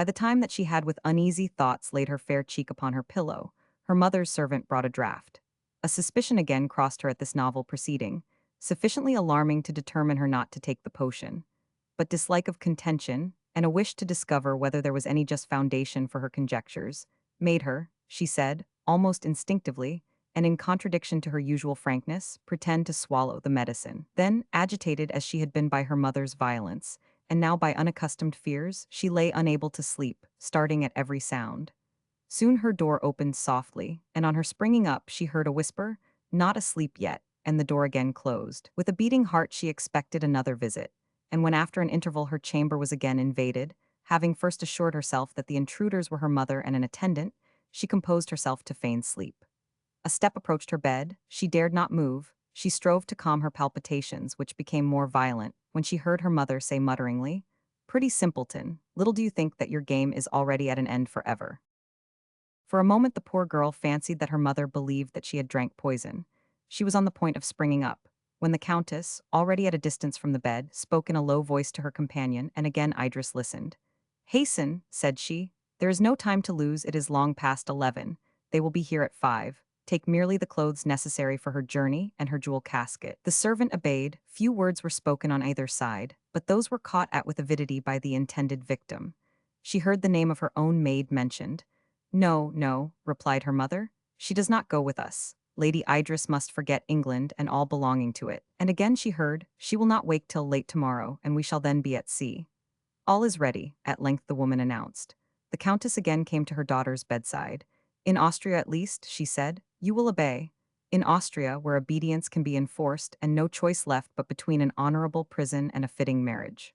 By the time that she had with uneasy thoughts laid her fair cheek upon her pillow, her mother's servant brought a draught. A suspicion again crossed her at this novel proceeding, sufficiently alarming to determine her not to take the potion. But dislike of contention, and a wish to discover whether there was any just foundation for her conjectures, made her, she said, almost instinctively, and in contradiction to her usual frankness, pretend to swallow the medicine. Then, agitated as she had been by her mother's violence, and now by unaccustomed fears, she lay unable to sleep, starting at every sound. Soon her door opened softly, and on her springing up she heard a whisper, "Not asleep yet," and the door again closed. With a beating heart she expected another visit, and when after an interval her chamber was again invaded, having first assured herself that the intruders were her mother and an attendant, she composed herself to feign sleep. A step approached her bed, she dared not move, she strove to calm her palpitations, which became more violent, when she heard her mother say mutteringly, "Pretty simpleton, little do you think that your game is already at an end forever." For a moment the poor girl fancied that her mother believed that she had drank poison. She was on the point of springing up, when the Countess, already at a distance from the bed, spoke in a low voice to her companion, and again Idris listened. "Hasten," said she. "There is no time to lose, it is long past 11. They will be here at 5. Take merely the clothes necessary for her journey and her jewel casket." The servant obeyed. Few words were spoken on either side, but those were caught at with avidity by the intended victim. She heard the name of her own maid mentioned. "No, no," replied her mother. "She does not go with us. Lady Idris must forget England and all belonging to it." And again she heard, "She will not wake till late tomorrow, and we shall then be at sea." "All is ready," at length the woman announced. The Countess again came to her daughter's bedside. "In Austria at least," she said, "you will obey. In Austria, where obedience can be enforced and no choice left but between an honorable prison and a fitting marriage."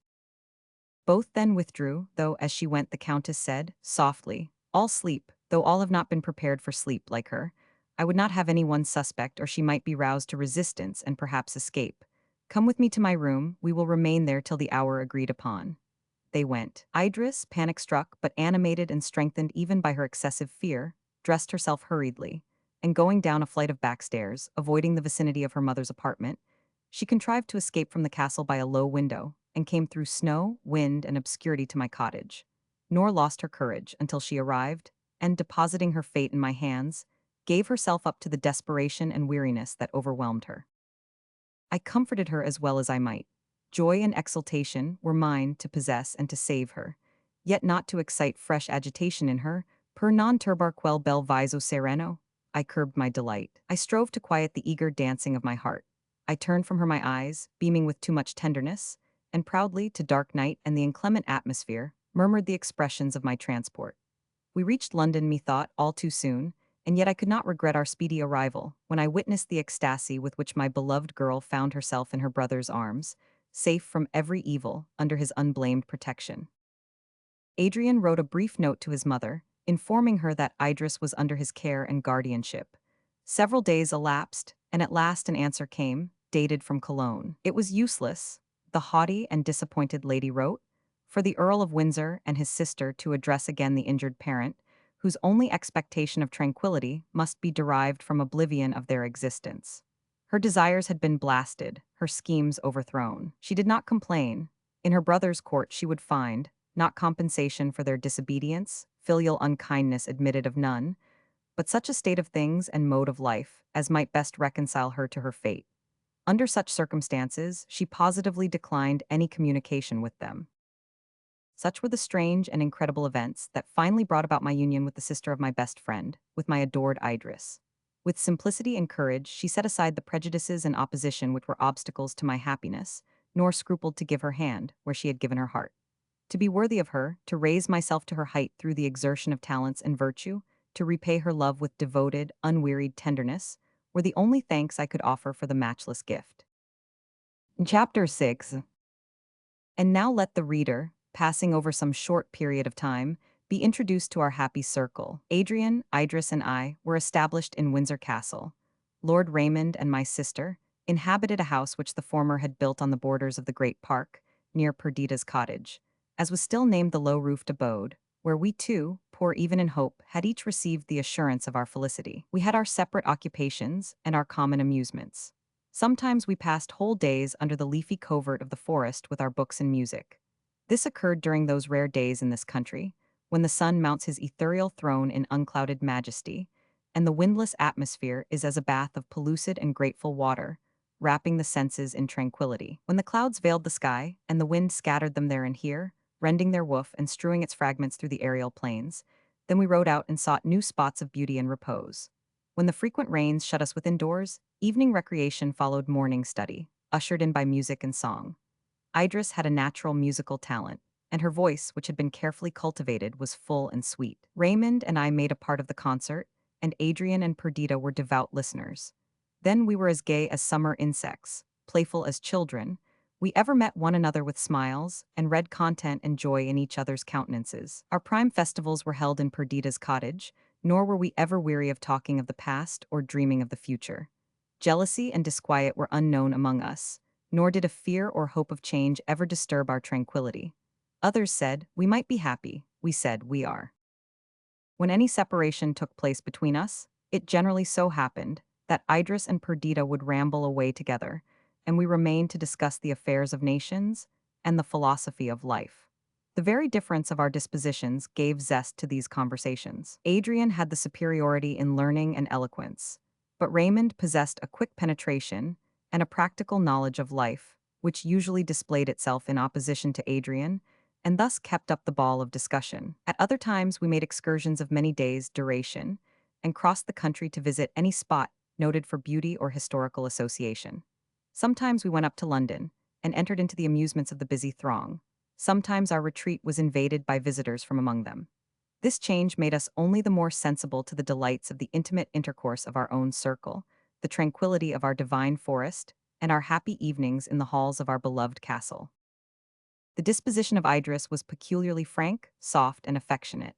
Both then withdrew, though as she went the Countess said, softly, "All sleep, though all have not been prepared for sleep like her. I would not have any one suspect, or she might be roused to resistance and perhaps escape. Come with me to my room, we will remain there till the hour agreed upon." They went. Idris, panic-struck but animated and strengthened even by her excessive fear, dressed herself hurriedly, and going down a flight of back stairs, avoiding the vicinity of her mother's apartment, she contrived to escape from the castle by a low window, and came through snow, wind, and obscurity to my cottage, nor lost her courage until she arrived, and, depositing her fate in my hands, gave herself up to the desperation and weariness that overwhelmed her. I comforted her as well as I might. Joy and exultation were mine to possess and to save her, yet not to excite fresh agitation in her. Per non turbar quel bel viso sereno. I curbed my delight. I strove to quiet the eager dancing of my heart. I turned from her my eyes, beaming with too much tenderness, and proudly, to dark night and the inclement atmosphere, murmured the expressions of my transport. We reached London, methought, all too soon, and yet I could not regret our speedy arrival, when I witnessed the ecstasy with which my beloved girl found herself in her brother's arms, safe from every evil, under his unblamed protection. Adrian wrote a brief note to his mother, informing her that Idris was under his care and guardianship. Several days elapsed, and at last an answer came, dated from Cologne. It was useless, the haughty and disappointed lady wrote, for the Earl of Windsor and his sister to address again the injured parent, whose only expectation of tranquility must be derived from oblivion of their existence. Her desires had been blasted, her schemes overthrown. She did not complain. In her brother's court she would find, not compensation for their disobedience, filial unkindness admitted of none, but such a state of things and mode of life as might best reconcile her to her fate. Under such circumstances, she positively declined any communication with them. Such were the strange and incredible events that finally brought about my union with the sister of my best friend, with my adored Idris. With simplicity and courage, she set aside the prejudices and opposition which were obstacles to my happiness, nor scrupled to give her hand where she had given her heart. To be worthy of her, to raise myself to her height through the exertion of talents and virtue, to repay her love with devoted, unwearied tenderness, were the only thanks I could offer for the matchless gift. Chapter 6. And now let the reader, passing over some short period of time, be introduced to our happy circle. Adrian, Idris, and I were established in Windsor Castle. Lord Raymond and my sister inhabited a house which the former had built on the borders of the great park, near Perdita's cottage, as was still named the low-roofed abode, where we two, poor even in hope, had each received the assurance of our felicity. We had our separate occupations and our common amusements. Sometimes we passed whole days under the leafy covert of the forest with our books and music. This occurred during those rare days in this country, when the sun mounts his ethereal throne in unclouded majesty, and the windless atmosphere is as a bath of pellucid and grateful water, wrapping the senses in tranquility. When the clouds veiled the sky, and the wind scattered them there and here, rending their woof and strewing its fragments through the aerial plains, then we rode out and sought new spots of beauty and repose. When the frequent rains shut us within doors, evening recreation followed morning study, ushered in by music and song. Idris had a natural musical talent, and her voice, which had been carefully cultivated, was full and sweet. Raymond and I made a part of the concert, and Adrian and Perdita were devout listeners. Then we were as gay as summer insects, playful as children. We ever met one another with smiles, and read content and joy in each other's countenances. Our prime festivals were held in Perdita's cottage, nor were we ever weary of talking of the past or dreaming of the future. Jealousy and disquiet were unknown among us, nor did a fear or hope of change ever disturb our tranquility. Others said, "We might be happy." We said, "We are." When any separation took place between us, it generally so happened that Idris and Perdita would ramble away together, and we remained to discuss the affairs of nations and the philosophy of life. The very difference of our dispositions gave zest to these conversations. Adrian had the superiority in learning and eloquence, but Raymond possessed a quick penetration and a practical knowledge of life, which usually displayed itself in opposition to Adrian, and thus kept up the ball of discussion. At other times, we made excursions of many days' duration and crossed the country to visit any spot noted for beauty or historical association. Sometimes we went up to London and entered into the amusements of the busy throng. Sometimes our retreat was invaded by visitors from among them. This change made us only the more sensible to the delights of the intimate intercourse of our own circle, the tranquility of our divine forest, and our happy evenings in the halls of our beloved castle. The disposition of Idris was peculiarly frank, soft, and affectionate.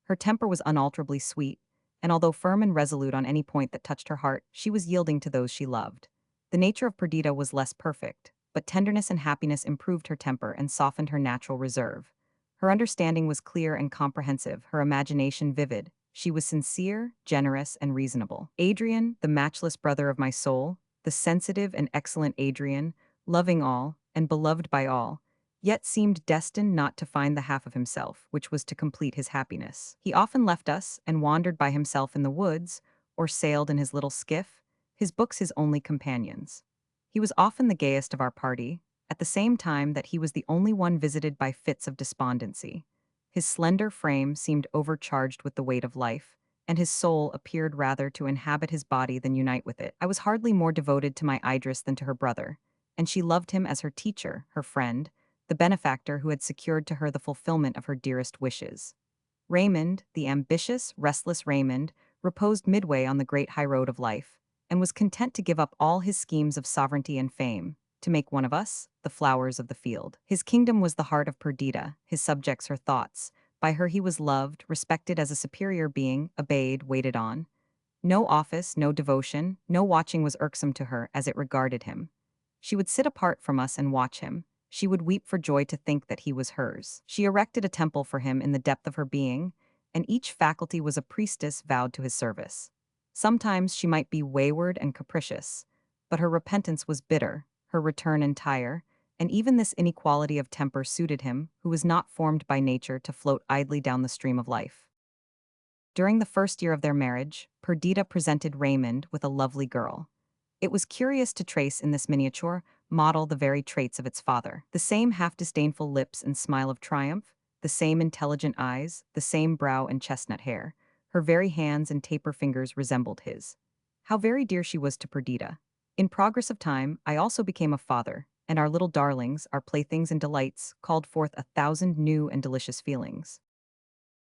Her temper was unalterably sweet, and although firm and resolute on any point that touched her heart, she was yielding to those she loved. The nature of Perdita was less perfect, but tenderness and happiness improved her temper and softened her natural reserve. Her understanding was clear and comprehensive, her imagination vivid. She was sincere, generous, and reasonable. Adrian, the matchless brother of my soul, the sensitive and excellent Adrian, loving all, and beloved by all, yet seemed destined not to find the half of himself, which was to complete his happiness. He often left us and wandered by himself in the woods, or sailed in his little skiff, his books his only companions. He was often the gayest of our party, at the same time that he was the only one visited by fits of despondency. His slender frame seemed overcharged with the weight of life, and his soul appeared rather to inhabit his body than unite with it. I was hardly more devoted to my Idris than to her brother, and she loved him as her teacher, her friend, the benefactor who had secured to her the fulfillment of her dearest wishes. Raymond, the ambitious, restless Raymond, reposed midway on the great highroad of life, and was content to give up all his schemes of sovereignty and fame, to make one of us the flowers of the field. His kingdom was the heart of Perdita, his subjects her thoughts. By her he was loved, respected as a superior being, obeyed, waited on. No office, no devotion, no watching was irksome to her as it regarded him. She would sit apart from us and watch him. She would weep for joy to think that he was hers. She erected a temple for him in the depth of her being, and each faculty was a priestess vowed to his service. Sometimes she might be wayward and capricious, but her repentance was bitter, her return entire, and even this inequality of temper suited him, who was not formed by nature to float idly down the stream of life. During the first year of their marriage, Perdita presented Raymond with a lovely girl. It was curious to trace in this miniature model the very traits of its father. The same half-disdainful lips and smile of triumph, the same intelligent eyes, the same brow and chestnut hair. Her very hands and taper fingers resembled his. How very dear she was to Perdita. In progress of time, I also became a father, and our little darlings, our playthings and delights, called forth 1,000 new and delicious feelings.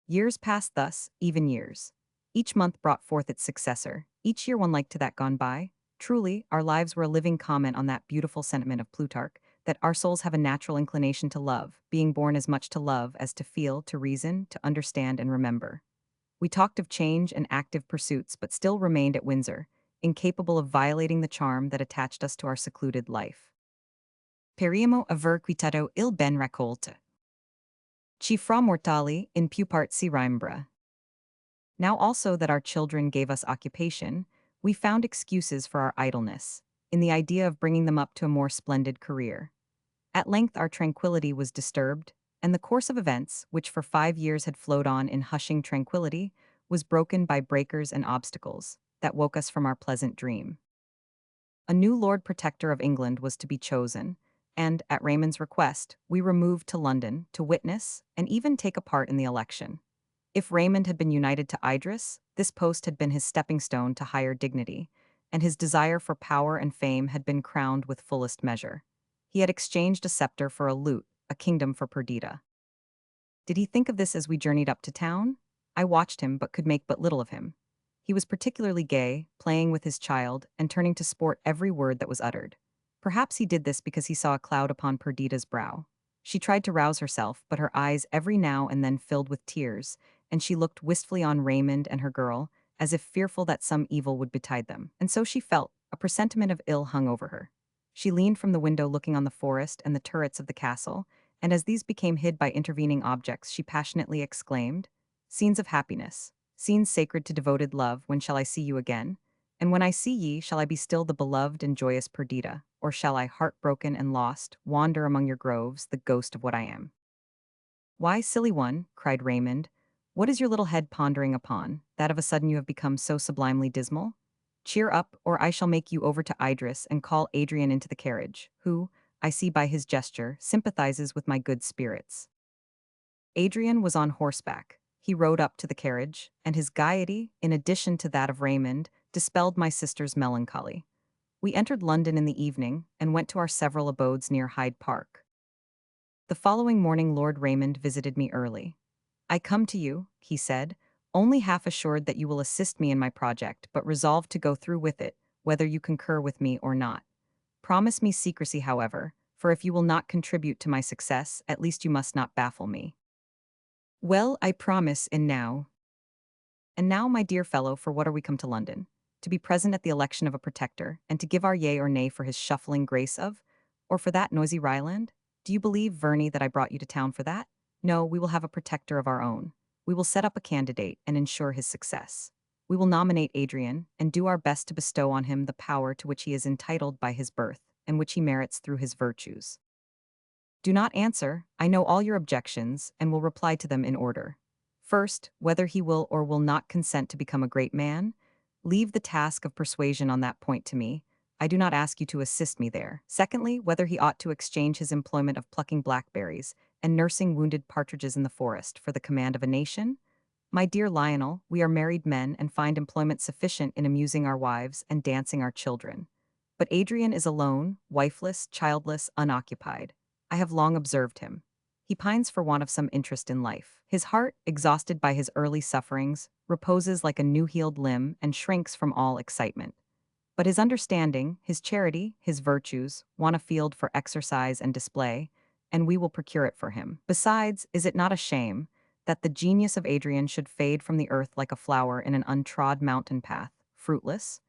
Years passed thus, even years. Each month brought forth its successor, each year one like to that gone by. Truly, our lives were a living comment on that beautiful sentiment of Plutarch, that our souls have a natural inclination to love, being born as much to love as to feel, to reason, to understand and remember. We talked of change and active pursuits, but still remained at Windsor, incapable of violating the charm that attached us to our secluded life. Periamo aver quitado il ben raccolte. Ci fra mortali in pupart si rimbra. Now also that our children gave us occupation, we found excuses for our idleness, in the idea of bringing them up to a more splendid career. At length our tranquility was disturbed, and the course of events, which for 5 years had flowed on in hushing tranquility, was broken by breakers and obstacles that woke us from our pleasant dream. A new Lord Protector of England was to be chosen, and, at Raymond's request, we removed to London to witness and even take a part in the election. If Raymond had been united to Idris, this post had been his stepping stone to higher dignity, and his desire for power and fame had been crowned with fullest measure. He had exchanged a scepter for a lute, a kingdom for Perdita. Did he think of this as we journeyed up to town? I watched him, but could make but little of him. He was particularly gay, playing with his child, and turning to sport every word that was uttered. Perhaps he did this because he saw a cloud upon Perdita's brow. She tried to rouse herself, but her eyes every now and then filled with tears, and she looked wistfully on Raymond and her girl, as if fearful that some evil would betide them. And so she felt, a presentiment of ill hung over her. She leaned from the window looking on the forest and the turrets of the castle, and as these became hid by intervening objects, she passionately exclaimed, "Scenes of happiness, scenes sacred to devoted love, when shall I see you again? And when I see ye, shall I be still the beloved and joyous Perdita, or shall I, heartbroken and lost, wander among your groves, the ghost of what I am?" "Why, silly one," cried Raymond, "what is your little head pondering upon, that of a sudden you have become so sublimely dismal? Cheer up, or I shall make you over to Idris and call Adrian into the carriage, who, I see by his gesture, sympathizes with my good spirits." Adrian was on horseback. He rode up to the carriage, and his gaiety, in addition to that of Raymond, dispelled my sister's melancholy. We entered London in the evening, and went to our several abodes near Hyde Park. The following morning Lord Raymond visited me early. "I come to you," he said, "only half assured that you will assist me in my project, but resolved to go through with it, whether you concur with me or not. Promise me secrecy, however, for if you will not contribute to my success, at least you must not baffle me." "Well, I promise, and now, my dear fellow, for what are we come to London? To be present at the election of a protector, and to give our yea or nay for his shuffling grace of, or for that noisy Ryland? Do you believe, Verney, that I brought you to town for that? No, we will have a protector of our own. We will set up a candidate and ensure his success. We will nominate Adrian, and do our best to bestow on him the power to which he is entitled by his birth, and which he merits through his virtues. Do not answer, I know all your objections, and will reply to them in order. First, whether he will or will not consent to become a great man? Leave the task of persuasion on that point to me. I do not ask you to assist me there. Secondly, whether he ought to exchange his employment of plucking blackberries and nursing wounded partridges in the forest for the command of a nation? My dear Lionel, we are married men and find employment sufficient in amusing our wives and dancing our children. But Adrian is alone, wifeless, childless, unoccupied. I have long observed him. He pines for want of some interest in life. His heart, exhausted by his early sufferings, reposes like a new-healed limb and shrinks from all excitement. But his understanding, his charity, his virtues, want a field for exercise and display, and we will procure it for him. Besides, is it not a shame that the genius of Adrian should fade from the earth like a flower in an untrod mountain path, fruitless?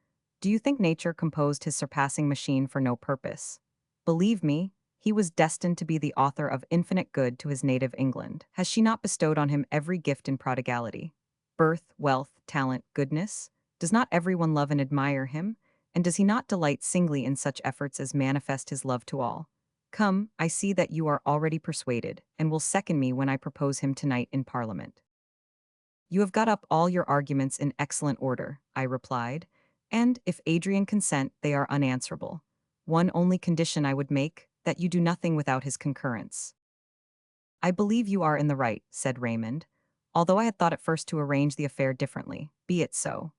Do you think nature composed his surpassing machine for no purpose? Believe me, he was destined to be the author of infinite good to his native England. Has she not bestowed on him every gift in prodigality? Birth, wealth, talent, goodness? Does not everyone love and admire him? And does he not delight singly in such efforts as manifest his love to all? Come, I see that you are already persuaded, and will second me when I propose him tonight in Parliament. You have got up all your arguments in excellent order, I replied, and, if Adrian consent, they are unanswerable. One only condition I would make, that you do nothing without his concurrence. I believe you are in the right, said Raymond, although I had thought at first to arrange the affair differently. Be it so.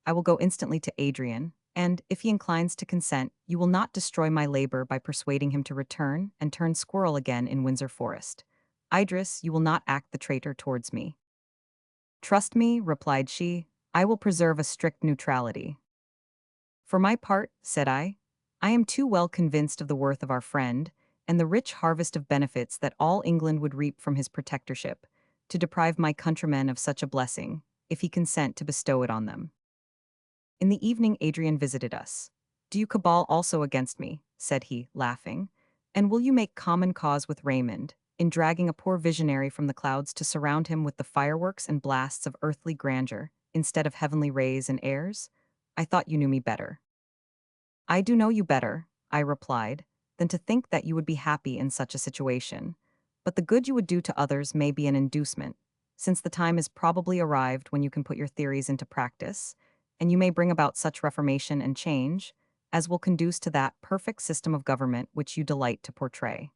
I will go instantly to Adrian, and, if he inclines to consent, you will not destroy my labor by persuading him to return and turn squirrel again in Windsor Forest. Idris, you will not act the traitor towards me. Trust me, replied she, I will preserve a strict neutrality. For my part, said I am too well convinced of the worth of our friend, and the rich harvest of benefits that all England would reap from his protectorship, to deprive my countrymen of such a blessing, if he consent to bestow it on them. In the evening Adrian visited us. Do you cabal also against me, said he, laughing, and will you make common cause with Raymond, in dragging a poor visionary from the clouds to surround him with the fireworks and blasts of earthly grandeur, instead of heavenly rays and airs? I thought you knew me better. I do know you better, I replied, than to think that you would be happy in such a situation. but the good you would do to others may be an inducement, since the time is probably arrived when you can put your theories into practice, and you may bring about such reformation and change as will conduce to that perfect system of government which you delight to portray.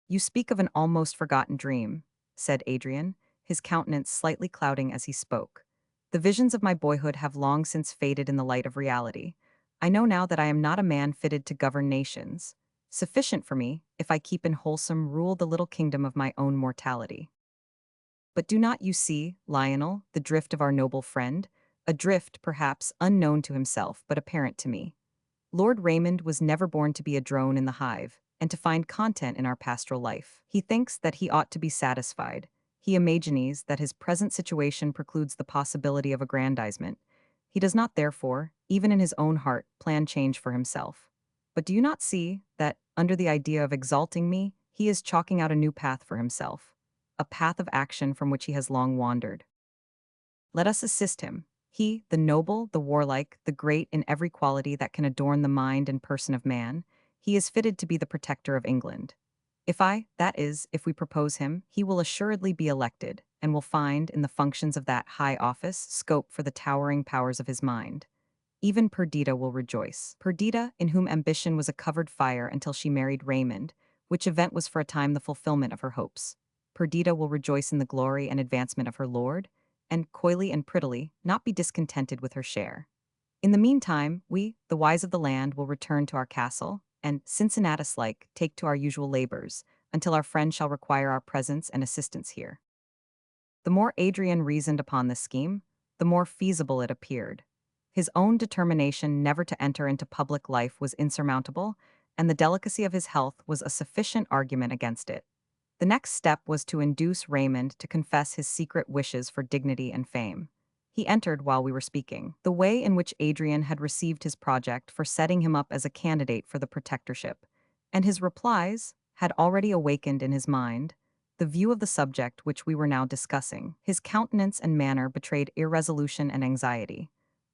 You speak of an almost forgotten dream, said Adrian, his countenance slightly clouding as he spoke. The visions of my boyhood have long since faded in the light of reality. I know now that I am not a man fitted to govern nations. Sufficient for me, if I keep in wholesome rule the little kingdom of my own mortality. But do not you see, Lionel, the drift of our noble friend? A drift, perhaps, unknown to himself, but apparent to me. Lord Raymond was never born to be a drone in the hive, and to find content in our pastoral life. He thinks that he ought to be satisfied. He imagines that his present situation precludes the possibility of aggrandizement. He does not, therefore, even in his own heart, plan change for himself. But do you not see that, under the idea of exalting me, he is chalking out a new path for himself, a path of action from which he has long wandered? Let us assist him. He, the noble, the warlike, the great in every quality that can adorn the mind and person of man, he is fitted to be the protector of England. That is, if we propose him, he will assuredly be elected, and will find, in the functions of that high office, scope for the towering powers of his mind. Even Perdita will rejoice. Perdita, in whom ambition was a covered fire until she married Raymond, which event was for a time the fulfillment of her hopes. Perdita will rejoice in the glory and advancement of her lord, and coyly and prettily not be discontented with her share. In the meantime, we, the wise of the land, will return to our castle, and, Cincinnatus-like, take to our usual labors, until our friend shall require our presence and assistance here. The more Adrian reasoned upon this scheme, the more feasible it appeared. His own determination never to enter into public life was insurmountable, and the delicacy of his health was a sufficient argument against it. The next step was to induce Raymond to confess his secret wishes for dignity and fame. He entered while we were speaking. The way in which Adrian had received his project for setting him up as a candidate for the protectorship, and his replies, had already awakened in his mind the view of the subject which we were now discussing. His countenance and manner betrayed irresolution and anxiety.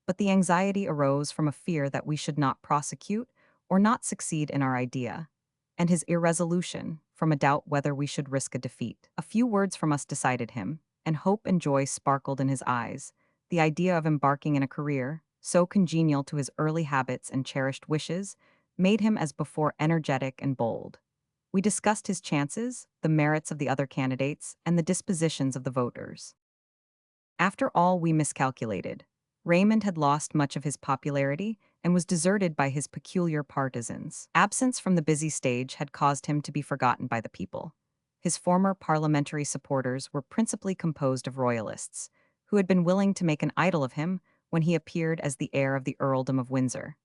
But the anxiety arose from a fear that we should not prosecute or not succeed in our idea, and his irresolution from a doubt whether we should risk a defeat. A few words from us decided him, and hope and joy sparkled in his eyes. The idea of embarking in a career, so congenial to his early habits and cherished wishes, made him as before energetic and bold. We discussed his chances, the merits of the other candidates, and the dispositions of the voters. After all, we miscalculated. Raymond had lost much of his popularity and was deserted by his peculiar partisans. Absence from the busy stage had caused him to be forgotten by the people. His former parliamentary supporters were principally composed of royalists, who had been willing to make an idol of him when he appeared as the heir of the earldom of Windsor,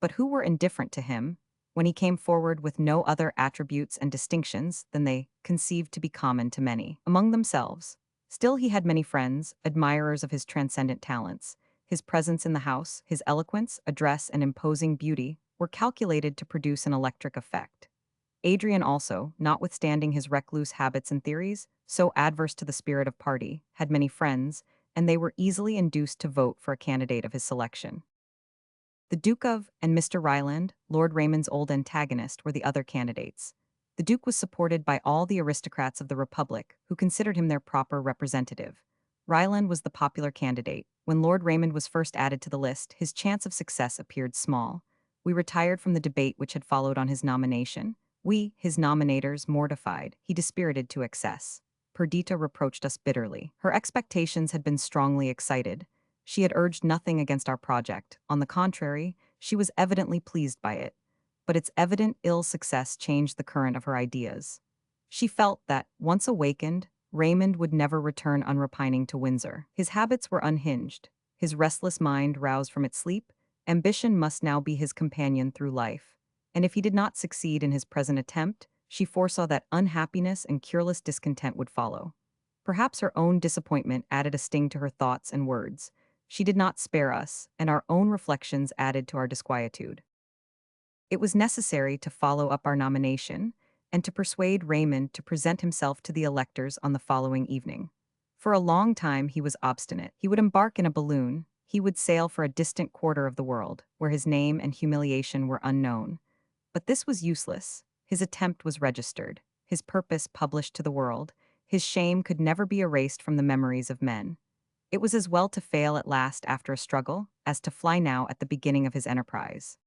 but who were indifferent to him when he came forward with no other attributes and distinctions than they conceived to be common to many among themselves. Still he had many friends, admirers of his transcendent talents. His presence in the house, his eloquence, address, and imposing beauty were calculated to produce an electric effect. Adrian also, notwithstanding his recluse habits and theories, so adverse to the spirit of party, had many friends, and they were easily induced to vote for a candidate of his selection. The Duke of and Mr. Ryland, Lord Raymond's old antagonist, were the other candidates. The Duke was supported by all the aristocrats of the Republic, who considered him their proper representative. Ryland was the popular candidate. When Lord Raymond was first added to the list, his chance of success appeared small. We retired from the debate which had followed on his nomination. We, his nominators, mortified. He dispirited to excess. Perdita reproached us bitterly. Her expectations had been strongly excited. She had urged nothing against our project. On the contrary, she was evidently pleased by it. But its evident ill success changed the current of her ideas. She felt that, once awakened, Raymond would never return unrepining to Windsor. His habits were unhinged. His restless mind roused from its sleep. Ambition must now be his companion through life. And if he did not succeed in his present attempt, she foresaw that unhappiness and cureless discontent would follow. Perhaps her own disappointment added a sting to her thoughts and words. She did not spare us, and our own reflections added to our disquietude. It was necessary to follow up our nomination, and to persuade Raymond to present himself to the electors on the following evening. For a long time he was obstinate. He would embark in a balloon. He would sail for a distant quarter of the world, where his name and humiliation were unknown. But this was useless. His attempt was registered. his purpose published to the world, his shame could never be erased from the memories of men. It was as well to fail at last after a struggle as to fly now at the beginning of his enterprise.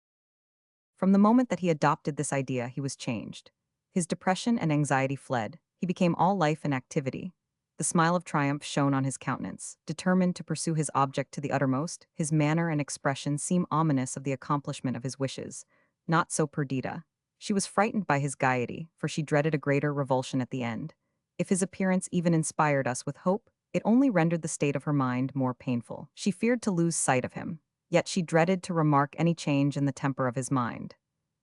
From the moment that he adopted this idea, he was changed. His depression and anxiety fled. He became all life and activity. The smile of triumph shone on his countenance. Determined to pursue his object to the uttermost, his manner and expression seemed ominous of the accomplishment of his wishes. Not so Perdita. She was frightened by his gaiety, for she dreaded a greater revulsion at the end. If his appearance even inspired us with hope, it only rendered the state of her mind more painful. She feared to lose sight of him, yet she dreaded to remark any change in the temper of his mind.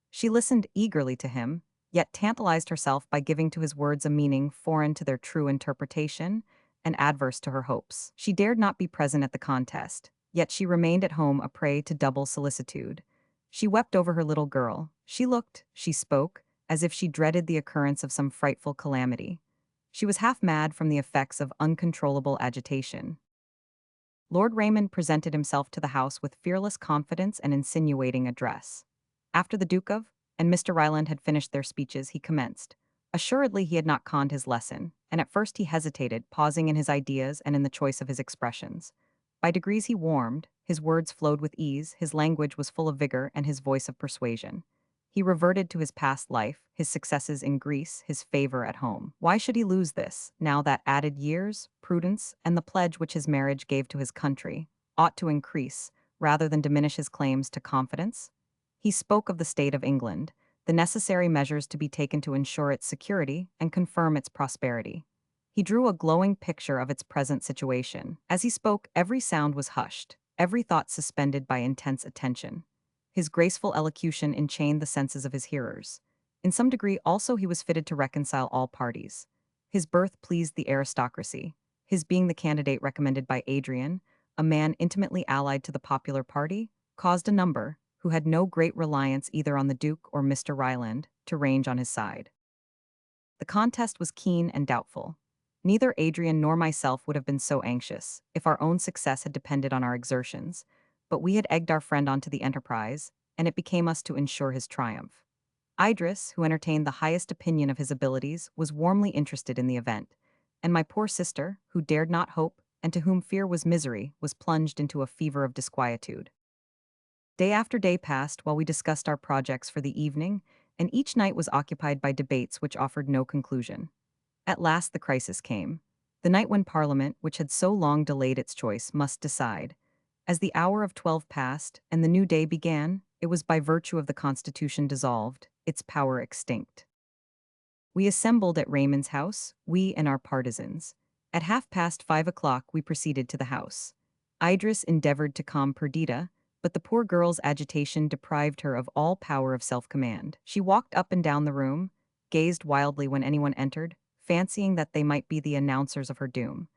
She listened eagerly to him, yet tantalized herself by giving to his words a meaning foreign to their true interpretation and adverse to her hopes. She dared not be present at the contest, yet she remained at home a prey to double solicitude. She wept over her little girl. She looked, she spoke, as if she dreaded the occurrence of some frightful calamity. She was half mad from the effects of uncontrollable agitation. Lord Raymond presented himself to the house with fearless confidence and insinuating address. After the Duke of and Mr. Ryland had finished their speeches, he commenced. Assuredly he had not conned his lesson, and at first he hesitated, pausing in his ideas and in the choice of his expressions. By degrees he warmed, his words flowed with ease, his language was full of vigor, and his voice of persuasion. He reverted to his past life, his successes in Greece, his favor at home. Why should he lose this, now that added years, prudence, and the pledge which his marriage gave to his country ought to increase, rather than diminish his claims to confidence? He spoke of the state of England, the necessary measures to be taken to ensure its security and confirm its prosperity. He drew a glowing picture of its present situation. As he spoke, every sound was hushed, every thought suspended by intense attention. His graceful elocution enchained the senses of his hearers. In some degree also he was fitted to reconcile all parties. His birth pleased the aristocracy. His being the candidate recommended by Adrian, a man intimately allied to the popular party, caused a number, who had no great reliance either on the Duke or Mr. Ryland, to range on his side. The contest was keen and doubtful. Neither Adrian nor myself would have been so anxious, if our own success had depended on our exertions, but we had egged our friend onto the enterprise, and it became us to ensure his triumph. Idris, who entertained the highest opinion of his abilities, was warmly interested in the event, and my poor sister, who dared not hope, and to whom fear was misery, was plunged into a fever of disquietude. Day after day passed while we discussed our projects for the evening, and each night was occupied by debates which offered no conclusion. At last the crisis came, the night when Parliament, which had so long delayed its choice, must decide. As the hour of 12 passed, and the new day began, it was by virtue of the Constitution dissolved, its power extinct. We assembled at Raymond's house, we and our partisans. At 5:30 we proceeded to the house. Idris endeavored to calm Perdita, but the poor girl's agitation deprived her of all power of self-command. She walked up and down the room, gazed wildly when anyone entered, fancying that they might be the announcers of her doom.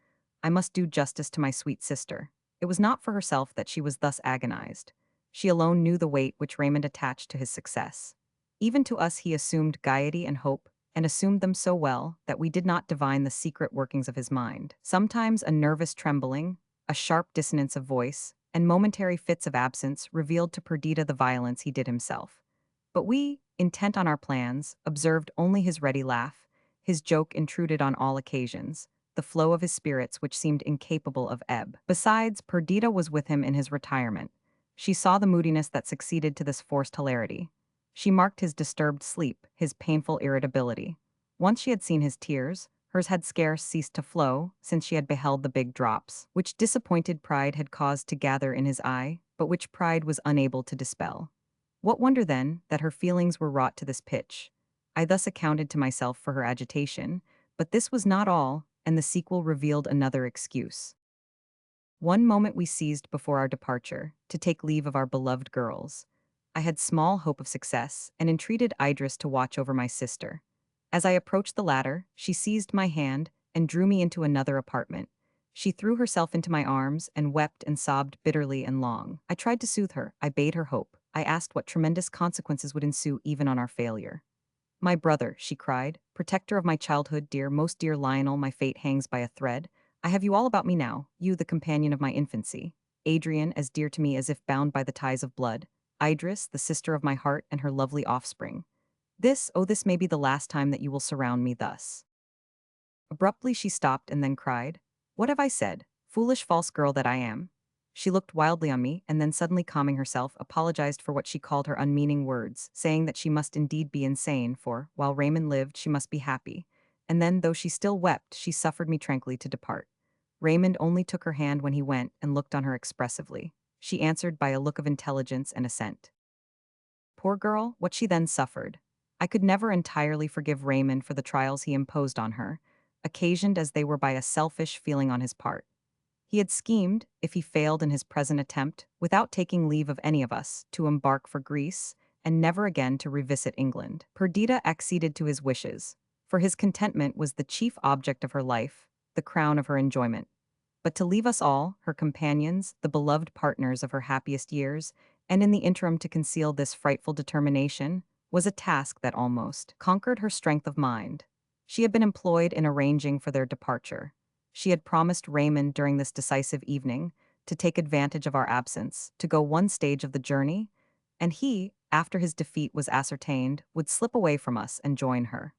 I must do justice to my sweet sister. It was not for herself that she was thus agonized. She alone knew the weight which Raymond attached to his success. Even to us he assumed gaiety and hope, and assumed them so well that we did not divine the secret workings of his mind. Sometimes a nervous trembling, a sharp dissonance of voice, and momentary fits of absence revealed to Perdita the violence he did himself. But we, intent on our plans, observed only his ready laugh, his joke intruded on all occasions, the flow of his spirits which seemed incapable of ebb. Besides, Perdita was with him in his retirement. She saw the moodiness that succeeded to this forced hilarity. She marked his disturbed sleep, his painful irritability. Once she had seen his tears, hers had scarce ceased to flow, since she had beheld the big drops, which disappointed pride had caused to gather in his eye, but which pride was unable to dispel. What wonder, then, that her feelings were wrought to this pitch? I thus accounted to myself for her agitation, but this was not all, and the sequel revealed another excuse. One moment we seized before our departure, to take leave of our beloved girls. I had small hope of success, and entreated Idris to watch over my sister. As I approached the latter, she seized my hand and drew me into another apartment. She threw herself into my arms and wept and sobbed bitterly and long. I tried to soothe her, I bade her hope. I asked what tremendous consequences would ensue even on our failure. "My brother," she cried, "protector of my childhood, dear, most dear Lionel, my fate hangs by a thread. I have you all about me now, you the companion of my infancy. Adrian, as dear to me as if bound by the ties of blood. Idris, the sister of my heart and her lovely offspring. This may be the last time that you will surround me thus." Abruptly she stopped and then cried, "What have I said? Foolish false girl that I am." She looked wildly on me and then suddenly calming herself apologized for what she called her unmeaning words, saying that she must indeed be insane for, while Raymond lived, she must be happy. And then, though she still wept, she suffered me tranquilly to depart. Raymond only took her hand when he went and looked on her expressively. She answered by a look of intelligence and assent. Poor girl, what she then suffered. I could never entirely forgive Raymond for the trials he imposed on her, occasioned as they were by a selfish feeling on his part. He had schemed, if he failed in his present attempt, without taking leave of any of us, to embark for Greece, and never again to revisit England. Perdita acceded to his wishes, for his contentment was the chief object of her life, the crown of her enjoyment. But to leave us all, her companions, the beloved partners of her happiest years, and in the interim to conceal this frightful determination, was a task that almost conquered her strength of mind. She had been employed in arranging for their departure. She had promised Raymond during this decisive evening to take advantage of our absence, to go one stage of the journey, and he, after his defeat was ascertained, would slip away from us and join her.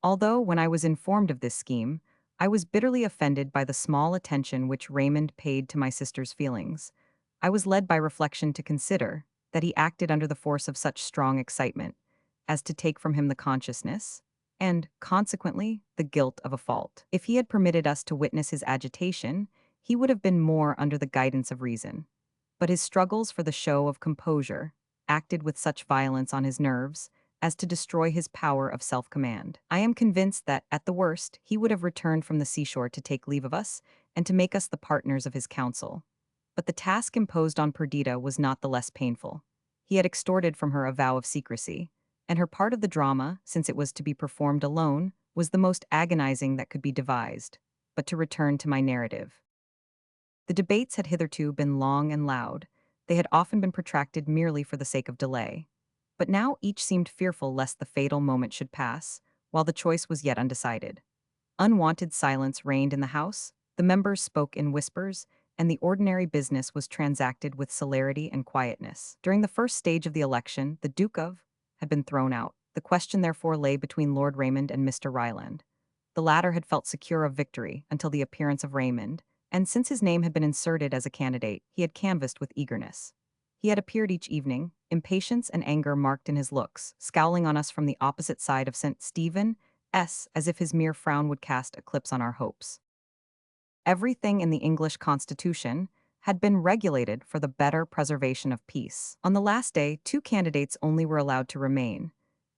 Although, when I was informed of this scheme, I was bitterly offended by the small attention which Raymond paid to my sister's feelings, I was led by reflection to consider that he acted under the force of such strong excitement as to take from him the consciousness, and, consequently, the guilt of a fault. If he had permitted us to witness his agitation, he would have been more under the guidance of reason. But his struggles for the show of composure acted with such violence on his nerves as to destroy his power of self-command. I am convinced that, at the worst, he would have returned from the seashore to take leave of us and to make us the partners of his council. But the task imposed on Perdita was not the less painful. He had extorted from her a vow of secrecy, and her part of the drama, since it was to be performed alone, was the most agonizing that could be devised. But to return to my narrative. The debates had hitherto been long and loud. They had often been protracted merely for the sake of delay. But now each seemed fearful lest the fatal moment should pass, while the choice was yet undecided. Unwonted silence reigned in the house, the members spoke in whispers, and the ordinary business was transacted with celerity and quietness. During the first stage of the election, the Duke of had been thrown out. The question therefore lay between Lord Raymond and Mr. Ryland. The latter had felt secure of victory until the appearance of Raymond, and since his name had been inserted as a candidate, he had canvassed with eagerness. He had appeared each evening, impatience and anger marked in his looks, scowling on us from the opposite side of St. Stephen's, as if his mere frown would cast eclipse on our hopes. Everything in the English Constitution had been regulated for the better preservation of peace. On the last day, 2 candidates only were allowed to remain,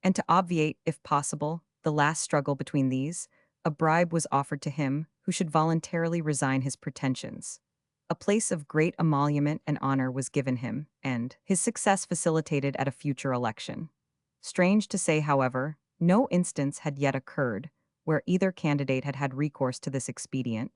and to obviate, if possible, the last struggle between these, a bribe was offered to him who should voluntarily resign his pretensions. A place of great emolument and honor was given him, and his success facilitated at a future election. Strange to say, however, no instance had yet occurred where either candidate had had recourse to this expedient.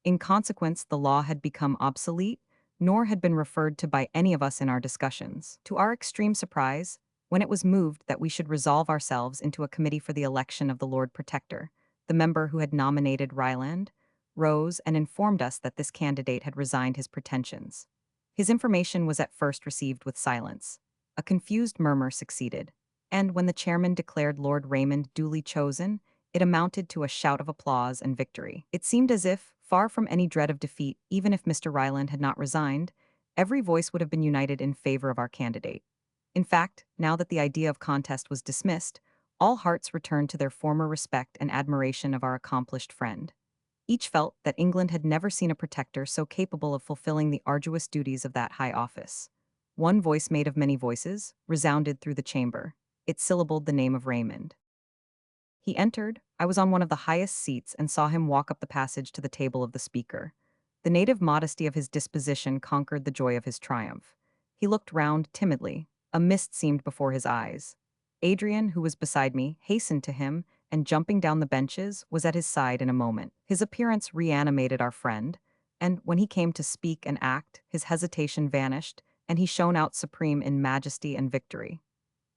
In consequence, the law had become obsolete, nor had been referred to by any of us in our discussions. To our extreme surprise, when it was moved that we should resolve ourselves into a committee for the election of the Lord Protector, the member who had nominated Ryland rose and informed us that this candidate had resigned his pretensions. His information was at first received with silence. A confused murmur succeeded, and when the chairman declared Lord Raymond duly chosen, it amounted to a shout of applause and victory. It seemed as if, far from any dread of defeat, even if Mr. Ryland had not resigned, every voice would have been united in favor of our candidate. In fact, now that the idea of contest was dismissed, all hearts returned to their former respect and admiration of our accomplished friend. Each felt that England had never seen a protector so capable of fulfilling the arduous duties of that high office. One voice made of many voices resounded through the chamber. It syllabled the name of Raymond. He entered. I was on one of the highest seats and saw him walk up the passage to the table of the speaker. The native modesty of his disposition conquered the joy of his triumph. He looked round timidly. A mist seemed before his eyes. Adrian, who was beside me, hastened to him, and jumping down the benches, was at his side in a moment. His appearance reanimated our friend, and when he came to speak and act, his hesitation vanished, and he shone out supreme in majesty and victory.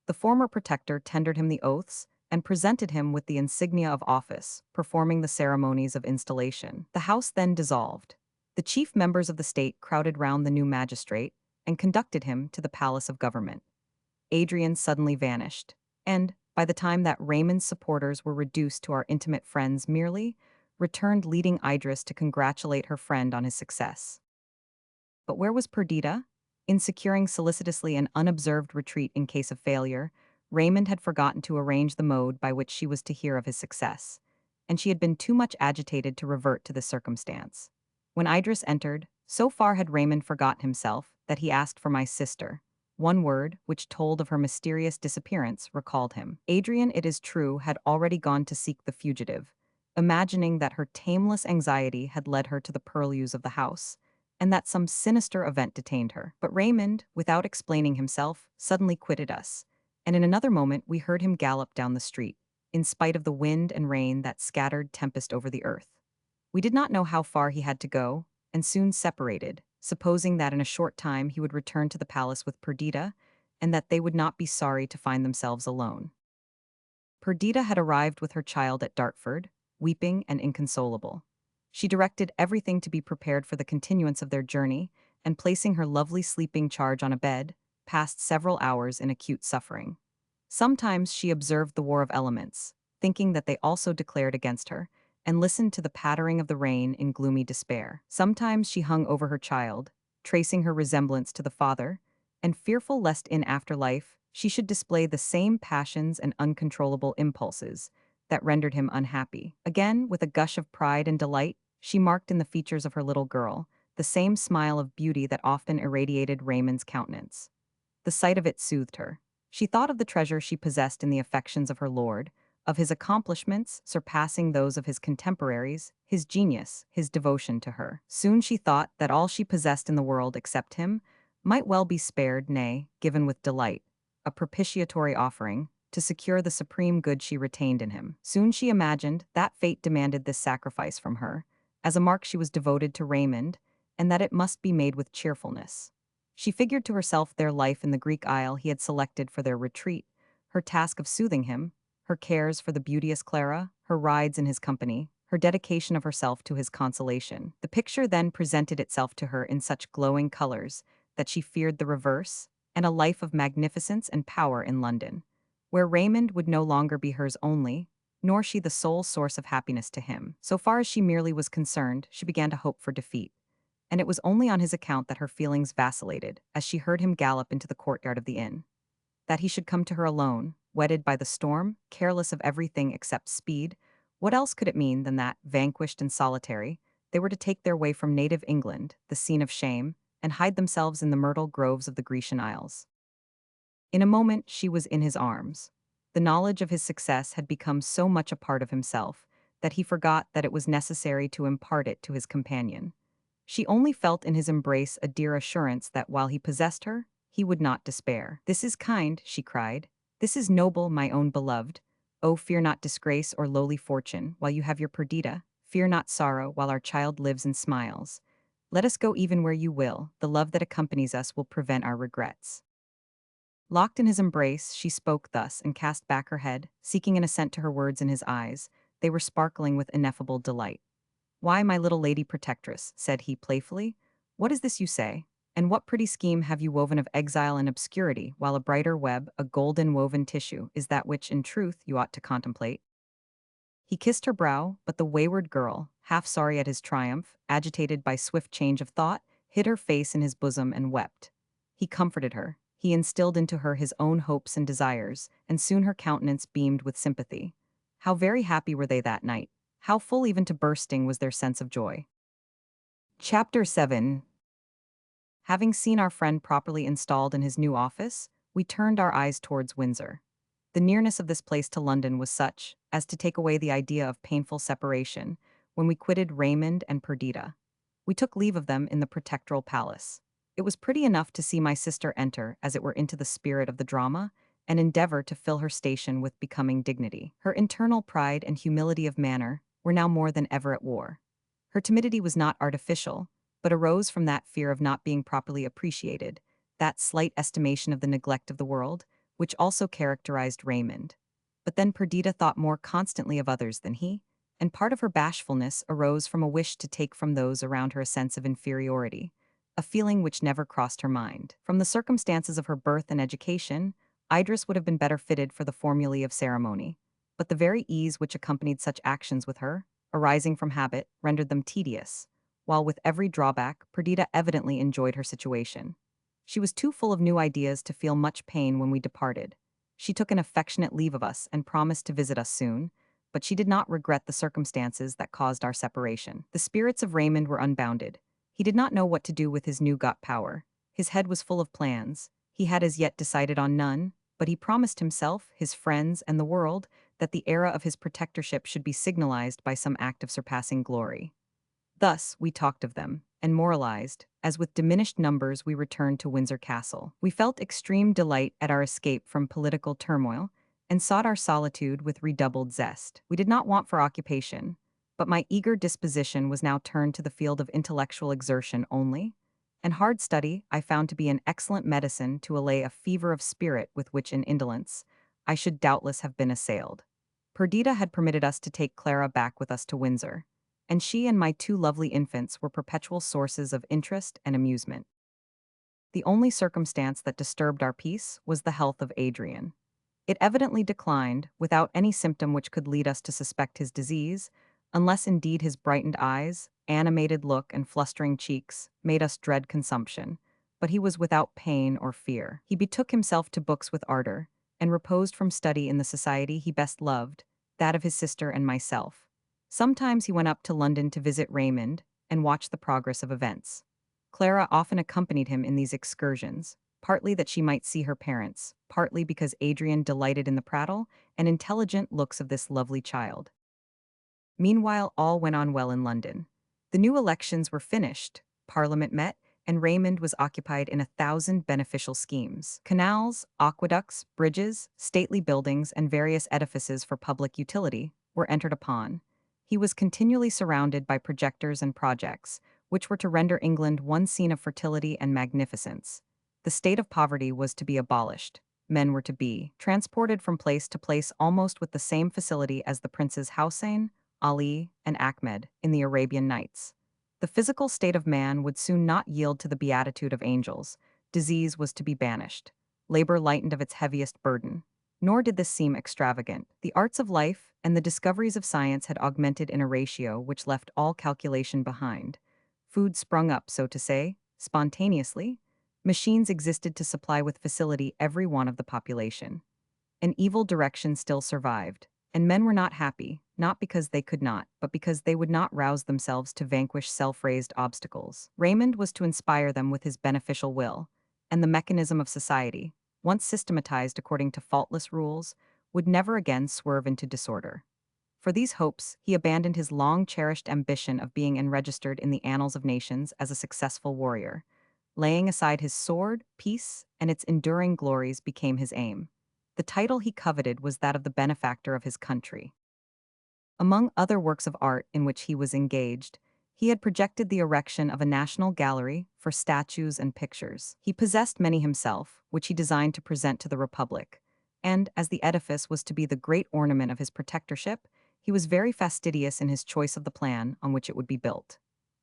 The former protector tendered him the oaths, and presented him with the insignia of office, performing the ceremonies of installation. The House then dissolved. The chief members of the state crowded round the new magistrate, and conducted him to the palace of government. Adrian suddenly vanished, And, by the time that Raymond's supporters were reduced to our intimate friends merely, returned leading Idris to congratulate her friend on his success. But where was Perdita? In securing solicitously an unobserved retreat in case of failure, Raymond had forgotten to arrange the mode by which she was to hear of his success, and she had been too much agitated to revert to this circumstance. When Idris entered, so far had Raymond forgotten himself that he asked for my sister. One word, which told of her mysterious disappearance, recalled him. Adrian, it is true, had already gone to seek the fugitive, imagining that her tameless anxiety had led her to the purlieus of the house, and that some sinister event detained her. But Raymond, without explaining himself, suddenly quitted us, and in another moment we heard him gallop down the street, in spite of the wind and rain that scattered tempest over the earth. We did not know how far he had to go, and soon separated, supposing that in a short time he would return to the palace with Perdita, and that they would not be sorry to find themselves alone. Perdita had arrived with her child at Dartford, weeping and inconsolable. She directed everything to be prepared for the continuance of their journey, and placing her lovely sleeping charge on a bed, passed several hours in acute suffering. Sometimes she observed the war of elements, thinking that they also declared against her, and listened to the pattering of the rain in gloomy despair. Sometimes she hung over her child, tracing her resemblance to the father, and fearful lest in afterlife she should display the same passions and uncontrollable impulses that rendered him unhappy. Again, with a gush of pride and delight, she marked in the features of her little girl the same smile of beauty that often irradiated Raymond's countenance. The sight of it soothed her. She thought of the treasure she possessed in the affections of her lord, of his accomplishments surpassing those of his contemporaries, his genius, his devotion to her. Soon she thought that all she possessed in the world except him might well be spared, nay, given with delight, a propitiatory offering, to secure the supreme good she retained in him. Soon she imagined that fate demanded this sacrifice from her, as a mark she was devoted to Raymond, and that it must be made with cheerfulness. She figured to herself their life in the Greek isle he had selected for their retreat, her task of soothing him, her cares for the beauteous Clara, her rides in his company, her dedication of herself to his consolation. The picture then presented itself to her in such glowing colors that she feared the reverse, and a life of magnificence and power in London, where Raymond would no longer be hers only, nor she the sole source of happiness to him. So far as she merely was concerned, she began to hope for defeat, and it was only on his account that her feelings vacillated as she heard him gallop into the courtyard of the inn. That he should come to her alone, wedded by the storm, careless of everything except speed, what else could it mean than that, vanquished and solitary, they were to take their way from native England, the scene of shame, and hide themselves in the myrtle groves of the Grecian Isles? In a moment she was in his arms. The knowledge of his success had become so much a part of himself that he forgot that it was necessary to impart it to his companion. She only felt in his embrace a dear assurance that while he possessed her, he would not despair. "This is kind," she cried. "This is noble, my own beloved. Oh, fear not disgrace or lowly fortune while you have your Perdita. Fear not sorrow while our child lives and smiles. Let us go even where you will. The love that accompanies us will prevent our regrets." Locked in his embrace, she spoke thus and cast back her head, seeking an assent to her words in his eyes. They were sparkling with ineffable delight. "Why, my little lady protectress," said he playfully, "what is this you say? And what pretty scheme have you woven of exile and obscurity, while a brighter web, a golden woven tissue, is that which, in truth, you ought to contemplate?" He kissed her brow, but the wayward girl, half sorry at his triumph, agitated by swift change of thought, hid her face in his bosom and wept. He comforted her. He instilled into her his own hopes and desires, and soon her countenance beamed with sympathy. How very happy were they that night! How full even to bursting was their sense of joy! Chapter 7. Having seen our friend properly installed in his new office, we turned our eyes towards Windsor. The nearness of this place to London was such as to take away the idea of painful separation when we quitted Raymond and Perdita. We took leave of them in the Protectoral Palace. It was pretty enough to see my sister enter, as it were, into the spirit of the drama, and endeavor to fill her station with becoming dignity. Her internal pride and humility of manner were now more than ever at war. Her timidity was not artificial, but arose from that fear of not being properly appreciated, that slight estimation of the neglect of the world, which also characterized Raymond. But then Perdita thought more constantly of others than he, and part of her bashfulness arose from a wish to take from those around her a sense of inferiority, a feeling which never crossed her mind. From the circumstances of her birth and education, Idris would have been better fitted for the formulae of ceremony. But the very ease which accompanied such actions with her, arising from habit, rendered them tedious, while with every drawback, Perdita evidently enjoyed her situation. She was too full of new ideas to feel much pain when we departed. She took an affectionate leave of us and promised to visit us soon, but she did not regret the circumstances that caused our separation. The spirits of Raymond were unbounded. He did not know what to do with his new got power. His head was full of plans. He had as yet decided on none, but he promised himself, his friends, and the world that the era of his protectorship should be signalized by some act of surpassing glory. Thus, we talked of them, and moralized, as with diminished numbers we returned to Windsor Castle. We felt extreme delight at our escape from political turmoil, and sought our solitude with redoubled zest. We did not want for occupation, but my eager disposition was now turned to the field of intellectual exertion only, and hard study I found to be an excellent medicine to allay a fever of spirit with which in indolence I should doubtless have been assailed. Perdita had permitted us to take Clara back with us to Windsor, and she and my two lovely infants were perpetual sources of interest and amusement. The only circumstance that disturbed our peace was the health of Adrian. It evidently declined, without any symptom which could lead us to suspect his disease, unless indeed his brightened eyes, animated look, and flustering cheeks made us dread consumption, but he was without pain or fear. He betook himself to books with ardor, and reposed from study in the society he best loved, that of his sister and myself. Sometimes he went up to London to visit Raymond and watch the progress of events. Clara often accompanied him in these excursions, partly that she might see her parents, partly because Adrian delighted in the prattle and intelligent looks of this lovely child. Meanwhile, all went on well in London. The new elections were finished, Parliament met, and Raymond was occupied in 1,000 beneficial schemes. Canals, aqueducts, bridges, stately buildings, and various edifices for public utility were entered upon. He was continually surrounded by projectors and projects, which were to render England one scene of fertility and magnificence. The state of poverty was to be abolished. Men were to be transported from place to place almost with the same facility as the princes Hussein, Ali, and Ahmed in the Arabian Nights. The physical state of man would soon not yield to the beatitude of angels. Disease was to be banished. Labor lightened of its heaviest burden. Nor did this seem extravagant. The arts of life and the discoveries of science had augmented in a ratio which left all calculation behind. Food sprung up, so to say, spontaneously. Machines existed to supply with facility every one of the population. An evil direction still survived, and men were not happy, not because they could not, but because they would not rouse themselves to vanquish self-raised obstacles. Raymond was to inspire them with his beneficial will, and the mechanism of society, once systematized according to faultless rules, would never again swerve into disorder. For these hopes, he abandoned his long-cherished ambition of being enregistered in the annals of nations as a successful warrior. Laying aside his sword, peace, and its enduring glories became his aim. The title he coveted was that of the benefactor of his country. Among other works of art in which he was engaged, he had projected the erection of a national gallery for statues and pictures. He possessed many himself, which he designed to present to the Republic, and, as the edifice was to be the great ornament of his protectorship, he was very fastidious in his choice of the plan on which it would be built.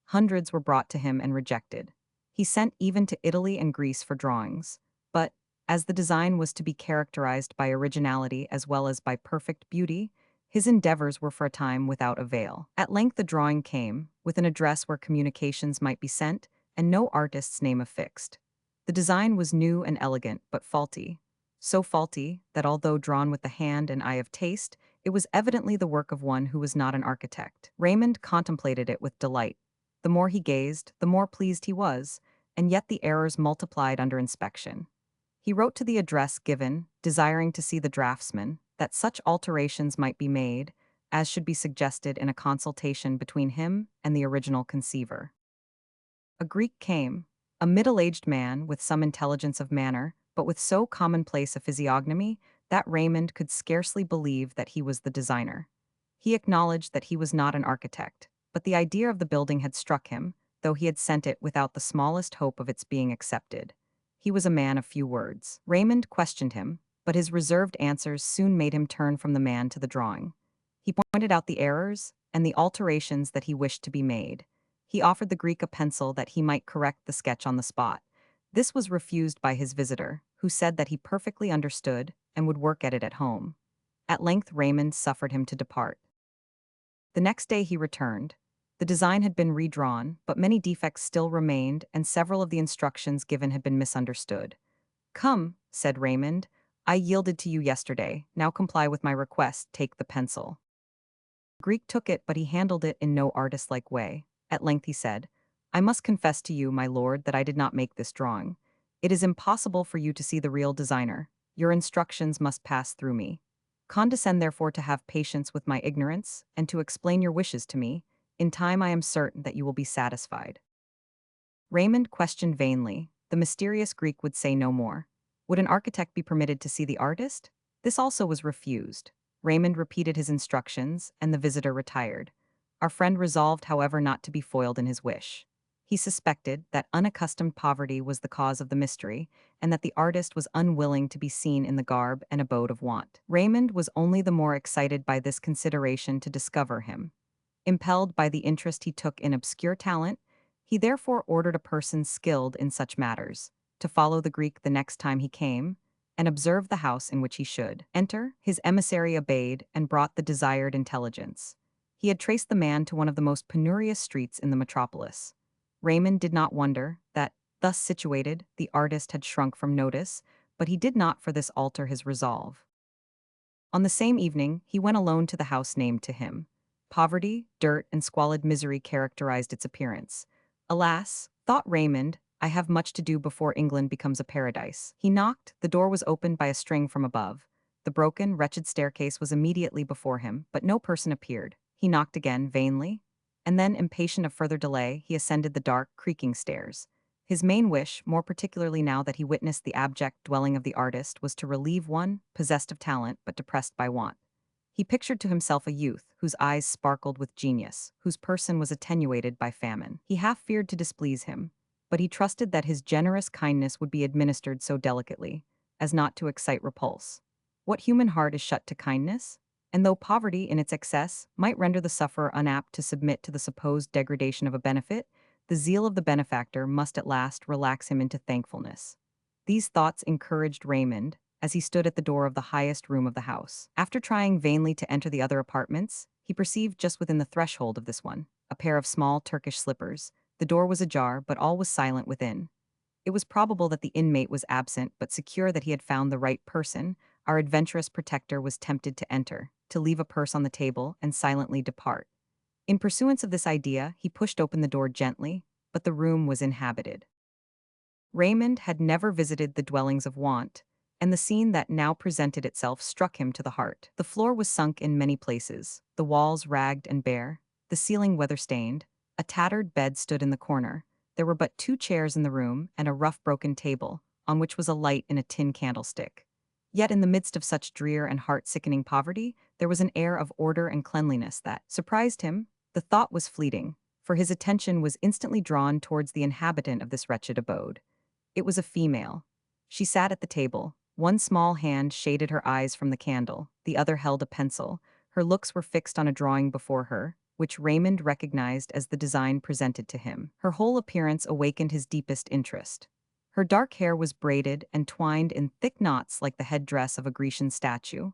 Hundreds were brought to him and rejected. He sent even to Italy and Greece for drawings, but, as the design was to be characterized by originality as well as by perfect beauty, his endeavors were for a time without avail. At length the drawing came, with an address where communications might be sent, and no artist's name affixed. The design was new and elegant, but faulty. So faulty that although drawn with the hand and eye of taste, it was evidently the work of one who was not an architect. Raymond contemplated it with delight. The more he gazed, the more pleased he was, and yet the errors multiplied under inspection. He wrote to the address given, desiring to see the draftsman, that such alterations might be made as should be suggested in a consultation between him and the original conceiver. A Greek came, a middle-aged man with some intelligence of manner, but with so commonplace a physiognomy that Raymond could scarcely believe that he was the designer. He acknowledged that he was not an architect, but the idea of the building had struck him, though he had sent it without the smallest hope of its being accepted. He was a man of few words. Raymond questioned him, but his reserved answers soon made him turn from the man to the drawing. He pointed out the errors and the alterations that he wished to be made. He offered the Greek a pencil that he might correct the sketch on the spot. This was refused by his visitor, who said that he perfectly understood and would work at it at home. At length Raymond suffered him to depart. The next day he returned. The design had been redrawn, but many defects still remained, and several of the instructions given had been misunderstood. "Come," said Raymond, "I yielded to you yesterday, now comply with my request, take the pencil." Greek took it, but he handled it in no artist-like way. At length he said, "I must confess to you, my lord, that I did not make this drawing. It is impossible for you to see the real designer. Your instructions must pass through me. Condescend therefore to have patience with my ignorance, and to explain your wishes to me. In time I am certain that you will be satisfied." Raymond questioned vainly. The mysterious Greek would say no more. Would an architect be permitted to see the artist? This also was refused. Raymond repeated his instructions, and the visitor retired. Our friend resolved, however, not to be foiled in his wish. He suspected that unaccustomed poverty was the cause of the mystery, and that the artist was unwilling to be seen in the garb and abode of want. Raymond was only the more excited by this consideration to discover him. Impelled by the interest he took in obscure talent, he therefore ordered a person skilled in such matters to follow the Greek the next time he came, and observe the house in which he should enter. His emissary obeyed and brought the desired intelligence. He had traced the man to one of the most penurious streets in the metropolis. Raymond did not wonder that, thus situated, the artist had shrunk from notice, but he did not for this alter his resolve. On the same evening, he went alone to the house named to him. Poverty, dirt, and squalid misery characterized its appearance. "Alas," thought Raymond, "I have much to do before England becomes a paradise." He knocked, the door was opened by a string from above. The broken, wretched staircase was immediately before him, but no person appeared. He knocked again, vainly, and then, impatient of further delay, he ascended the dark, creaking stairs. His main wish, more particularly now that he witnessed the abject dwelling of the artist, was to relieve one, possessed of talent, but depressed by want. He pictured to himself a youth whose eyes sparkled with genius, whose person was attenuated by famine. He half feared to displease him, but he trusted that his generous kindness would be administered so delicately as not to excite repulse. What human heart is shut to kindness? And though poverty in its excess might render the sufferer unapt to submit to the supposed degradation of a benefit, the zeal of the benefactor must at last relax him into thankfulness. These thoughts encouraged Raymond as he stood at the door of the highest room of the house. After trying vainly to enter the other apartments, he perceived just within the threshold of this one a pair of small Turkish slippers. The door was ajar, but all was silent within. It was probable that the inmate was absent, but secure that he had found the right person, our adventurous protector was tempted to enter, to leave a purse on the table, and silently depart. In pursuance of this idea, he pushed open the door gently, but the room was inhabited. Raymond had never visited the dwellings of want, and the scene that now presented itself struck him to the heart. The floor was sunk in many places, the walls ragged and bare, the ceiling weather-stained. A tattered bed stood in the corner. There were but 2 chairs in the room and a rough broken table, on which was a light in a tin candlestick. Yet in the midst of such drear and heart-sickening poverty, there was an air of order and cleanliness that surprised him. The thought was fleeting, for his attention was instantly drawn towards the inhabitant of this wretched abode. It was a female. She sat at the table. One small hand shaded her eyes from the candle, the other held a pencil. Her looks were fixed on a drawing before her, which Raymond recognized as the design presented to him. Her whole appearance awakened his deepest interest. Her dark hair was braided and twined in thick knots like the headdress of a Grecian statue.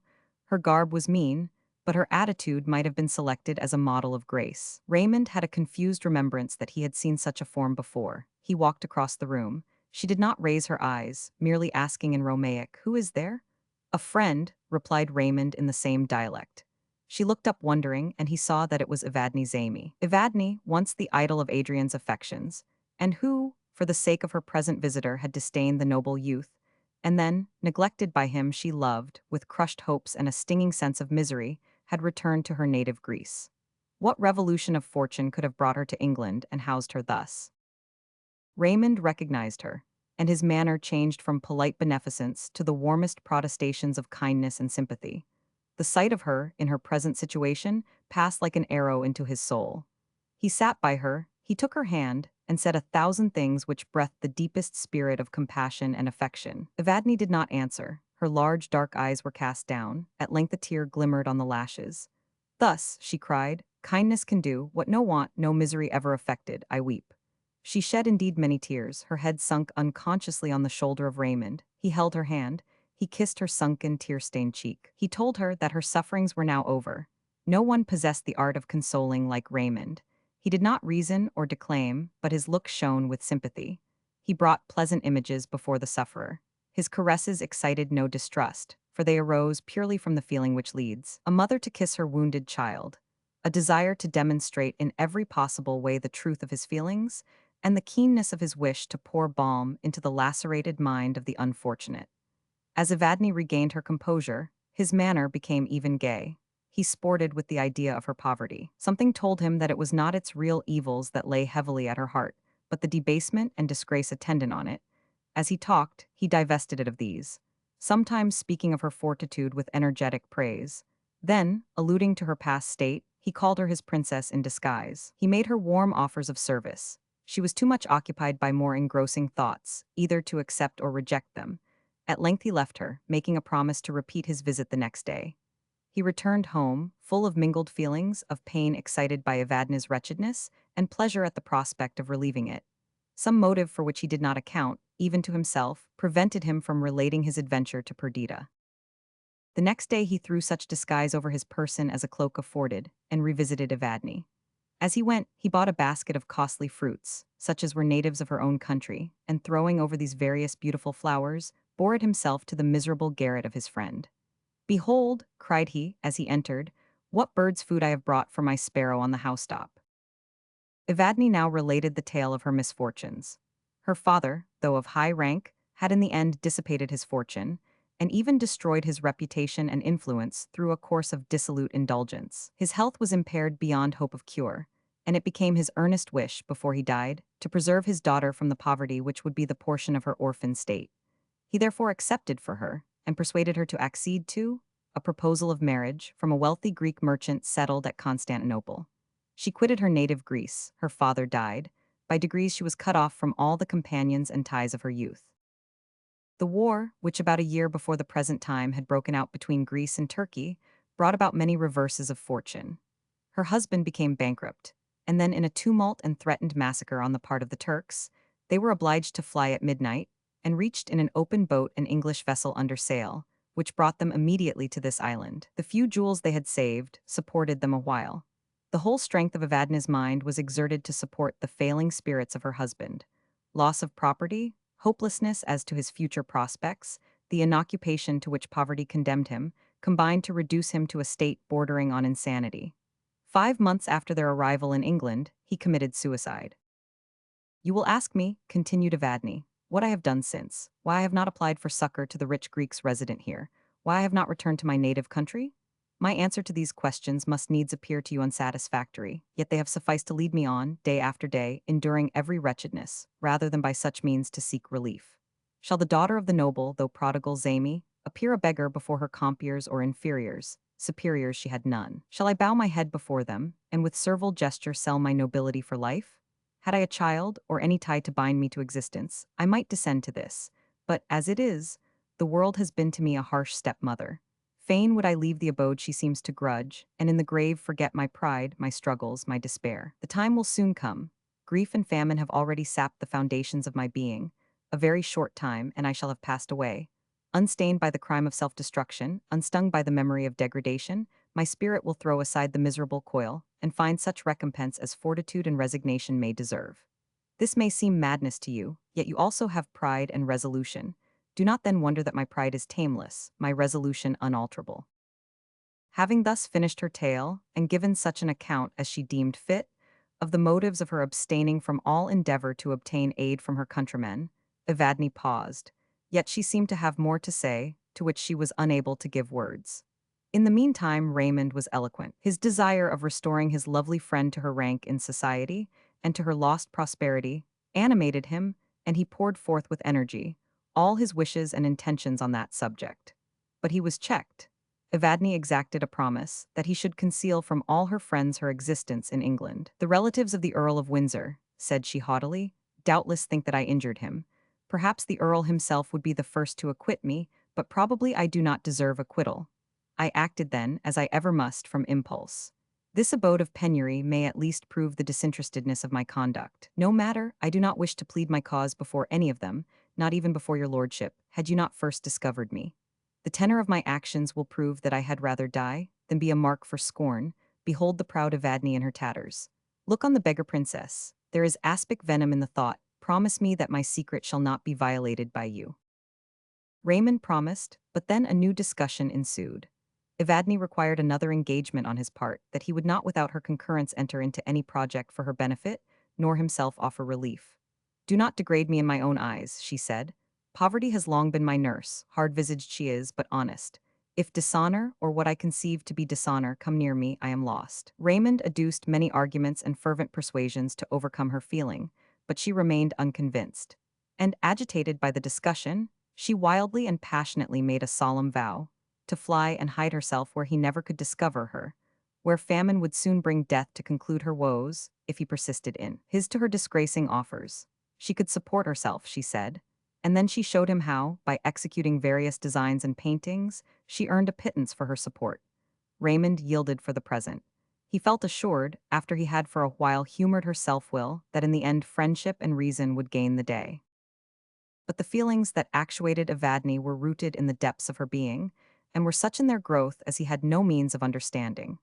Her garb was mean, but her attitude might have been selected as a model of grace. Raymond had a confused remembrance that he had seen such a form before. He walked across the room. She did not raise her eyes, merely asking in Romaic, "Who is there?" "A friend," replied Raymond in the same dialect. She looked up wondering, and he saw that it was Evadne Zamy. Evadne, once the idol of Adrian's affections, and who, for the sake of her present visitor, had disdained the noble youth, and then, neglected by him she loved, with crushed hopes and a stinging sense of misery, had returned to her native Greece. What revolution of fortune could have brought her to England and housed her thus? Raymond recognized her, and his manner changed from polite beneficence to the warmest protestations of kindness and sympathy. The sight of her, in her present situation, passed like an arrow into his soul. He sat by her, he took her hand, and said 1,000 things which breathed the deepest spirit of compassion and affection. Evadne did not answer. Her large dark eyes were cast down. At length a tear glimmered on the lashes. "Thus," she cried, "kindness can do what no want, no misery ever effected. I weep." She shed indeed many tears, her head sunk unconsciously on the shoulder of Raymond. He held her hand. He kissed her sunken, tear-stained cheek. He told her that her sufferings were now over. No one possessed the art of consoling like Raymond. He did not reason or declaim, but his look shone with sympathy. He brought pleasant images before the sufferer. His caresses excited no distrust, for they arose purely from the feeling which leads a mother to kiss her wounded child, a desire to demonstrate in every possible way the truth of his feelings, and the keenness of his wish to pour balm into the lacerated mind of the unfortunate. As Evadne regained her composure, his manner became even gay. He sported with the idea of her poverty. Something told him that it was not its real evils that lay heavily at her heart, but the debasement and disgrace attendant on it. As he talked, he divested it of these, sometimes speaking of her fortitude with energetic praise. Then, alluding to her past state, he called her his princess in disguise. He made her warm offers of service. She was too much occupied by more engrossing thoughts, either to accept or reject them. At length he left her, making a promise to repeat his visit the next day. He returned home, full of mingled feelings of pain excited by Evadne's wretchedness and pleasure at the prospect of relieving it. Some motive for which he did not account, even to himself, prevented him from relating his adventure to Perdita. The next day he threw such disguise over his person as a cloak afforded, and revisited Evadne. As he went, he bought a basket of costly fruits, such as were natives of her own country, and throwing over these various beautiful flowers, bore it himself to the miserable garret of his friend. "Behold," cried he, as he entered, "what bird's food I have brought for my sparrow on the housetop." Evadne now related the tale of her misfortunes. Her father, though of high rank, had in the end dissipated his fortune, and even destroyed his reputation and influence through a course of dissolute indulgence. His health was impaired beyond hope of cure, and it became his earnest wish, before he died, to preserve his daughter from the poverty which would be the portion of her orphan state. He therefore accepted for her, and persuaded her to accede to, a proposal of marriage from a wealthy Greek merchant settled at Constantinople. She quitted her native Greece, her father died. By degrees she was cut off from all the companions and ties of her youth. The war, which about a year before the present time had broken out between Greece and Turkey, brought about many reverses of fortune. Her husband became bankrupt, and then in a tumult and threatened massacre on the part of the Turks, they were obliged to fly at midnight, and reached in an open boat an English vessel under sail, which brought them immediately to this island. The few jewels they had saved supported them a while. The whole strength of Evadne's mind was exerted to support the failing spirits of her husband. Loss of property, hopelessness as to his future prospects, the inoccupation to which poverty condemned him, combined to reduce him to a state bordering on insanity. 5 months after their arrival in England, he committed suicide. "You will ask me," continued Evadne, "what I have done since, why I have not applied for succor to the rich Greeks resident here, why I have not returned to my native country? My answer to these questions must needs appear to you unsatisfactory, yet they have sufficed to lead me on, day after day, enduring every wretchedness, rather than by such means to seek relief. Shall the daughter of the noble, though prodigal Zamy, appear a beggar before her compeers or inferiors? Superiors she had none. Shall I bow my head before them, and with servile gesture sell my nobility for life? Had I a child, or any tie to bind me to existence, I might descend to this, but, as it is, the world has been to me a harsh stepmother. Fain would I leave the abode she seems to grudge, and in the grave forget my pride, my struggles, my despair. The time will soon come. Grief and famine have already sapped the foundations of my being. A very short time, and I shall have passed away. Unstained by the crime of self-destruction, unstung by the memory of degradation, my spirit will throw aside the miserable coil, and find such recompense as fortitude and resignation may deserve. This may seem madness to you, yet you also have pride and resolution. Do not then wonder that my pride is tameless, my resolution unalterable." Having thus finished her tale, and given such an account as she deemed fit, of the motives of her abstaining from all endeavor to obtain aid from her countrymen, Evadne paused, yet she seemed to have more to say, to which she was unable to give words. In the meantime Raymond was eloquent. His desire of restoring his lovely friend to her rank in society, and to her lost prosperity, animated him, and he poured forth with energy all his wishes and intentions on that subject. But he was checked. Evadne exacted a promise that he should conceal from all her friends her existence in England. "The relatives of the Earl of Windsor," said she haughtily, "doubtless think that I injured him. Perhaps the Earl himself would be the first to acquit me, but probably I do not deserve acquittal. I acted then, as I ever must, from impulse. This abode of penury may at least prove the disinterestedness of my conduct. No matter, I do not wish to plead my cause before any of them, not even before your lordship, had you not first discovered me. The tenor of my actions will prove that I had rather die than be a mark for scorn. Behold the proud Evadne in her tatters. Look on the beggar princess. There is aspic venom in the thought. Promise me that my secret shall not be violated by you. Raymond promised, but then a new discussion ensued. Evadne required another engagement on his part, that he would not without her concurrence enter into any project for her benefit, nor himself offer relief. Do not degrade me in my own eyes, she said. Poverty has long been my nurse, hard-visaged she is, but honest. If dishonor, or what I conceive to be dishonor, come near me, I am lost. Raymond adduced many arguments and fervent persuasions to overcome her feeling, but she remained unconvinced. And agitated by the discussion, she wildly and passionately made a solemn vow to fly and hide herself where he never could discover her, where famine would soon bring death to conclude her woes if he persisted in his to her disgracing offers. She could support herself, she said, and then she showed him how, by executing various designs and paintings, she earned a pittance for her support. Raymond yielded for the present. He felt assured, after he had for a while humored her self-will, that in the end friendship and reason would gain the day. But the feelings that actuated Evadne were rooted in the depths of her being, and were such in their growth as he had no means of understanding.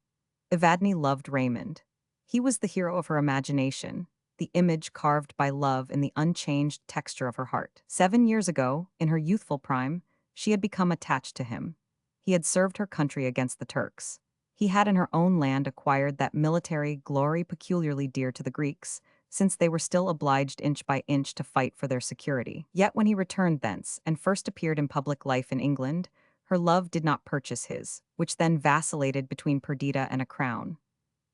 Evadne loved Raymond. He was the hero of her imagination, the image carved by love in the unchanged texture of her heart. 7 years ago, in her youthful prime, she had become attached to him. He had served her country against the Turks. He had in her own land acquired that military glory peculiarly dear to the Greeks, since they were still obliged inch by inch to fight for their security. Yet when he returned thence, and first appeared in public life in England, her love did not purchase his, which then vacillated between Perdita and a crown.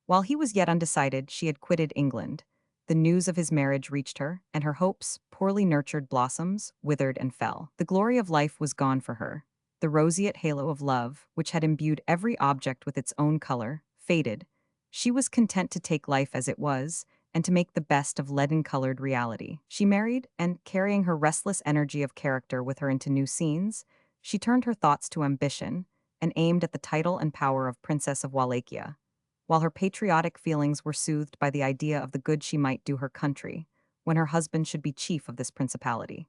While he was yet undecided, she had quitted England. The news of his marriage reached her, and her hopes, poorly nurtured blossoms, withered and fell. The glory of life was gone for her. The roseate halo of love, which had imbued every object with its own color, faded. She was content to take life as it was, and to make the best of leaden-colored reality. She married, and, carrying her restless energy of character with her into new scenes, she turned her thoughts to ambition, and aimed at the title and power of Princess of Wallachia, while her patriotic feelings were soothed by the idea of the good she might do her country, when her husband should be chief of this principality.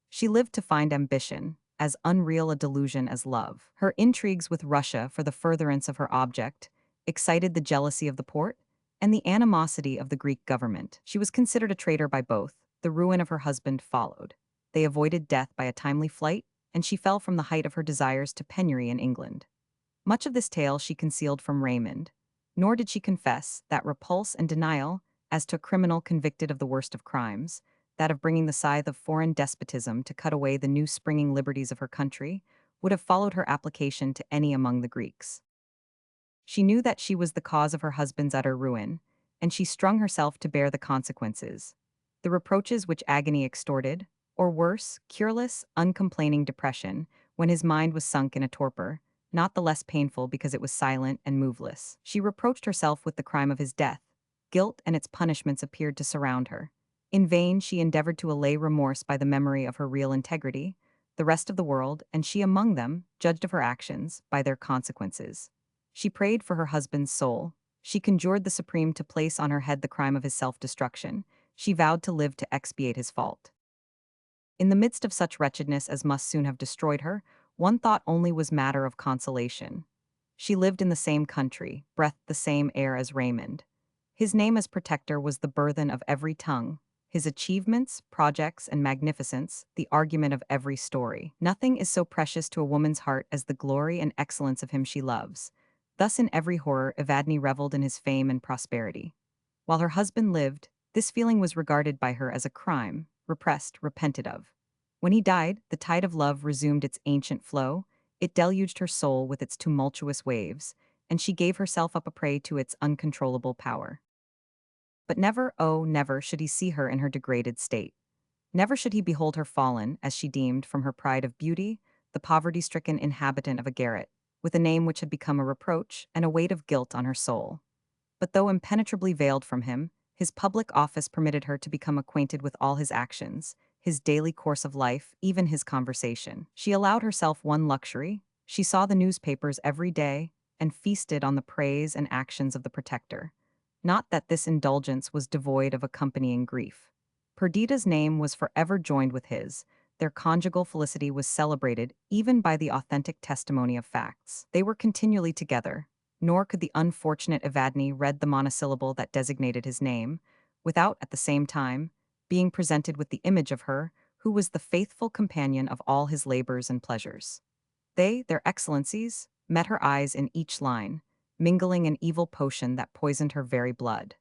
She lived to find ambition, as unreal a delusion as love. Her intrigues with Russia for the furtherance of her object excited the jealousy of the Porte and the animosity of the Greek government. She was considered a traitor by both. The ruin of her husband followed. They avoided death by a timely flight, and she fell from the height of her desires to penury in England. Much of this tale she concealed from Raymond, nor did she confess that repulse and denial, as to a criminal convicted of the worst of crimes, that of bringing the scythe of foreign despotism to cut away the new springing liberties of her country, would have followed her application to any among the Greeks. She knew that she was the cause of her husband's utter ruin, and she strung herself to bear the consequences. The reproaches which agony extorted, or worse, cureless, uncomplaining depression, when his mind was sunk in a torpor, not the less painful because it was silent and moveless. She reproached herself with the crime of his death. Guilt and its punishments appeared to surround her. In vain she endeavored to allay remorse by the memory of her real integrity. The rest of the world, and she among them, judged of her actions by their consequences. She prayed for her husband's soul. She conjured the Supreme to place on her head the crime of his self-destruction. She vowed to live to expiate his fault. In the midst of such wretchedness as must soon have destroyed her, one thought only was matter of consolation. She lived in the same country, breathed the same air as Raymond. His name as protector was the burthen of every tongue. His achievements, projects, and magnificence, the argument of every story. Nothing is so precious to a woman's heart as the glory and excellence of him she loves. Thus in every horror Evadne reveled in his fame and prosperity. While her husband lived, this feeling was regarded by her as a crime, repressed, repented of. When he died, the tide of love resumed its ancient flow, it deluged her soul with its tumultuous waves, and she gave herself up a prey to its uncontrollable power. But never, oh, never should he see her in her degraded state. Never should he behold her fallen, as she deemed, from her pride of beauty, the poverty-stricken inhabitant of a garret, with a name which had become a reproach and a weight of guilt on her soul. But though impenetrably veiled from him, his public office permitted her to become acquainted with all his actions, his daily course of life, even his conversation. She allowed herself one luxury. She saw the newspapers every day and feasted on the praise and actions of the protector. Not that this indulgence was devoid of accompanying grief. Perdita's name was forever joined with his. their conjugal felicity was celebrated even by the authentic testimony of facts. They were continually together, nor could the unfortunate Evadne read the monosyllable that designated his name, without, at the same time, being presented with the image of her who was the faithful companion of all his labors and pleasures. They, their excellencies, met her eyes in each line, mingling an evil potion that poisoned her very blood.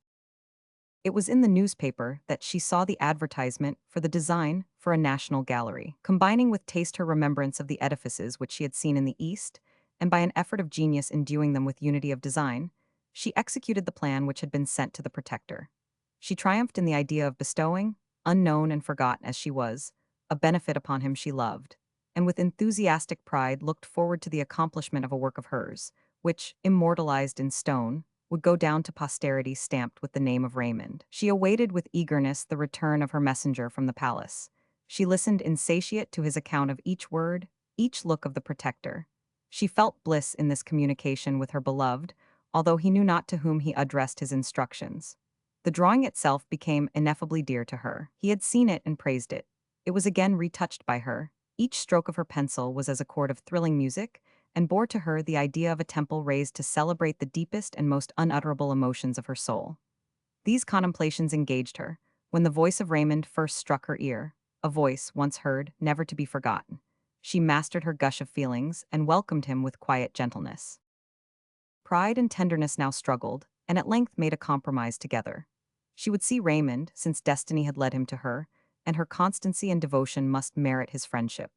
It was in the newspaper that she saw the advertisement for the design for a national gallery. Combining with taste her remembrance of the edifices which she had seen in the East, and by an effort of genius enduing them with unity of design, she executed the plan which had been sent to the Protector. She triumphed in the idea of bestowing, unknown and forgotten as she was, a benefit upon him she loved, and with enthusiastic pride looked forward to the accomplishment of a work of hers, which, immortalized in stone, would go down to posterity stamped with the name of Raymond. She awaited with eagerness the return of her messenger from the palace. She listened insatiate to his account of each word, each look of the Protector. She felt bliss in this communication with her beloved, although he knew not to whom he addressed his instructions. The drawing itself became ineffably dear to her. He had seen it and praised it. It was again retouched by her. Each stroke of her pencil was as a chord of thrilling music, and bore to her the idea of a temple raised to celebrate the deepest and most unutterable emotions of her soul. These contemplations engaged her, when the voice of Raymond first struck her ear, a voice, once heard, never to be forgotten. She mastered her gush of feelings and welcomed him with quiet gentleness. Pride and tenderness now struggled, and at length made a compromise together. She would see Raymond, since destiny had led him to her, and her constancy and devotion must merit his friendship.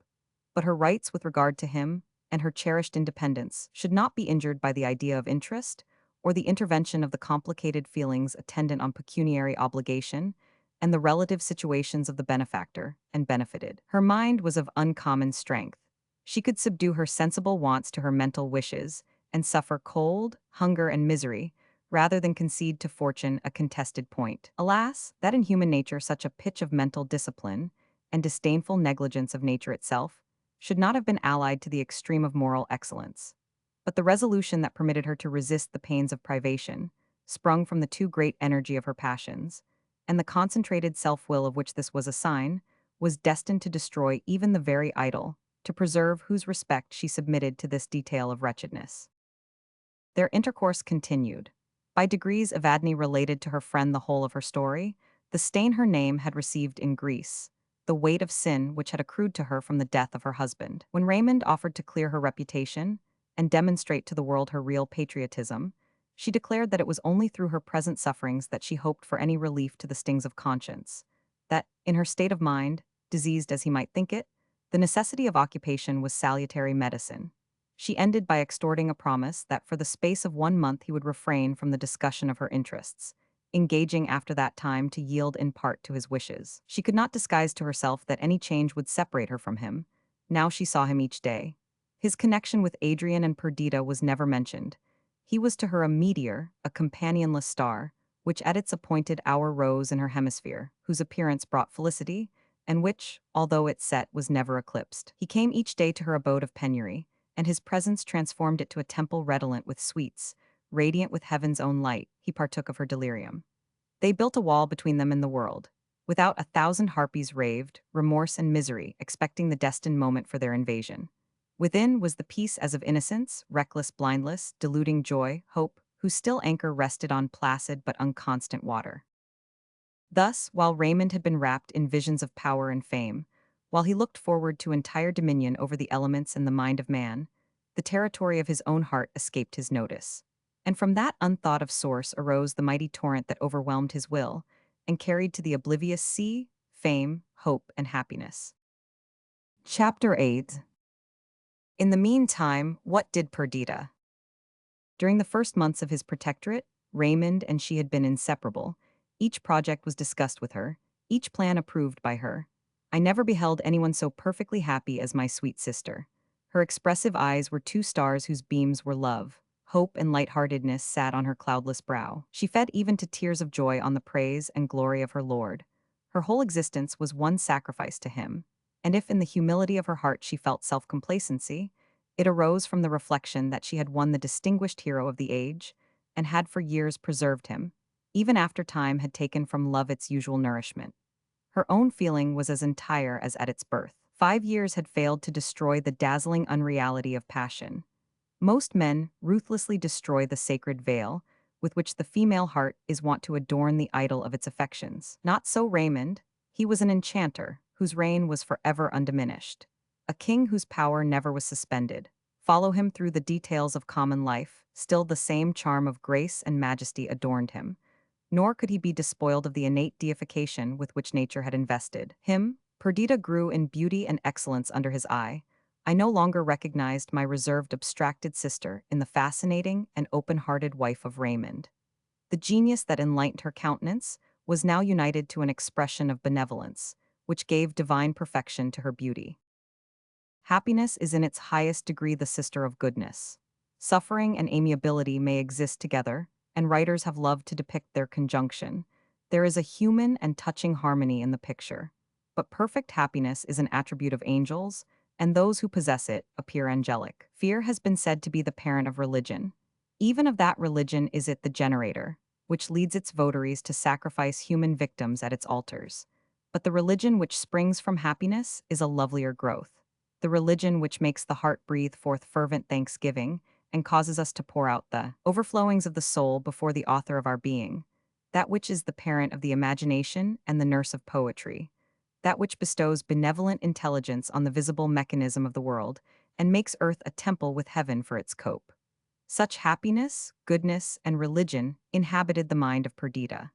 But her rights with regard to him, and her cherished independence, should not be injured by the idea of interest, or the intervention of the complicated feelings attendant on pecuniary obligation, and the relative situations of the benefactor and benefited. Her mind was of uncommon strength. She could subdue her sensible wants to her mental wishes, and suffer cold, hunger, and misery, rather than concede to fortune a contested point. Alas, that in human nature such a pitch of mental discipline, and disdainful negligence of nature itself, should not have been allied to the extreme of moral excellence. But the resolution that permitted her to resist the pains of privation, sprung from the too great energy of her passions, and the concentrated self-will of which this was a sign, was destined to destroy even the very idol, to preserve whose respect she submitted to this detail of wretchedness. Their intercourse continued. By degrees Evadne related to her friend the whole of her story, the stain her name had received in Greece, the weight of sin which had accrued to her from the death of her husband. When Raymond offered to clear her reputation and demonstrate to the world her real patriotism, she declared that it was only through her present sufferings that she hoped for any relief to the stings of conscience, that, in her state of mind, diseased as he might think it, the necessity of occupation was salutary medicine. She ended by extorting a promise that for the space of 1 month he would refrain from the discussion of her interests, engaging after that time to yield in part to his wishes. She could not disguise to herself that any change would separate her from him. Now she saw him each day. His connection with Adrian and Perdita was never mentioned. He was to her a meteor, a companionless star, which at its appointed hour rose in her hemisphere, whose appearance brought felicity, and which, although it set, was never eclipsed. He came each day to her abode of penury, and his presence transformed it to a temple redolent with sweets, radiant with heaven's own light. He partook of her delirium. They built a wall between them and the world. Without 1,000 harpies raved, remorse and misery, expecting the destined moment for their invasion. Within was the peace as of innocence, reckless, blindless, deluding joy, hope, whose still anchor rested on placid but unconstant water. Thus, while Raymond had been wrapped in visions of power and fame, while he looked forward to entire dominion over the elements and the mind of man, the territory of his own heart escaped his notice. And from that unthought of source arose the mighty torrent that overwhelmed his will and carried to the oblivious sea, fame, hope, and happiness. Chapter 8. In the meantime, what did Perdita? During the first months of his protectorate, Raymond and she had been inseparable. Each project was discussed with her, each plan approved by her. I never beheld anyone so perfectly happy as my sweet sister. Her expressive eyes were 2 stars whose beams were love. Hope and lightheartedness sat on her cloudless brow. She fed even to tears of joy on the praise and glory of her Lord. Her whole existence was one sacrifice to him, and if in the humility of her heart she felt self-complacency, it arose from the reflection that she had won the distinguished hero of the age, and had for years preserved him, even after time had taken from love its usual nourishment. Her own feeling was as entire as at its birth. 5 years had failed to destroy the dazzling unreality of passion. Most men ruthlessly destroy the sacred veil with which the female heart is wont to adorn the idol of its affections. Not so Raymond. He was an enchanter whose reign was forever undiminished, a king whose power never was suspended. Follow him through the details of common life, still the same charm of grace and majesty adorned him, nor could he be despoiled of the innate deification with which nature had invested him. Perdita grew in beauty and excellence under his eye. I no longer recognized my reserved, abstracted sister in the fascinating and open-hearted wife of Raymond. The genius that enlightened her countenance was now united to an expression of benevolence, which gave divine perfection to her beauty. Happiness is in its highest degree the sister of goodness. Suffering and amiability may exist together, and writers have loved to depict their conjunction. There is a human and touching harmony in the picture. But perfect happiness is an attribute of angels, and those who possess it appear angelic. Fear has been said to be the parent of religion. Even of that religion is it the generator, which leads its votaries to sacrifice human victims at its altars. But the religion which springs from happiness is a lovelier growth. The religion which makes the heart breathe forth fervent thanksgiving and causes us to pour out the overflowings of the soul before the author of our being, that which is the parent of the imagination and the nurse of poetry, that which bestows benevolent intelligence on the visible mechanism of the world and makes earth a temple with heaven for its cope. Such happiness, goodness, and religion inhabited the mind of Perdita.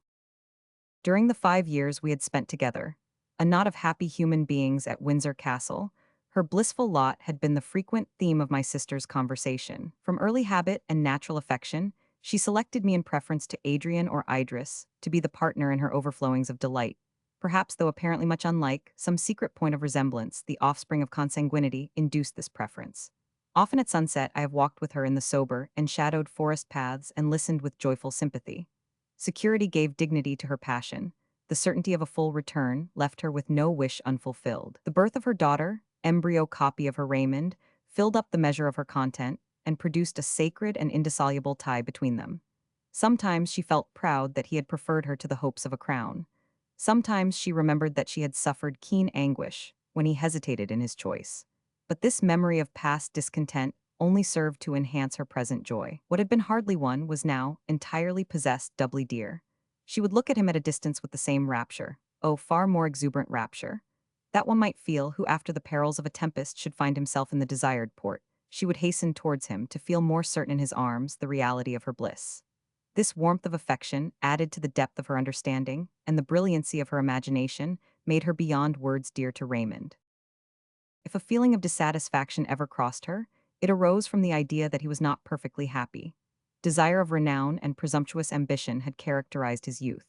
During the 5 years we had spent together, a knot of happy human beings at Windsor Castle, her blissful lot had been the frequent theme of my sister's conversation. From early habit and natural affection, she selected me in preference to Adrian or Idris to be the partner in her overflowings of delight. Perhaps, though apparently much unlike, some secret point of resemblance, the offspring of consanguinity, induced this preference. Often at sunset I have walked with her in the sober and shadowed forest paths and listened with joyful sympathy. Security gave dignity to her passion. The certainty of a full return left her with no wish unfulfilled. The birth of her daughter, embryo copy of her Raymond, filled up the measure of her content and produced a sacred and indissoluble tie between them. Sometimes she felt proud that he had preferred her to the hopes of a crown. Sometimes she remembered that she had suffered keen anguish when he hesitated in his choice. But this memory of past discontent only served to enhance her present joy. What had been hardly won was now entirely possessed doubly dear. She would look at him at a distance with the same rapture, oh, far more exuberant rapture, that one might feel who after the perils of a tempest should find himself in the desired port. She would hasten towards him to feel more certain in his arms the reality of her bliss. This warmth of affection, added to the depth of her understanding and the brilliancy of her imagination, made her beyond words dear to Raymond. If a feeling of dissatisfaction ever crossed her, it arose from the idea that he was not perfectly happy. Desire of renown and presumptuous ambition had characterized his youth.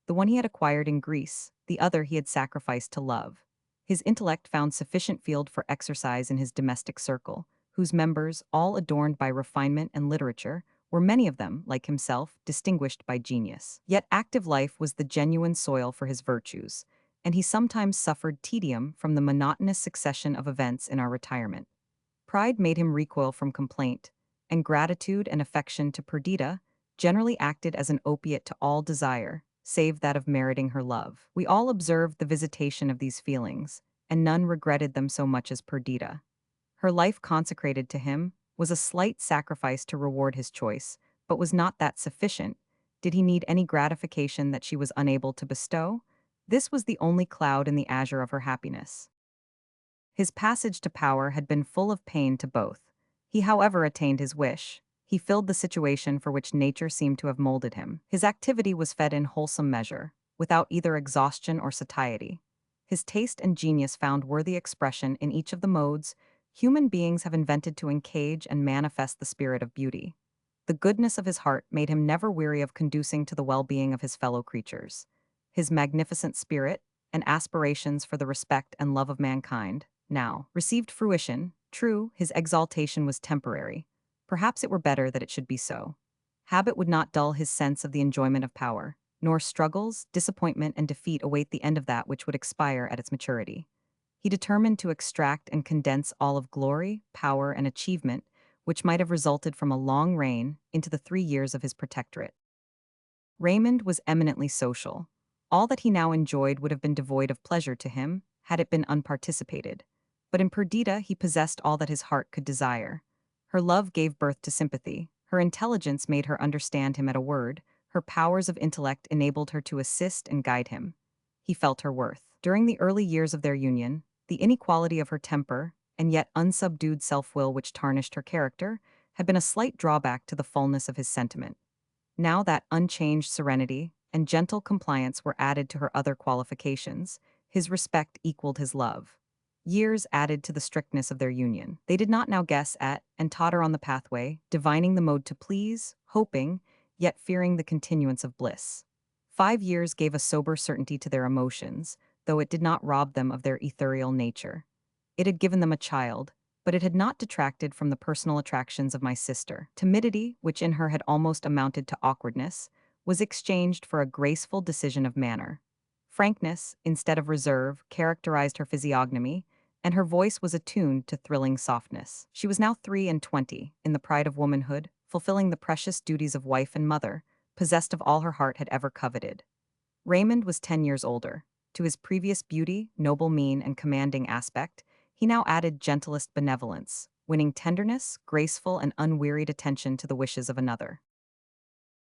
The one he had acquired in Greece, the other he had sacrificed to love. His intellect found sufficient field for exercise in his domestic circle, whose members, all adorned by refinement and literature, were many of them, like himself, distinguished by genius. Yet active life was the genuine soil for his virtues, and he sometimes suffered tedium from the monotonous succession of events in our retirement. Pride made him recoil from complaint, and gratitude and affection to Perdita generally acted as an opiate to all desire, save that of meriting her love. We all observed the visitation of these feelings, and none regretted them so much as Perdita. Her life consecrated to him was a slight sacrifice to reward his choice, but was not that sufficient? Did he need any gratification that she was unable to bestow? This was the only cloud in the azure of her happiness. His passage to power had been full of pain to both. He, however, attained his wish. He filled the situation for which nature seemed to have molded him. His activity was fed in wholesome measure, without either exhaustion or satiety. His taste and genius found worthy expression in each of the modes human beings have invented to encage and manifest the spirit of beauty. The goodness of his heart made him never weary of conducing to the well-being of his fellow creatures. His magnificent spirit and aspirations for the respect and love of mankind now received fruition. True, his exaltation was temporary. Perhaps it were better that it should be so. Habit would not dull his sense of the enjoyment of power, nor struggles, disappointment, and defeat await the end of that which would expire at its maturity. He determined to extract and condense all of glory, power, and achievement, which might have resulted from a long reign, into the 3 years of his protectorate. Raymond was eminently social. All that he now enjoyed would have been devoid of pleasure to him, had it been unparticipated. But in Perdita he possessed all that his heart could desire. Her love gave birth to sympathy, her intelligence made her understand him at a word, her powers of intellect enabled her to assist and guide him. He felt her worth. During the early years of their union, the inequality of her temper, and yet unsubdued self-will which tarnished her character, had been a slight drawback to the fullness of his sentiment. Now that unchanged serenity and gentle compliance were added to her other qualifications, his respect equaled his love. Years added to the strictness of their union. They did not now guess at and totter on the pathway, divining the mode to please, hoping, yet fearing the continuance of bliss. 5 years gave a sober certainty to their emotions, though it did not rob them of their ethereal nature. It had given them a child, but it had not detracted from the personal attractions of my sister. Timidity, which in her had almost amounted to awkwardness, was exchanged for a graceful decision of manner. Frankness, instead of reserve, characterized her physiognomy, and her voice was attuned to thrilling softness. She was now 23, in the pride of womanhood, fulfilling the precious duties of wife and mother, possessed of all her heart had ever coveted. Raymond was 10 years older. To his previous beauty, noble mien, and commanding aspect, he now added gentlest benevolence, winning tenderness, graceful, and unwearied attention to the wishes of another.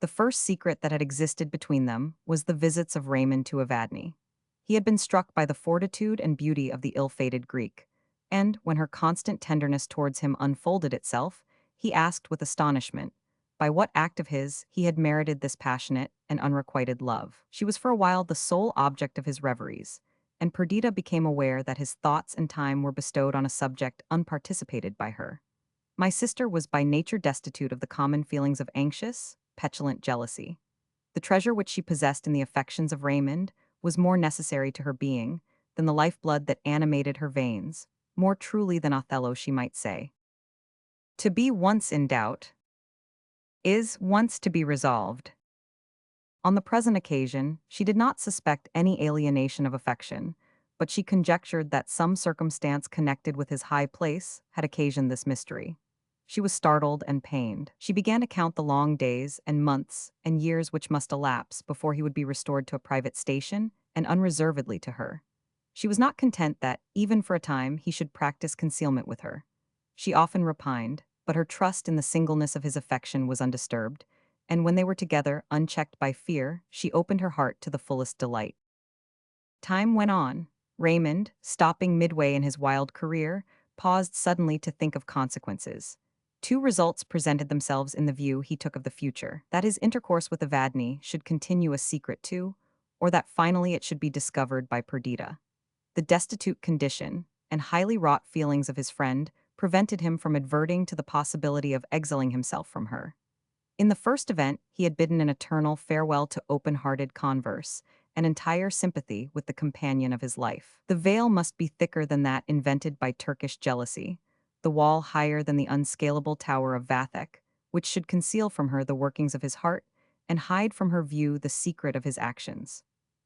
The first secret that had existed between them was the visits of Raymond to Evadne. He had been struck by the fortitude and beauty of the ill-fated Greek, and, when her constant tenderness towards him unfolded itself, he asked with astonishment, by what act of his he had merited this passionate and unrequited love. She was for a while the sole object of his reveries, and Perdita became aware that his thoughts and time were bestowed on a subject unparticipated by her. My sister was by nature destitute of the common feelings of anxious, petulant jealousy. The treasure which she possessed in the affections of Raymond was more necessary to her being than the lifeblood that animated her veins, more truly than Othello she might say. To be once in doubt is once to be resolved. On the present occasion, she did not suspect any alienation of affection, but she conjectured that some circumstance connected with his high place had occasioned this mystery. She was startled and pained. She began to count the long days and months and years which must elapse before he would be restored to a private station and unreservedly to her. She was not content that, even for a time, he should practice concealment with her. She often repined, but her trust in the singleness of his affection was undisturbed, and when they were together, unchecked by fear, she opened her heart to the fullest delight. Time went on. Raymond, stopping midway in his wild career, paused suddenly to think of consequences. Two results presented themselves in the view he took of the future: that his intercourse with Evadne should continue a secret too, or that finally it should be discovered by Perdita. The destitute condition and highly wrought feelings of his friend prevented him from adverting to the possibility of exiling himself from her. In the first event, he had bidden an eternal farewell to open-hearted converse, and entire sympathy with the companion of his life. The veil must be thicker than that invented by Turkish jealousy, the wall higher than the unscalable tower of Vathek, which should conceal from her the workings of his heart and hide from her view the secret of his actions.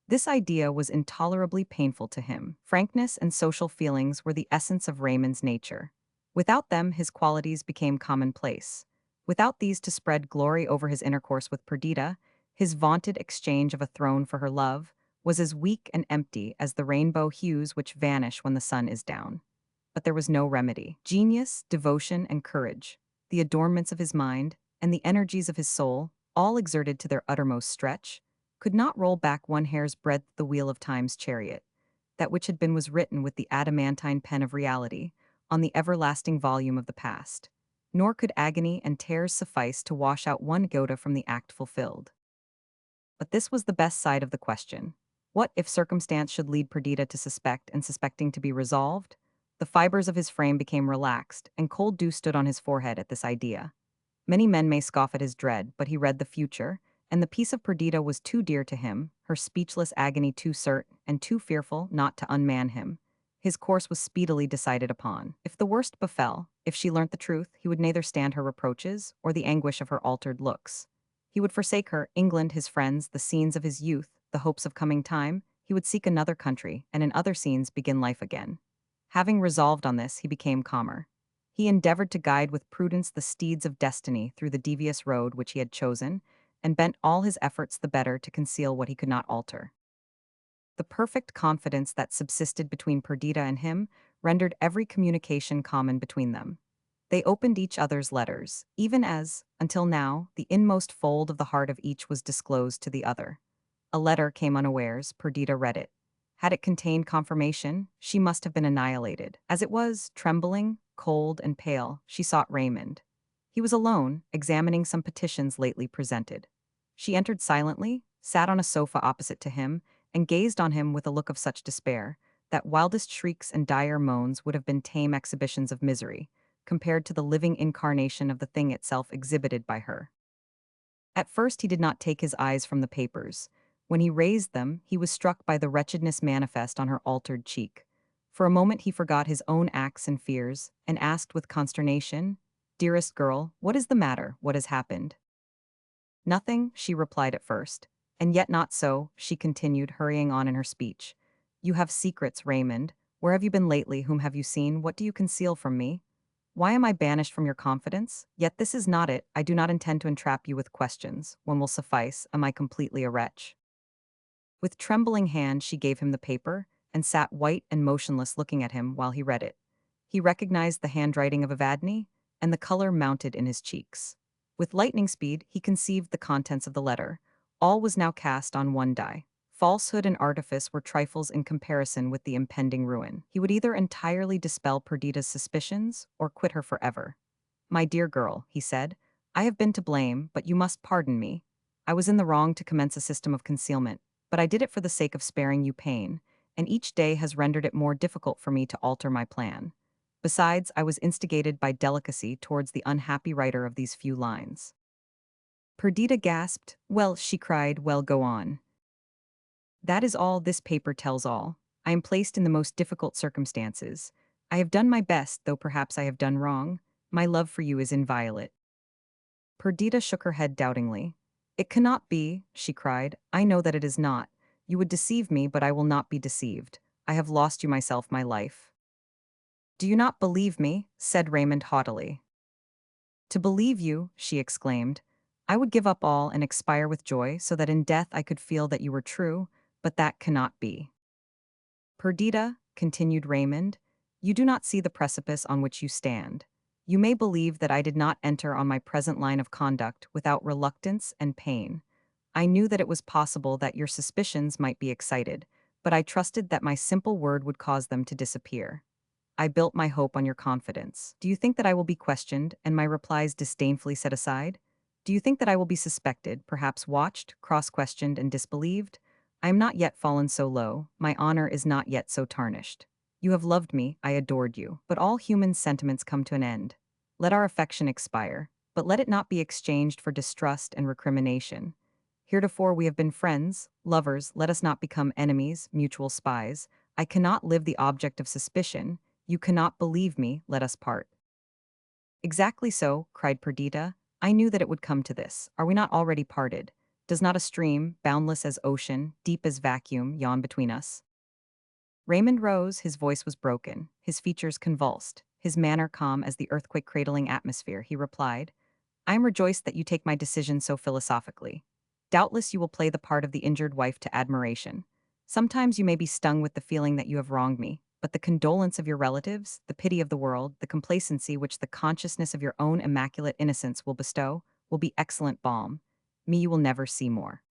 This idea was intolerably painful to him. Frankness and social feelings were the essence of Raymond's nature. Without them, his qualities became commonplace. Without these to spread glory over his intercourse with Perdita, his vaunted exchange of a throne for her love was as weak and empty as the rainbow hues which vanish when the sun is down. But there was no remedy. Genius, devotion, and courage, the adornments of his mind, and the energies of his soul, all exerted to their uttermost stretch, could not roll back one hair's breadth the wheel of time's chariot. That which had been was written with the adamantine pen of reality on the everlasting volume of the past. Nor could agony and tears suffice to wash out one iota from the act fulfilled. But this was the best side of the question. What if circumstance should lead Perdita to suspect and suspecting to be resolved? The fibers of his frame became relaxed, and cold dew stood on his forehead at this idea. Many men may scoff at his dread, but he read the future, and the peace of Perdita was too dear to him, her speechless agony too certain and too fearful not to unman him. His course was speedily decided upon. If the worst befell, if she learnt the truth, he would neither stand her reproaches or the anguish of her altered looks. He would forsake her, England, his friends, the scenes of his youth, the hopes of coming time. He would seek another country, and in other scenes begin life again. Having resolved on this, he became calmer. He endeavored to guide with prudence the steeds of destiny through the devious road which he had chosen, and bent all his efforts the better to conceal what he could not alter. The perfect confidence that subsisted between Perdita and him rendered every communication common between them. They opened each other's letters, even as, until now, the inmost fold of the heart of each was disclosed to the other. A letter came unawares. Perdita read it. Had it contained confirmation, she must have been annihilated. As it was, trembling, cold, and pale, she sought Raymond. He was alone, examining some petitions lately presented. She entered silently, sat on a sofa opposite to him, and gazed on him with a look of such despair that wildest shrieks and dire moans would have been tame exhibitions of misery, compared to the living incarnation of the thing itself exhibited by her. At first he did not take his eyes from the papers. When he raised them, he was struck by the wretchedness manifest on her altered cheek. For a moment he forgot his own acts and fears, and asked with consternation, "Dearest girl, what is the matter? What has happened?" "Nothing," she replied at first. "And yet not so," she continued, hurrying on in her speech. "You have secrets, Raymond. Where have you been lately? Whom have you seen? What do you conceal from me? Why am I banished from your confidence? Yet this is not it. I do not intend to entrap you with questions. One will suffice. Am I completely a wretch?" With trembling hand she gave him the paper, and sat white and motionless looking at him while he read it. He recognized the handwriting of Evadne, and the color mounted in his cheeks. With lightning speed he conceived the contents of the letter. All was now cast on one die. Falsehood and artifice were trifles in comparison with the impending ruin. He would either entirely dispel Perdita's suspicions, or quit her forever. "My dear girl," he said, "I have been to blame, but you must pardon me. I was in the wrong to commence a system of concealment, but I did it for the sake of sparing you pain, and each day has rendered it more difficult for me to alter my plan. Besides, I was instigated by delicacy towards the unhappy writer of these few lines." Perdita gasped. "Well," she cried, "well, go on." "That is all. This paper tells all. I am placed in the most difficult circumstances. I have done my best, though perhaps I have done wrong. My love for you is inviolate." Perdita shook her head doubtingly. "It cannot be," she cried. "I know that it is not. You would deceive me, but I will not be deceived. I have lost you myself, my life." "Do you not believe me?" said Raymond haughtily. "To believe you," she exclaimed, "I would give up all and expire with joy, so that in death I could feel that you were true, but that cannot be." "Perdita," continued Raymond, "you do not see the precipice on which you stand. You may believe that I did not enter on my present line of conduct without reluctance and pain. I knew that it was possible that your suspicions might be excited, but I trusted that my simple word would cause them to disappear. I built my hope on your confidence. Do you think that I will be questioned and my replies disdainfully set aside? Do you think that I will be suspected, perhaps watched, cross-questioned, and disbelieved? I am not yet fallen so low, my honor is not yet so tarnished. You have loved me, I adored you, but all human sentiments come to an end. Let our affection expire, but let it not be exchanged for distrust and recrimination. Heretofore we have been friends, lovers, let us not become enemies, mutual spies. I cannot live the object of suspicion. You cannot believe me, let us part." "Exactly so," cried Perdita. "I knew that it would come to this. Are we not already parted? Does not a stream, boundless as ocean, deep as vacuum, yawn between us?" Raymond rose, his voice was broken, his features convulsed, his manner calm as the earthquake-cradling atmosphere. He replied, "I am rejoiced that you take my decision so philosophically. Doubtless you will play the part of the injured wife to admiration. Sometimes you may be stung with the feeling that you have wronged me, but the condolence of your relatives, the pity of the world, the complacency which the consciousness of your own immaculate innocence will bestow, will be excellent balm. Me you will never see more."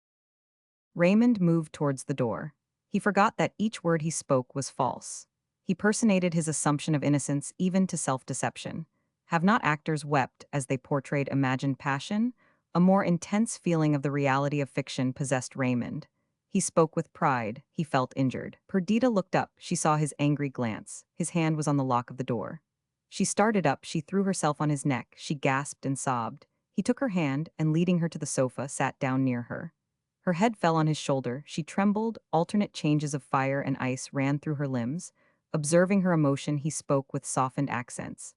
Raymond moved towards the door. He forgot that each word he spoke was false. He personated his assumption of innocence even to self-deception. Have not actors wept as they portrayed imagined passion? A more intense feeling of the reality of fiction possessed Raymond. He spoke with pride. He felt injured. Perdita looked up. She saw his angry glance. His hand was on the lock of the door. She started up. She threw herself on his neck. She gasped and sobbed. He took her hand and, leading her to the sofa, sat down near her. Her head fell on his shoulder. She trembled. Alternate changes of fire and ice ran through her limbs. Observing her emotion, he spoke with softened accents.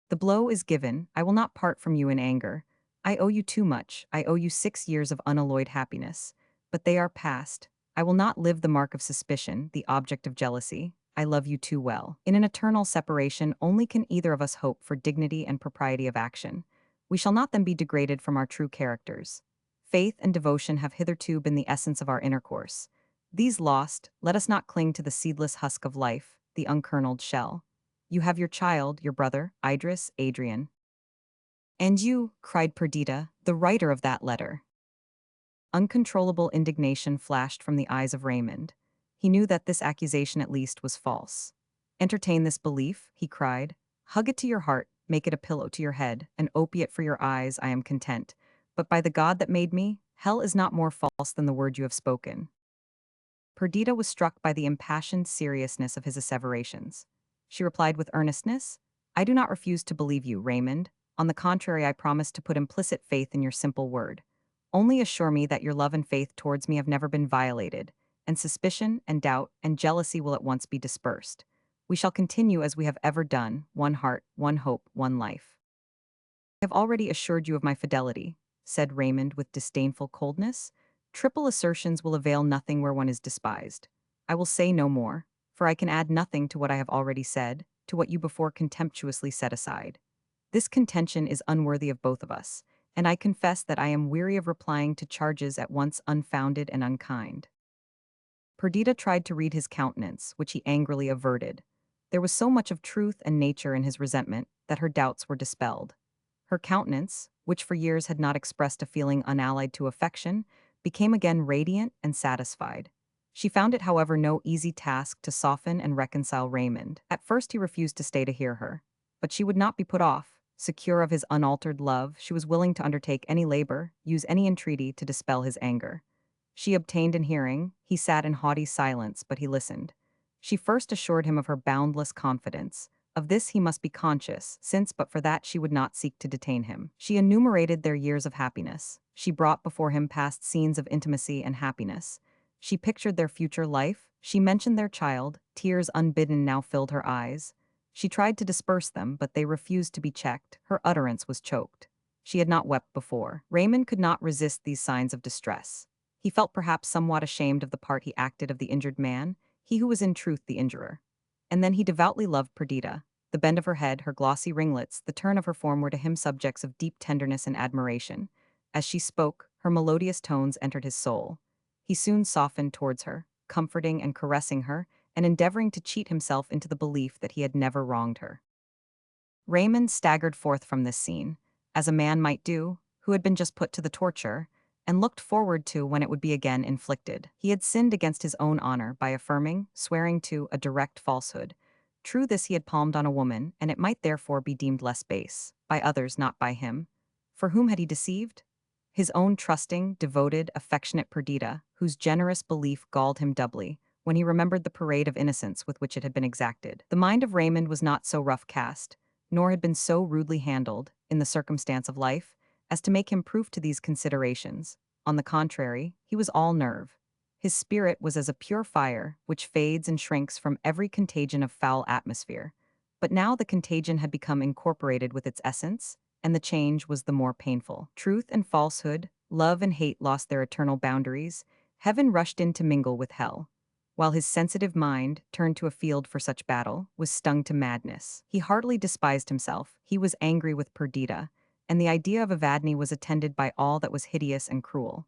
"The blow is given. I will not part from you in anger. I owe you too much. I owe you 6 years of unalloyed happiness. But they are past. I will not live the mark of suspicion, the object of jealousy. I love you too well. In an eternal separation, only can either of us hope for dignity and propriety of action. We shall not then be degraded from our true characters. Faith and devotion have hitherto been the essence of our intercourse. These lost, let us not cling to the seedless husk of life. the unkerneled shell. You have your child, your brother, Idris, Adrian. And you, cried Perdita, the writer of that letter. Uncontrollable indignation flashed from the eyes of Raymond. He knew that this accusation at least was false. Entertain this belief, he cried. Hug it to your heart, make it a pillow to your head, an opiate for your eyes, I am content. But by the God that made me, hell is not more false than the word you have spoken. Perdita was struck by the impassioned seriousness of his asseverations. She replied with earnestness, I do not refuse to believe you, Raymond. On the contrary, I promise to put implicit faith in your simple word. Only assure me that your love and faith towards me have never been violated, and suspicion and doubt and jealousy will at once be dispersed. We shall continue as we have ever done, one heart, one hope, one life. I have already assured you of my fidelity, said Raymond with disdainful coldness. Triple assertions will avail nothing where one is despised. I will say no more, for I can add nothing to what I have already said, to what you before contemptuously set aside. This contention is unworthy of both of us, and I confess that I am weary of replying to charges at once unfounded and unkind. Perdita tried to read his countenance, which he angrily averted. There was so much of truth and nature in his resentment that her doubts were dispelled. Her countenance, which for years had not expressed a feeling unallied to affection, became again radiant and satisfied. She found it, however, no easy task to soften and reconcile Raymond. At first he refused to stay to hear her, but she would not be put off. Secure of his unaltered love, she was willing to undertake any labor, use any entreaty to dispel his anger. She obtained an hearing. He sat in haughty silence, but he listened. She first assured him of her boundless confidence. Of this he must be conscious, since but for that she would not seek to detain him. She enumerated their years of happiness. She brought before him past scenes of intimacy and happiness. She pictured their future life. She mentioned their child. Tears unbidden now filled her eyes. She tried to disperse them, but they refused to be checked. Her utterance was choked. She had not wept before. Raymond could not resist these signs of distress. He felt perhaps somewhat ashamed of the part he acted of the injured man, he who was in truth the injurer. And then he devoutly loved Perdita. The bend of her head, her glossy ringlets, the turn of her form were to him subjects of deep tenderness and admiration. As she spoke, her melodious tones entered his soul. He soon softened towards her, comforting and caressing her, and endeavoring to cheat himself into the belief that he had never wronged her. Raymond staggered forth from this scene, as a man might do, who had been just put to the torture, and looked forward to when it would be again inflicted. He had sinned against his own honor by affirming, swearing to, a direct falsehood. True, this he had palmed on a woman, and it might therefore be deemed less base, by others, not by him. For whom had he deceived? His own trusting, devoted, affectionate Perdita, whose generous belief galled him doubly, when he remembered the parade of innocence with which it had been exacted. The mind of Raymond was not so rough cast, nor had been so rudely handled, in the circumstance of life, as to make him proof to these considerations. On the contrary, he was all nerve. His spirit was as a pure fire, which fades and shrinks from every contagion of foul atmosphere. But now the contagion had become incorporated with its essence, and the change was the more painful. Truth and falsehood, love and hate lost their eternal boundaries. Heaven rushed in to mingle with hell, while his sensitive mind, turned to a field for such battle, was stung to madness. He heartily despised himself. He was angry with Perdita, and the idea of Evadne was attended by all that was hideous and cruel.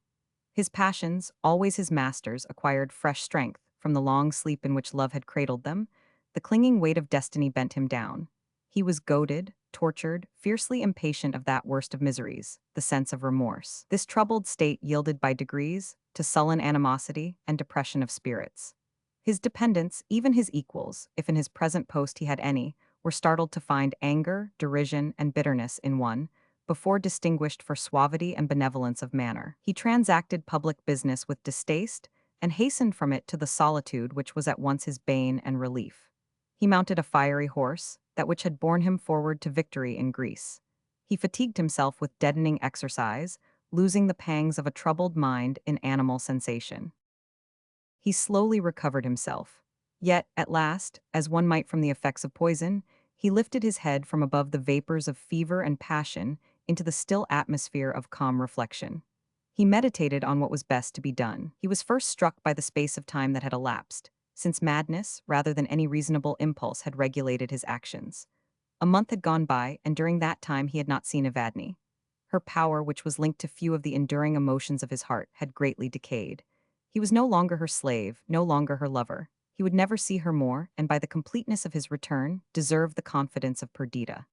His passions, always his masters, acquired fresh strength from the long sleep in which love had cradled them. The clinging weight of destiny bent him down. He was goaded, tortured, fiercely impatient of that worst of miseries, the sense of remorse. This troubled state yielded by degrees to sullen animosity and depression of spirits. His dependents, even his equals, if in his present post he had any, were startled to find anger, derision, and bitterness in one, before distinguished for suavity and benevolence of manner. He transacted public business with distaste, and hastened from it to the solitude which was at once his bane and relief. He mounted a fiery horse, that which had borne him forward to victory in Greece. He fatigued himself with deadening exercise, losing the pangs of a troubled mind in animal sensation. He slowly recovered himself. Yet, at last, as one might from the effects of poison, he lifted his head from above the vapors of fever and passion into the still atmosphere of calm reflection. He meditated on what was best to be done. He was first struck by the space of time that had elapsed, since madness, rather than any reasonable impulse, had regulated his actions. A month had gone by, and during that time he had not seen Evadne. Her power, which was linked to few of the enduring emotions of his heart, had greatly decayed. He was no longer her slave, no longer her lover. He would never see her more, and by the completeness of his return, deserve the confidence of Perdita.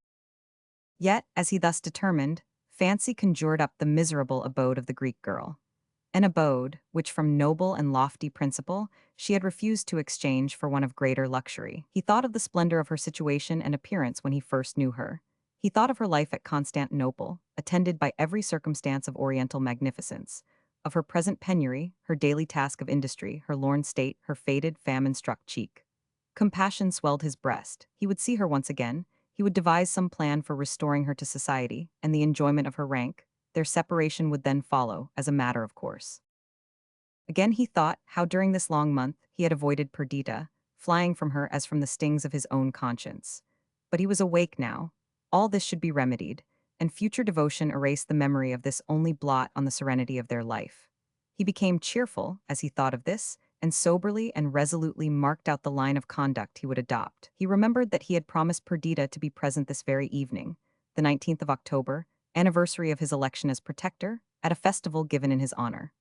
Yet, as he thus determined, fancy conjured up the miserable abode of the Greek girl. An abode, which from noble and lofty principle, she had refused to exchange for one of greater luxury. He thought of the splendor of her situation and appearance when he first knew her. He thought of her life at Constantinople, attended by every circumstance of oriental magnificence, of her present penury, her daily task of industry, her lorn state, her faded, famine-struck cheek. Compassion swelled his breast. He would see her once again. He would devise some plan for restoring her to society and the enjoyment of her rank. Their separation would then follow, as a matter of course. Again he thought how during this long month he had avoided Perdita, flying from her as from the stings of his own conscience. But he was awake now. All this should be remedied, and future devotion erased the memory of this only blot on the serenity of their life. He became cheerful as he thought of this, and soberly and resolutely marked out the line of conduct he would adopt. He remembered that he had promised Perdita to be present this very evening, the 19th of October, anniversary of his election as protector, at a festival given in his honor.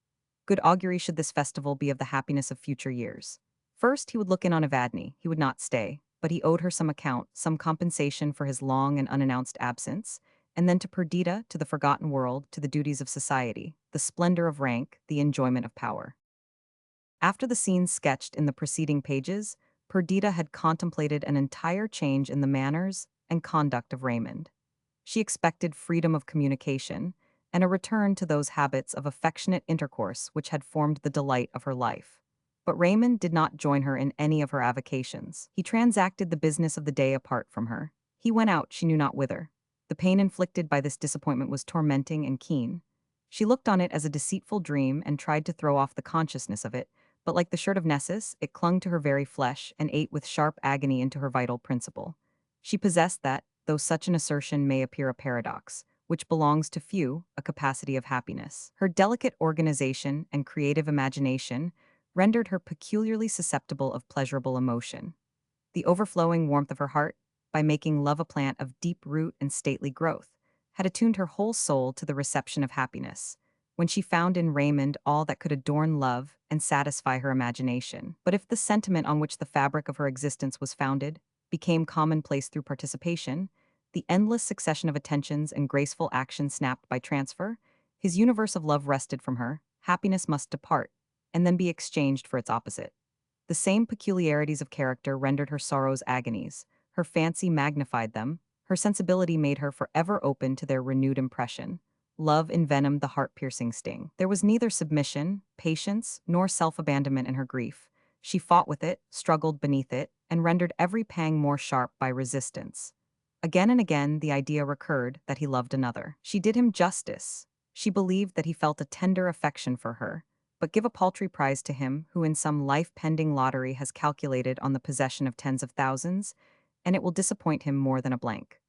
Good augury should this festival be of the happiness of future years. First, he would look in on Evadne. He would not stay, but he owed her some account, some compensation for his long and unannounced absence, and then to Perdita, to the forgotten world, to the duties of society, the splendor of rank, the enjoyment of power. After the scenes sketched in the preceding pages, Perdita had contemplated an entire change in the manners and conduct of Raymond. She expected freedom of communication and a return to those habits of affectionate intercourse which had formed the delight of her life. But Raymond did not join her in any of her avocations. He transacted the business of the day apart from her. He went out she knew not whither. The pain inflicted by this disappointment was tormenting and keen. She looked on it as a deceitful dream and tried to throw off the consciousness of it, but like the shirt of Nessus, it clung to her very flesh and ate with sharp agony into her vital principle. She possessed that, though such an assertion may appear a paradox, which belongs to few, a capacity of happiness. Her delicate organization and creative imagination rendered her peculiarly susceptible of pleasurable emotion. The overflowing warmth of her heart, by making love a plant of deep root and stately growth, had attuned her whole soul to the reception of happiness, when she found in Raymond all that could adorn love and satisfy her imagination. But if the sentiment on which the fabric of her existence was founded became commonplace through participation, the endless succession of attentions and graceful action snapped by transfer, his universe of love wrested from her, happiness must depart, and then be exchanged for its opposite. The same peculiarities of character rendered her sorrows agonies, her fancy magnified them, her sensibility made her forever open to their renewed impression. Love envenomed the heart-piercing sting. There was neither submission, patience, nor self-abandonment in her grief. She fought with it, struggled beneath it, and rendered every pang more sharp by resistance. Again and again the idea recurred that he loved another. She did him justice. She believed that he felt a tender affection for her, but give a paltry prize to him who in some life-pending lottery has calculated on the possession of tens of thousands, and it will disappoint him more than a blank.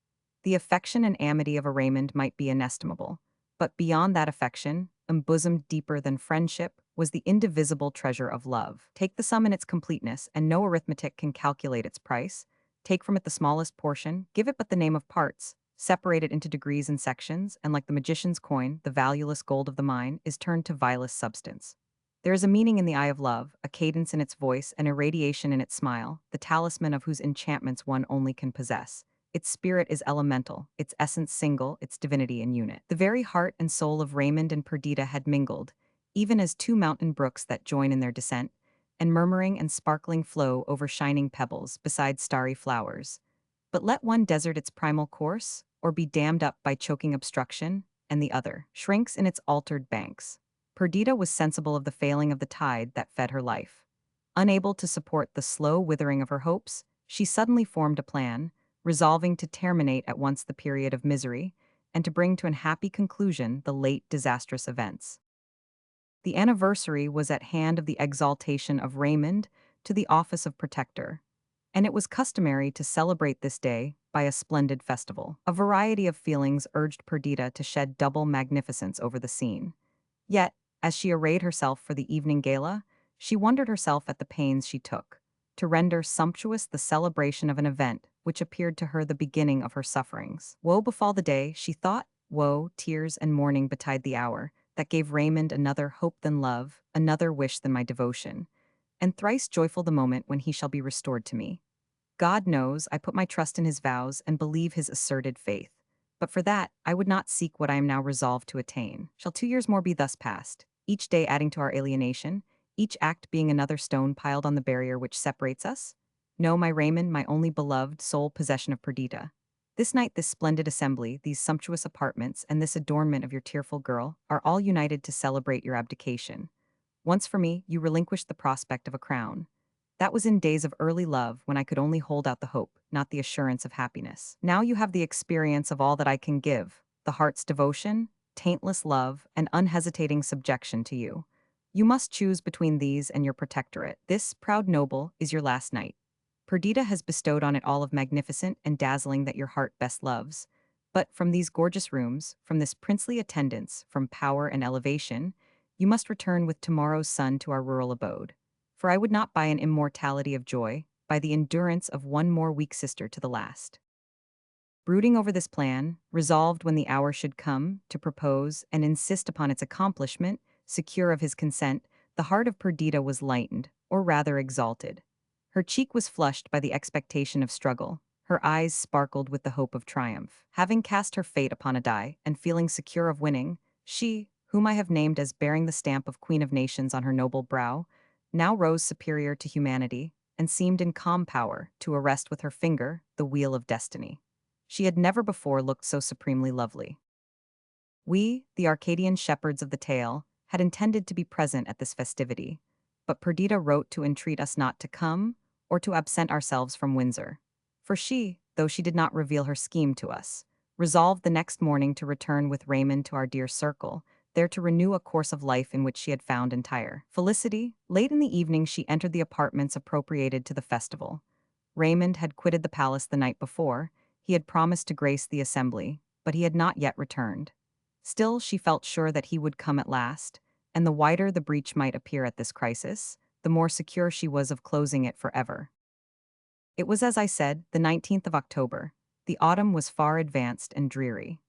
The affection and amity of a Raymond might be inestimable, but beyond that affection, embosomed deeper than friendship, was the indivisible treasure of love. Take the sum in its completeness, and no arithmetic can calculate its price. Take from it the smallest portion, give it but the name of parts, separate it into degrees and sections, and like the magician's coin, the valueless gold of the mine is turned to vilest substance. There is a meaning in the eye of love, a cadence in its voice, an irradiation in its smile, the talisman of whose enchantments one only can possess. Its spirit is elemental, its essence single, its divinity in unit. The very heart and soul of Raymond and Perdita had mingled, even as two mountain brooks that join in their descent, and murmuring and sparkling flow over shining pebbles beside starry flowers. But let one desert its primal course, or be dammed up by choking obstruction, and the other shrinks in its altered banks. Perdita was sensible of the failing of the tide that fed her life. Unable to support the slow withering of her hopes, she suddenly formed a plan, resolving to terminate at once the period of misery, and to bring to an happy conclusion the late disastrous events. The anniversary was at hand of the exaltation of Raymond to the office of protector, and it was customary to celebrate this day by a splendid festival. A variety of feelings urged Perdita to shed double magnificence over the scene. Yet, as she arrayed herself for the evening gala, she wondered herself at the pains she took to render sumptuous the celebration of an event which appeared to her the beginning of her sufferings. Woe befall the day, she thought, woe, tears, and mourning betide the hour, that gave Raymond another hope than love, another wish than my devotion. and thrice joyful the moment when he shall be restored to me. God knows I put my trust in his vows and believe his asserted faith. But for that, I would not seek what I am now resolved to attain. Shall 2 years more be thus passed, each day adding to our alienation, each act being another stone piled on the barrier which separates us? No, my Raymond, my only beloved, sole possession of Perdita. This night, this splendid assembly, these sumptuous apartments, and this adornment of your tearful girl are all united to celebrate your abdication. Once for me, you relinquished the prospect of a crown. That was in days of early love when I could only hold out the hope, not the assurance of happiness. Now you have the experience of all that I can give, the heart's devotion, taintless love, and unhesitating subjection to you. You must choose between these and your protectorate. This, proud noble, is your last night. Perdita has bestowed on it all of magnificent and dazzling that your heart best loves. But from these gorgeous rooms, from this princely attendance, from power and elevation, you must return with tomorrow's sun to our rural abode. For I would not buy an immortality of joy, by the endurance of one more weak sister to the last. Brooding over this plan, resolved when the hour should come to propose and insist upon its accomplishment, secure of his consent, the heart of Perdita was lightened, or rather exalted. Her cheek was flushed by the expectation of struggle, her eyes sparkled with the hope of triumph. Having cast her fate upon a die, and feeling secure of winning, she, whom I have named as bearing the stamp of Queen of Nations on her noble brow, now rose superior to humanity, and seemed in calm power to arrest with her finger the wheel of destiny. She had never before looked so supremely lovely. We, the Arcadian shepherds of the tale, had intended to be present at this festivity, but Perdita wrote to entreat us not to come, or to absent ourselves from Windsor. For she, though she did not reveal her scheme to us, resolved the next morning to return with Raymond to our dear circle, there to renew a course of life in which she had found entire felicity. Late in the evening she entered the apartments appropriated to the festival. Raymond had quitted the palace the night before. He had promised to grace the assembly, but he had not yet returned. Still, she felt sure that he would come at last, and the wider the breach might appear at this crisis, the more secure she was of closing it forever. It was as I said, the 19th of October. The autumn was far advanced and dreary.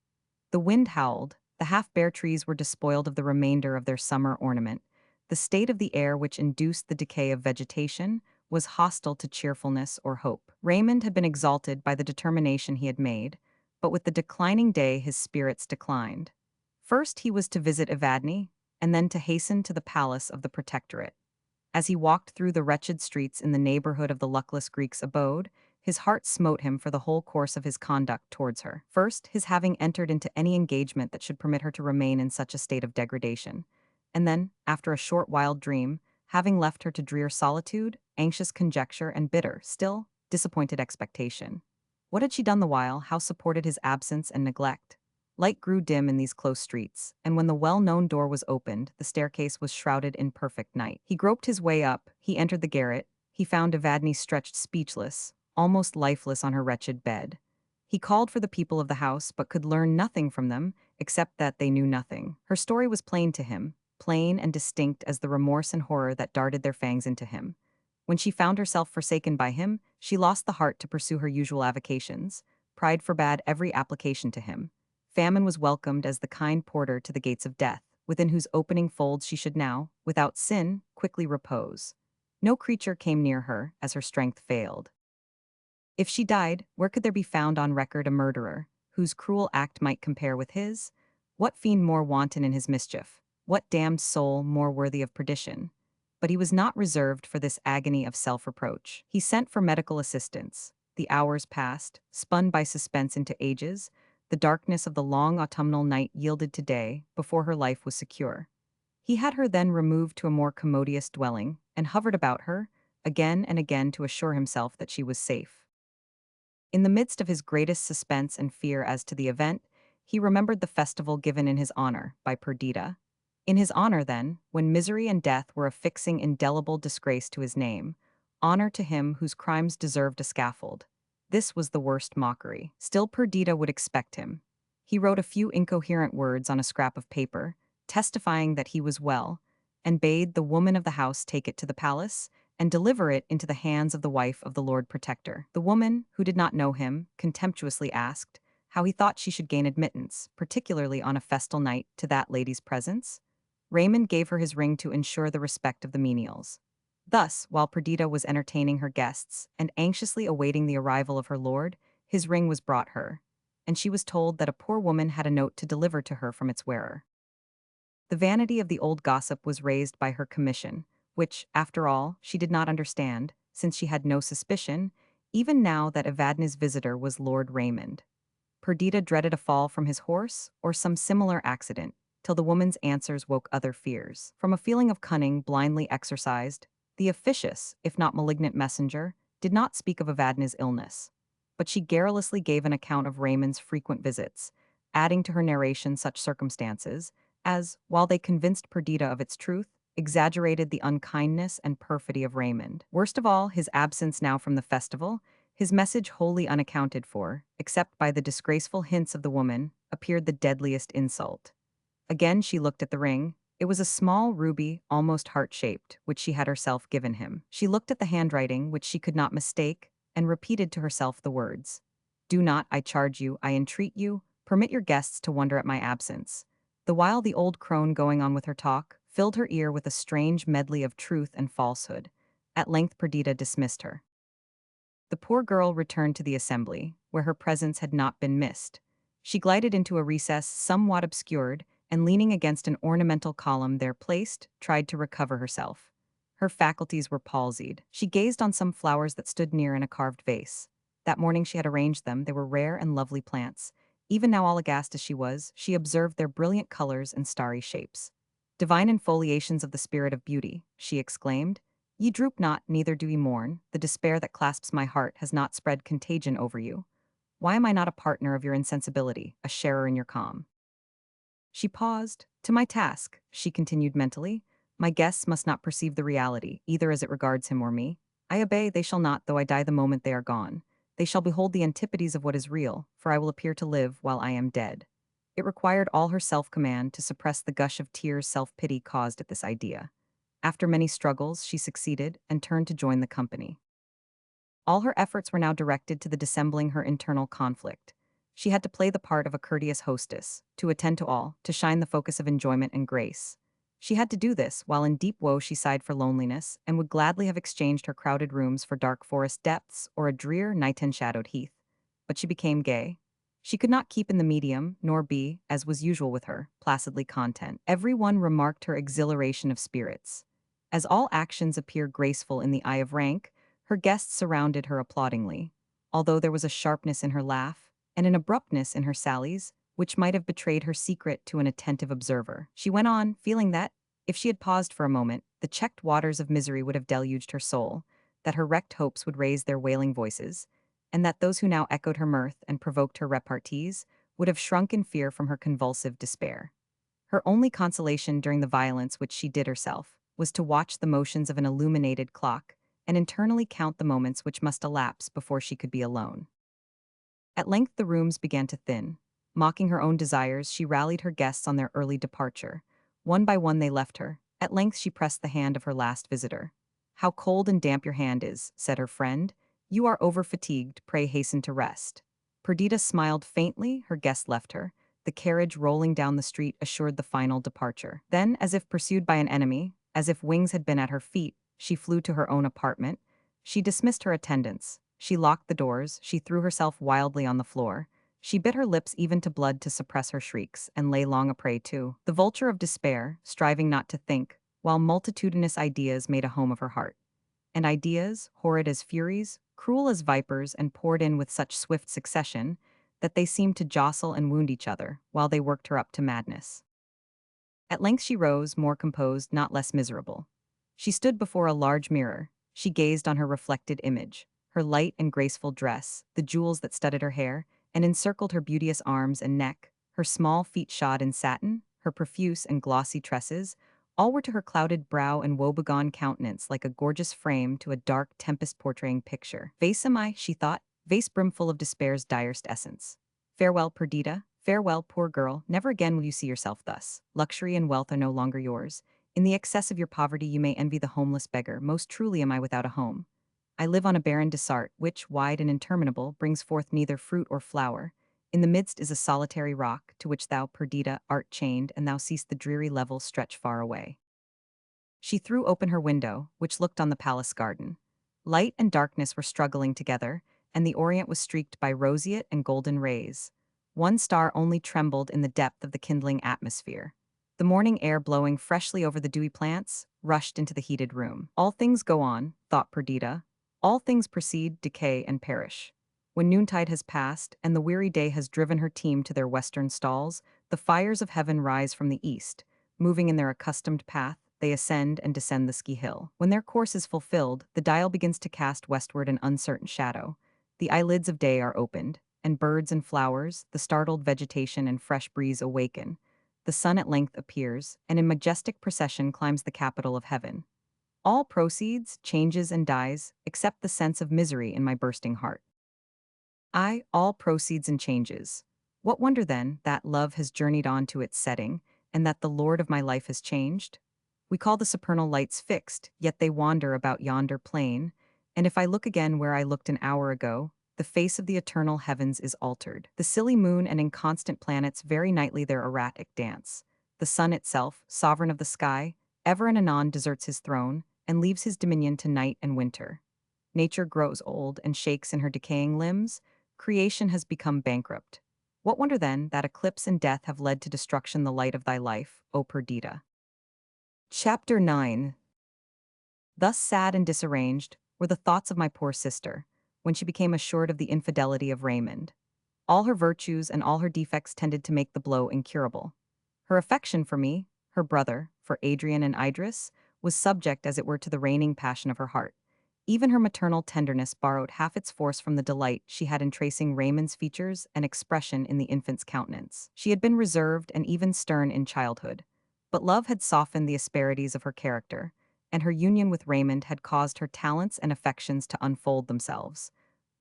The wind howled, the half-bare trees were despoiled of the remainder of their summer ornament. The state of the air which induced the decay of vegetation was hostile to cheerfulness or hope. Raymond had been exalted by the determination he had made, but with the declining day his spirits declined. First he was to visit Evadne, and then to hasten to the palace of the Protectorate. As he walked through the wretched streets in the neighborhood of the luckless Greek's abode, his heart smote him for the whole course of his conduct towards her. First, his having entered into any engagement that should permit her to remain in such a state of degradation. And then, after a short wild dream, having left her to drear solitude, anxious conjecture, and bitter, still, disappointed expectation. What had she done the while? How supported his absence and neglect? Light grew dim in these close streets, and when the well-known door was opened, the staircase was shrouded in perfect night. He groped his way up, he entered the garret, he found Evadne stretched speechless, almost lifeless on her wretched bed. He called for the people of the house, but could learn nothing from them, except that they knew nothing. Her story was plain to him, plain and distinct as the remorse and horror that darted their fangs into him. When she found herself forsaken by him, she lost the heart to pursue her usual avocations. Pride forbade every application to him. Famine was welcomed as the kind porter to the gates of death, within whose opening folds she should now, without sin, quickly repose. No creature came near her, as her strength failed. If she died, where could there be found on record a murderer, whose cruel act might compare with his? What fiend more wanton in his mischief? What damned soul more worthy of perdition? But he was not reserved for this agony of self-reproach. He sent for medical assistance. The hours passed, spun by suspense into ages. The darkness of the long autumnal night yielded to day before her life was secure. He had her then removed to a more commodious dwelling, and hovered about her, again and again to assure himself that she was safe. In the midst of his greatest suspense and fear as to the event, he remembered the festival given in his honor by Perdita. In his honor, then, when misery and death were affixing indelible disgrace to his name, honor to him whose crimes deserved a scaffold. This was the worst mockery. Still Perdita would expect him. He wrote a few incoherent words on a scrap of paper, testifying that he was well, and bade the woman of the house take it to the palace, and deliver it into the hands of the wife of the Lord Protector. The woman, who did not know him, contemptuously asked how he thought she should gain admittance, particularly on a festal night, to that lady's presence. Raymond gave her his ring to ensure the respect of the menials. Thus, while Perdita was entertaining her guests and anxiously awaiting the arrival of her lord, his ring was brought her, and she was told that a poor woman had a note to deliver to her from its wearer. The vanity of the old gossip was raised by her commission, which, after all, she did not understand, since she had no suspicion, even now that Evadne's visitor was Lord Raymond. Perdita dreaded a fall from his horse or some similar accident, till the woman's answers woke other fears. From a feeling of cunning blindly exercised, the officious, if not malignant messenger, did not speak of Evadne's illness, but she garrulously gave an account of Raymond's frequent visits, adding to her narration such circumstances as, while they convinced Perdita of its truth, exaggerated the unkindness and perfidy of Raymond. Worst of all, his absence now from the festival, his message wholly unaccounted for, except by the disgraceful hints of the woman, appeared the deadliest insult. Again she looked at the ring. It was a small ruby, almost heart-shaped, which she had herself given him. She looked at the handwriting, which she could not mistake, and repeated to herself the words, "Do not, I charge you, I entreat you, permit your guests to wonder at my absence." The while the old crone, going on with her talk, filled her ear with a strange medley of truth and falsehood. At length Perdita dismissed her. The poor girl returned to the assembly, where her presence had not been missed. She glided into a recess somewhat obscured, and leaning against an ornamental column there placed, tried to recover herself. Her faculties were palsied. She gazed on some flowers that stood near in a carved vase. That morning she had arranged them, they were rare and lovely plants. Even now, all aghast as she was, she observed their brilliant colors and starry shapes. "Divine infoliations of the spirit of beauty," she exclaimed. "Ye droop not, neither do ye mourn. The despair that clasps my heart has not spread contagion over you. Why am I not a partner of your insensibility, a sharer in your calm?" She paused. "To my task," she continued mentally. "My guests must not perceive the reality, either as it regards him or me. I obey, they shall not, though I die the moment they are gone. They shall behold the antipodes of what is real, for I will appear to live while I am dead." It required all her self-command to suppress the gush of tears self-pity caused at this idea. After many struggles, she succeeded and turned to join the company. All her efforts were now directed to the dissembling her internal conflict. She had to play the part of a courteous hostess, to attend to all, to shine the focus of enjoyment and grace. She had to do this while in deep woe she sighed for loneliness and would gladly have exchanged her crowded rooms for dark forest depths or a drear night-enshadowed heath. But she became gay. She could not keep in the medium, nor be, as was usual with her, placidly content. Every one remarked her exhilaration of spirits. As all actions appear graceful in the eye of rank, her guests surrounded her applaudingly, although there was a sharpness in her laugh and an abruptness in her sallies, which might have betrayed her secret to an attentive observer. She went on, feeling that, if she had paused for a moment, the checked waters of misery would have deluged her soul, that her wrecked hopes would raise their wailing voices, and that those who now echoed her mirth and provoked her repartees would have shrunk in fear from her convulsive despair. Her only consolation during the violence which she did herself was to watch the motions of an illuminated clock and internally count the moments which must elapse before she could be alone. At length the rooms began to thin. Mocking her own desires, she rallied her guests on their early departure. One by one they left her. At length she pressed the hand of her last visitor. "How cold and damp your hand is," said her friend. "You are over-fatigued, pray hasten to rest." Perdita smiled faintly, her guest left her. The carriage rolling down the street assured the final departure. Then, as if pursued by an enemy, as if wings had been at her feet, she flew to her own apartment. She dismissed her attendants. She locked the doors. She threw herself wildly on the floor. She bit her lips even to blood to suppress her shrieks, and lay long a prey to the vulture of despair, striving not to think, while multitudinous ideas made a home of her heart. And ideas, horrid as furies, cruel as vipers, and poured in with such swift succession that they seemed to jostle and wound each other, while they worked her up to madness. At length she rose, more composed, not less miserable. She stood before a large mirror. She gazed on her reflected image, her light and graceful dress, the jewels that studded her hair and encircled her beauteous arms and neck, her small feet shod in satin, her profuse and glossy tresses, all were to her clouded brow and woebegone countenance like a gorgeous frame to a dark tempest-portraying picture. "Vase am I," she thought, "vase brimful of despair's direst essence. Farewell, Perdita, farewell, poor girl, never again will you see yourself thus. Luxury and wealth are no longer yours. In the excess of your poverty you may envy the homeless beggar. Most truly am I without a home. I live on a barren desart, which, wide and interminable, brings forth neither fruit or flower. In the midst is a solitary rock, to which thou, Perdita, art chained, and thou seest the dreary level stretch far away." She threw open her window, which looked on the palace garden. Light and darkness were struggling together, and the orient was streaked by roseate and golden rays. One star only trembled in the depth of the kindling atmosphere. The morning air blowing freshly over the dewy plants rushed into the heated room. All things go on, thought Perdita. All things proceed, decay, and perish. When noontide has passed, and the weary day has driven her team to their western stalls, the fires of heaven rise from the east. Moving in their accustomed path, they ascend and descend the ski hill. When their course is fulfilled, the dial begins to cast westward an uncertain shadow. The eyelids of day are opened, and birds and flowers, the startled vegetation and fresh breeze awaken. The sun at length appears, and in majestic procession climbs the capital of heaven. All proceeds, changes, and dies, except the sense of misery in my bursting heart. All proceeds and changes. What wonder then that love has journeyed on to its setting, and that the Lord of my life has changed? We call the supernal lights fixed, yet they wander about yonder plain, and if I look again where I looked an hour ago, the face of the eternal heavens is altered. The silly moon and inconstant planets vary nightly their erratic dance. The sun itself, sovereign of the sky, ever and anon deserts his throne, and leaves his dominion to night and winter. Nature grows old and shakes in her decaying limbs. Creation has become bankrupt. What wonder then that eclipse and death have led to destruction the light of thy life, O Perdita? Chapter 9. Thus sad and disarranged were the thoughts of my poor sister, when she became assured of the infidelity of Raymond. All her virtues and all her defects tended to make the blow incurable. Her affection for me, her brother, for Adrian and Idris, was subject as it were to the reigning passion of her heart. Even her maternal tenderness borrowed half its force from the delight she had in tracing Raymond's features and expression in the infant's countenance. She had been reserved and even stern in childhood, but love had softened the asperities of her character, and her union with Raymond had caused her talents and affections to unfold themselves.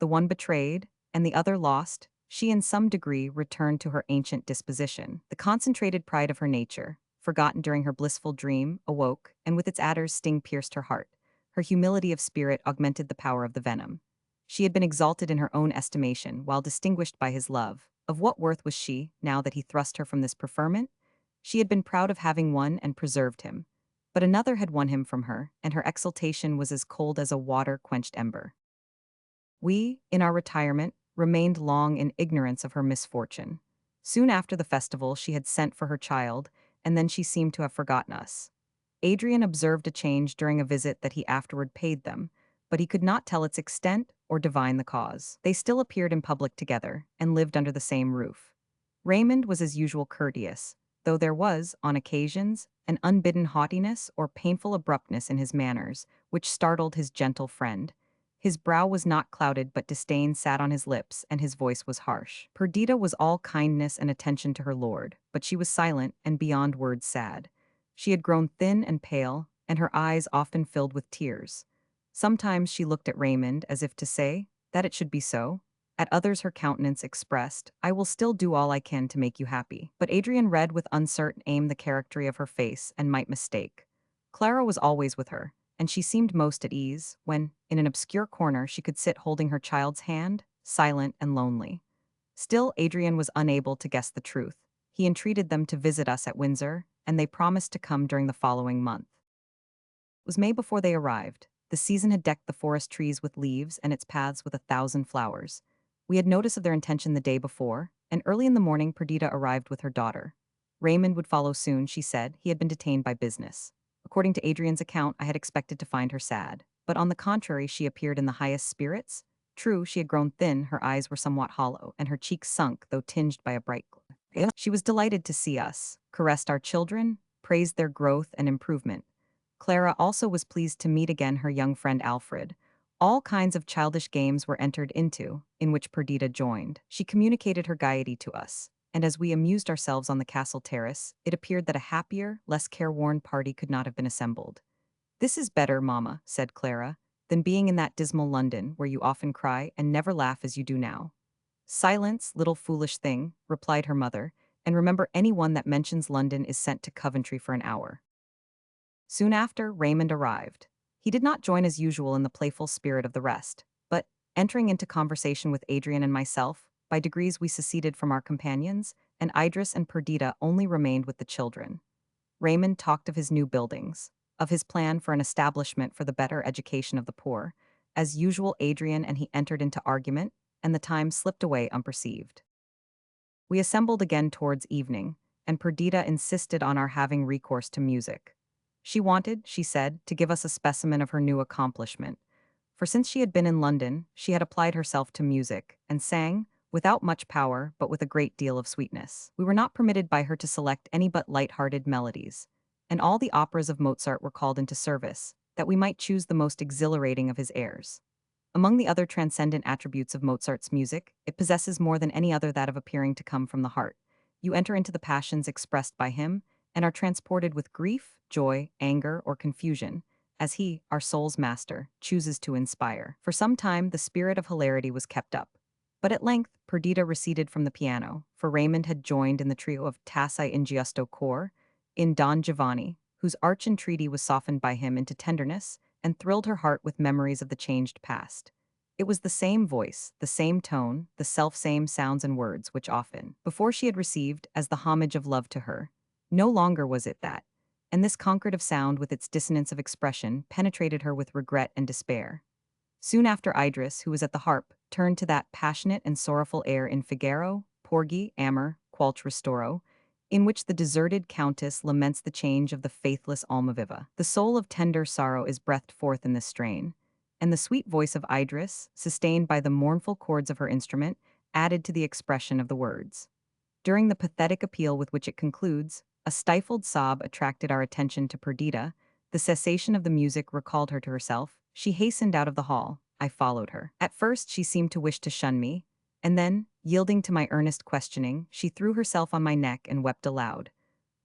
The one betrayed, and the other lost, she in some degree returned to her ancient disposition. The concentrated pride of her nature, forgotten during her blissful dream, awoke, and with its adder's sting pierced her heart. Her humility of spirit augmented the power of the venom. She had been exalted in her own estimation, while distinguished by his love. Of what worth was she, now that he thrust her from this preferment? She had been proud of having won and preserved him. But another had won him from her, and her exultation was as cold as a water-quenched ember. We, in our retirement, remained long in ignorance of her misfortune. Soon after the festival she had sent for her child, and then she seemed to have forgotten us. Adrian observed a change during a visit that he afterward paid them, but he could not tell its extent or divine the cause. They still appeared in public together, and lived under the same roof. Raymond was as usual courteous, though there was, on occasions, an unbidden haughtiness or painful abruptness in his manners, which startled his gentle friend. His brow was not clouded, but disdain sat on his lips, and his voice was harsh. Perdita was all kindness and attention to her lord, but she was silent and beyond words sad. She had grown thin and pale, and her eyes often filled with tears. Sometimes she looked at Raymond as if to say that it should be so. At others her countenance expressed, "I will still do all I can to make you happy." But Adrian read with uncertain aim the charactery of her face and might mistake. Clara was always with her, and she seemed most at ease when, in an obscure corner, she could sit holding her child's hand, silent and lonely. Still, Adrian was unable to guess the truth. He entreated them to visit us at Windsor, and they promised to come during the following month. It was May before they arrived. The season had decked the forest trees with leaves and its paths with 1,000 flowers. We had notice of their intention the day before, and early in the morning Perdita arrived with her daughter. Raymond would follow soon, she said. He had been detained by business. According to Adrian's account, I had expected to find her sad, but on the contrary she appeared in the highest spirits. True, she had grown thin, her eyes were somewhat hollow, and her cheeks sunk, though tinged by a bright glow. She was delighted to see us, caressed our children, praised their growth and improvement. Clara also was pleased to meet again her young friend Alfred. All kinds of childish games were entered into, in which Perdita joined. She communicated her gaiety to us, and as we amused ourselves on the castle terrace, it appeared that a happier, less careworn party could not have been assembled. "This is better, mamma," said Clara, "than being in that dismal London where you often cry and never laugh as you do now." "Silence, little foolish thing," replied her mother, "and remember anyone that mentions London is sent to Coventry for an hour." Soon after, Raymond arrived. He did not join as usual in the playful spirit of the rest, but, entering into conversation with Adrian and myself, by degrees we seceded from our companions, and Idris and Perdita only remained with the children. Raymond talked of his new buildings, of his plan for an establishment for the better education of the poor. As usual, Adrian and he entered into argument, and the time slipped away unperceived. We assembled again towards evening, and Perdita insisted on our having recourse to music. She wanted, she said, to give us a specimen of her new accomplishment, for since she had been in London, she had applied herself to music, and sang, without much power but with a great deal of sweetness. We were not permitted by her to select any but light-hearted melodies, and all the operas of Mozart were called into service, that we might choose the most exhilarating of his airs. Among the other transcendent attributes of Mozart's music, it possesses more than any other that of appearing to come from the heart. You enter into the passions expressed by him, and are transported with grief, joy, anger, or confusion, as he, our soul's master, chooses to inspire. For some time, the spirit of hilarity was kept up. But at length, Perdita receded from the piano, for Raymond had joined in the trio of Tassi Ingiusto cor, in Don Giovanni, whose arch entreaty was softened by him into tenderness, and thrilled her heart with memories of the changed past. It was the same voice, the same tone, the self-same sounds and words which often, before she had received, as the homage of love to her. No longer was it that, and this concord of sound with its dissonance of expression penetrated her with regret and despair. Soon after Idris, who was at the harp, turned to that passionate and sorrowful air in Figaro, Porgy, Amor, Qualch Ristoro, in which the deserted countess laments the change of the faithless Almaviva. The soul of tender sorrow is breathed forth in this strain, and the sweet voice of Idris, sustained by the mournful chords of her instrument, added to the expression of the words. During the pathetic appeal with which it concludes, a stifled sob attracted our attention to Perdita. The cessation of the music recalled her to herself. She hastened out of the hall. I followed her. At first, she seemed to wish to shun me, and then, yielding to my earnest questioning, she threw herself on my neck and wept aloud.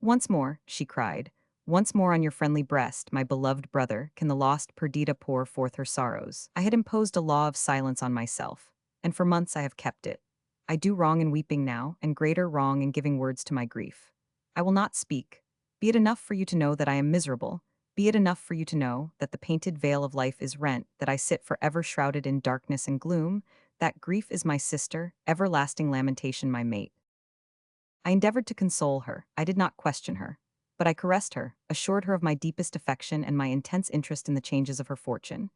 Once more, she cried, once more on your friendly breast, my beloved brother, can the lost Perdita pour forth her sorrows. I had imposed a law of silence on myself, and for months I have kept it. I do wrong in weeping now, and greater wrong in giving words to my grief. I will not speak. Be it enough for you to know that I am miserable. Be it enough for you to know that the painted veil of life is rent, that I sit forever shrouded in darkness and gloom, that grief is my sister, everlasting lamentation my mate. I endeavored to console her. I did not question her, but I caressed her, assured her of my deepest affection and my intense interest in the changes of her fortune.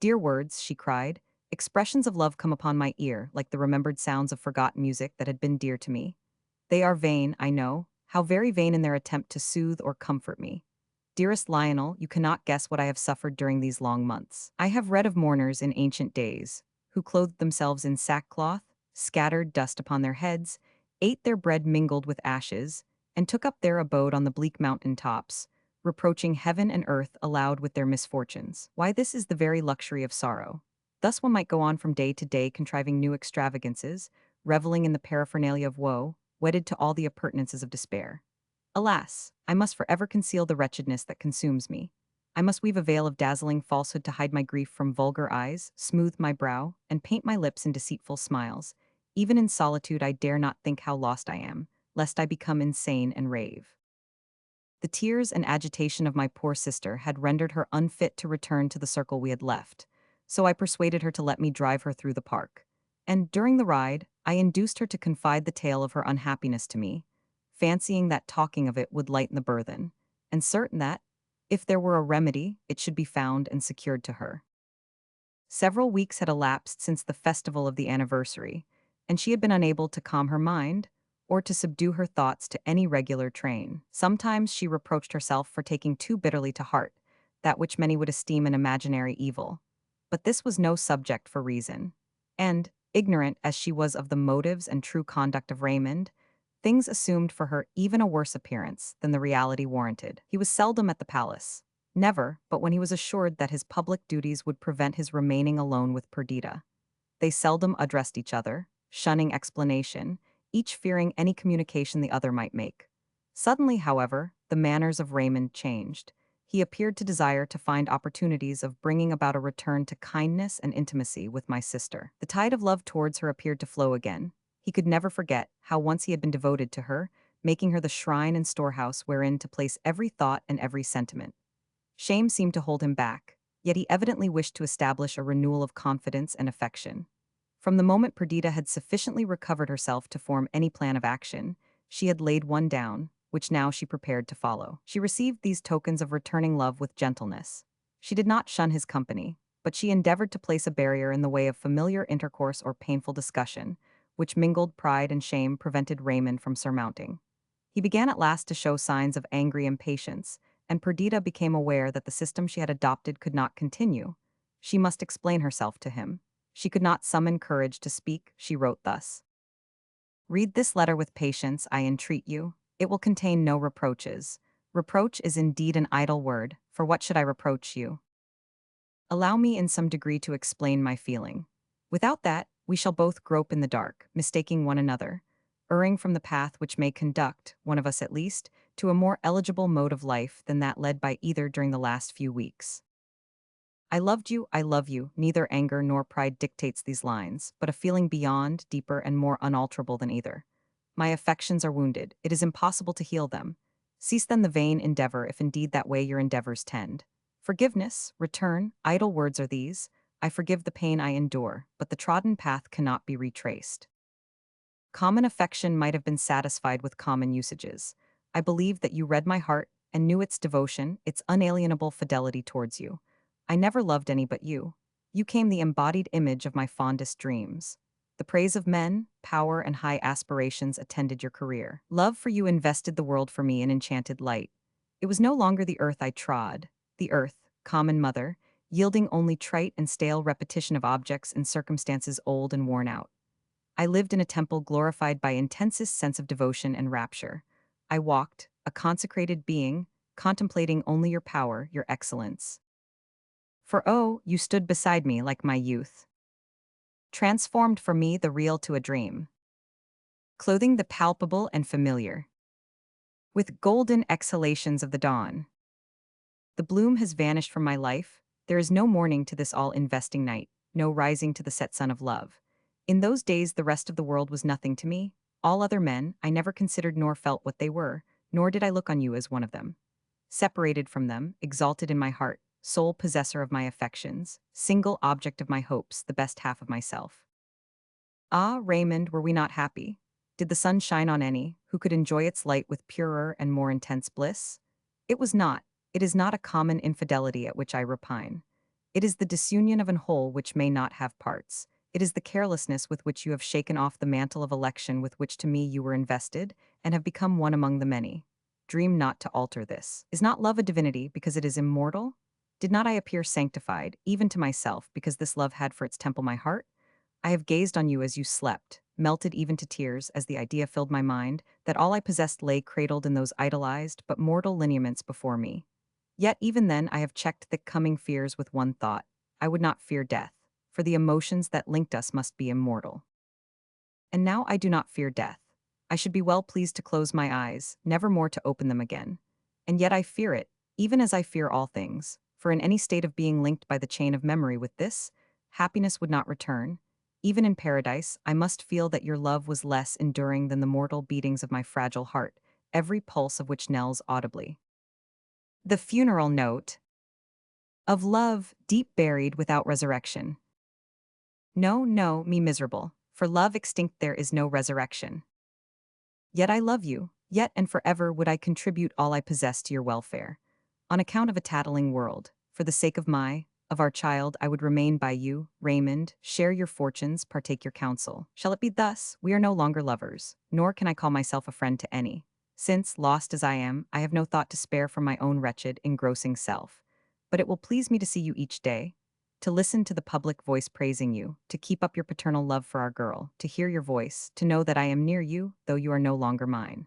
Dear words, she cried, expressions of love come upon my ear like the remembered sounds of forgotten music that had been dear to me. They are vain, I know, how very vain in their attempt to soothe or comfort me. Dearest Lionel, you cannot guess what I have suffered during these long months. I have read of mourners in ancient days, who clothed themselves in sackcloth, scattered dust upon their heads, ate their bread mingled with ashes, and took up their abode on the bleak mountain tops, reproaching heaven and earth aloud with their misfortunes. Why, this is the very luxury of sorrow. Thus one might go on from day to day contriving new extravagances, reveling in the paraphernalia of woe, wedded to all the appurtenances of despair. Alas, I must forever conceal the wretchedness that consumes me. I must weave a veil of dazzling falsehood to hide my grief from vulgar eyes, smooth my brow, and paint my lips in deceitful smiles. Even in solitude I dare not think how lost I am, lest I become insane and rave. The tears and agitation of my poor sister had rendered her unfit to return to the circle we had left, so I persuaded her to let me drive her through the park. And during the ride, I induced her to confide the tale of her unhappiness to me, fancying that talking of it would lighten the burthen, and certain that, if there were a remedy, it should be found and secured to her. Several weeks had elapsed since the festival of the anniversary, and she had been unable to calm her mind, or to subdue her thoughts to any regular train. Sometimes she reproached herself for taking too bitterly to heart that which many would esteem an imaginary evil. But this was no subject for reason, and, ignorant as she was of the motives and true conduct of Raymond, things assumed for her even a worse appearance than the reality warranted. He was seldom at the palace, never but when he was assured that his public duties would prevent his remaining alone with Perdita. They seldom addressed each other, shunning explanation, each fearing any communication the other might make. Suddenly, however, the manners of Raymond changed. He appeared to desire to find opportunities of bringing about a return to kindness and intimacy with my sister. The tide of love towards her appeared to flow again. He could never forget how once he had been devoted to her, making her the shrine and storehouse wherein to place every thought and every sentiment. Shame seemed to hold him back, yet he evidently wished to establish a renewal of confidence and affection. From the moment Perdita had sufficiently recovered herself to form any plan of action, she had laid one down, which now she prepared to follow. She received these tokens of returning love with gentleness. She did not shun his company, but she endeavored to place a barrier in the way of familiar intercourse or painful discussion, which mingled pride and shame prevented Raymond from surmounting. He began at last to show signs of angry impatience, and Perdita became aware that the system she had adopted could not continue. She must explain herself to him. She could not summon courage to speak. She wrote thus: "Read this letter with patience, I entreat you. It will contain no reproaches. Reproach is indeed an idle word, for what should I reproach you? Allow me in some degree to explain my feeling. Without that, we shall both grope in the dark, mistaking one another, erring from the path which may conduct, one of us at least, to a more eligible mode of life than that led by either during the last few weeks. I loved you, I love you, neither anger nor pride dictates these lines, but a feeling beyond, deeper, and more unalterable than either. My affections are wounded, it is impossible to heal them. Cease then the vain endeavor, if indeed that way your endeavors tend. Forgiveness, return, idle words are these. I forgive the pain I endure, but the trodden path cannot be retraced. Common affection might have been satisfied with common usages. I believe that you read my heart and knew its devotion, its unalienable fidelity towards you. I never loved any but you. You came the embodied image of my fondest dreams. The praise of men, power, and high aspirations attended your career. Love for you invested the world for me in enchanted light. It was no longer the earth I trod, the earth, common mother, yielding only trite and stale repetition of objects and circumstances old and worn out. I lived in a temple glorified by intensest sense of devotion and rapture. I walked, a consecrated being, contemplating only your power, your excellence. For oh, you stood beside me like my youth. Transformed for me the real to a dream. Clothing the palpable and familiar. With golden exhalations of the dawn. The bloom has vanished from my life. There is no morning to this all-investing night, no rising to the set sun of love. In those days the rest of the world was nothing to me. All other men, I never considered nor felt what they were, nor did I look on you as one of them. Separated from them, exalted in my heart, sole possessor of my affections, single object of my hopes, the best half of myself. Ah, Raymond, were we not happy? Did the sun shine on any, who could enjoy its light with purer and more intense bliss? It was not. It is not a common infidelity at which I repine. It is the disunion of an whole which may not have parts. It is the carelessness with which you have shaken off the mantle of election with which to me you were invested, and have become one among the many. Dream not to alter this. Is not love a divinity because it is immortal? Did not I appear sanctified, even to myself, because this love had for its temple my heart? I have gazed on you as you slept, melted even to tears as the idea filled my mind that all I possessed lay cradled in those idolized but mortal lineaments before me. Yet even then I have checked the coming fears with one thought: I would not fear death, for the emotions that linked us must be immortal. And now I do not fear death. I should be well pleased to close my eyes, never more to open them again. And yet I fear it, even as I fear all things, for in any state of being linked by the chain of memory with this, happiness would not return. Even in paradise, I must feel that your love was less enduring than the mortal beatings of my fragile heart, every pulse of which knells audibly. The funeral note of love, deep buried without resurrection. No, no, me miserable, for love extinct there is no resurrection. Yet I love you, yet and forever would I contribute all I possess to your welfare. On account of a tattling world, for the sake of our child, I would remain by you, Raymond, share your fortunes, partake your counsel. Shall it be thus? We are no longer lovers, nor can I call myself a friend to any. Since, lost as I am, I have no thought to spare from my own wretched, engrossing self. But it will please me to see you each day, to listen to the public voice praising you, to keep up your paternal love for our girl, to hear your voice, to know that I am near you, though you are no longer mine.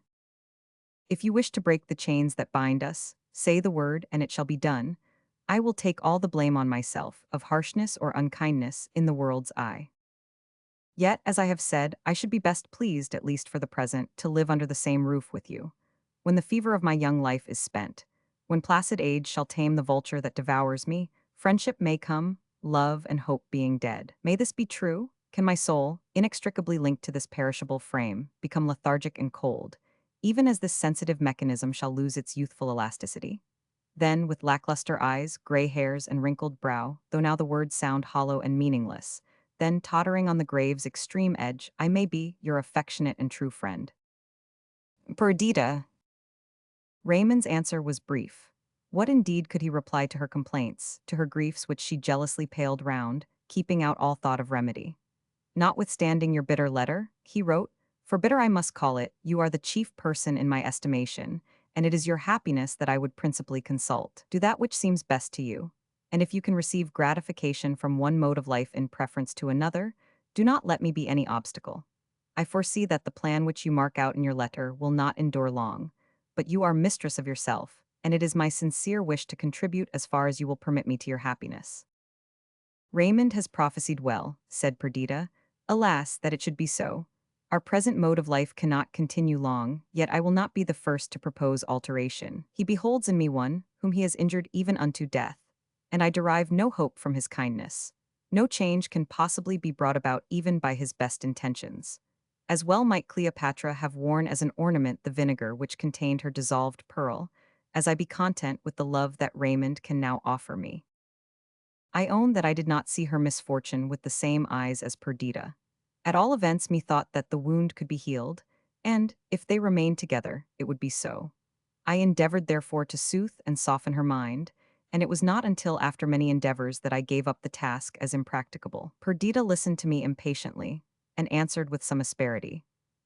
If you wish to break the chains that bind us, say the word, and it shall be done. I will take all the blame on myself, of harshness or unkindness, in the world's eye. Yet, as I have said, I should be best pleased, at least for the present, to live under the same roof with you. When the fever of my young life is spent, when placid age shall tame the vulture that devours me, friendship may come, love and hope being dead. May this be true? Can my soul, inextricably linked to this perishable frame, become lethargic and cold, even as this sensitive mechanism shall lose its youthful elasticity? Then, with lackluster eyes, gray hairs, and wrinkled brow, though now the words sound hollow and meaningless, then, tottering on the grave's extreme edge, I may be your affectionate and true friend. Perdita, Raymond's answer was brief. What indeed could he reply to her complaints, to her griefs which she jealously paled round, keeping out all thought of remedy? Notwithstanding your bitter letter, he wrote, for bitter I must call it, you are the chief person in my estimation, and it is your happiness that I would principally consult. Do that which seems best to you. And if you can receive gratification from one mode of life in preference to another, do not let me be any obstacle. I foresee that the plan which you mark out in your letter will not endure long, but you are mistress of yourself, and it is my sincere wish to contribute as far as you will permit me to your happiness. Raymond has prophesied well, said Perdita. Alas, that it should be so. Our present mode of life cannot continue long, yet I will not be the first to propose alteration. He beholds in me one whom he has injured even unto death, and I derive no hope from his kindness. No change can possibly be brought about even by his best intentions. As well might Cleopatra have worn as an ornament the vinegar which contained her dissolved pearl, as I be content with the love that Raymond can now offer me. I own that I did not see her misfortune with the same eyes as Perdita. At all events, methought that the wound could be healed, and, if they remained together, it would be so. I endeavored therefore to soothe and soften her mind, and it was not until after many endeavors that I gave up the task as impracticable. Perdita listened to me impatiently, and answered with some asperity.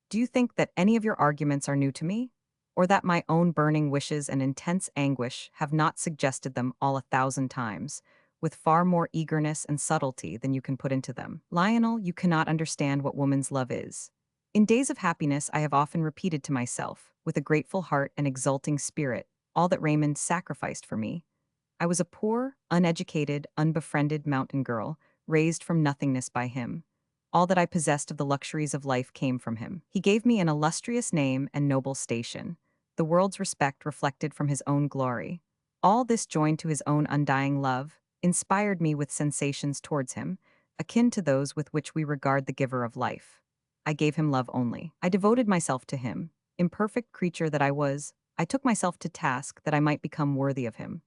Do you think that any of your arguments are new to me? Or that my own burning wishes and intense anguish have not suggested them all 1,000 times, with far more eagerness and subtlety than you can put into them? Lionel, you cannot understand what woman's love is. In days of happiness I have often repeated to myself, with a grateful heart and exulting spirit, all that Raymond sacrificed for me. I was a poor, uneducated, unbefriended mountain girl, raised from nothingness by him. All that I possessed of the luxuries of life came from him. He gave me an illustrious name and noble station, the world's respect reflected from his own glory. All this joined to his own undying love, inspired me with sensations towards him, akin to those with which we regard the giver of life. I gave him love only. I devoted myself to him. Imperfect creature that I was, I took myself to task that I might become worthy of him.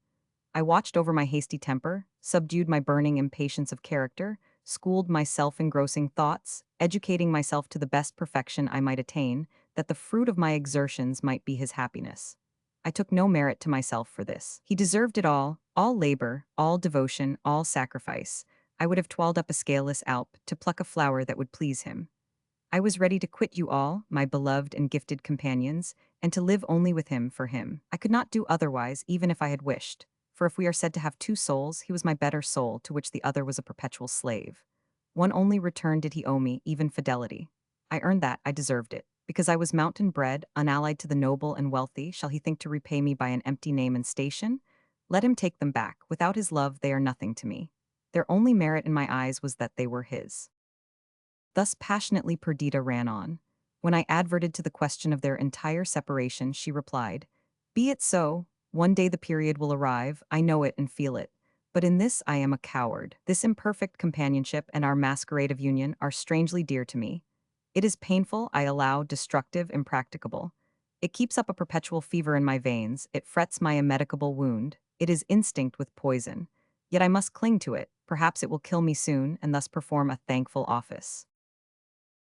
I watched over my hasty temper, subdued my burning impatience of character, schooled my self-engrossing thoughts, educating myself to the best perfection I might attain, that the fruit of my exertions might be his happiness. I took no merit to myself for this. He deserved it all labor, all devotion, all sacrifice. I would have toiled up a scaleless Alp to pluck a flower that would please him. I was ready to quit you all, my beloved and gifted companions, and to live only with him for him. I could not do otherwise, even if I had wished. For if we are said to have two souls, he was my better soul, to which the other was a perpetual slave. One only return did he owe me, even fidelity. I earned that, I deserved it. Because I was mountain bred, unallied to the noble and wealthy, shall he think to repay me by an empty name and station? Let him take them back. Without his love, they are nothing to me. Their only merit in my eyes was that they were his. Thus passionately Perdita ran on. When I adverted to the question of their entire separation, she replied, be it so. One day the period will arrive, I know it and feel it. But in this I am a coward. This imperfect companionship and our masquerade of union are strangely dear to me. It is painful, I allow, destructive, impracticable. It keeps up a perpetual fever in my veins, it frets my immedicable wound, it is instinct with poison. Yet I must cling to it, perhaps it will kill me soon, and thus perform a thankful office.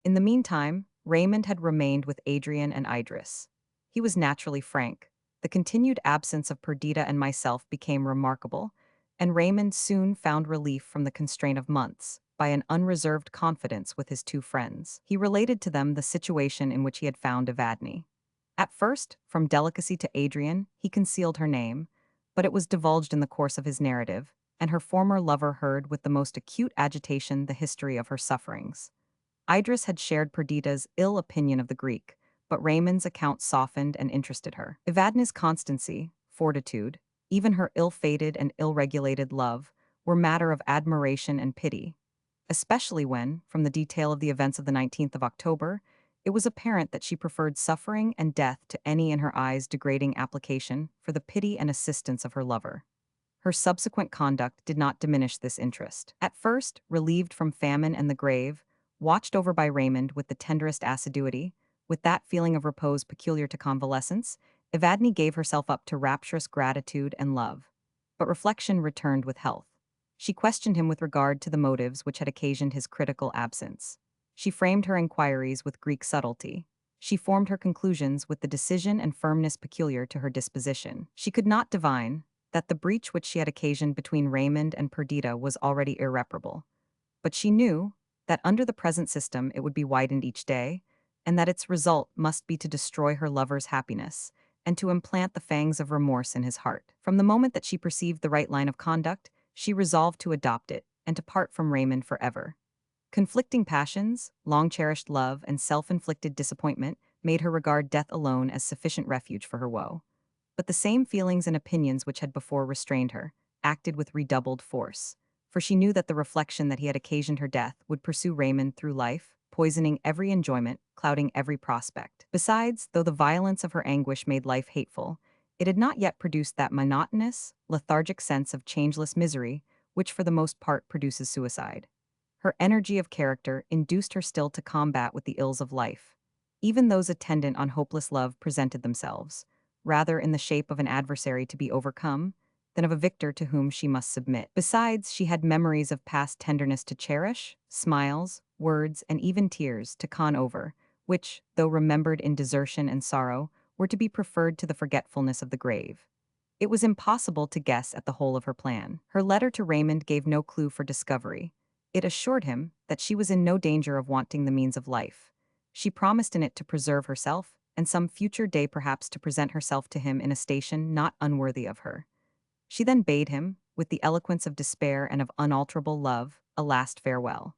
In the meantime, Raymond had remained with Adrian and Idris. He was naturally frank. The continued absence of Perdita and myself became remarkable, and Raymond soon found relief from the constraint of months by an unreserved confidence with his two friends. He related to them the situation in which he had found Evadne. At first, from delicacy to Adrian, he concealed her name, but it was divulged in the course of his narrative, and her former lover heard with the most acute agitation the history of her sufferings. Idris had shared Perdita's ill opinion of the Greek, but Raymond's account softened and interested her. Evadne's constancy, fortitude, even her ill-fated and ill-regulated love, were matter of admiration and pity, especially when, from the detail of the events of the 19th of October, it was apparent that she preferred suffering and death to any in her eyes degrading application for the pity and assistance of her lover. Her subsequent conduct did not diminish this interest. At first, relieved from famine and the grave, watched over by Raymond with the tenderest assiduity, with that feeling of repose peculiar to convalescence, Evadne gave herself up to rapturous gratitude and love. But reflection returned with health. She questioned him with regard to the motives which had occasioned his critical absence. She framed her inquiries with Greek subtlety. She formed her conclusions with the decision and firmness peculiar to her disposition. She could not divine that the breach which she had occasioned between Raymond and Perdita was already irreparable, but she knew that under the present system it would be widened each day, and that its result must be to destroy her lover's happiness and to implant the fangs of remorse in his heart. From the moment that she perceived the right line of conduct, she resolved to adopt it and to part from Raymond forever. Conflicting passions, long-cherished love, and self-inflicted disappointment made her regard death alone as sufficient refuge for her woe. But the same feelings and opinions which had before restrained her acted with redoubled force, for she knew that the reflection that he had occasioned her death would pursue Raymond through life, poisoning every enjoyment, clouding every prospect. Besides, though the violence of her anguish made life hateful, it had not yet produced that monotonous, lethargic sense of changeless misery which for the most part produces suicide. Her energy of character induced her still to combat with the ills of life. Even those attendant on hopeless love presented themselves, rather in the shape of an adversary to be overcome than of a victor to whom she must submit. Besides, she had memories of past tenderness to cherish, smiles, words, and even tears to con over, which, though remembered in desertion and sorrow, were to be preferred to the forgetfulness of the grave. It was impossible to guess at the whole of her plan. Her letter to Raymond gave no clue for discovery. It assured him that she was in no danger of wanting the means of life. She promised in it to preserve herself, and some future day perhaps to present herself to him in a station not unworthy of her. She then bade him, with the eloquence of despair and of unalterable love, a last farewell.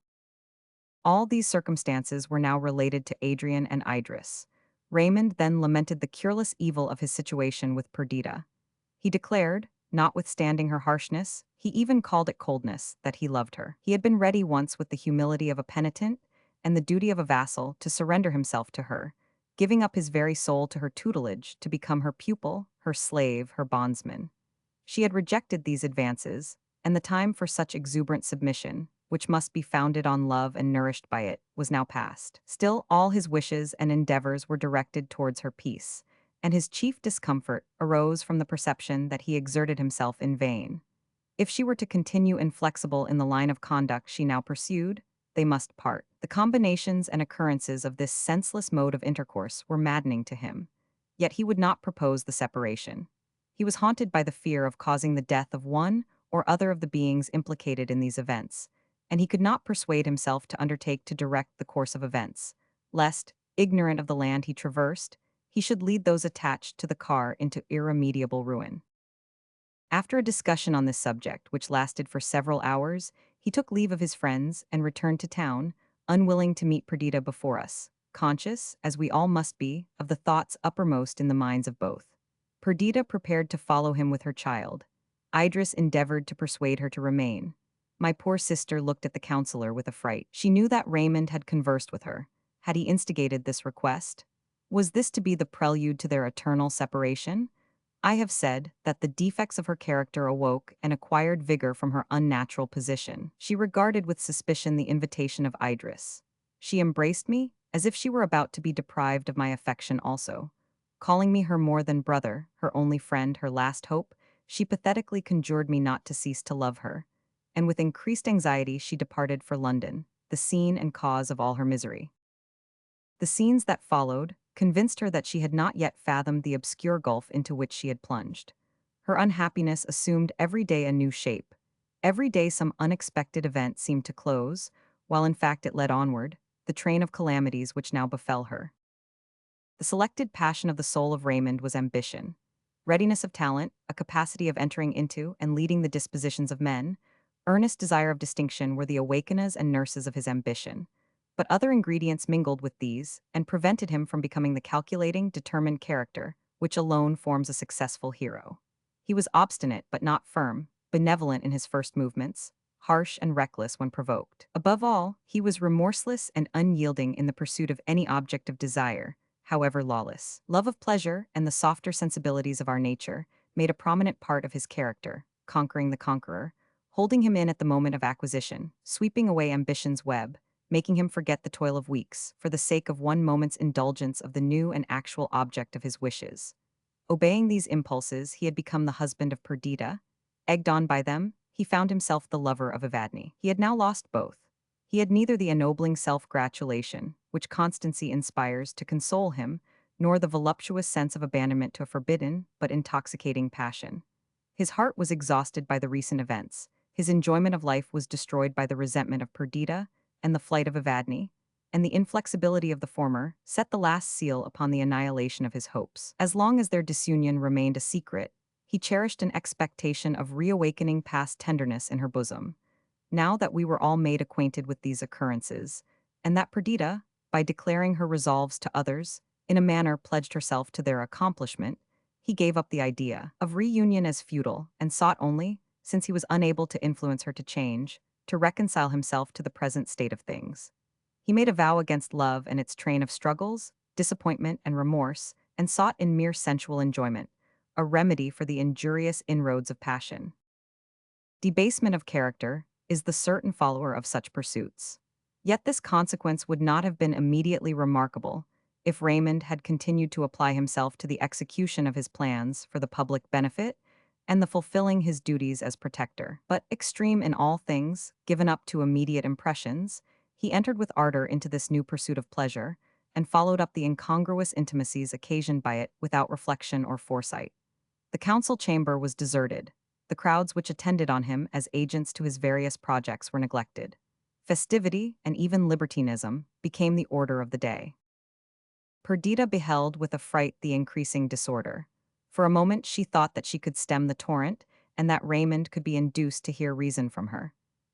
All these circumstances were now related to Adrian and Idris. Raymond then lamented the cureless evil of his situation with Perdita. He declared, notwithstanding her harshness, he even called it coldness, that he loved her. He had been ready once with the humility of a penitent and the duty of a vassal to surrender himself to her, giving up his very soul to her tutelage to become her pupil, her slave, her bondsman. She had rejected these advances, and the time for such exuberant submission, which must be founded on love and nourished by it, was now past. Still, all his wishes and endeavors were directed towards her peace, and his chief discomfort arose from the perception that he exerted himself in vain. If she were to continue inflexible in the line of conduct she now pursued, they must part. The combinations and occurrences of this senseless mode of intercourse were maddening to him, yet he would not propose the separation. He was haunted by the fear of causing the death of one or other of the beings implicated in these events, and he could not persuade himself to undertake to direct the course of events, lest, ignorant of the land he traversed, he should lead those attached to the car into irremediable ruin. After a discussion on this subject, which lasted for several hours, he took leave of his friends and returned to town, unwilling to meet Perdita before us, conscious, as we all must be, of the thoughts uppermost in the minds of both. Perdita prepared to follow him with her child. Idris endeavored to persuade her to remain. My poor sister looked at the counselor with affright. She knew that Raymond had conversed with her. Had he instigated this request? Was this to be the prelude to their eternal separation? I have said that the defects of her character awoke and acquired vigor from her unnatural position. She regarded with suspicion the invitation of Idris. She embraced me as if she were about to be deprived of my affection also. Calling me her more than brother, her only friend, her last hope, she pathetically conjured me not to cease to love her, and with increased anxiety she departed for London, the scene and cause of all her misery. The scenes that followed convinced her that she had not yet fathomed the obscure gulf into which she had plunged. Her unhappiness assumed every day a new shape. Every day some unexpected event seemed to close, while in fact it led onward, the train of calamities which now befell her. The selected passion of the soul of Raymond was ambition. Readiness of talent, a capacity of entering into and leading the dispositions of men, earnest desire of distinction were the awakeners and nurses of his ambition. But other ingredients mingled with these and prevented him from becoming the calculating, determined character which alone forms a successful hero. He was obstinate but not firm, benevolent in his first movements, harsh and reckless when provoked. Above all, he was remorseless and unyielding in the pursuit of any object of desire, however lawless. Love of pleasure and the softer sensibilities of our nature made a prominent part of his character, conquering the conqueror, holding him in at the moment of acquisition, sweeping away ambition's web, making him forget the toil of weeks, for the sake of one moment's indulgence of the new and actual object of his wishes. Obeying these impulses, he had become the husband of Perdita. Egged on by them, he found himself the lover of Evadne. He had now lost both. He had neither the ennobling self-gratulation, which constancy inspires, to console him, nor the voluptuous sense of abandonment to a forbidden but intoxicating passion. His heart was exhausted by the recent events, his enjoyment of life was destroyed by the resentment of Perdita and the flight of Evadne, and the inflexibility of the former set the last seal upon the annihilation of his hopes. As long as their disunion remained a secret, he cherished an expectation of reawakening past tenderness in her bosom. Now that we were all made acquainted with these occurrences, and that Perdita, by declaring her resolves to others, in a manner pledged herself to their accomplishment, he gave up the idea of reunion as futile and sought only, since he was unable to influence her to change, to reconcile himself to the present state of things. He made a vow against love and its train of struggles, disappointment, and remorse, and sought in mere sensual enjoyment a remedy for the injurious inroads of passion. Debasement of character is the certain follower of such pursuits. Yet this consequence would not have been immediately remarkable if Raymond had continued to apply himself to the execution of his plans for the public benefit and the fulfilling his duties as protector. But extreme in all things, given up to immediate impressions, he entered with ardor into this new pursuit of pleasure and followed up the incongruous intimacies occasioned by it without reflection or foresight. The council chamber was deserted. The crowds which attended on him as agents to his various projects were neglected. Festivity and even libertinism became the order of the day. Perdita beheld with affright the increasing disorder. For a moment she thought that she could stem the torrent, and that Raymond could be induced to hear reason from her.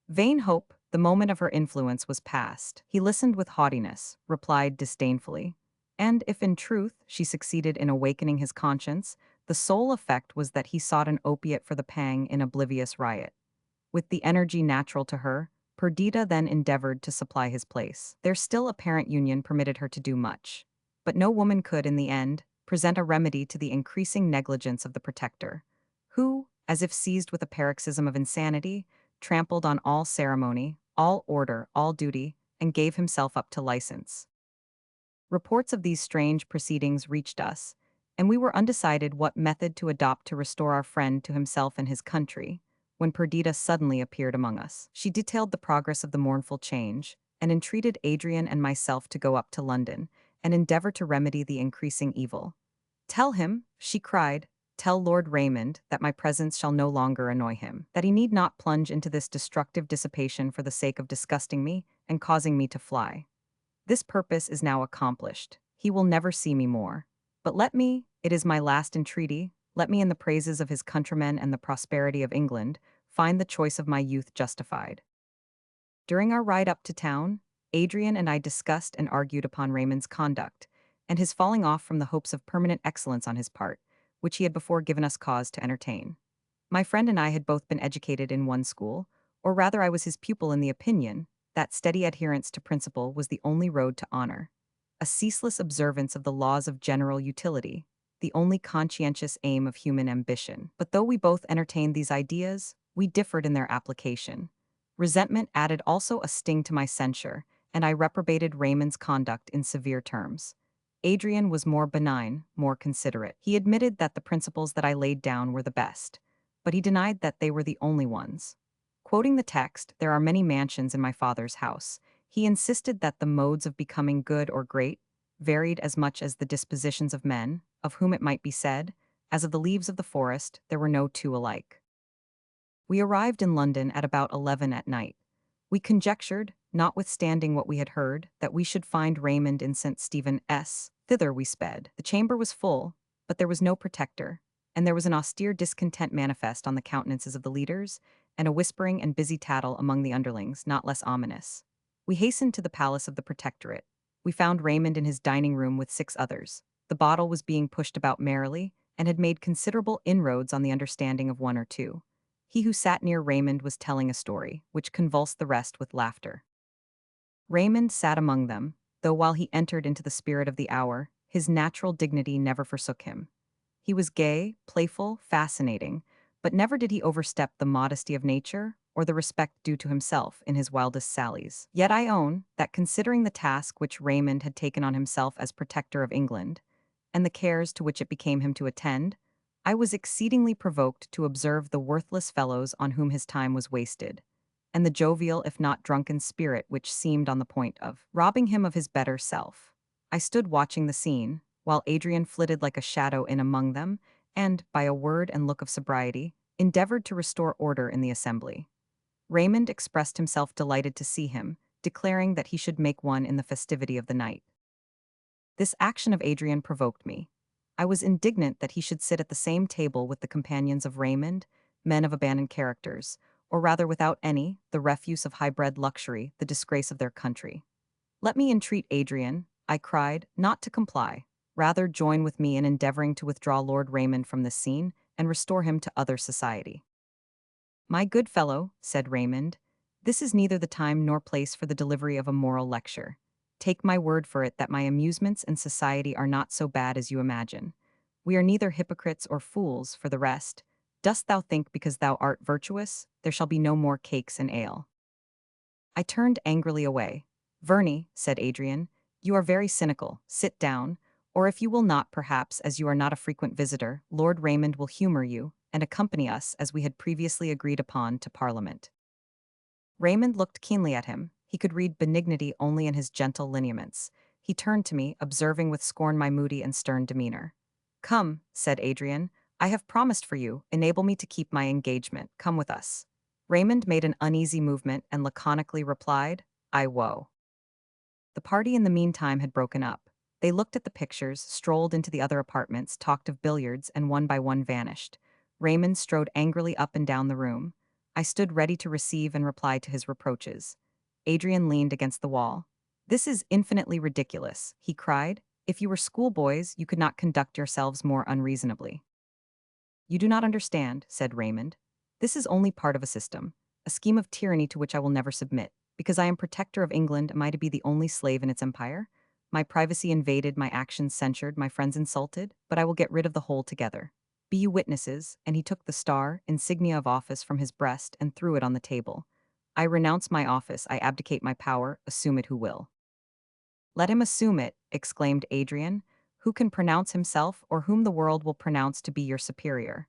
Vain hope, the moment of her influence was past. He listened with haughtiness, replied disdainfully. And if in truth she succeeded in awakening his conscience, the sole effect was that he sought an opiate for the pang in oblivious riot. With the energy natural to her, Perdita then endeavored to supply his place. Their still apparent union permitted her to do much. But no woman could, in the end, present a remedy to the increasing negligence of the protector, who, as if seized with a paroxysm of insanity, trampled on all ceremony, all order, all duty, and gave himself up to license. Reports of these strange proceedings reached us, and we were undecided what method to adopt to restore our friend to himself and his country, when Perdita suddenly appeared among us. She detailed the progress of the mournful change, and entreated Adrian and myself to go up to London, and endeavor to remedy the increasing evil. "Tell him," she cried, "tell Lord Raymond that my presence shall no longer annoy him, that he need not plunge into this destructive dissipation for the sake of disgusting me and causing me to fly. This purpose is now accomplished. He will never see me more. But let me, it is my last entreaty, let me in the praises of his countrymen and the prosperity of England, find the choice of my youth justified." During our ride up to town, Adrian and I discussed and argued upon Raymond's conduct, and his falling off from the hopes of permanent excellence on his part, which he had before given us cause to entertain. My friend and I had both been educated in one school, or rather I was his pupil in the opinion that steady adherence to principle was the only road to honor, a ceaseless observance of the laws of general utility, the only conscientious aim of human ambition. But though we both entertained these ideas, we differed in their application. Resentment added also a sting to my censure, and I reprobated Raymond's conduct in severe terms. Adrian was more benign, more considerate. He admitted that the principles that I laid down were the best, but he denied that they were the only ones. Quoting the text, "There are many mansions in my Father's house," he insisted that the modes of becoming good or great varied as much as the dispositions of men, of whom it might be said, as of the leaves of the forest, there were no two alike. We arrived in London at about 11 at night. We conjectured, notwithstanding what we had heard, that we should find Raymond in St. Stephen's. Thither we sped. The chamber was full, but there was no protector, and there was an austere discontent manifest on the countenances of the leaders, and a whispering and busy tattle among the underlings, not less ominous. We hastened to the palace of the protectorate. We found Raymond in his dining room with 6 others. The bottle was being pushed about merrily, and had made considerable inroads on the understanding of 1 or 2. He who sat near Raymond was telling a story, which convulsed the rest with laughter. Raymond sat among them, though while he entered into the spirit of the hour, his natural dignity never forsook him. He was gay, playful, fascinating, but never did he overstep the modesty of nature or the respect due to himself in his wildest sallies. Yet I own that, considering the task which Raymond had taken on himself as protector of England, and the cares to which it became him to attend, I was exceedingly provoked to observe the worthless fellows on whom his time was wasted, and the jovial if not drunken spirit which seemed on the point of robbing him of his better self. I stood watching the scene, while Adrian flitted like a shadow in among them, and, by a word and look of sobriety, endeavored to restore order in the assembly. Raymond expressed himself delighted to see him, declaring that he should make one in the festivity of the night. This action of Adrian provoked me. I was indignant that he should sit at the same table with the companions of Raymond, men of abandoned characters, or rather without any, the refuse of high-bred luxury, the disgrace of their country. Let me entreat Adrian, I cried, not to comply. Rather join with me in endeavoring to withdraw Lord Raymond from this scene and restore him to other society. My good fellow, said Raymond, this is neither the time nor place for the delivery of a moral lecture. Take my word for it that my amusements and society are not so bad as you imagine. We are neither hypocrites or fools, for the rest. Dost thou think because thou art virtuous, there shall be no more cakes and ale? I turned angrily away. Verney, said Adrian, you are very cynical. Sit down, or if you will not, perhaps, as you are not a frequent visitor, Lord Raymond will humor you and accompany us, as we had previously agreed upon, to Parliament. Raymond looked keenly at him. He could read benignity only in his gentle lineaments. He turned to me, observing with scorn my moody and stern demeanor. Come, said Adrian, I have promised for you, enable me to keep my engagement, come with us. Raymond made an uneasy movement and laconically replied, I woe. The party in the meantime had broken up. They looked at the pictures, strolled into the other apartments, talked of billiards, and one by one vanished. Raymond strode angrily up and down the room. I stood ready to receive and reply to his reproaches. Adrian leaned against the wall. This is infinitely ridiculous, he cried. If you were schoolboys, you could not conduct yourselves more unreasonably. You do not understand, said Raymond. This is only part of a system, a scheme of tyranny to which I will never submit. Because I am protector of England, am I to be the only slave in its empire? My privacy invaded, my actions censured, my friends insulted, but I will get rid of the whole together. Be you witnesses, and he took the star, insignia of office, from his breast and threw it on the table. I renounce my office, I abdicate my power, assume it who will. Let him assume it, exclaimed Adrian. Who can pronounce himself, or whom the world will pronounce to be your superior?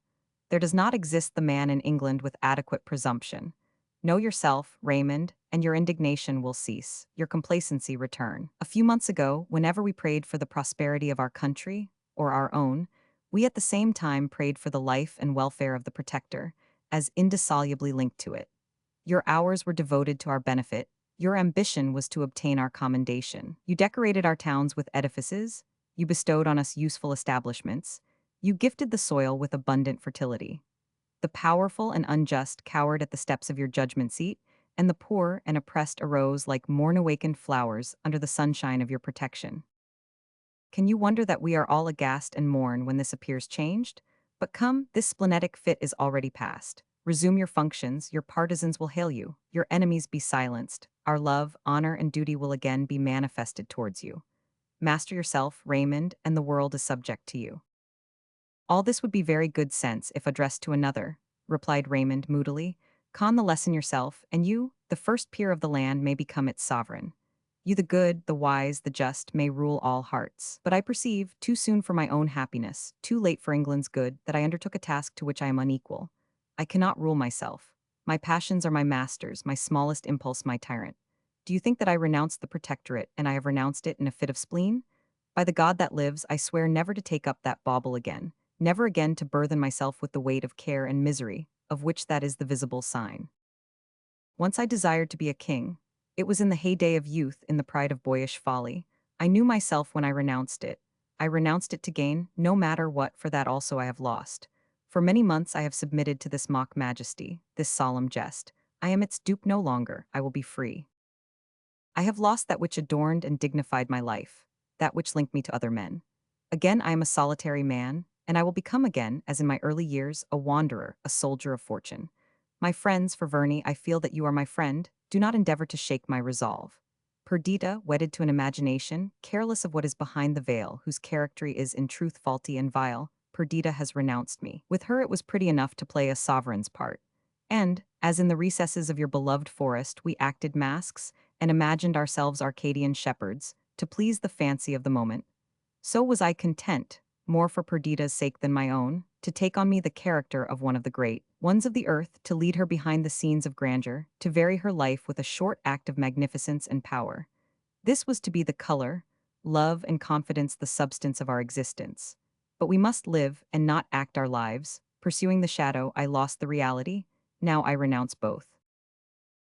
There does not exist the man in England with adequate presumption. Know yourself, Raymond, and your indignation will cease, your complacency return. A few months ago, whenever we prayed for the prosperity of our country, or our own, we at the same time prayed for the life and welfare of the Protector, as indissolubly linked to it. Your hours were devoted to our benefit, your ambition was to obtain our commendation. You decorated our towns with edifices, you bestowed on us useful establishments, you gifted the soil with abundant fertility. The powerful and unjust cowered at the steps of your judgment seat, and the poor and oppressed arose like morn-awakened flowers under the sunshine of your protection. Can you wonder that we are all aghast and mourn when this appears changed? But come, this splenetic fit is already past. Resume your functions, your partisans will hail you, your enemies be silenced, our love, honor, and duty will again be manifested towards you. Master yourself, Raymond, and the world is subject to you. All this would be very good sense if addressed to another, replied Raymond moodily. Con the lesson yourself, and you, the first peer of the land, may become its sovereign. You, the good, the wise, the just, may rule all hearts. But I perceive, too soon for my own happiness, too late for England's good, that I undertook a task to which I am unequal. I cannot rule myself. My passions are my masters, my smallest impulse my tyrant. Do you think that I renounced the protectorate, and I have renounced it in a fit of spleen? By the God that lives, I swear never to take up that bauble again, never again to burthen myself with the weight of care and misery, of which that is the visible sign. Once I desired to be a king. It was in the heyday of youth, in the pride of boyish folly. I knew myself when I renounced it. I renounced it to gain, no matter what, for that also I have lost. For many months I have submitted to this mock majesty, this solemn jest. I am its dupe no longer, I will be free. I have lost that which adorned and dignified my life, that which linked me to other men. Again I am a solitary man, and I will become again, as in my early years, a wanderer, a soldier of fortune. My friends, for Verney, I feel that you are my friend, do not endeavor to shake my resolve. Perdita, wedded to an imagination, careless of what is behind the veil, whose character is in truth faulty and vile, Perdita has renounced me. With her it was pretty enough to play a sovereign's part. And, as in the recesses of your beloved forest we acted masks, and imagined ourselves Arcadian shepherds, to please the fancy of the moment, so was I content, more for Perdita's sake than my own, to take on me the character of one of the great ones of the earth, to lead her behind the scenes of grandeur, to vary her life with a short act of magnificence and power. This was to be the color, love, and confidence, the substance of our existence. But we must live and not act our lives. Pursuing the shadow, I lost the reality. Now I renounce both.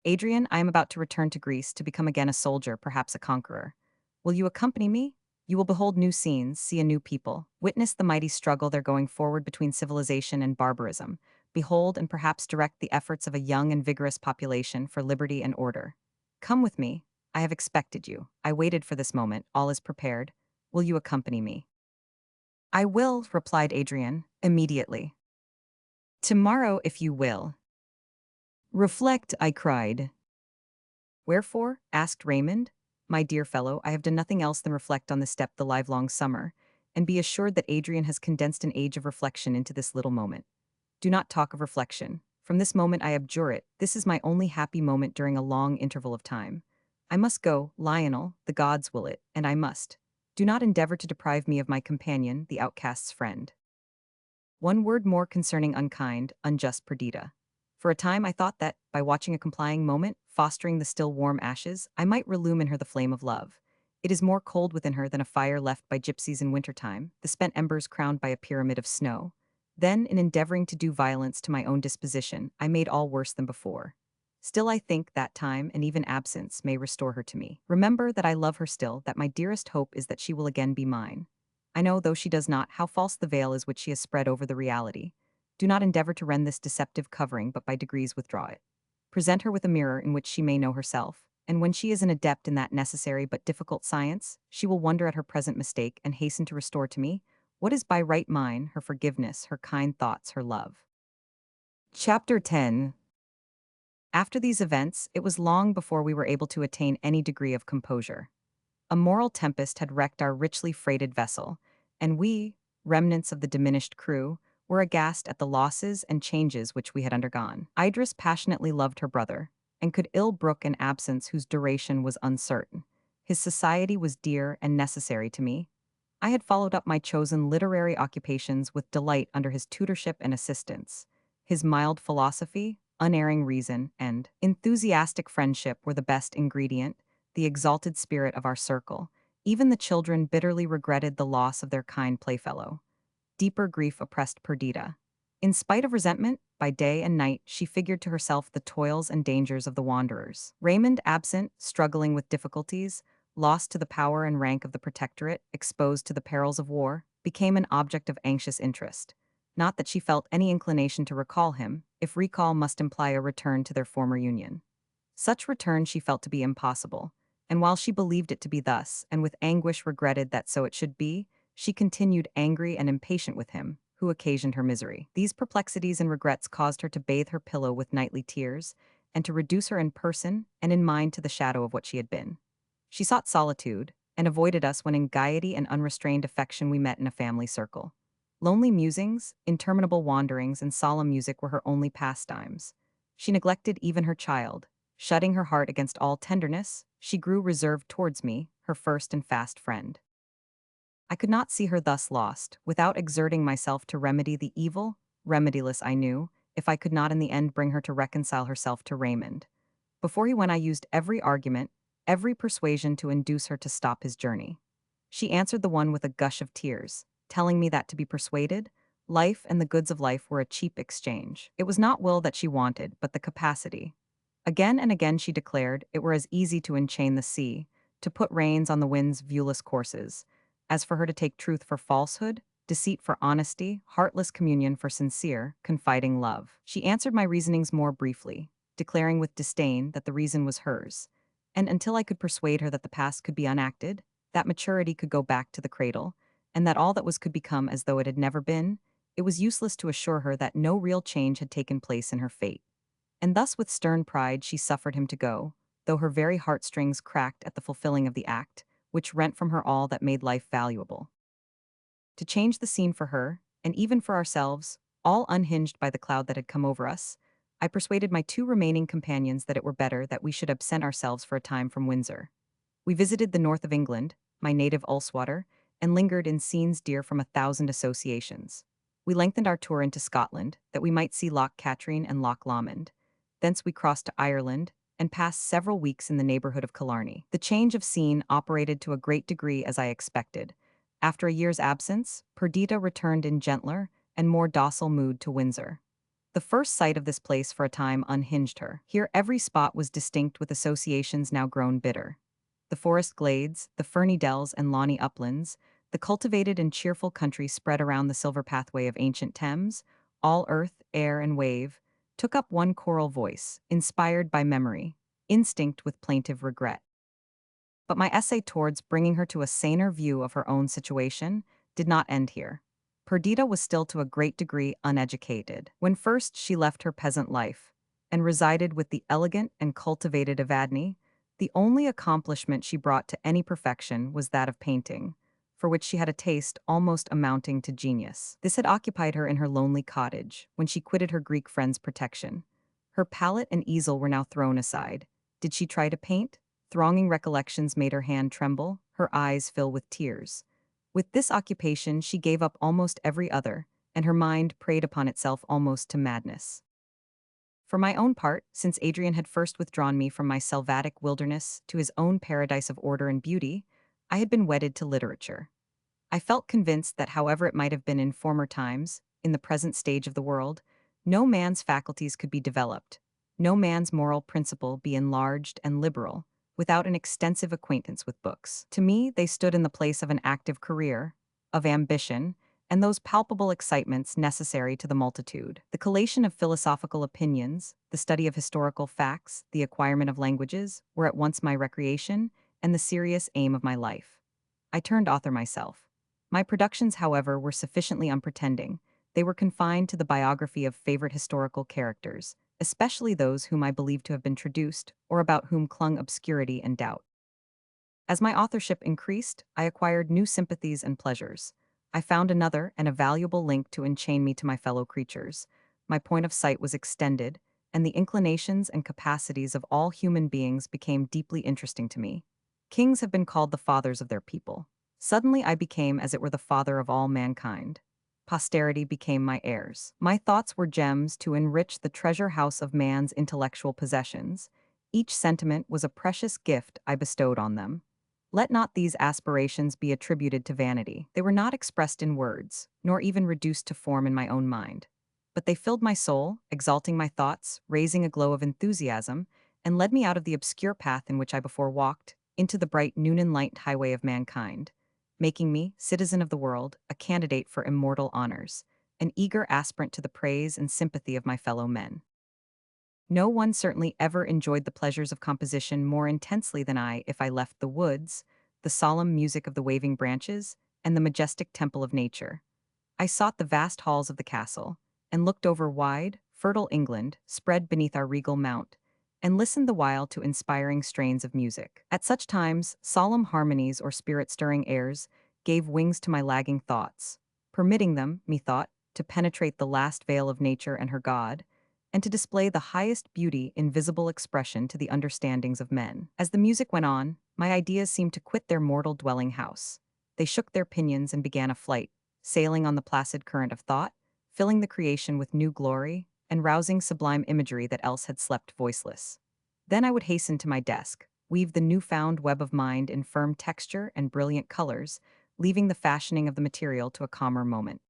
Adrian, I am about to return to Greece to become again a soldier, perhaps a conqueror. Will you accompany me? You will behold new scenes, see a new people, witness the mighty struggle they're going forward between civilization and barbarism, behold and perhaps direct the efforts of a young and vigorous population for liberty and order. Come with me. I have expected you. I waited for this moment. All is prepared. Will you accompany me? I will, replied Adrian, immediately. Tomorrow, if you will. Reflect, I cried. Wherefore? Asked Raymond. My dear fellow, I have done nothing else than reflect on this step the livelong summer, and be assured that Adrian has condensed an age of reflection into this little moment. Do not talk of reflection. From this moment I abjure it. This is my only happy moment during a long interval of time. I must go, Lionel, the gods will it, and I must. Do not endeavor to deprive me of my companion, the outcast's friend. One word more concerning unkind, unjust Perdita. For a time I thought that, by watching a complying moment, fostering the still warm ashes, I might relume her the flame of love. It is more cold within her than a fire left by gypsies in wintertime, the spent embers crowned by a pyramid of snow. Then, in endeavoring to do violence to my own disposition, I made all worse than before. Still I think that time, and even absence, may restore her to me. Remember that I love her still, that my dearest hope is that she will again be mine. I know, though she does not, how false the veil is which she has spread over the reality. Do not endeavor to rend this deceptive covering, but by degrees withdraw it. Present her with a mirror in which she may know herself, and when she is an adept in that necessary but difficult science, she will wonder at her present mistake and hasten to restore to me what is by right mine, her forgiveness, her kind thoughts, her love. Chapter 10. After these events, it was long before we were able to attain any degree of composure. A moral tempest had wrecked our richly freighted vessel, and we, remnants of the diminished crew, were aghast at the losses and changes which we had undergone. Idris passionately loved her brother, and could ill brook an absence whose duration was uncertain. His society was dear and necessary to me. I had followed up my chosen literary occupations with delight under his tutorship and assistance. His mild philosophy, unerring reason, and enthusiastic friendship were the best ingredient, the exalted spirit of our circle. Even the children bitterly regretted the loss of their kind playfellow. Deeper grief oppressed Perdita. In spite of resentment, by day and night she figured to herself the toils and dangers of the wanderers. Raymond absent, struggling with difficulties, lost to the power and rank of the protectorate, exposed to the perils of war, became an object of anxious interest. Not that she felt any inclination to recall him, if recall must imply a return to their former union. Such return she felt to be impossible, and while she believed it to be thus, and with anguish regretted that so it should be, she continued angry and impatient with him, who occasioned her misery. These perplexities and regrets caused her to bathe her pillow with nightly tears, and to reduce her in person and in mind to the shadow of what she had been. She sought solitude, and avoided us when in gaiety and unrestrained affection we met in a family circle. Lonely musings, interminable wanderings, and solemn music were her only pastimes. She neglected even her child. Shutting her heart against all tenderness, she grew reserved towards me, her first and fast friend. I could not see her thus lost, without exerting myself to remedy the evil, remediless I knew, if I could not in the end bring her to reconcile herself to Raymond. Before he went I used every argument, every persuasion to induce her to stop his journey. She answered the one with a gush of tears, telling me that to be persuaded, life and the goods of life were a cheap exchange. It was not will that she wanted, but the capacity. Again and again she declared it were as easy to enchain the sea, to put reins on the wind's viewless courses, as for her to take truth for falsehood, deceit for honesty, heartless communion for sincere, confiding love. She answered my reasonings more briefly, declaring with disdain that the reason was hers, and until I could persuade her that the past could be unacted, that maturity could go back to the cradle, and that all that was could become as though it had never been, it was useless to assure her that no real change had taken place in her fate. And thus with stern pride she suffered him to go, though her very heartstrings cracked at the fulfilling of the act, which rent from her all that made life valuable. To change the scene for her, and even for ourselves, all unhinged by the cloud that had come over us, I persuaded my two remaining companions that it were better that we should absent ourselves for a time from Windsor. We visited the north of England, my native Ulswater, and lingered in scenes dear from 1,000 associations. We lengthened our tour into Scotland, that we might see Loch Katrine and Loch Lomond. Thence we crossed to Ireland, and passed several weeks in the neighborhood of Killarney. The change of scene operated to a great degree as I expected. After a year's absence, Perdita returned in gentler and more docile mood to Windsor. The first sight of this place for a time unhinged her. Here every spot was distinct with associations now grown bitter. The forest glades, the ferny dells and lawny uplands, the cultivated and cheerful country spread around the silver pathway of ancient Thames, all earth, air, and wave, took up one choral voice, inspired by memory, instinct with plaintive regret. But my essay towards bringing her to a saner view of her own situation did not end here. Perdita was still to a great degree uneducated. When first she left her peasant life and resided with the elegant and cultivated Evadne, the only accomplishment she brought to any perfection was that of painting, for which she had a taste almost amounting to genius. This had occupied her in her lonely cottage, when she quitted her Greek friend's protection. Her palette and easel were now thrown aside. Did she try to paint? Thronging recollections made her hand tremble, her eyes fill with tears. With this occupation she gave up almost every other, and her mind preyed upon itself almost to madness. For my own part, since Adrian had first withdrawn me from my selvatic wilderness to his own paradise of order and beauty, I had been wedded to literature. I felt convinced that however it might have been in former times, in the present stage of the world, no man's faculties could be developed, no man's moral principle be enlarged and liberal, without an extensive acquaintance with books. To me, they stood in the place of an active career, of ambition, and those palpable excitements necessary to the multitude. The collation of philosophical opinions, the study of historical facts, the acquirement of languages, were at once my recreation and the serious aim of my life. I turned author myself. My productions, however, were sufficiently unpretending. They were confined to the biography of favorite historical characters, especially those whom I believed to have been traduced, or about whom clung obscurity and doubt. As my authorship increased, I acquired new sympathies and pleasures. I found another and a valuable link to enchain me to my fellow creatures. My point of sight was extended, and the inclinations and capacities of all human beings became deeply interesting to me. Kings have been called the fathers of their people. Suddenly I became as it were the father of all mankind. Posterity became my heirs. My thoughts were gems to enrich the treasure house of man's intellectual possessions. Each sentiment was a precious gift I bestowed on them. Let not these aspirations be attributed to vanity. They were not expressed in words, nor even reduced to form in my own mind. But they filled my soul, exalting my thoughts, raising a glow of enthusiasm, and led me out of the obscure path in which I before walked, into the bright noon-and-light highway of mankind, making me, citizen of the world, a candidate for immortal honors, an eager aspirant to the praise and sympathy of my fellow men. No one certainly ever enjoyed the pleasures of composition more intensely than I if I left the woods, the solemn music of the waving branches, and the majestic temple of nature. I sought the vast halls of the castle, and looked over wide, fertile England, spread beneath our regal mount, and listened the while to inspiring strains of music. At such times, solemn harmonies or spirit-stirring airs gave wings to my lagging thoughts, permitting them, methought, to penetrate the last veil of nature and her God, and to display the highest beauty in visible expression to the understandings of men. As the music went on, my ideas seemed to quit their mortal dwelling house. They shook their pinions and began a flight, sailing on the placid current of thought, filling the creation with new glory, and rousing sublime imagery that else had slept voiceless. Then I would hasten to my desk, weave the newfound web of mind in firm texture and brilliant colors, leaving the fashioning of the material to a calmer moment.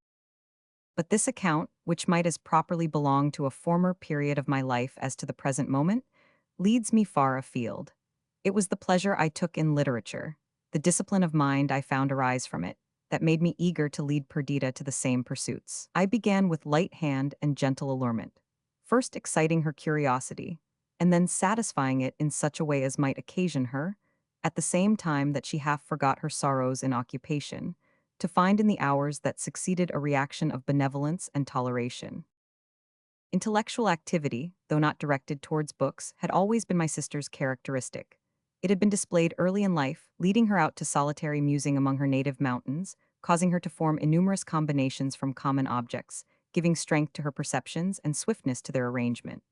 But this account, which might as properly belong to a former period of my life as to the present moment, leads me far afield. It was the pleasure I took in literature, the discipline of mind I found arise from it, that made me eager to lead Perdita to the same pursuits. I began with light hand and gentle allurement, first exciting her curiosity, and then satisfying it in such a way as might occasion her, at the same time that she half forgot her sorrows in occupation, to find in the hours that succeeded a reaction of benevolence and toleration. Intellectual activity, though not directed towards books, had always been my sister's characteristic. It had been displayed early in life, leading her out to solitary musing among her native mountains, causing her to form innumerous combinations from common objects, giving strength to her perceptions and swiftness to their arrangement.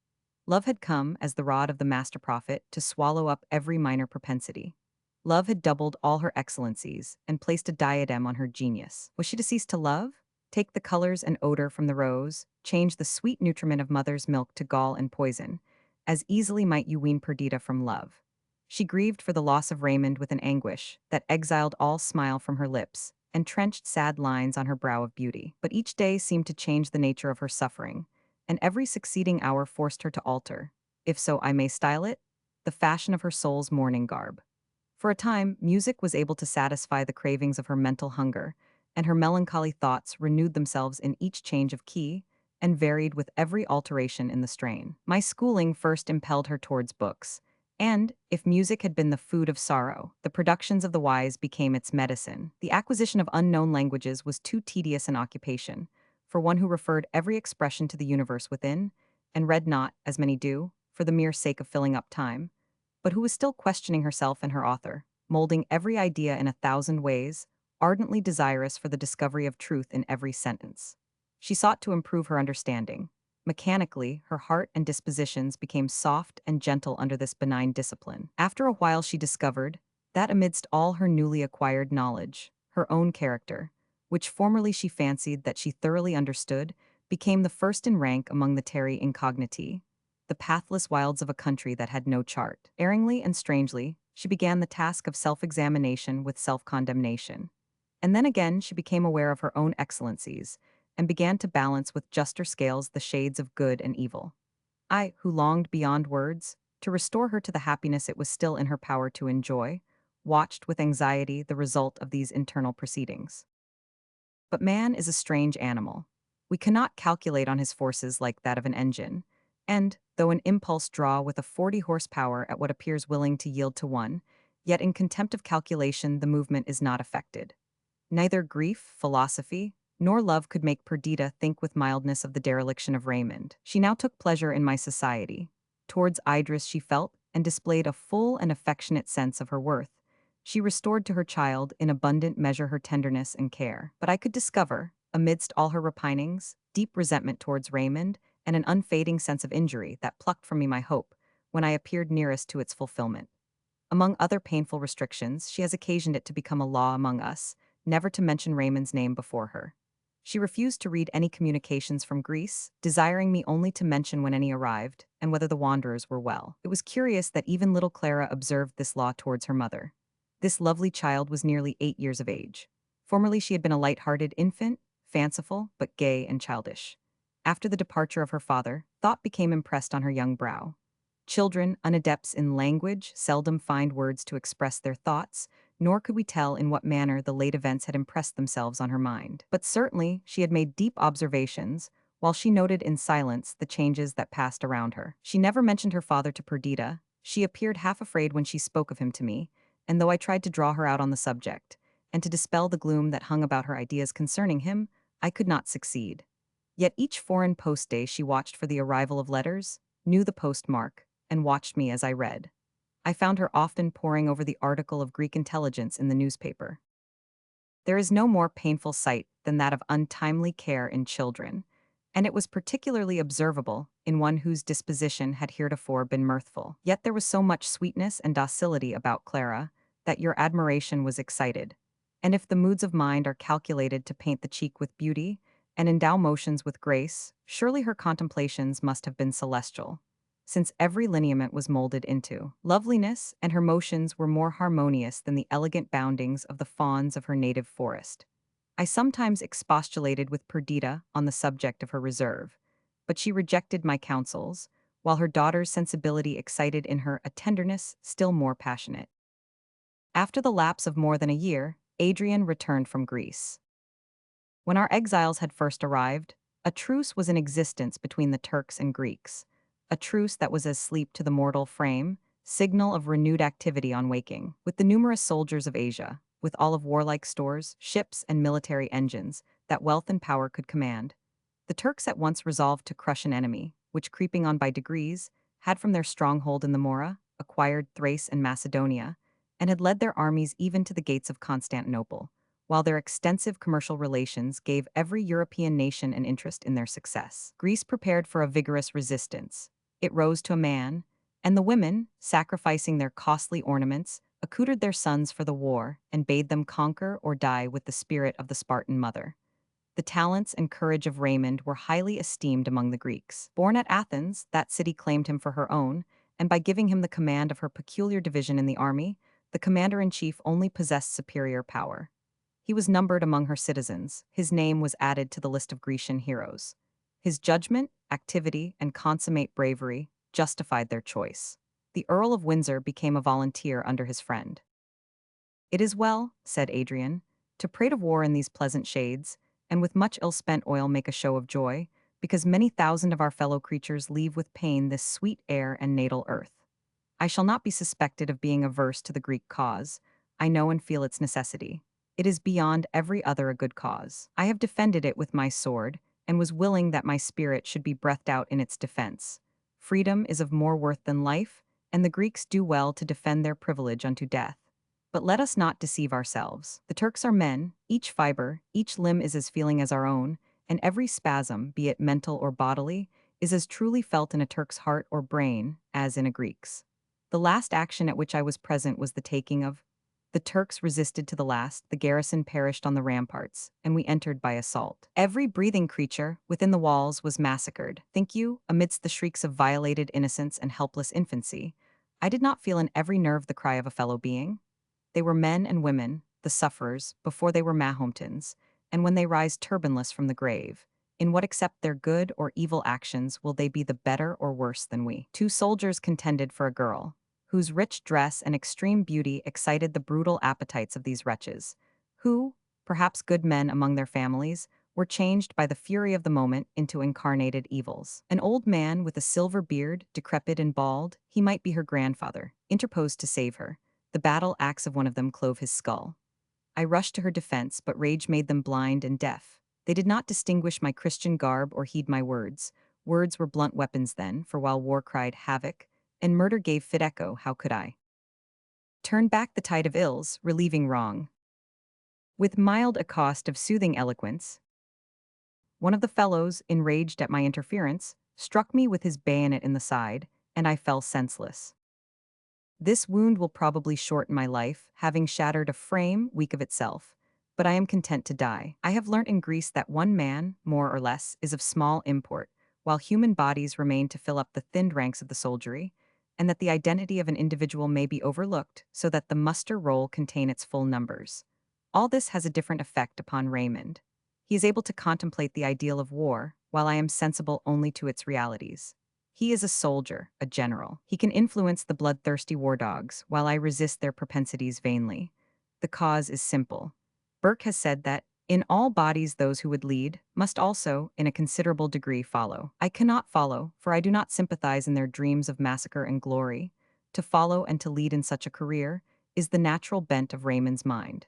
Love had come, as the rod of the master prophet, to swallow up every minor propensity. Love had doubled all her excellencies and placed a diadem on her genius. Was she to cease to love? Take the colors and odor from the rose, change the sweet nutriment of mother's milk to gall and poison. As easily might you wean Perdita from love. She grieved for the loss of Raymond with an anguish that exiled all smile from her lips, and trenched sad lines on her brow of beauty. But each day seemed to change the nature of her suffering, and every succeeding hour forced her to alter, if so I may style it, the fashion of her soul's mourning garb. For a time, music was able to satisfy the cravings of her mental hunger, and her melancholy thoughts renewed themselves in each change of key and varied with every alteration in the strain. My schooling first impelled her towards books, and, if music had been the food of sorrow, the productions of the wise became its medicine. The acquisition of unknown languages was too tedious an occupation for one who referred every expression to the universe within, and read not, as many do, for the mere sake of filling up time, but who was still questioning herself and her author, molding every idea in 1,000 ways, ardently desirous for the discovery of truth in every sentence. She sought to improve her understanding. Mechanically, her heart and dispositions became soft and gentle under this benign discipline. After a while she discovered that amidst all her newly acquired knowledge, her own character, which formerly she fancied that she thoroughly understood, became the first in rank among the terrae incogniti, the pathless wilds of a country that had no chart. Erringly and strangely, she began the task of self-examination with self-condemnation. And then again she became aware of her own excellencies, and began to balance with juster scales the shades of good and evil. I, who longed beyond words, to restore her to the happiness it was still in her power to enjoy, watched with anxiety the result of these internal proceedings. But man is a strange animal. We cannot calculate on his forces like that of an engine, and, though an impulse draw with a 40 horsepower at what appears willing to yield to one, yet in contempt of calculation the movement is not affected. Neither grief, philosophy, nor love could make Perdita think with mildness of the dereliction of Raymond. She now took pleasure in my society. Towards Idris she felt and displayed a full and affectionate sense of her worth. She restored to her child in abundant measure her tenderness and care. But I could discover, amidst all her repinings, deep resentment towards Raymond, and an unfading sense of injury that plucked from me my hope, when I appeared nearest to its fulfillment. Among other painful restrictions, she has occasioned it to become a law among us, never to mention Raymond's name before her. She refused to read any communications from Greece, desiring me only to mention when any arrived, and whether the wanderers were well. It was curious that even little Clara observed this law towards her mother. This lovely child was nearly 8 years of age. Formerly she had been a light-hearted infant, fanciful, but gay and childish. After the departure of her father, thought became impressed on her young brow. Children, unadepts in language, seldom find words to express their thoughts, nor could we tell in what manner the late events had impressed themselves on her mind. But certainly she had made deep observations, while she noted in silence the changes that passed around her. She never mentioned her father to Perdita. She appeared half afraid when she spoke of him to me, and though I tried to draw her out on the subject, and to dispel the gloom that hung about her ideas concerning him, I could not succeed. Yet each foreign post day she watched for the arrival of letters, knew the postmark, and watched me as I read. I found her often poring over the article of Greek intelligence in the newspaper. There is no more painful sight than that of untimely care in children, and it was particularly observable in one whose disposition had heretofore been mirthful. Yet there was so much sweetness and docility about Clara that your admiration was excited, and if the moods of mind are calculated to paint the cheek with beauty and endow motions with grace, surely her contemplations must have been celestial, since every lineament was molded into loveliness, and her motions were more harmonious than the elegant boundings of the fawns of her native forest. I sometimes expostulated with Perdita on the subject of her reserve, but she rejected my counsels, while her daughter's sensibility excited in her a tenderness still more passionate. After the lapse of more than a year, Adrian returned from Greece. When our exiles had first arrived, a truce was in existence between the Turks and Greeks, a truce that was as sleep to the mortal frame, signal of renewed activity on waking. With the numerous soldiers of Asia, with all of warlike stores, ships, and military engines that wealth and power could command, the Turks at once resolved to crush an enemy, which, creeping on by degrees, had from their stronghold in the Mora acquired Thrace and Macedonia, and had led their armies even to the gates of Constantinople, while their extensive commercial relations gave every European nation an interest in their success. Greece prepared for a vigorous resistance. It rose to a man, and the women, sacrificing their costly ornaments, accoutred their sons for the war and bade them conquer or die with the spirit of the Spartan mother. The talents and courage of Raymond were highly esteemed among the Greeks. Born at Athens, that city claimed him for her own, and by giving him the command of her peculiar division in the army, the commander-in-chief only possessed superior power. He was numbered among her citizens. His name was added to the list of Grecian heroes. His judgment, activity, and consummate bravery justified their choice. The Earl of Windsor became a volunteer under his friend. "It is well," said Adrian, "to prate of war in these pleasant shades, and with much ill-spent oil make a show of joy, because many thousand of our fellow creatures leave with pain this sweet air and natal earth. I shall not be suspected of being averse to the Greek cause. I know and feel its necessity. It is beyond every other a good cause. I have defended it with my sword, and was willing that my spirit should be breathed out in its defense. Freedom is of more worth than life, and the Greeks do well to defend their privilege unto death. But let us not deceive ourselves. The Turks are men, each fiber, each limb is as feeling as our own, and every spasm, be it mental or bodily, is as truly felt in a Turk's heart or brain as in a Greek's. The last action at which I was present was the taking of. The Turks resisted to the last, the garrison perished on the ramparts, and we entered by assault. Every breathing creature within the walls was massacred. Think you, amidst the shrieks of violated innocence and helpless infancy, I did not feel in every nerve the cry of a fellow being? They were men and women, the sufferers, before they were Mahometans, and when they rise turbanless from the grave, in what except their good or evil actions will they be the better or worse than we? Two soldiers contended for a girl, whose rich dress and extreme beauty excited the brutal appetites of these wretches, who, perhaps good men among their families, were changed by the fury of the moment into incarnated evils. An old man with a silver beard, decrepit and bald, he might be her grandfather, interposed to save her. The battle axe of one of them clove his skull. I rushed to her defense, but rage made them blind and deaf. They did not distinguish my Christian garb or heed my words. Words were blunt weapons then, for while war cried havoc, and murder gave fit echo, how could I turn back the tide of ills, relieving wrong? With mild accost of soothing eloquence, one of the fellows, enraged at my interference, struck me with his bayonet in the side, and I fell senseless. This wound will probably shorten my life, having shattered a frame weak of itself, but I am content to die. I have learnt in Greece that one man, more or less, is of small import, while human bodies remain to fill up the thinned ranks of the soldiery, and that the identity of an individual may be overlooked so that the muster roll contain its full numbers. All this has a different effect upon Raymond. He is able to contemplate the ideal of war, while I am sensible only to its realities. He is a soldier, a general. He can influence the bloodthirsty war dogs, while I resist their propensities vainly. The cause is simple. Burke has said that, in all bodies those who would lead must also, in a considerable degree, follow. I cannot follow, for I do not sympathize in their dreams of massacre and glory. To follow and to lead in such a career is the natural bent of Raymond's mind.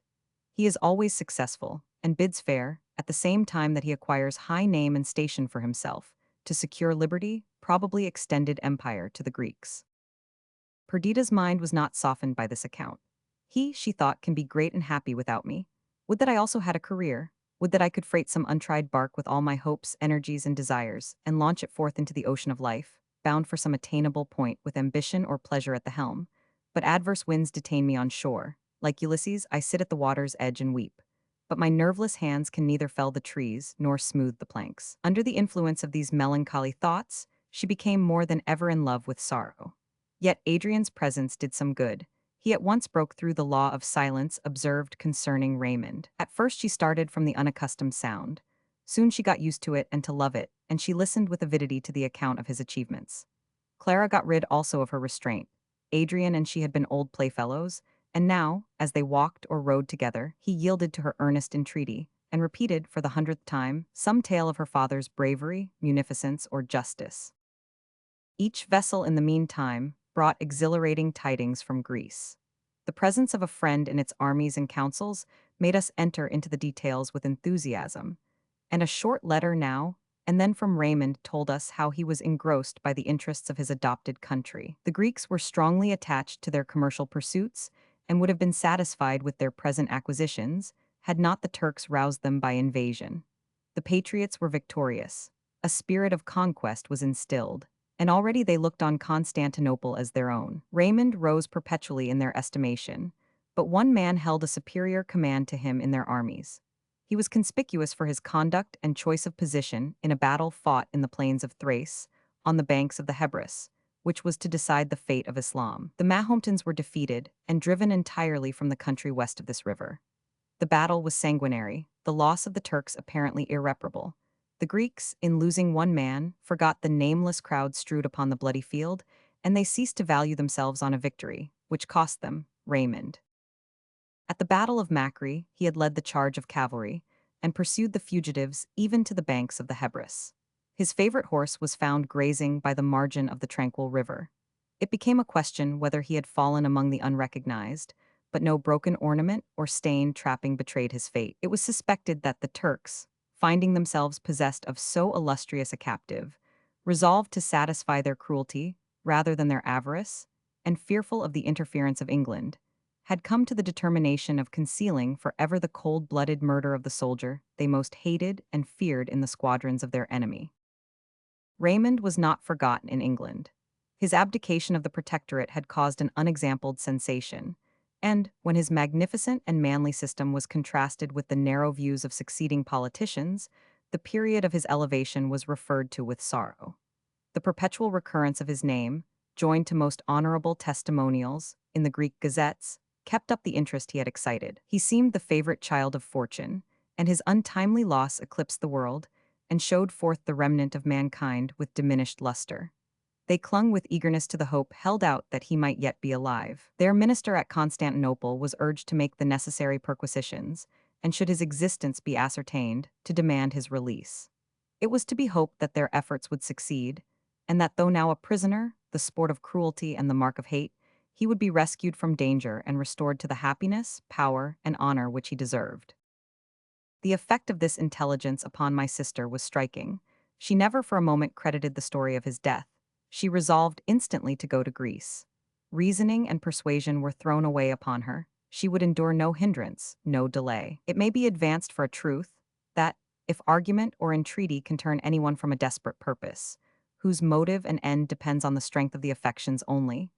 He is always successful, and bids fair, at the same time that he acquires high name and station for himself, to secure liberty, probably extended empire to the Greeks. Perdita's mind was not softened by this account. He, she thought, can be great and happy without me. Would that I also had a career. Would that I could freight some untried bark with all my hopes, energies, and desires, and launch it forth into the ocean of life, bound for some attainable point with ambition or pleasure at the helm. But adverse winds detain me on shore. Like Ulysses, I sit at the water's edge and weep. But my nerveless hands can neither fell the trees nor smooth the planks. Under the influence of these melancholy thoughts, she became more than ever in love with sorrow. Yet Adrian's presence did some good. He at once broke through the law of silence observed concerning Raymond. At first she started from the unaccustomed sound. Soon she got used to it and to love it, and she listened with avidity to the account of his achievements. Clara got rid also of her restraint. Adrian and she had been old playfellows, and now, as they walked or rode together, he yielded to her earnest entreaty, and repeated, for the 100th time, some tale of her father's bravery, munificence, or justice. Each vessel in the meantime brought exhilarating tidings from Greece. The presence of a friend in its armies and councils made us enter into the details with enthusiasm, and a short letter now and then from Raymond told us how he was engrossed by the interests of his adopted country. The Greeks were strongly attached to their commercial pursuits and would have been satisfied with their present acquisitions had not the Turks roused them by invasion. The patriots were victorious. A spirit of conquest was instilled, and already they looked on Constantinople as their own. Raymond rose perpetually in their estimation, but one man held a superior command to him in their armies. He was conspicuous for his conduct and choice of position in a battle fought in the plains of Thrace, on the banks of the Hebrus, which was to decide the fate of Islam. The Mahometans were defeated and driven entirely from the country west of this river. The battle was sanguinary, the loss of the Turks apparently irreparable. The Greeks, in losing one man, forgot the nameless crowd strewed upon the bloody field, and they ceased to value themselves on a victory, which cost them Raymond. At the Battle of Macri, he had led the charge of cavalry, and pursued the fugitives even to the banks of the Hebrus. His favorite horse was found grazing by the margin of the tranquil river. It became a question whether he had fallen among the unrecognized, but no broken ornament or stained trapping betrayed his fate. It was suspected that the Turks, finding themselves possessed of so illustrious a captive, resolved to satisfy their cruelty rather than their avarice, and fearful of the interference of England, had come to the determination of concealing forever the cold-blooded murder of the soldier they most hated and feared in the squadrons of their enemy. Raymond was not forgotten in England. His abdication of the protectorate had caused an unexampled sensation, and, when his magnificent and manly system was contrasted with the narrow views of succeeding politicians, the period of his elevation was referred to with sorrow. The perpetual recurrence of his name, joined to most honorable testimonials in the Greek gazettes, kept up the interest he had excited. He seemed the favorite child of fortune, and his untimely loss eclipsed the world and showed forth the remnant of mankind with diminished luster. They clung with eagerness to the hope held out that he might yet be alive. Their minister at Constantinople was urged to make the necessary perquisitions, and should his existence be ascertained, to demand his release. It was to be hoped that their efforts would succeed, and that though now a prisoner, the sport of cruelty and the mark of hate, he would be rescued from danger and restored to the happiness, power, and honor which he deserved. The effect of this intelligence upon my sister was striking. She never for a moment credited the story of his death. She resolved instantly to go to Greece. Reasoning and persuasion were thrown away upon her. She would endure no hindrance, no delay. It may be advanced for a truth that, if argument or entreaty can turn anyone from a desperate purpose, whose motive and end depends on the strength of the affections only,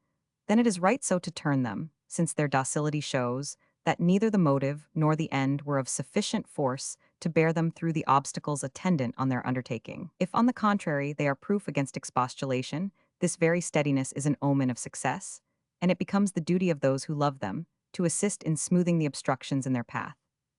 then it is right so to turn them, since their docility shows that neither the motive nor the end were of sufficient force to bear them through the obstacles attendant on their undertaking. If, on the contrary, they are proof against expostulation, this very steadiness is an omen of success, and it becomes the duty of those who love them to assist in smoothing the obstructions in their path.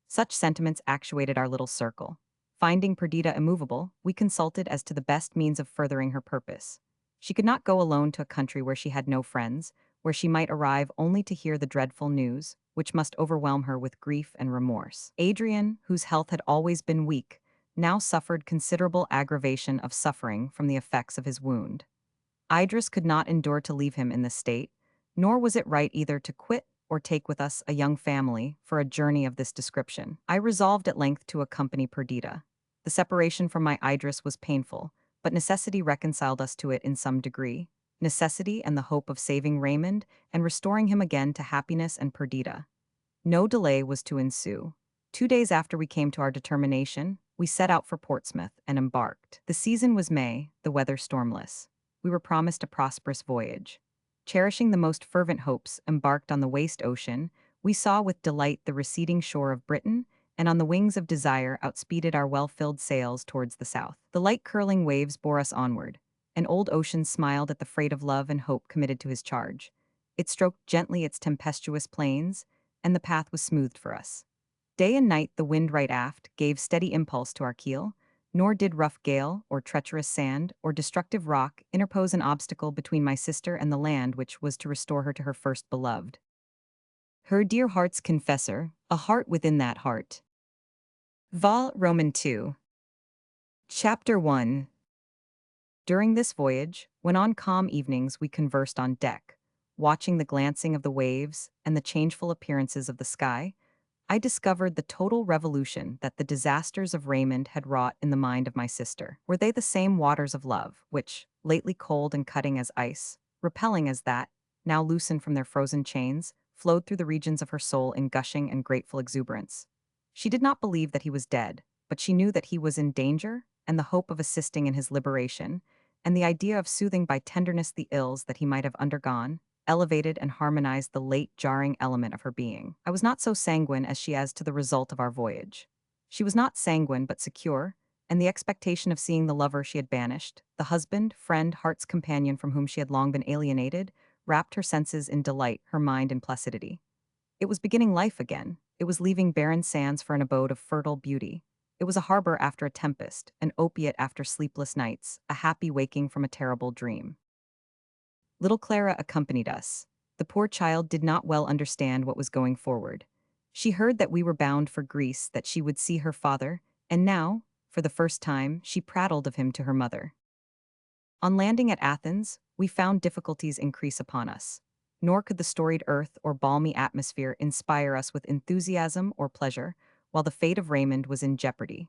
Such sentiments actuated our little circle. Finding Perdita immovable, we consulted as to the best means of furthering her purpose. She could not go alone to a country where she had no friends, where she might arrive only to hear the dreadful news, which must overwhelm her with grief and remorse. Adrian, whose health had always been weak, now suffered considerable aggravation of suffering from the effects of his wound. Idris could not endure to leave him in this state, nor was it right either to quit or take with us a young family for a journey of this description. I resolved at length to accompany Perdita. The separation from my Idris was painful, but necessity reconciled us to it in some degree. Necessity and the hope of saving Raymond and restoring him again to happiness and Perdita. No delay was to ensue. 2 days after we came to our determination, we set out for Portsmouth and embarked. The season was May, the weather stormless. We were promised a prosperous voyage. Cherishing the most fervent hopes, embarked on the waste ocean, we saw with delight the receding shore of Britain, and on the wings of desire outspeeded our well-filled sails towards the south. The light curling waves bore us onward, and old ocean smiled at the freight of love and hope committed to his charge. It stroked gently its tempestuous plains, and the path was smoothed for us. Day and night the wind right aft gave steady impulse to our keel, nor did rough gale, or treacherous sand, or destructive rock interpose an obstacle between my sister and the land which was to restore her to her first beloved. Her dear heart's confessor, a heart within that heart. Vol. Roman 2. Chapter 1. During this voyage, when on calm evenings we conversed on deck, watching the glancing of the waves and the changeful appearances of the sky, I discovered the total revolution that the disasters of Raymond had wrought in the mind of my sister. Were they the same waters of love, which, lately cold and cutting as ice, repelling as that, now loosened from their frozen chains, flowed through the regions of her soul in gushing and grateful exuberance? She did not believe that he was dead, but she knew that he was in danger, and the hope of assisting in his liberation, and the idea of soothing by tenderness the ills that he might have undergone, elevated and harmonized the late jarring element of her being. I was not so sanguine as she as to the result of our voyage. She was not sanguine but secure, and the expectation of seeing the lover she had banished, the husband, friend, heart's companion from whom she had long been alienated, wrapped her senses in delight, her mind in placidity. It was beginning life again. It was leaving barren sands for an abode of fertile beauty. It was a harbor after a tempest, an opiate after sleepless nights, a happy waking from a terrible dream. Little Clara accompanied us. The poor child did not well understand what was going forward. She heard that we were bound for Greece, that she would see her father, and now, for the first time, she prattled of him to her mother. On landing at Athens, we found difficulties increase upon us. Nor could the storied earth or balmy atmosphere inspire us with enthusiasm or pleasure, while the fate of Raymond was in jeopardy.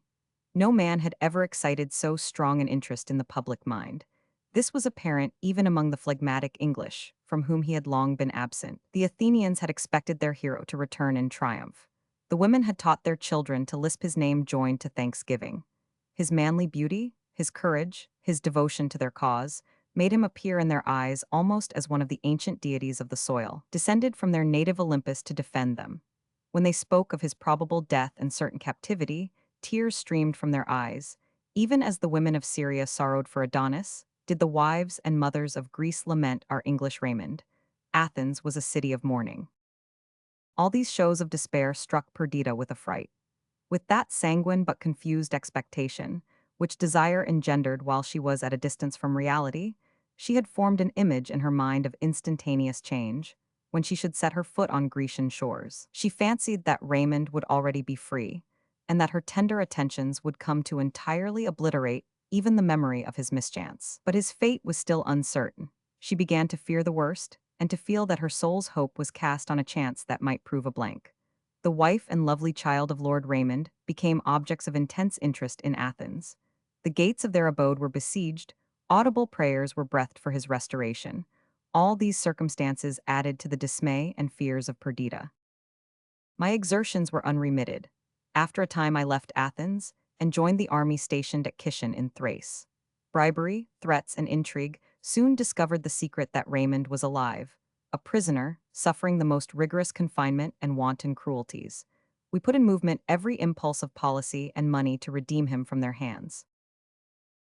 No man had ever excited so strong an interest in the public mind. This was apparent even among the phlegmatic English, from whom he had long been absent. The Athenians had expected their hero to return in triumph. The women had taught their children to lisp his name joined to thanksgiving. His manly beauty, his courage, his devotion to their cause, made him appear in their eyes almost as one of the ancient deities of the soil, descended from their native Olympus to defend them. When they spoke of his probable death and certain captivity, tears streamed from their eyes. Even as the women of Syria sorrowed for Adonis, did the wives and mothers of Greece lament our English Raymond. Athens was a city of mourning. All these shows of despair struck Perdita with affright. With that sanguine but confused expectation, which desire engendered while she was at a distance from reality, she had formed an image in her mind of instantaneous change, when she should set her foot on Grecian shores. She fancied that Raymond would already be free, and that her tender attentions would come to entirely obliterate even the memory of his mischance. But his fate was still uncertain. She began to fear the worst, and to feel that her soul's hope was cast on a chance that might prove a blank. The wife and lovely child of Lord Raymond became objects of intense interest in Athens. The gates of their abode were besieged, audible prayers were breathed for his restoration. All these circumstances added to the dismay and fears of Perdita. My exertions were unremitted. After a time I left Athens and joined the army stationed at Kition in Thrace. Bribery, threats, and intrigue soon discovered the secret that Raymond was alive, a prisoner, suffering the most rigorous confinement and wanton cruelties. We put in movement every impulse of policy and money to redeem him from their hands.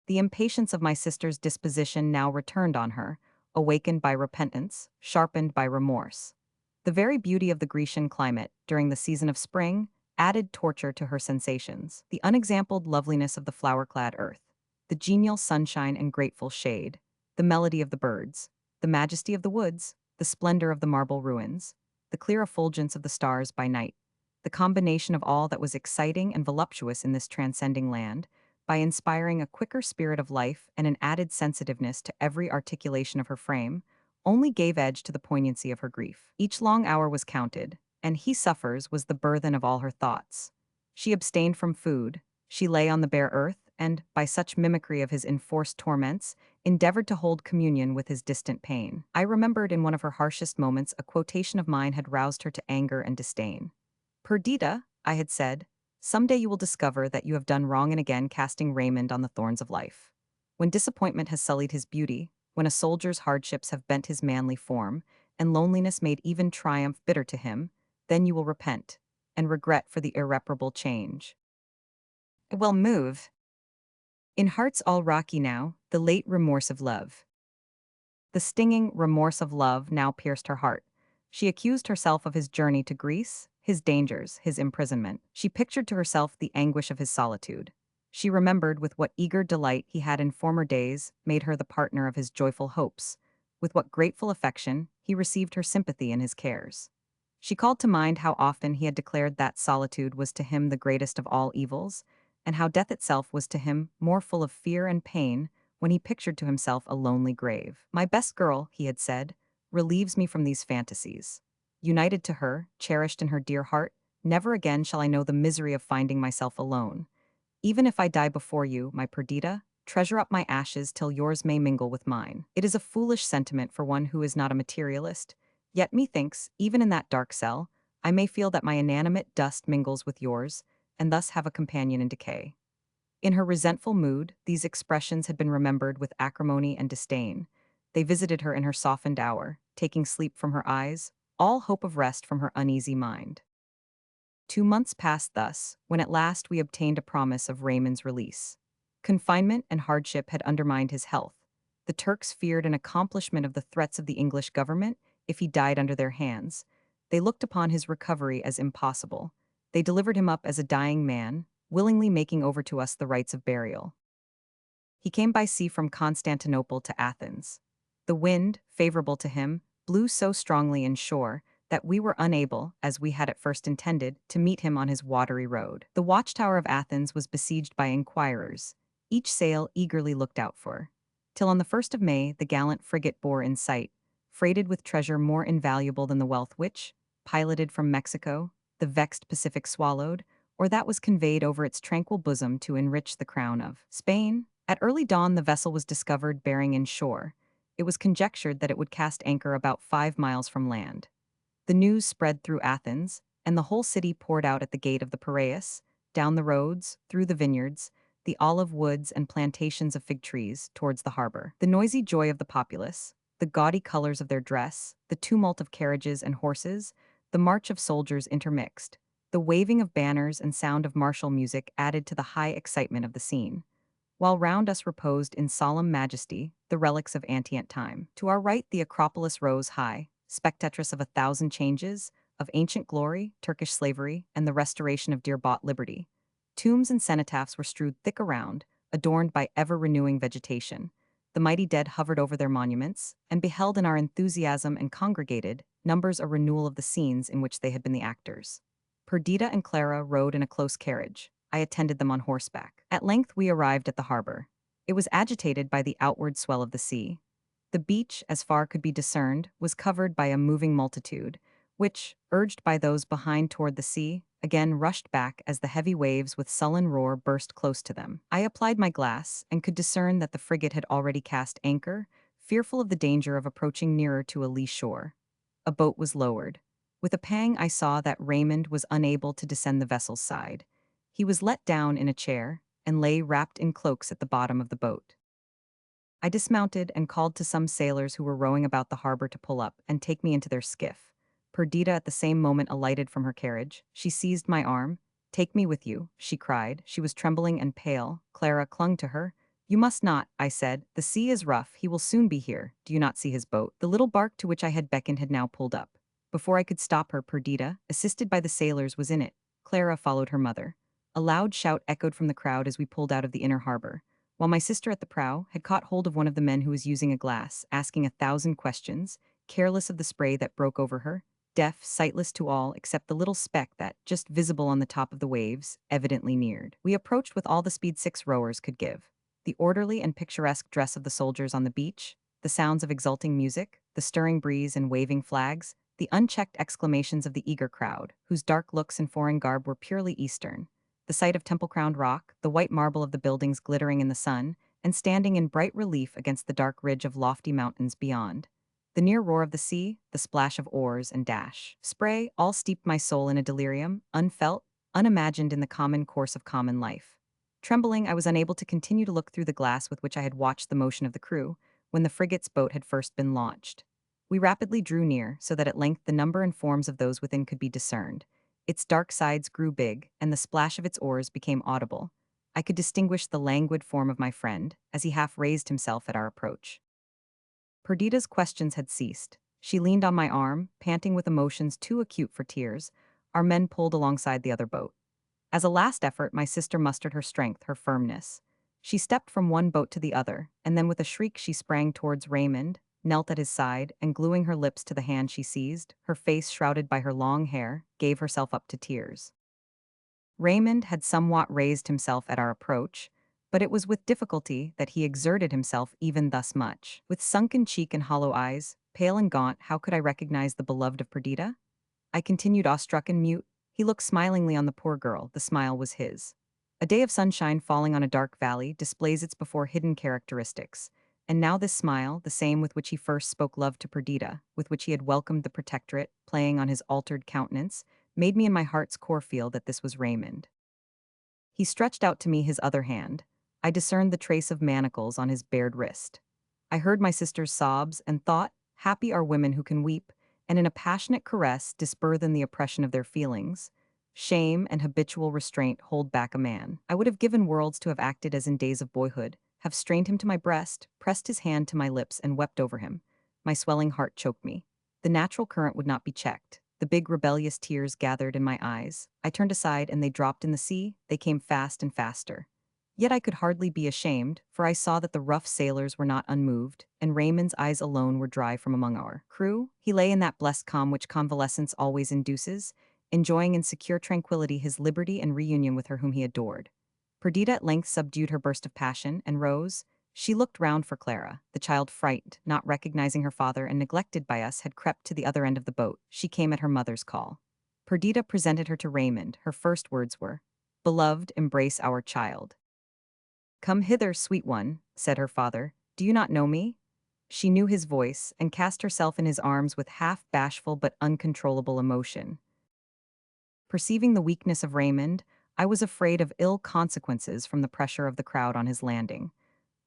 The impatience of my sister's disposition now returned on her, awakened by repentance, sharpened by remorse. The very beauty of the Grecian climate, during the season of spring, added torture to her sensations. The unexampled loveliness of the flower-clad earth, the genial sunshine and grateful shade, the melody of the birds, the majesty of the woods, the splendor of the marble ruins, the clear effulgence of the stars by night, the combination of all that was exciting and voluptuous in this transcending land, by inspiring a quicker spirit of life and an added sensitiveness to every articulation of her frame, only gave edge to the poignancy of her grief. Each long hour was counted, and he suffers was the burthen of all her thoughts. She abstained from food, she lay on the bare earth, and, by such mimicry of his enforced torments, endeavored to hold communion with his distant pain. I remembered in one of her harshest moments a quotation of mine had roused her to anger and disdain. "Perdita," I had said, "someday you will discover that you have done wrong and again casting Raymond on the thorns of life. When disappointment has sullied his beauty, when a soldier's hardships have bent his manly form, and loneliness made even triumph bitter to him, then you will repent, and regret for the irreparable change." I will move. In hearts all rocky now, the late remorse of love. The stinging remorse of love now pierced her heart. She accused herself of his journey to Greece, his dangers, his imprisonment. She pictured to herself the anguish of his solitude. She remembered with what eager delight he had in former days made her the partner of his joyful hopes, with what grateful affection he received her sympathy in his cares. She called to mind how often he had declared that solitude was to him the greatest of all evils, and how death itself was to him more full of fear and pain when he pictured to himself a lonely grave. "My best girl," he had said, "relieves me from these fantasies. United to her, cherished in her dear heart, never again shall I know the misery of finding myself alone. Even if I die before you, my Perdita, treasure up my ashes till yours may mingle with mine." It is a foolish sentiment for one who is not a materialist, yet methinks, even in that dark cell, I may feel that my inanimate dust mingles with yours, and thus have a companion in decay. In her resentful mood, these expressions had been remembered with acrimony and disdain. They visited her in her softened hour, taking sleep from her eyes, all hope of rest from her uneasy mind. 2 months passed thus, when at last we obtained a promise of Raymond's release. Confinement and hardship had undermined his health. The Turks feared an accomplishment of the threats of the English government if he died under their hands. They looked upon his recovery as impossible. They delivered him up as a dying man, willingly making over to us the rites of burial. He came by sea from Constantinople to Athens. The wind, favorable to him, blew so strongly inshore that we were unable, as we had at first intended, to meet him on his watery road. The watchtower of Athens was besieged by inquirers, each sail eagerly looked out for. Till on the 1st of May the gallant frigate bore in sight, freighted with treasure more invaluable than the wealth which, piloted from Mexico, the vexed Pacific swallowed, or that was conveyed over its tranquil bosom to enrich the crown of Spain. At early dawn the vessel was discovered bearing in shore. It was conjectured that it would cast anchor about 5 miles from land. The news spread through Athens, and the whole city poured out at the gate of the Piraeus, down the roads, through the vineyards, the olive woods and plantations of fig trees, towards the harbor. The noisy joy of the populace, the gaudy colors of their dress, the tumult of carriages and horses, the march of soldiers intermixed, the waving of banners and sound of martial music added to the high excitement of the scene, while round us reposed in solemn majesty the relics of antient time. To our right the Acropolis rose high, spectatress of 1,000 changes, of ancient glory, Turkish slavery, and the restoration of dear-bought liberty. Tombs and cenotaphs were strewed thick around, adorned by ever-renewing vegetation. The mighty dead hovered over their monuments, and beheld in our enthusiasm and congregated numbers a renewal of the scenes in which they had been the actors. Perdita and Clara rode in a close carriage. I attended them on horseback. At length we arrived at the harbor. It was agitated by the outward swell of the sea. The beach, as far could be discerned, was covered by a moving multitude, which, urged by those behind toward the sea, again rushed back as the heavy waves with sullen roar burst close to them. I applied my glass, and could discern that the frigate had already cast anchor, fearful of the danger of approaching nearer to a lee shore. A boat was lowered. With a pang I saw that Raymond was unable to descend the vessel's side. He was let down in a chair, and lay wrapped in cloaks at the bottom of the boat. I dismounted and called to some sailors who were rowing about the harbor to pull up and take me into their skiff. Perdita at the same moment alighted from her carriage. She seized my arm. "Take me with you," she cried. She was trembling and pale. Clara clung to her. "You must not," I said. "The sea is rough. He will soon be here. Do you not see his boat?" The little bark to which I had beckoned had now pulled up. Before I could stop her, Perdita, assisted by the sailors, was in it. Clara followed her mother. A loud shout echoed from the crowd as we pulled out of the inner harbor, while my sister at the prow had caught hold of one of the men who was using a glass, asking 1,000 questions, careless of the spray that broke over her, deaf, sightless to all except the little speck that, just visible on the top of the waves, evidently neared. We approached with all the speed 6 rowers could give. The orderly and picturesque dress of the soldiers on the beach, the sounds of exulting music, the stirring breeze and waving flags, the unchecked exclamations of the eager crowd, whose dark looks and foreign garb were purely Eastern, the sight of temple-crowned rock, the white marble of the buildings glittering in the sun, and standing in bright relief against the dark ridge of lofty mountains beyond. The near roar of the sea, the splash of oars and dash, spray, all steeped my soul in a delirium, unfelt, unimagined in the common course of common life. Trembling, I was unable to continue to look through the glass with which I had watched the motion of the crew, when the frigate's boat had first been launched. We rapidly drew near, so that at length the number and forms of those within could be discerned. Its dark sides grew big, and the splash of its oars became audible. I could distinguish the languid form of my friend, as he half raised himself at our approach. Perdita's questions had ceased. She leaned on my arm, panting with emotions too acute for tears. Our men pulled alongside the other boat. As a last effort, my sister mustered her strength, her firmness. She stepped from one boat to the other, and then with a shriek she sprang towards Raymond, knelt at his side, and gluing her lips to the hand she seized, her face shrouded by her long hair, gave herself up to tears. Raymond had somewhat raised himself at our approach, but it was with difficulty that he exerted himself even thus much. With sunken cheek and hollow eyes, pale and gaunt, how could I recognize the beloved of Perdita? I continued awestruck and mute. He looked smilingly on the poor girl. The smile was his. A day of sunshine falling on a dark valley displays its before hidden characteristics. And now this smile, the same with which he first spoke love to Perdita, with which he had welcomed the protectorate, playing on his altered countenance, made me in my heart's core feel that this was Raymond. He stretched out to me his other hand. I discerned the trace of manacles on his bared wrist. I heard my sister's sobs and thought, happy are women who can weep, and in a passionate caress disburthen the oppression of their feelings. Shame and habitual restraint hold back a man. I would have given worlds to have acted as in days of boyhood, have strained him to my breast, pressed his hand to my lips, and wept over him. My swelling heart choked me. The natural current would not be checked. The big rebellious tears gathered in my eyes. I turned aside and they dropped in the sea. They came fast and faster. Yet I could hardly be ashamed, for I saw that the rough sailors were not unmoved, and Raymond's eyes alone were dry from among our crew. He lay in that blessed calm which convalescence always induces, enjoying in secure tranquility his liberty and reunion with her whom he adored. Perdita at length subdued her burst of passion and rose. She looked round for Clara. The child, frightened, not recognizing her father and neglected by us, had crept to the other end of the boat. She came at her mother's call. Perdita presented her to Raymond. Her first words were, "Beloved, embrace our child." "Come hither, sweet one," said her father. "Do you not know me?" She knew his voice, and cast herself in his arms with half-bashful but uncontrollable emotion. Perceiving the weakness of Raymond, I was afraid of ill consequences from the pressure of the crowd on his landing.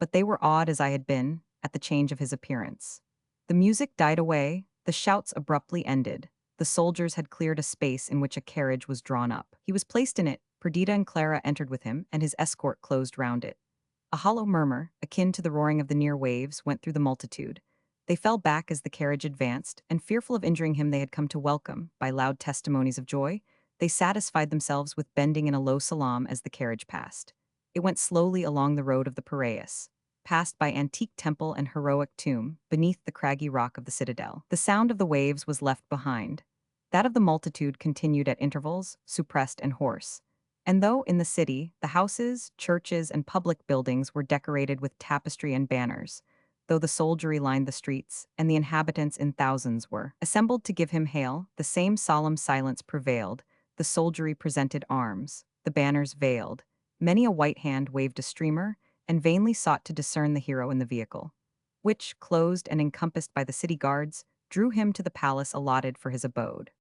But they were awed as I had been, at the change of his appearance. The music died away, the shouts abruptly ended. The soldiers had cleared a space in which a carriage was drawn up. He was placed in it, Perdita and Clara entered with him, and his escort closed round it. A hollow murmur, akin to the roaring of the near waves, went through the multitude. They fell back as the carriage advanced, and fearful of injuring him they had come to welcome, by loud testimonies of joy, they satisfied themselves with bending in a low salaam as the carriage passed. It went slowly along the road of the Piraeus, passed by antique temple and heroic tomb, beneath the craggy rock of the citadel. The sound of the waves was left behind. That of the multitude continued at intervals, suppressed and hoarse. And though in the city, the houses, churches, and public buildings were decorated with tapestry and banners, though the soldiery lined the streets, and the inhabitants in thousands were assembled to give him hail, the same solemn silence prevailed. The soldiery presented arms, the banners veiled. Many a white hand waved a streamer, and vainly sought to discern the hero in the vehicle, which, closed and encompassed by the city guards, drew him to the palace allotted for his abode.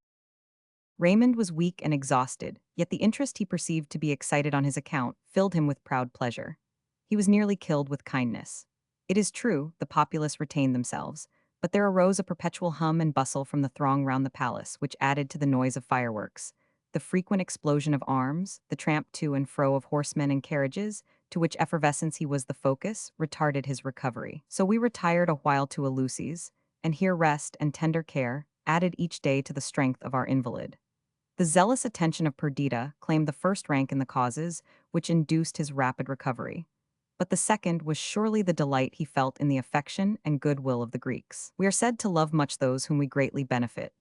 Raymond was weak and exhausted, yet the interest he perceived to be excited on his account filled him with proud pleasure. He was nearly killed with kindness. It is true, the populace retained themselves, but there arose a perpetual hum and bustle from the throng round the palace, which added to the noise of fireworks. The frequent explosion of arms, the tramp to and fro of horsemen and carriages, to which effervescence he was the focus, retarded his recovery. So we retired a while to Eleusis, and here rest and tender care added each day to the strength of our invalid. The zealous attention of Perdita claimed the first rank in the causes which induced his rapid recovery. But the second was surely the delight he felt in the affection and goodwill of the Greeks. We are said to love much those whom we greatly benefit.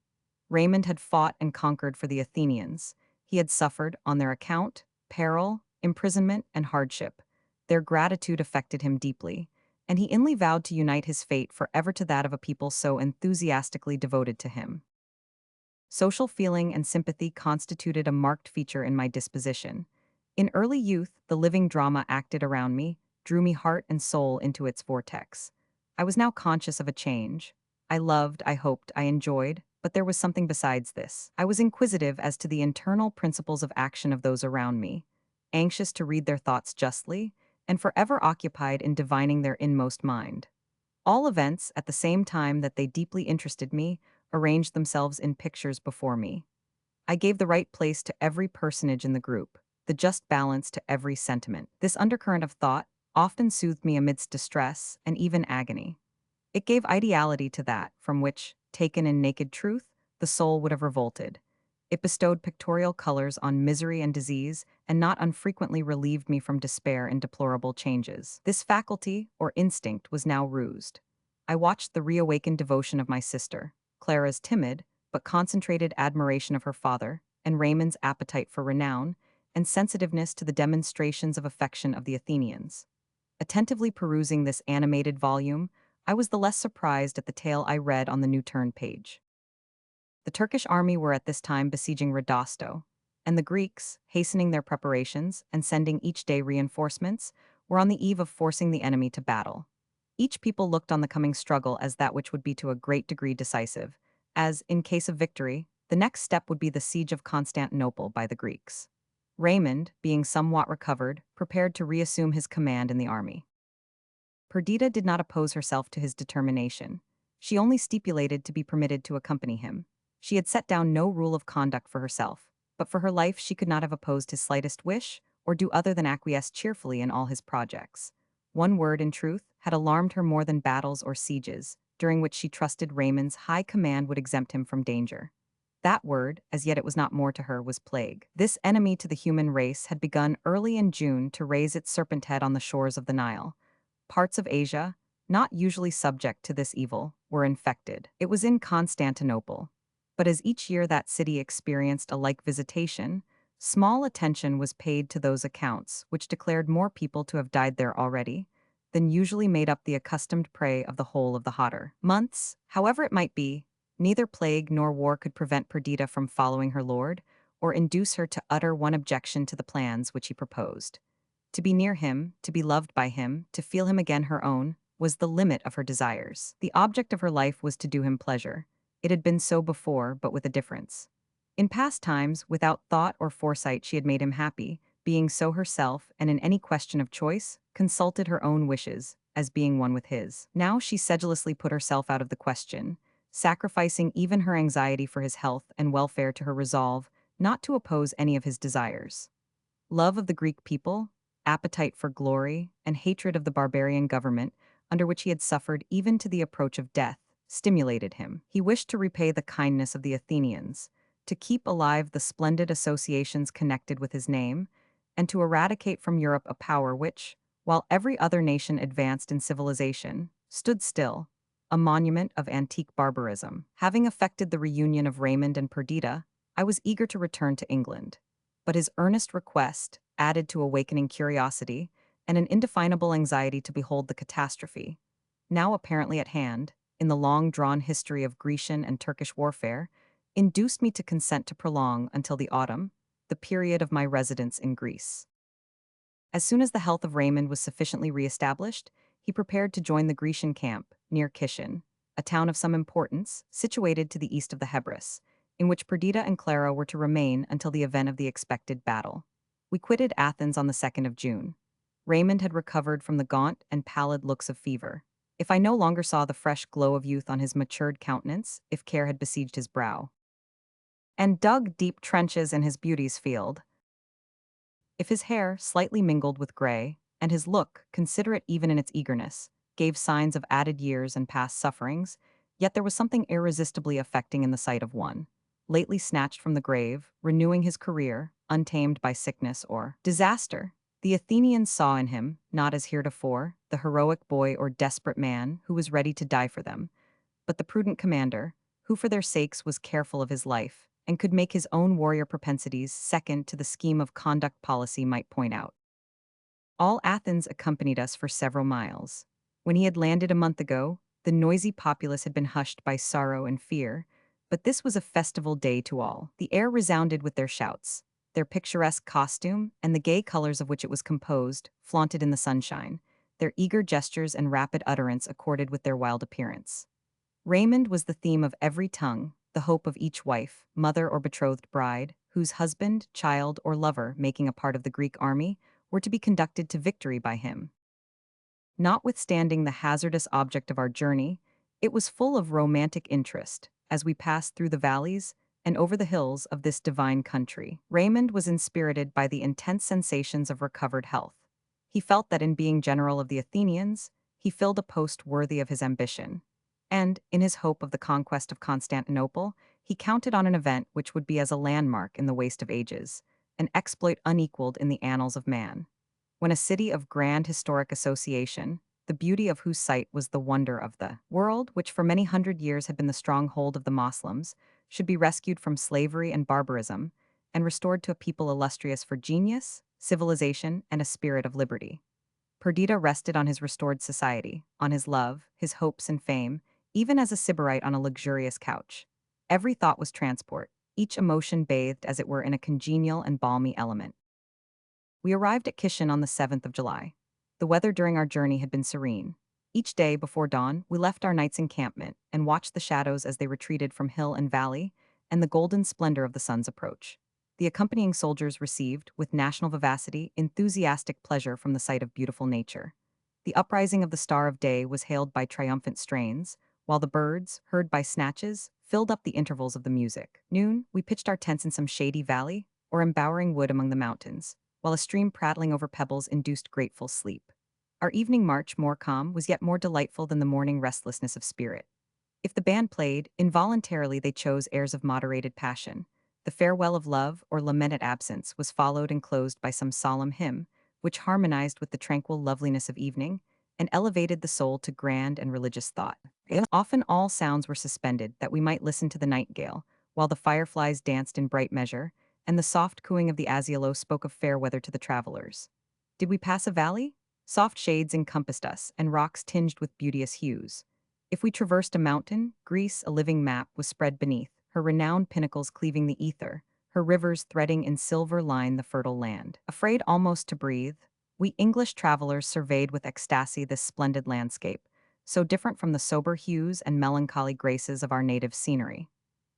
Raymond had fought and conquered for the Athenians. He had suffered, on their account, peril, imprisonment, and hardship. Their gratitude affected him deeply, and he inly vowed to unite his fate forever to that of a people so enthusiastically devoted to him. Social feeling and sympathy constituted a marked feature in my disposition. In early youth, the living drama acted around me, drew me heart and soul into its vortex. I was now conscious of a change. I loved, I hoped, I enjoyed, but there was something besides this. I was inquisitive as to the internal principles of action of those around me, anxious to read their thoughts justly, and forever occupied in divining their inmost mind. All events, at the same time that they deeply interested me, arranged themselves in pictures before me. I gave the right place to every personage in the group, the just balance to every sentiment. This undercurrent of thought often soothed me amidst distress and even agony. It gave ideality to that from which, taken in naked truth, the soul would have revolted. It bestowed pictorial colors on misery and disease, and not unfrequently relieved me from despair and deplorable changes. This faculty, or instinct, was now roused. I watched the reawakened devotion of my sister, Clara's timid but concentrated admiration of her father, and Raymond's appetite for renown, and sensitiveness to the demonstrations of affection of the Athenians. Attentively perusing this animated volume, I was the less surprised at the tale I read on the new turn page. The Turkish army were at this time besieging Rodosto, and the Greeks, hastening their preparations and sending each day reinforcements, were on the eve of forcing the enemy to battle. Each people looked on the coming struggle as that which would be to a great degree decisive, as, in case of victory, the next step would be the siege of Constantinople by the Greeks. Raymond, being somewhat recovered, prepared to reassume his command in the army. Perdita did not oppose herself to his determination. She only stipulated to be permitted to accompany him. She had set down no rule of conduct for herself. but for her life she could not have opposed his slightest wish, or do other than acquiesce cheerfully in all his projects. One word, in truth, had alarmed her more than battles or sieges, during which she trusted Raymond's high command would exempt him from danger. That word, as yet it was not more to her, was plague. This enemy to the human race had begun early in June to raise its serpent head on the shores of the Nile. Parts of Asia, not usually subject to this evil, were infected. It was in Constantinople. But as each year that city experienced a like visitation, small attention was paid to those accounts, which declared more people to have died there already than usually made up the accustomed prey of the whole of the hotter months. However it might be, neither plague nor war could prevent Perdita from following her lord, or induce her to utter one objection to the plans which he proposed. To be near him, to be loved by him, to feel him again her own, was the limit of her desires. The object of her life was to do him pleasure. It had been so before, but with a difference. In past times, without thought or foresight, she had made him happy, being so herself, and in any question of choice, consulted her own wishes, as being one with his. Now she sedulously put herself out of the question, sacrificing even her anxiety for his health and welfare to her resolve not to oppose any of his desires. Love of the Greek people, appetite for glory, and hatred of the barbarian government, under which he had suffered even to the approach of death, stimulated him. He wished to repay the kindness of the Athenians, to keep alive the splendid associations connected with his name, and to eradicate from Europe a power which, while every other nation advanced in civilization, stood still, a monument of antique barbarism. Having effected the reunion of Raymond and Perdita, I was eager to return to England. But his earnest request, added to awakening curiosity, and an indefinable anxiety to behold the catastrophe, now apparently at hand, in the long-drawn history of Grecian and Turkish warfare, induced me to consent to prolong until the autumn the period of my residence in Greece. As soon as the health of Raymond was sufficiently re-established, he prepared to join the Grecian camp near Kishan, a town of some importance, situated to the east of the Hebrus, in which Perdita and Clara were to remain until the event of the expected battle. We quitted Athens on the 2nd of June. Raymond had recovered from the gaunt and pallid looks of fever. If I no longer saw the fresh glow of youth on his matured countenance, if care had besieged his brow, and dug deep trenches in his beauty's field, if his hair, slightly mingled with gray, and his look, considerate even in its eagerness, gave signs of added years and past sufferings, yet there was something irresistibly affecting in the sight of one, lately snatched from the grave, renewing his career, untamed by sickness or disaster. The Athenians saw in him, not as heretofore, the heroic boy or desperate man who was ready to die for them, but the prudent commander, who for their sakes was careful of his life, and could make his own warrior propensities second to the scheme of conduct policy might point out. All Athens accompanied us for several miles. When he had landed a month ago, the noisy populace had been hushed by sorrow and fear, but this was a festival day to all. The air resounded with their shouts, their picturesque costume, and the gay colors of which it was composed, flaunted in the sunshine, their eager gestures and rapid utterance accorded with their wild appearance. Raymond was the theme of every tongue, the hope of each wife, mother or betrothed bride, whose husband, child, or lover, making a part of the Greek army, were to be conducted to victory by him. Notwithstanding the hazardous object of our journey, it was full of romantic interest as we passed through the valleys and over the hills of this divine country. Raymond was inspirited by the intense sensations of recovered health. He felt that in being general of the Athenians, he filled a post worthy of his ambition. And, in his hope of the conquest of Constantinople, he counted on an event which would be as a landmark in the waste of ages, an exploit unequaled in the annals of man. When a city of grand historic association, the beauty of whose site was the wonder of the world, which for many hundred years had been the stronghold of the Moslems, should be rescued from slavery and barbarism, and restored to a people illustrious for genius, civilization, and a spirit of liberty. Perdita rested on his restored society, on his love, his hopes and fame, even as a sybarite on a luxurious couch. Every thought was transport, each emotion bathed as it were in a congenial and balmy element. We arrived at Kishan on the 7th of July. The weather during our journey had been serene. Each day before dawn, we left our night's encampment and watched the shadows as they retreated from hill and valley, and the golden splendor of the sun's approach. The accompanying soldiers received, with national vivacity, enthusiastic pleasure from the sight of beautiful nature. The uprising of the star of day was hailed by triumphant strains, while the birds, heard by snatches, filled up the intervals of the music. Noon, we pitched our tents in some shady valley or embowering wood among the mountains, while a stream prattling over pebbles induced grateful sleep. Our evening march, more calm, was yet more delightful than the morning restlessness of spirit. If the band played, involuntarily they chose airs of moderated passion. The farewell of love or lament at absence was followed and closed by some solemn hymn, which harmonized with the tranquil loveliness of evening and elevated the soul to grand and religious thought. Often all sounds were suspended that we might listen to the nightingale, while the fireflies danced in bright measure, and the soft cooing of the azaleau spoke of fair weather to the travelers. Did we pass a valley? Soft shades encompassed us, and rocks tinged with beauteous hues. If we traversed a mountain, Greece, a living map, was spread beneath, her renowned pinnacles cleaving the ether, her rivers threading in silver line the fertile land. Afraid almost to breathe, we English travelers surveyed with ecstasy this splendid landscape, so different from the sober hues and melancholy graces of our native scenery.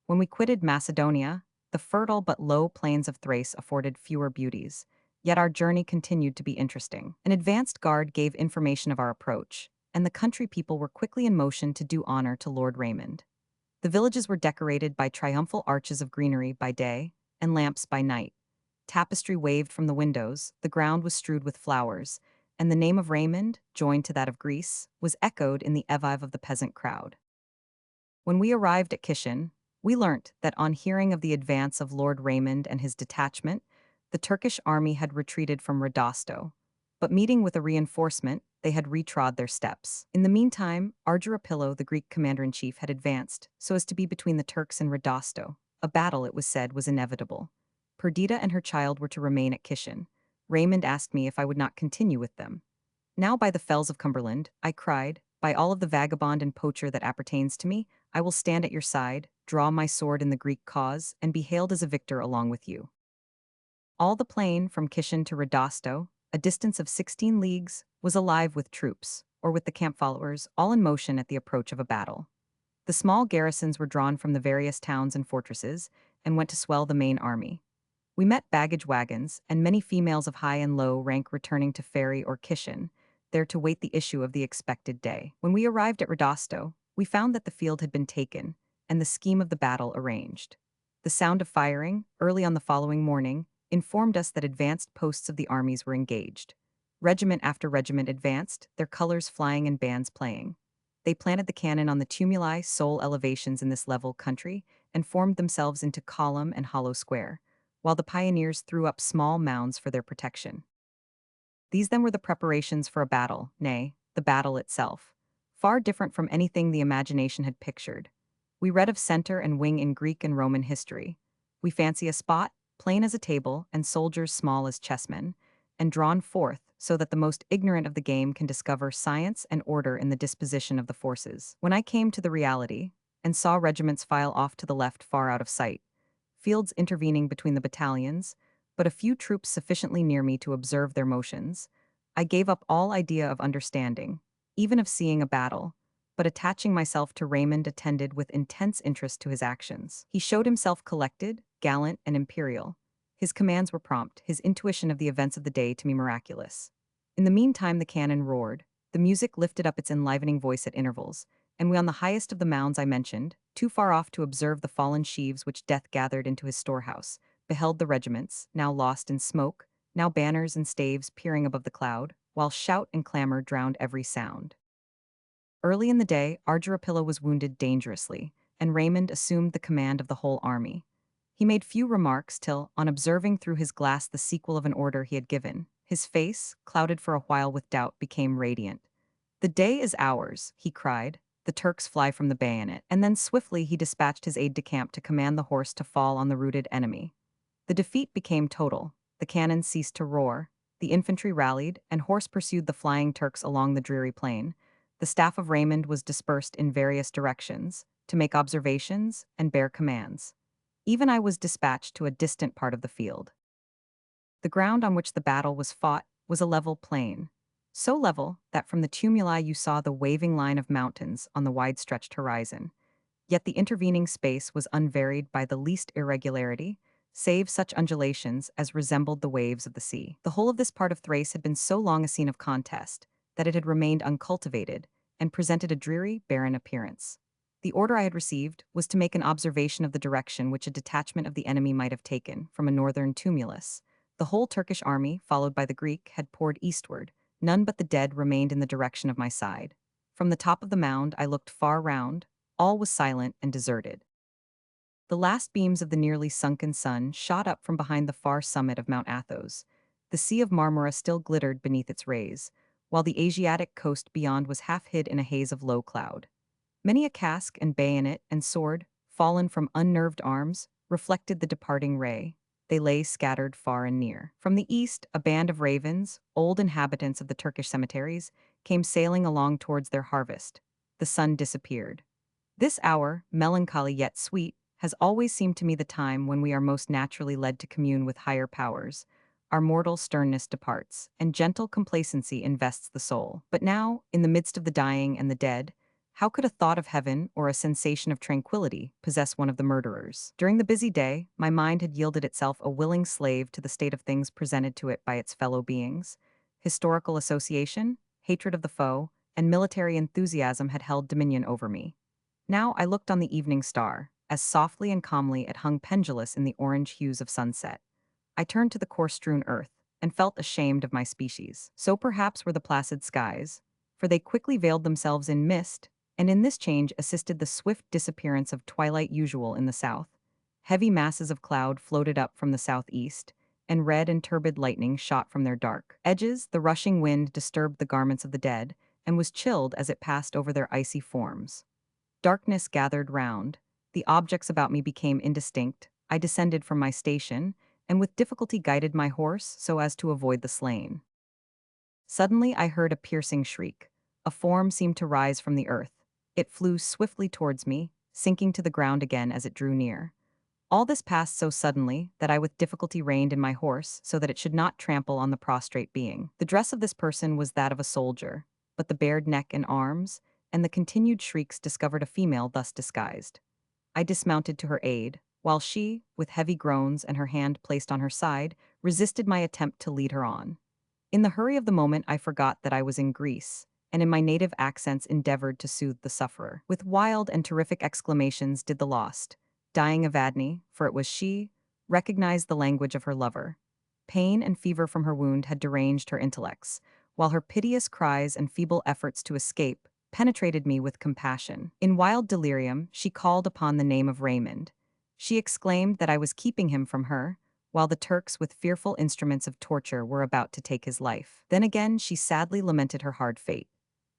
When we quitted Macedonia, the fertile but low plains of Thrace afforded fewer beauties, yet our journey continued to be interesting. An advanced guard gave information of our approach, and the country people were quickly in motion to do honor to Lord Raymond. The villages were decorated by triumphal arches of greenery by day and lamps by night. Tapestry waved from the windows, the ground was strewed with flowers, and the name of Raymond, joined to that of Greece, was echoed in the evive of the peasant crowd. When we arrived at Kishin, we learnt that on hearing of the advance of Lord Raymond and his detachment, the Turkish army had retreated from Rodosto, but meeting with a reinforcement, they had retrod their steps. In the meantime, Argyropylo, the Greek commander-in-chief, had advanced, so as to be between the Turks and Rodosto. A battle, it was said, was inevitable. Perdita and her child were to remain at Kishin. Raymond asked me if I would not continue with them. Now by the fells of Cumberland, I cried, by all of the vagabond and poacher that appertains to me, I will stand at your side, draw my sword in the Greek cause, and be hailed as a victor along with you. All the plain, from Kishin to Rodosto, a distance of 16 leagues, was alive with troops, or with the camp followers, all in motion at the approach of a battle. The small garrisons were drawn from the various towns and fortresses, and went to swell the main army. We met baggage wagons, and many females of high and low rank returning to Ferry or Kishin, there to wait the issue of the expected day. When we arrived at Rodosto, we found that the field had been taken, and the scheme of the battle arranged. The sound of firing, early on the following morning, informed us that advanced posts of the armies were engaged. Regiment after regiment advanced, their colors flying and bands playing. They planted the cannon on the tumuli, sole elevations in this level country, and formed themselves into column and hollow square, while the pioneers threw up small mounds for their protection. These then were the preparations for a battle, nay, the battle itself, far different from anything the imagination had pictured. We read of center and wing in Greek and Roman history. We fancy a spot, plain as a table, and soldiers small as chessmen, and drawn forth so that the most ignorant of the game can discover science and order in the disposition of the forces. When I came to the reality, and saw regiments file off to the left far out of sight, fields intervening between the battalions, but a few troops sufficiently near me to observe their motions, I gave up all idea of understanding, even of seeing a battle, but attaching myself to Raymond attended with intense interest to his actions. He showed himself collected, gallant, and imperial. His commands were prompt, his intuition of the events of the day to me miraculous. In the meantime the cannon roared, the music lifted up its enlivening voice at intervals, and we on the highest of the mounds I mentioned, too far off to observe the fallen sheaves which death gathered into his storehouse, beheld the regiments, now lost in smoke, now banners and staves peering above the cloud, while shout and clamor drowned every sound. Early in the day, Argyropylo was wounded dangerously, and Raymond assumed the command of the whole army. He made few remarks till, on observing through his glass the sequel of an order he had given, his face, clouded for a while with doubt, became radiant. "The day is ours," he cried. "The Turks fly from the bayonet." And then swiftly he dispatched his aide-de-camp to command the horse to fall on the routed enemy. The defeat became total. The cannon ceased to roar. The infantry rallied, and horse pursued the flying Turks along the dreary plain. The staff of Raymond was dispersed in various directions, to make observations and bear commands. Even I was dispatched to a distant part of the field. The ground on which the battle was fought was a level plain, so level that from the tumuli you saw the waving line of mountains on the wide-stretched horizon. Yet the intervening space was unvaried by the least irregularity, save such undulations as resembled the waves of the sea. The whole of this part of Thrace had been so long a scene of contest that it had remained uncultivated and presented a dreary, barren appearance. The order I had received was to make an observation of the direction which a detachment of the enemy might have taken from a northern tumulus. The whole Turkish army, followed by the Greek, had poured eastward. None but the dead remained in the direction of my side. From the top of the mound I looked far round. All was silent and deserted. The last beams of the nearly sunken sun shot up from behind the far summit of Mount Athos. The Sea of Marmora still glittered beneath its rays, while the Asiatic coast beyond was half hid in a haze of low cloud. Many a casque and bayonet and sword, fallen from unnerved arms, reflected the departing ray. They lay scattered far and near. From the east, a band of ravens, old inhabitants of the Turkish cemeteries, came sailing along towards their harvest. The sun disappeared. This hour, melancholy yet sweet, has always seemed to me the time when we are most naturally led to commune with higher powers. Our mortal sternness departs, and gentle complacency invests the soul. But now, in the midst of the dying and the dead, how could a thought of heaven or a sensation of tranquility possess one of the murderers? During the busy day, my mind had yielded itself a willing slave to the state of things presented to it by its fellow beings. Historical association, hatred of the foe, and military enthusiasm had held dominion over me. Now I looked on the evening star, as softly and calmly it hung pendulous in the orange hues of sunset. I turned to the coarse-strewn earth, and felt ashamed of my species. So perhaps were the placid skies, for they quickly veiled themselves in mist, and in this change assisted the swift disappearance of twilight usual in the south. Heavy masses of cloud floated up from the southeast, and red and turbid lightning shot from their dark edges. The rushing wind disturbed the garments of the dead, and was chilled as it passed over their icy forms. Darkness gathered round. The objects about me became indistinct. I descended from my station, and with difficulty guided my horse so as to avoid the slain. Suddenly I heard a piercing shriek. A form seemed to rise from the earth. It flew swiftly towards me, sinking to the ground again as it drew near. All this passed so suddenly that I with difficulty reined in my horse so that it should not trample on the prostrate being. The dress of this person was that of a soldier, but the bared neck and arms, and the continued shrieks discovered a female thus disguised. I dismounted to her aid, while she, with heavy groans and her hand placed on her side, resisted my attempt to lead her on. In the hurry of the moment I forgot that I was in Greece, and in my native accents endeavored to soothe the sufferer. With wild and terrific exclamations did the lost, dying Evadne, for it was she, recognized the language of her lover. Pain and fever from her wound had deranged her intellects, while her piteous cries and feeble efforts to escape penetrated me with compassion. In wild delirium, she called upon the name of Raymond. She exclaimed that I was keeping him from her, while the Turks with fearful instruments of torture were about to take his life. Then again she sadly lamented her hard fate.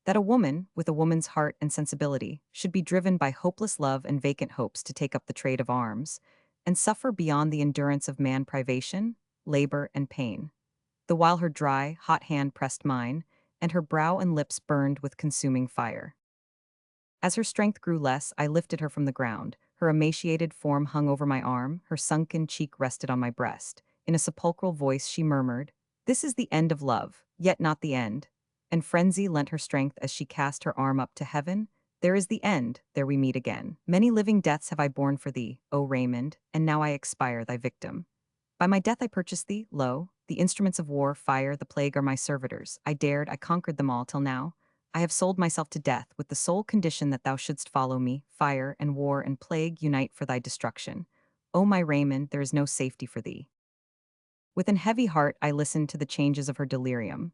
That a woman, with a woman's heart and sensibility, should be driven by hopeless love and vacant hopes to take up the trade of arms, and suffer beyond the endurance of man privation, labor, and pain. The while her dry, hot hand pressed mine, and her brow and lips burned with consuming fire. As her strength grew less, I lifted her from the ground. Her emaciated form hung over my arm, her sunken cheek rested on my breast. In a sepulchral voice she murmured, "This is the end of love, yet not the end." And frenzy lent her strength as she cast her arm up to heaven. "There is the end, there we meet again. Many living deaths have I borne for thee, O Raymond, and now I expire thy victim. By my death I purchased thee, lo, the instruments of war, fire, the plague are my servitors. I conquered them all till now. I have sold myself to death with the sole condition that thou shouldst follow me. Fire and war and plague unite for thy destruction. O my Raymond, there is no safety for thee." With an heavy heart I listened to the changes of her delirium.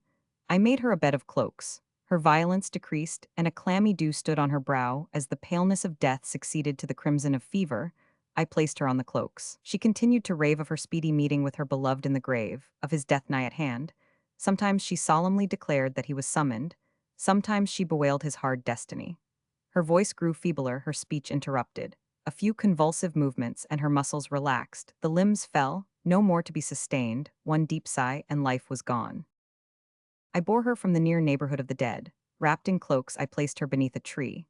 I made her a bed of cloaks. Her violence decreased, and a clammy dew stood on her brow as the paleness of death succeeded to the crimson of fever. I placed her on the cloaks. She continued to rave of her speedy meeting with her beloved in the grave, of his death nigh at hand. Sometimes she solemnly declared that he was summoned. Sometimes she bewailed his hard destiny. Her voice grew feebler, her speech interrupted. A few convulsive movements, and her muscles relaxed. The limbs fell, no more to be sustained. One deep sigh, and life was gone. I bore her from the near neighborhood of the dead. Wrapped in cloaks, I placed her beneath a tree.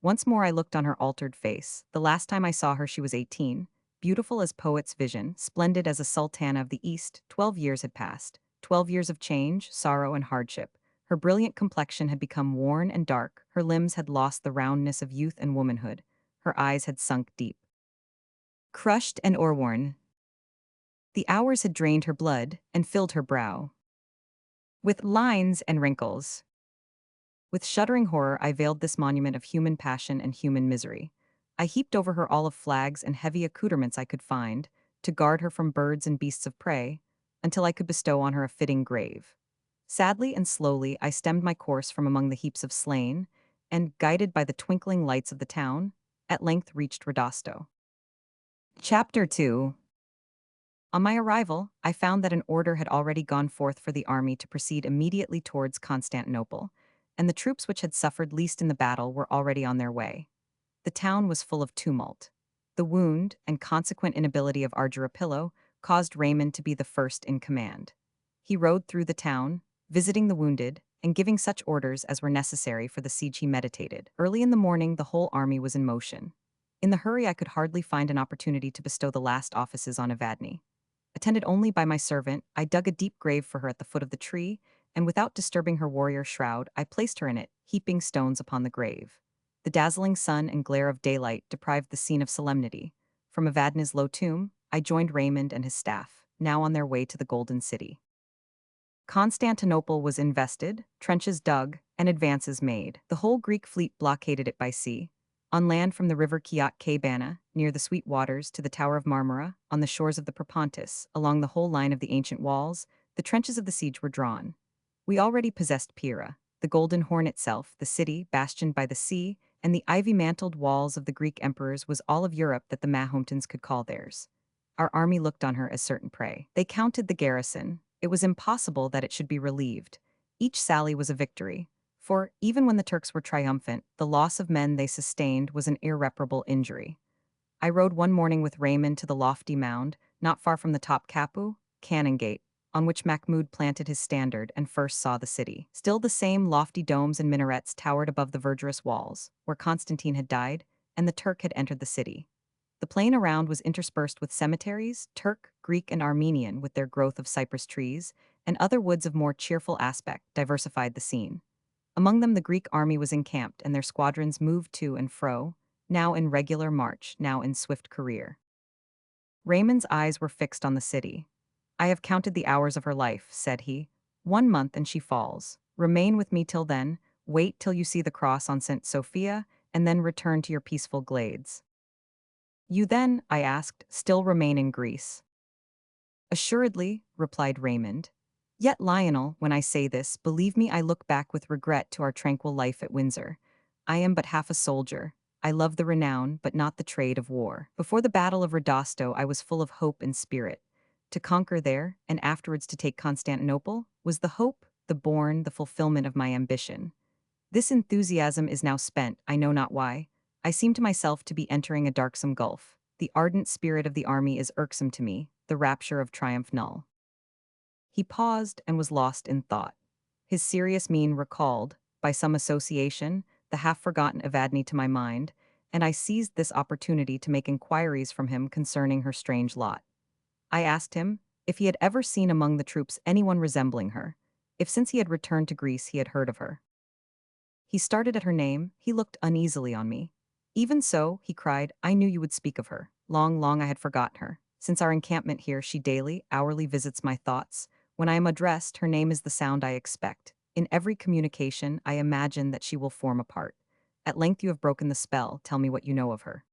Once more I looked on her altered face. The last time I saw her she was 18, beautiful as poet's vision, splendid as a sultana of the East. 12 years had passed. 12 years of change, sorrow, and hardship. Her brilliant complexion had become worn and dark, her limbs had lost the roundness of youth and womanhood, her eyes had sunk deep. Crushed and o'erworn, the hours had drained her blood and filled her brow with lines and wrinkles. With shuddering horror, I veiled this monument of human passion and human misery. I heaped over her olive flags and heavy accoutrements I could find, to guard her from birds and beasts of prey, until I could bestow on her a fitting grave. Sadly and slowly, I stemmed my course from among the heaps of slain, and, guided by the twinkling lights of the town, at length reached Rodosto. Chapter 2. On my arrival, I found that an order had already gone forth for the army to proceed immediately towards Constantinople, and the troops which had suffered least in the battle were already on their way. The town was full of tumult. The wound and consequent inability of Argyropylo caused Raymond to be the first in command. He rode through the town, visiting the wounded, and giving such orders as were necessary for the siege he meditated. Early in the morning, the whole army was in motion. In the hurry, I could hardly find an opportunity to bestow the last offices on Evadne. Attended only by my servant, I dug a deep grave for her at the foot of the tree, and without disturbing her warrior shroud, I placed her in it, heaping stones upon the grave. The dazzling sun and glare of daylight deprived the scene of solemnity. From Evadne's low tomb, I joined Raymond and his staff, now on their way to the Golden City. Constantinople was invested, trenches dug, and advances made. The whole Greek fleet blockaded it by sea. On land from the river Kyot-Kabana, near the Sweet Waters, to the Tower of Marmara, on the shores of the Propontis, along the whole line of the ancient walls, the trenches of the siege were drawn. We already possessed Pyrrha, the Golden Horn itself, the city, bastioned by the sea, and the ivy-mantled walls of the Greek emperors was all of Europe that the Mahometans could call theirs. Our army looked on her as certain prey. They counted the garrison. It was impossible that it should be relieved. Each sally was a victory. For, even when the Turks were triumphant, the loss of men they sustained was an irreparable injury. I rode one morning with Raymond to the lofty mound, not far from the top Kapu, Cannon Gate, on which Mahmud planted his standard and first saw the city. Still the same lofty domes and minarets towered above the verdurous walls, where Constantine had died, and the Turk had entered the city. The plain around was interspersed with cemeteries, Turk, Greek, and Armenian, with their growth of cypress trees, and other woods of more cheerful aspect diversified the scene. Among them the Greek army was encamped, and their squadrons moved to and fro, now in regular march, now in swift career. Raymond's eyes were fixed on the city. "I have counted the hours of her life," said he. "1 month and she falls. Remain with me till then, wait till you see the cross on St. Sophia, and then return to your peaceful glades." "You then," I asked, "still remain in Greece?" "Assuredly," replied Raymond. "Yet, Lionel, when I say this, believe me, I look back with regret to our tranquil life at Windsor. I am but half a soldier. I love the renown, but not the trade of war. Before the Battle of Rodosto, I was full of hope and spirit. To conquer there, and afterwards to take Constantinople, was the hope, the bourne, the fulfillment of my ambition. This enthusiasm is now spent, I know not why. I seem to myself to be entering a darksome gulf. The ardent spirit of the army is irksome to me, the rapture of triumph null." He paused and was lost in thought. His serious mien recalled, by some association, the half-forgotten Evadne to my mind, and I seized this opportunity to make inquiries from him concerning her strange lot. I asked him if he had ever seen among the troops anyone resembling her, if since he had returned to Greece he had heard of her. He started at her name, he looked uneasily on me. "Even so," he cried, "I knew you would speak of her. Long, long I had forgotten her. Since our encampment here, she daily, hourly visits my thoughts. When I am addressed, her name is the sound I expect. In every communication, I imagine that she will form a part. At length you have broken the spell. Tell me what you know of her."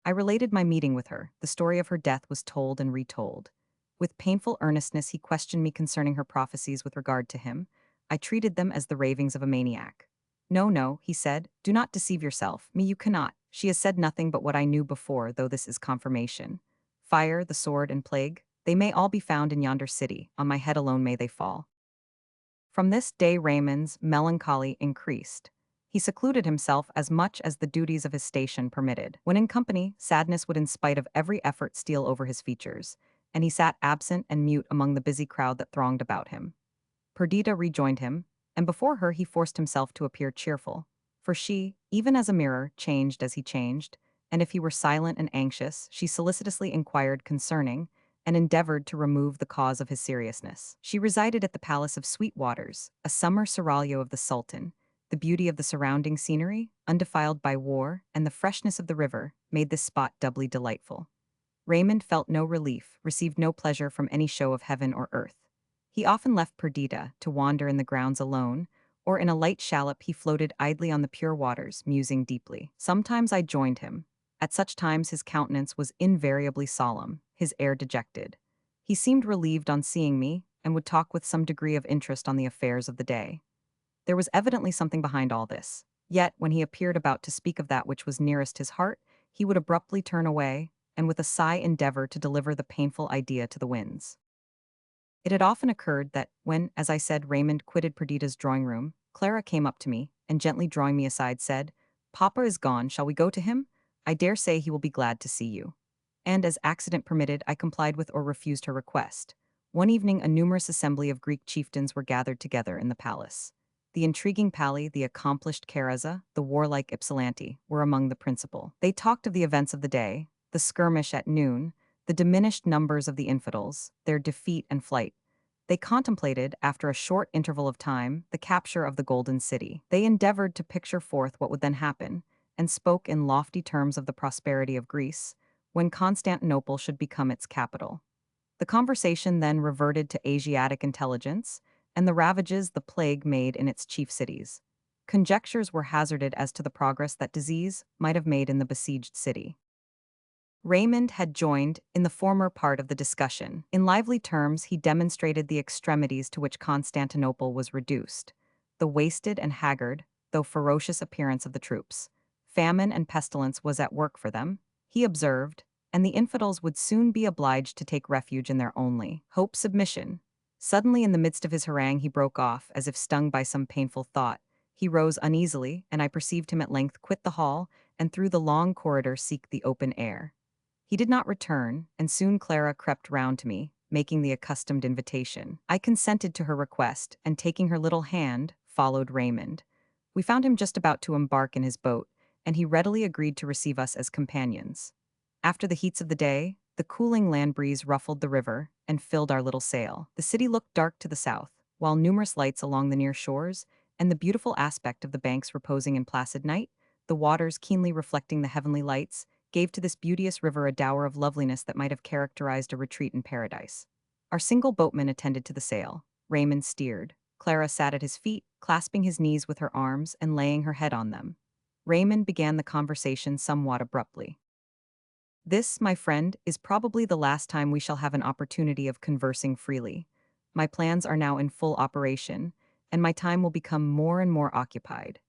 I related my meeting with her. The story of her death was told and retold. With painful earnestness, he questioned me concerning her prophecies with regard to him. I treated them as the ravings of a maniac. "No, no," he said, "do not deceive yourself. Me you cannot. She has said nothing but what I knew before, though this is confirmation. Fire, the sword, and plague, they may all be found in yonder city. On my head alone may they fall." From this day Raymond's melancholy increased. He secluded himself as much as the duties of his station permitted. When in company, sadness would in spite of every effort steal over his features, and he sat absent and mute among the busy crowd that thronged about him. Perdita rejoined him, and before her he forced himself to appear cheerful. For she, even as a mirror, changed as he changed, and if he were silent and anxious, she solicitously inquired concerning, and endeavored to remove the cause of his seriousness. She resided at the Palace of Sweet Waters, a summer seraglio of the Sultan. The beauty of the surrounding scenery, undefiled by war, and the freshness of the river, made this spot doubly delightful. Raymond felt no relief, received no pleasure from any show of heaven or earth. He often left Perdita to wander in the grounds alone, or in a light shallop he floated idly on the pure waters, musing deeply. Sometimes I joined him. At such times his countenance was invariably solemn, his air dejected. He seemed relieved on seeing me, and would talk with some degree of interest on the affairs of the day. There was evidently something behind all this. Yet, when he appeared about to speak of that which was nearest his heart, he would abruptly turn away, and with a sigh endeavor to deliver the painful idea to the winds. It had often occurred that when, as I said, Raymond quitted Perdita's drawing room, Clara came up to me, and gently drawing me aside said, "Papa is gone, shall we go to him? I dare say he will be glad to see you." And as accident permitted, I complied with or refused her request. One evening a numerous assembly of Greek chieftains were gathered together in the palace. The intriguing Pali, the accomplished Karaza, the warlike Ypsilanti, were among the principal. They talked of the events of the day, the skirmish at noon, the diminished numbers of the infidels, their defeat and flight. They contemplated, after a short interval of time, the capture of the Golden City. They endeavored to picture forth what would then happen, and spoke in lofty terms of the prosperity of Greece, when Constantinople should become its capital. The conversation then reverted to Asiatic intelligence, and the ravages the plague made in its chief cities. Conjectures were hazarded as to the progress that disease might have made in the besieged city. Raymond had joined in the former part of the discussion. In lively terms, he demonstrated the extremities to which Constantinople was reduced, the wasted and haggard, though ferocious appearance of the troops. Famine and pestilence was at work for them, he observed, and the infidels would soon be obliged to take refuge in their only hope, submission. Suddenly, in the midst of his harangue, he broke off, as if stung by some painful thought. He rose uneasily, and I perceived him at length quit the hall, and through the long corridor seek the open air. He did not return, and soon Clara crept round to me, making the accustomed invitation. I consented to her request, and taking her little hand, followed Raymond. We found him just about to embark in his boat, and he readily agreed to receive us as companions. After the heats of the day, the cooling land breeze ruffled the river and filled our little sail. The city looked dark to the south, while numerous lights along the near shores, and the beautiful aspect of the banks reposing in placid night, the waters keenly reflecting the heavenly lights, gave to this beauteous river a dower of loveliness that might have characterized a retreat in paradise. Our single boatman attended to the sail. Raymond steered. Clara sat at his feet, clasping his knees with her arms and laying her head on them. Raymond began the conversation somewhat abruptly. "This, my friend, is probably the last time we shall have an opportunity of conversing freely. My plans are now in full operation, and my time will become more and more occupied.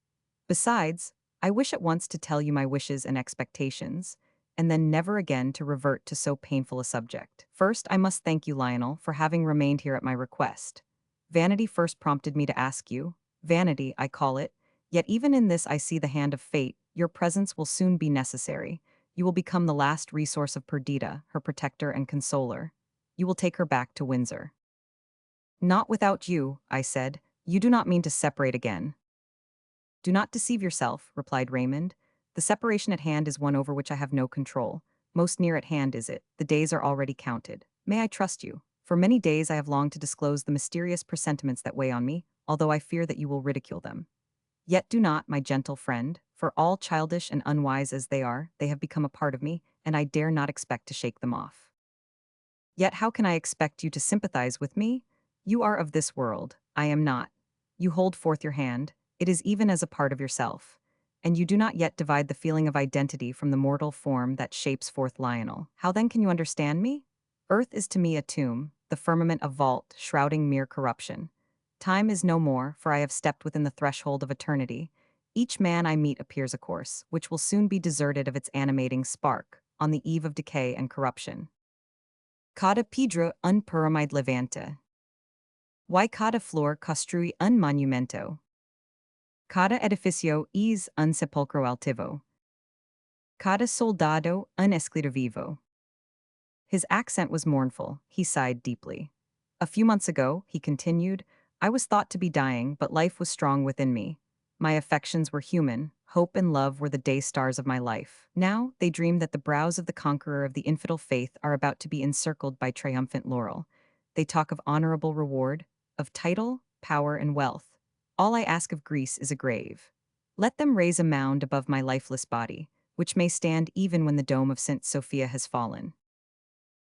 Besides, I wish at once to tell you my wishes and expectations, and then never again to revert to so painful a subject. First, I must thank you, Lionel, for having remained here at my request. Vanity first prompted me to ask you. Vanity, I call it, yet even in this I see the hand of fate. Your presence will soon be necessary. You will become the last resource of Perdita, her protector and consoler. You will take her back to Windsor." "Not without you," I said. "You do not mean to separate again." "Do not deceive yourself," replied Raymond. "The separation at hand is one over which I have no control. Most near at hand is it. The days are already counted. May I trust you? For many days I have longed to disclose the mysterious presentiments that weigh on me, although I fear that you will ridicule them. Yet do not, my gentle friend, for all childish and unwise as they are, they have become a part of me, and I dare not expect to shake them off. Yet how can I expect you to sympathize with me? You are of this world, I am not. You hold forth your hand, it is even as a part of yourself. And you do not yet divide the feeling of identity from the mortal form that shapes forth Lionel. How then can you understand me? Earth is to me a tomb, the firmament a vault, shrouding mere corruption. Time is no more, for I have stepped within the threshold of eternity. Each man I meet appears a course, which will soon be deserted of its animating spark, on the eve of decay and corruption. Cada pedra un pyramide levanta. Y cada flor construi un monumento. Cada edificio es un sepulcro altivo. Cada soldado un esclero vivo. His accent was mournful. He sighed deeply. A few months ago, he continued, I was thought to be dying, but life was strong within me. My affections were human, hope and love were the day stars of my life. Now, they dream that the brows of the conqueror of the infidel faith are about to be encircled by triumphant laurel. They talk of honorable reward, of title, power, and wealth. All I ask of Greece is a grave. Let them raise a mound above my lifeless body, which may stand even when the dome of St. Sophia has fallen.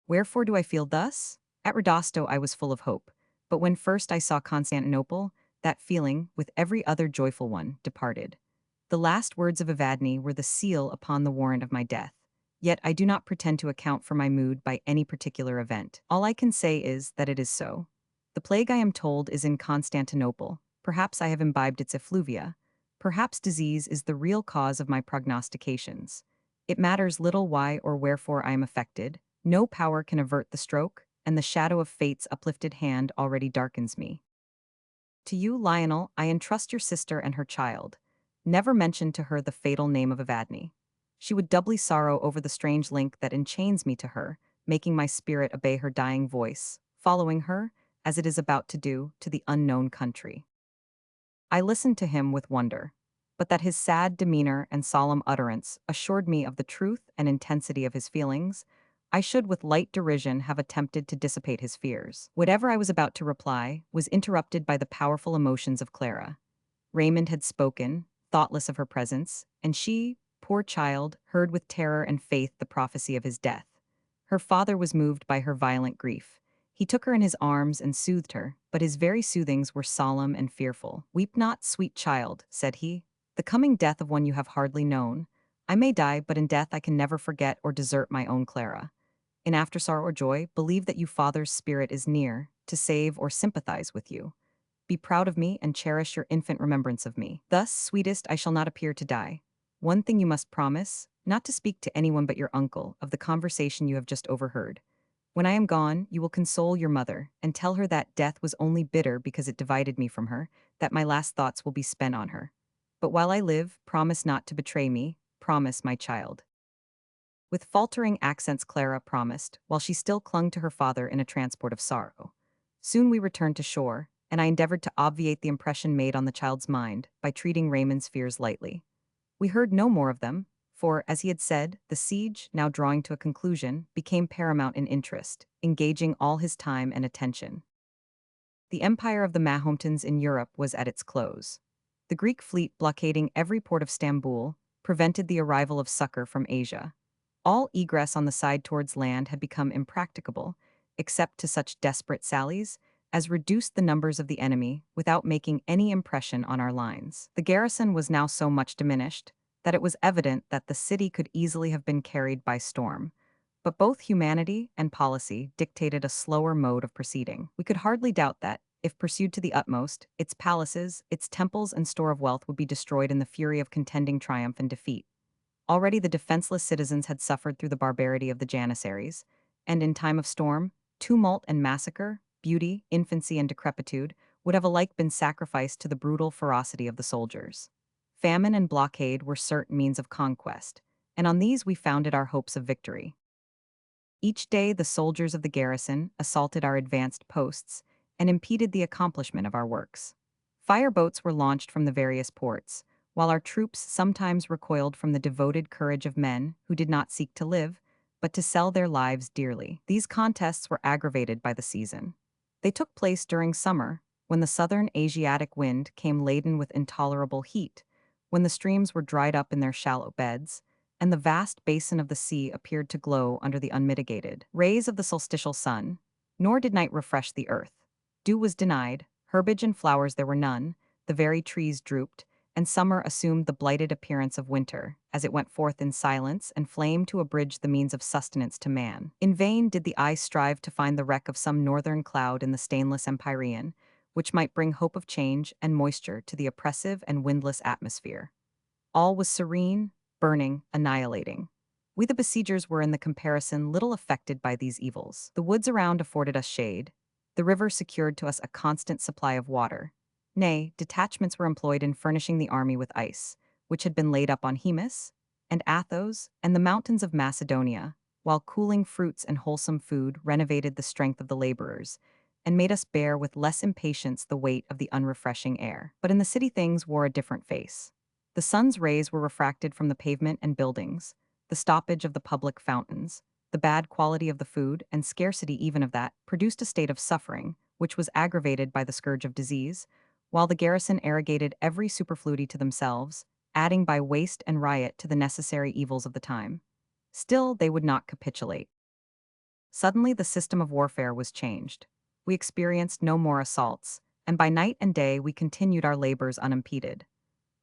Wherefore do I feel thus? At Rodosto I was full of hope, but when first I saw Constantinople, That feeling, with every other joyful one, departed. The last words of Evadne were the seal upon the warrant of my death. Yet I do not pretend to account for my mood by any particular event. All I can say is that it is so. The plague, I am told, is in Constantinople. Perhaps I have imbibed its effluvia. Perhaps disease is the real cause of my prognostications. It matters little why or wherefore I am affected. No power can avert the stroke, and the shadow of fate's uplifted hand already darkens me. To you, Lionel, I entrust your sister and her child. Never mention to her the fatal name of Evadne. She would doubly sorrow over the strange link that enchains me to her, making my spirit obey her dying voice, following her, as it is about to do, to the unknown country. I listened to him with wonder, but that his sad demeanor and solemn utterance assured me of the truth and intensity of his feelings, I should with light derision have attempted to dissipate his fears. Whatever I was about to reply was interrupted by the powerful emotions of Clara. Raymond had spoken, thoughtless of her presence, and she, poor child, heard with terror and faith the prophecy of his death. Her father was moved by her violent grief. He took her in his arms and soothed her, but his very soothings were solemn and fearful. "Weep not, sweet child," said he. "The coming death of one you have hardly known. I may die, but in death I can never forget or desert my own Clara. In after sorrow or joy, believe that you father's spirit is near, to save or sympathize with you. Be proud of me and cherish your infant remembrance of me. Thus, sweetest, I shall not appear to die. One thing you must promise, not to speak to anyone but your uncle of the conversation you have just overheard. When I am gone, you will console your mother, and tell her that death was only bitter because it divided me from her, that my last thoughts will be spent on her. But while I live, promise not to betray me, promise, my child." With faltering accents Clara promised, while she still clung to her father in a transport of sorrow. Soon we returned to shore, and I endeavored to obviate the impression made on the child's mind by treating Raymond's fears lightly. We heard no more of them, for, as he had said, the siege, now drawing to a conclusion, became paramount in interest, engaging all his time and attention. The empire of the Mahometans in Europe was at its close. The Greek fleet blockading every port of Stamboul prevented the arrival of succor from Asia. All egress on the side towards land had become impracticable, except to such desperate sallies as reduced the numbers of the enemy without making any impression on our lines. The garrison was now so much diminished that it was evident that the city could easily have been carried by storm. But both humanity and policy dictated a slower mode of proceeding. We could hardly doubt that, if pursued to the utmost, its palaces, its temples and store of wealth would be destroyed in the fury of contending triumph and defeat. Already the defenseless citizens had suffered through the barbarity of the Janissaries, and in time of storm, tumult and massacre, beauty, infancy and decrepitude would have alike been sacrificed to the brutal ferocity of the soldiers. Famine and blockade were certain means of conquest, and on these we founded our hopes of victory. Each day the soldiers of the garrison assaulted our advanced posts and impeded the accomplishment of our works. Fireboats were launched from the various ports, while our troops sometimes recoiled from the devoted courage of men who did not seek to live, but to sell their lives dearly. These contests were aggravated by the season. They took place during summer, when the southern Asiatic wind came laden with intolerable heat, when the streams were dried up in their shallow beds, and the vast basin of the sea appeared to glow under the unmitigated rays of the solstitial sun. Nor did night refresh the earth. Dew was denied, herbage and flowers there were none, the very trees drooped, and summer assumed the blighted appearance of winter, as it went forth in silence and flame to abridge the means of sustenance to man. In vain did the eye strive to find the wreck of some northern cloud in the stainless empyrean, which might bring hope of change and moisture to the oppressive and windless atmosphere. All was serene, burning, annihilating. We the besiegers were in the comparison little affected by these evils. The woods around afforded us shade. The river secured to us a constant supply of water. Nay, detachments were employed in furnishing the army with ice, which had been laid up on Hemus and Athos and the mountains of Macedonia, while cooling fruits and wholesome food renovated the strength of the laborers, and made us bear with less impatience the weight of the unrefreshing air. But in the city things wore a different face. The sun's rays were refracted from the pavement and buildings, the stoppage of the public fountains, the bad quality of the food, and scarcity even of that, produced a state of suffering, which was aggravated by the scourge of disease, while the garrison arrogated every superfluity to themselves, adding by waste and riot to the necessary evils of the time. Still, they would not capitulate. Suddenly the system of warfare was changed. We experienced no more assaults, and by night and day we continued our labors unimpeded.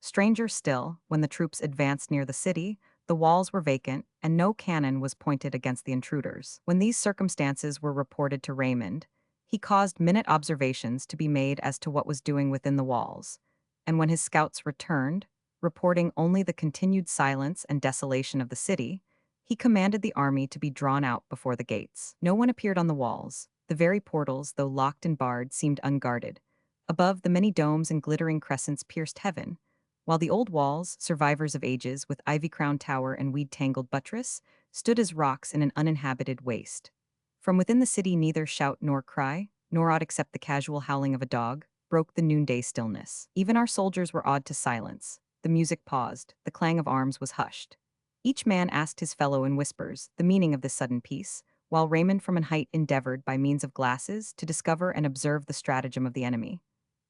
Stranger still, when the troops advanced near the city, the walls were vacant, and no cannon was pointed against the intruders. When these circumstances were reported to Raymond, he caused minute observations to be made as to what was doing within the walls, and when his scouts returned, reporting only the continued silence and desolation of the city, he commanded the army to be drawn out before the gates. No one appeared on the walls. The very portals, though locked and barred, seemed unguarded. Above, the many domes and glittering crescents pierced heaven, while the old walls, survivors of ages with ivy-crowned tower and weed-tangled buttress, stood as rocks in an uninhabited waste. From within the city neither shout nor cry, nor aught except the casual howling of a dog, broke the noonday stillness. Even our soldiers were awed to silence. The music paused, the clang of arms was hushed. Each man asked his fellow in whispers the meaning of this sudden peace, while Raymond from an height endeavored by means of glasses to discover and observe the stratagem of the enemy.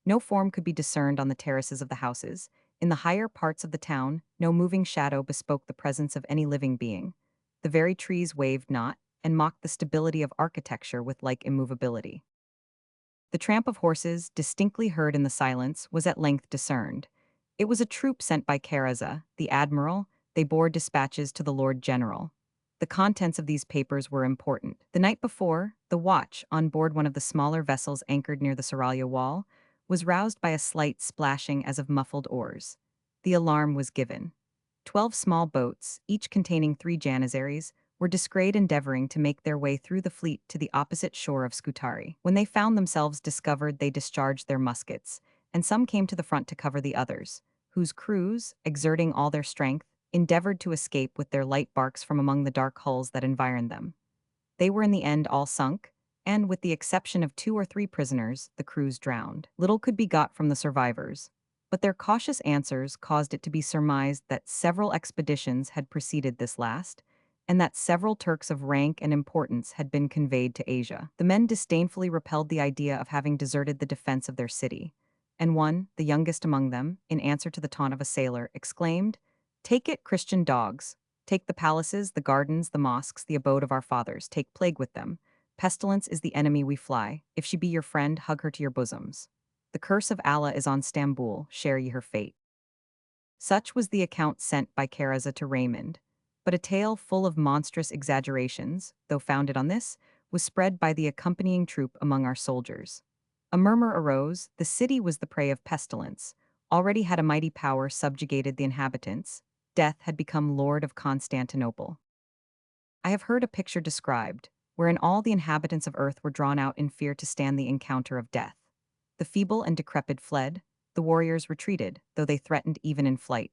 No form could be discerned on the terraces of the houses. In the higher parts of the town, no moving shadow bespoke the presence of any living being. The very trees waved not, and mocked the stability of architecture with like immovability. The tramp of horses, distinctly heard in the silence, was at length discerned. It was a troop sent by Caraza, the admiral. They bore dispatches to the Lord General. The contents of these papers were important. The night before, the watch, on board one of the smaller vessels anchored near the Seraglio wall, was roused by a slight splashing as of muffled oars. The alarm was given. 12 small boats, each containing 3 Janissaries, were discreet endeavoring to make their way through the fleet to the opposite shore of Scutari. When they found themselves discovered, they discharged their muskets, and some came to the front to cover the others, whose crews, exerting all their strength, endeavored to escape with their light barks from among the dark hulls that environed them. They were in the end all sunk, and with the exception of 2 or 3 prisoners, the crews drowned. Little could be got from the survivors, but their cautious answers caused it to be surmised that several expeditions had preceded this last, and that several Turks of rank and importance had been conveyed to Asia. The men disdainfully repelled the idea of having deserted the defense of their city, and one, the youngest among them, in answer to the taunt of a sailor, exclaimed, "Take it, Christian dogs! Take the palaces, the gardens, the mosques, the abode of our fathers, take plague with them. Pestilence is the enemy we fly. If she be your friend, hug her to your bosoms. The curse of Allah is on Stamboul, share ye her fate." Such was the account sent by Caraza to Raymond, but a tale full of monstrous exaggerations, though founded on this, was spread by the accompanying troop among our soldiers. A murmur arose, the city was the prey of pestilence. Already had a mighty power subjugated the inhabitants. Death had become lord of Constantinople. I have heard a picture described, wherein all the inhabitants of earth were drawn out in fear to stand the encounter of death. The feeble and decrepit fled, the warriors retreated, though they threatened even in flight.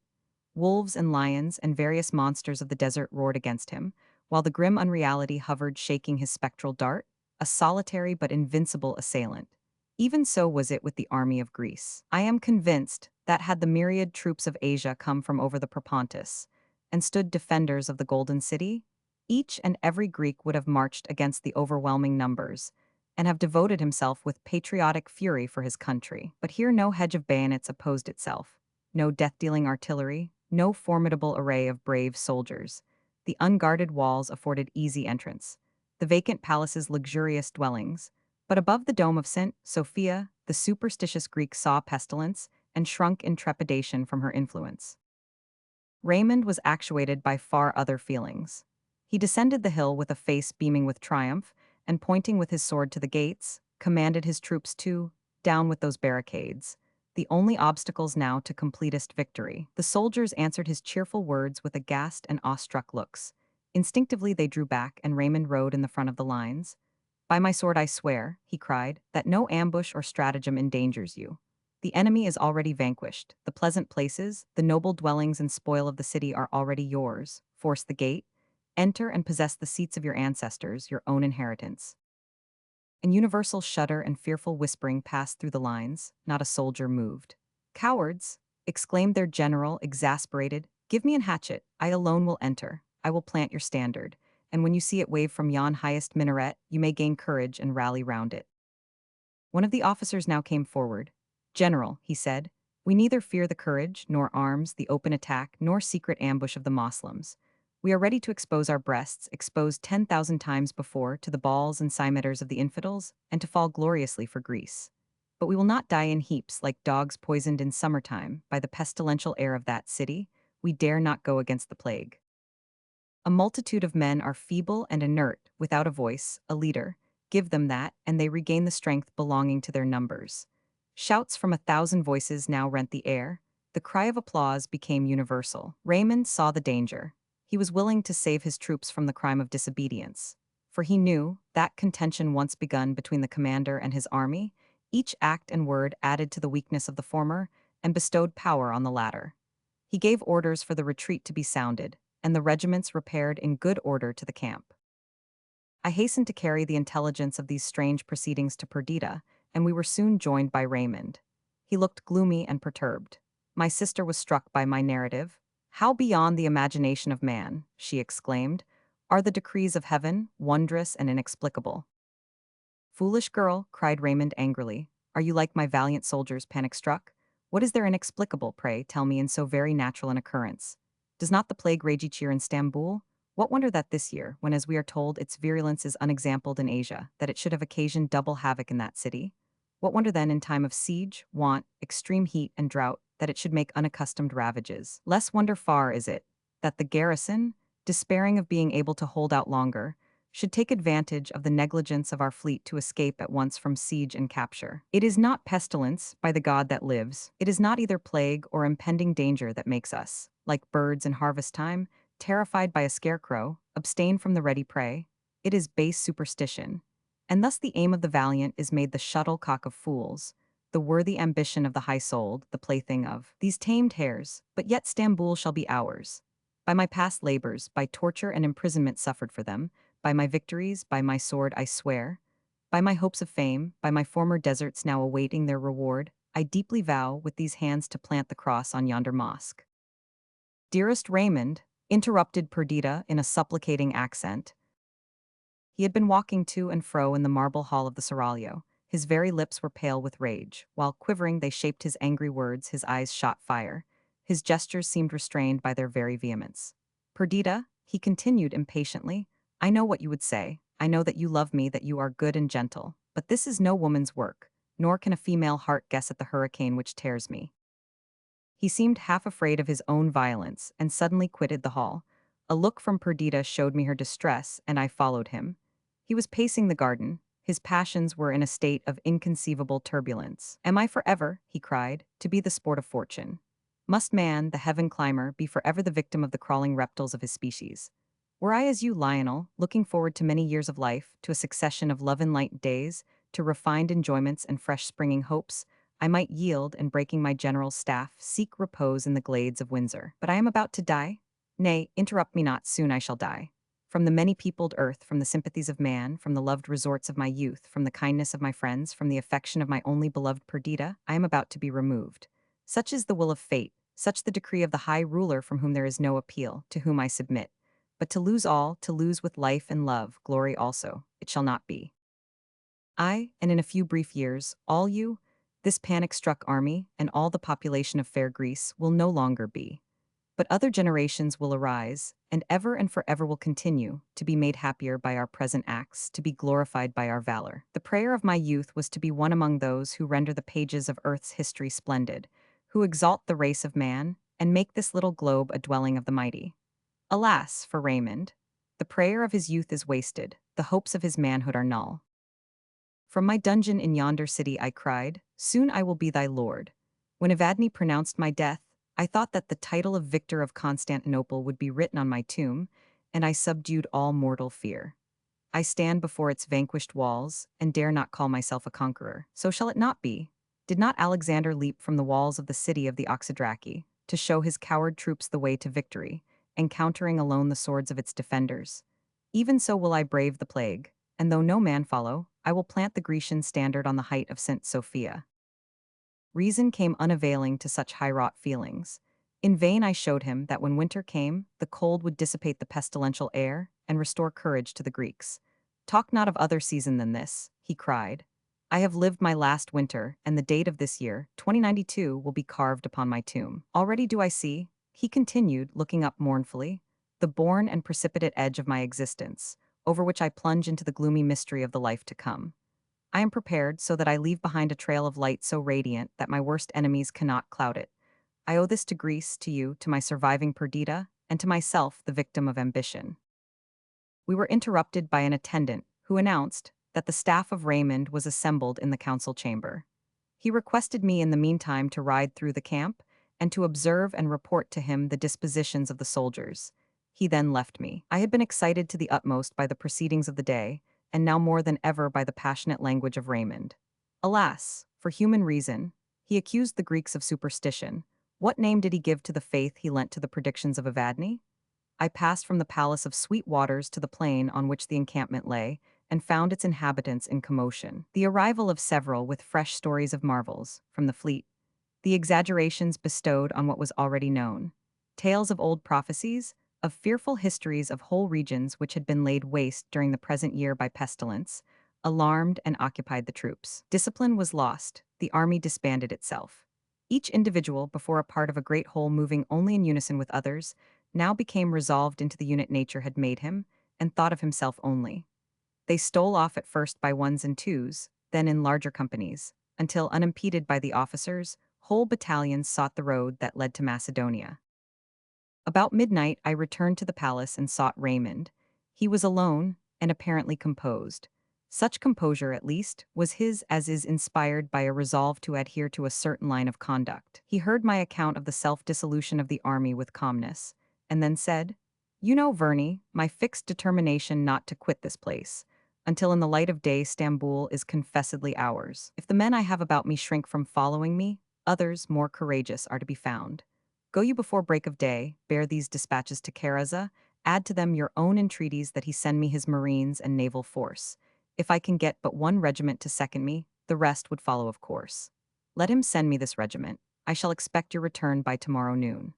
Wolves and lions and various monsters of the desert roared against him, while the grim unreality hovered shaking his spectral dart, a solitary but invincible assailant. Even so was it with the army of Greece. I am convinced that had the myriad troops of Asia come from over the Propontis, and stood defenders of the Golden City, each and every Greek would have marched against the overwhelming numbers, and have devoted himself with patriotic fury for his country. But here no hedge of bayonets opposed itself, no death-dealing artillery, no formidable array of brave soldiers. The unguarded walls afforded easy entrance, the vacant palaces luxurious dwellings, but above the dome of St. Sophia, the superstitious Greek saw pestilence and shrunk in trepidation from her influence. Raymond was actuated by far other feelings. He descended the hill with a face beaming with triumph, and pointing with his sword to the gates, commanded his troops to down with those barricades, the only obstacles now to completest victory. The soldiers answered his cheerful words with aghast and awestruck looks. Instinctively they drew back, and Raymond rode in the front of the lines. "By my sword I swear," he cried, "that no ambush or stratagem endangers you. The enemy is already vanquished. The pleasant places, the noble dwellings and spoil of the city are already yours. Force the gate, enter and possess the seats of your ancestors, your own inheritance." An universal shudder and fearful whispering passed through the lines. Not a soldier moved. "Cowards!" exclaimed their general, exasperated. "Give me an hatchet. I alone will enter. I will plant your standard, and when you see it wave from yon highest minaret, you may gain courage and rally round it." One of the officers now came forward. "General," he said, "we neither fear the courage, nor arms, the open attack, nor secret ambush of the Moslems. We are ready to expose our breasts, exposed 10,000 times before to the balls and scimitars of the infidels, and to fall gloriously for Greece. But we will not die in heaps like dogs poisoned in summertime by the pestilential air of that city. We dare not go against the plague. A multitude of men are feeble and inert, without a voice, a leader. Give them that, and they regain the strength belonging to their numbers. Shouts from 1,000 voices now rent the air. The cry of applause became universal. Raymond saw the danger. He was willing to save his troops from the crime of disobedience. For he knew that contention once begun between the commander and his army, each act and word added to the weakness of the former and bestowed power on the latter. He gave orders for the retreat to be sounded, and the regiments repaired in good order to the camp. I hastened to carry the intelligence of these strange proceedings to Perdita, and we were soon joined by Raymond. He looked gloomy and perturbed. My sister was struck by my narrative. "How beyond the imagination of man," she exclaimed, "are the decrees of heaven, wondrous and inexplicable." "Foolish girl," cried Raymond angrily, "are you like my valiant soldiers panic-struck? What is there inexplicable, pray, tell me, in so very natural an occurrence? Does not the plague rage each year in Stamboul? What wonder that this year, when as we are told its virulence is unexampled in Asia, that it should have occasioned double havoc in that city? What wonder then in time of siege, want, extreme heat, and drought, that it should make unaccustomed ravages? Less wonder far is it, that the garrison, despairing of being able to hold out longer, should take advantage of the negligence of our fleet to escape at once from siege and capture. It is not pestilence, by the God that lives. It is not either plague or impending danger that makes us, like birds in harvest time, terrified by a scarecrow, abstain from the ready prey. It is base superstition. And thus the aim of the valiant is made the shuttlecock of fools, the worthy ambition of the high-souled, the plaything of these tamed hares. But yet Stamboul shall be ours. By my past labors, by torture and imprisonment suffered for them, by my victories, by my sword, I swear. By my hopes of fame, by my former deserts now awaiting their reward, I deeply vow with these hands to plant the cross on yonder mosque. Dearest Raymond, interrupted Perdita in a supplicating accent. He had been walking to and fro in the marble hall of the seraglio. His very lips were pale with rage. While quivering they shaped his angry words, his eyes shot fire. His gestures seemed restrained by their very vehemence. Perdita, he continued impatiently, I know what you would say. I know that you love me, that you are good and gentle. But this is no woman's work, nor can a female heart guess at the hurricane which tears me. He seemed half afraid of his own violence, and suddenly quitted the hall. A look from Perdita showed me her distress, and I followed him. He was pacing the garden. His passions were in a state of inconceivable turbulence. Am I forever, he cried, to be the sport of fortune? Must man, the heaven climber, be forever the victim of the crawling reptiles of his species? Were I as you, Lionel, looking forward to many years of life, to a succession of love-enlightened days, to refined enjoyments and fresh springing hopes, I might yield, and breaking my general's staff, seek repose in the glades of Windsor. But I am about to die? Nay, interrupt me not, soon I shall die. From the many-peopled earth, from the sympathies of man, from the loved resorts of my youth, from the kindness of my friends, from the affection of my only beloved Perdita, I am about to be removed. Such is the will of fate, such the decree of the high ruler from whom there is no appeal, to whom I submit. But to lose all, to lose with life and love, glory also, it shall not be. I, and in a few brief years, all you, this panic-struck army, and all the population of fair Greece will no longer be. But other generations will arise, and forever will continue, to be made happier by our present acts, to be glorified by our valor. The prayer of my youth was to be one among those who render the pages of earth's history splendid, who exalt the race of man, and make this little globe a dwelling of the mighty. Alas, for Raymond! The prayer of his youth is wasted, the hopes of his manhood are null. From my dungeon in yonder city I cried, soon I will be thy lord. When Evadne pronounced my death, I thought that the title of Victor of Constantinople would be written on my tomb, and I subdued all mortal fear. I stand before its vanquished walls, and dare not call myself a conqueror. So shall it not be. Did not Alexander leap from the walls of the city of the Oxydraci, to show his coward troops the way to victory, encountering alone the swords of its defenders? Even so will I brave the plague, and though no man follow, I will plant the Grecian standard on the height of St. Sophia. Reason came unavailing to such high-wrought feelings. In vain I showed him that when winter came, the cold would dissipate the pestilential air and restore courage to the Greeks. Talk not of other season than this, he cried. I have lived my last winter, and the date of this year, 2092, will be carved upon my tomb. Already do I see, he continued, looking up mournfully, the bourne and precipitate edge of my existence, over which I plunge into the gloomy mystery of the life to come. I am prepared so that I leave behind a trail of light so radiant that my worst enemies cannot cloud it. I owe this to Greece, to you, to my surviving Perdita, and to myself, the victim of ambition. We were interrupted by an attendant who announced that the staff of Raymond was assembled in the council chamber. He requested me in the meantime to ride through the camp and to observe and report to him the dispositions of the soldiers. He then left me. I had been excited to the utmost by the proceedings of the day, and now more than ever by the passionate language of Raymond. Alas, for human reason, he accused the Greeks of superstition. What name did he give to the faith he lent to the predictions of Evadne? I passed from the palace of sweet waters to the plain on which the encampment lay, and found its inhabitants in commotion. The arrival of several with fresh stories of marvels from the fleet, the exaggerations bestowed on what was already known, tales of old prophecies, of fearful histories of whole regions which had been laid waste during the present year by pestilence, alarmed and occupied the troops. Discipline was lost, the army disbanded itself. Each individual, before a part of a great whole moving only in unison with others, now became resolved into the unit nature had made him, and thought of himself only. They stole off at first by ones and twos, then in larger companies, until, unimpeded by the officers, whole battalions sought the road that led to Macedonia. About midnight I returned to the palace and sought Raymond. He was alone, and apparently composed. Such composure, at least, was his as is inspired by a resolve to adhere to a certain line of conduct. He heard my account of the self-dissolution of the army with calmness, and then said, "You know, Verney, my fixed determination not to quit this place, until in the light of day Stamboul is confessedly ours. If the men I have about me shrink from following me, others, more courageous, are to be found. Go you before break of day, bear these dispatches to Karaza, add to them your own entreaties that he send me his marines and naval force. If I can get but one regiment to second me, the rest would follow of course. Let him send me this regiment. I shall expect your return by tomorrow noon."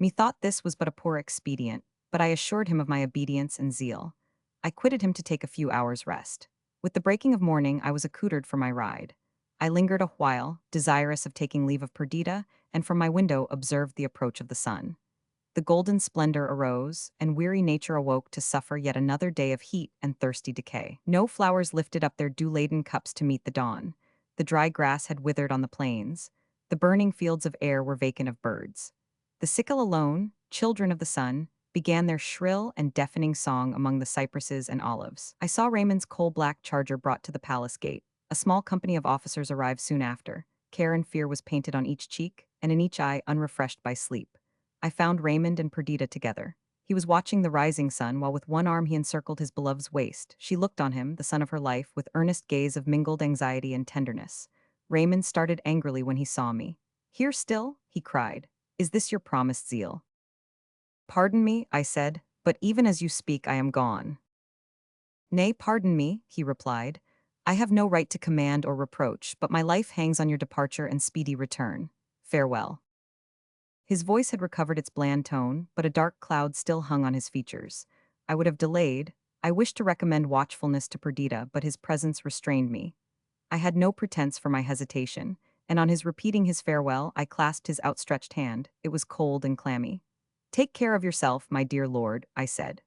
Methought this was but a poor expedient, but I assured him of my obedience and zeal. I quitted him to take a few hours' rest. With the breaking of morning I was accoutred for my ride. I lingered a while, desirous of taking leave of Perdita, and from my window observed the approach of the sun. The golden splendor arose, and weary nature awoke to suffer yet another day of heat and thirsty decay. No flowers lifted up their dew-laden cups to meet the dawn. The dry grass had withered on the plains. The burning fields of air were vacant of birds. The sickle alone, children of the sun, began their shrill and deafening song among the cypresses and olives. I saw Raymond's coal-black charger brought to the palace gate. A small company of officers arrived soon after. Care and fear was painted on each cheek, and in each eye unrefreshed by sleep. I found Raymond and Perdita together. He was watching the rising sun, while with one arm he encircled his beloved's waist. She looked on him, the son of her life, with earnest gaze of mingled anxiety and tenderness. Raymond started angrily when he saw me. "Here still?" he cried. "Is this your promised zeal?" "Pardon me," I said, "but even as you speak I am gone." "Nay, pardon me," he replied. "I have no right to command or reproach, but my life hangs on your departure and speedy return. Farewell." His voice had recovered its bland tone, but a dark cloud still hung on his features. I would have delayed. I wished to recommend watchfulness to Perdita, but his presence restrained me. I had no pretense for my hesitation, and on his repeating his farewell, I clasped his outstretched hand. It was cold and clammy. "Take care of yourself, my dear lord," I said.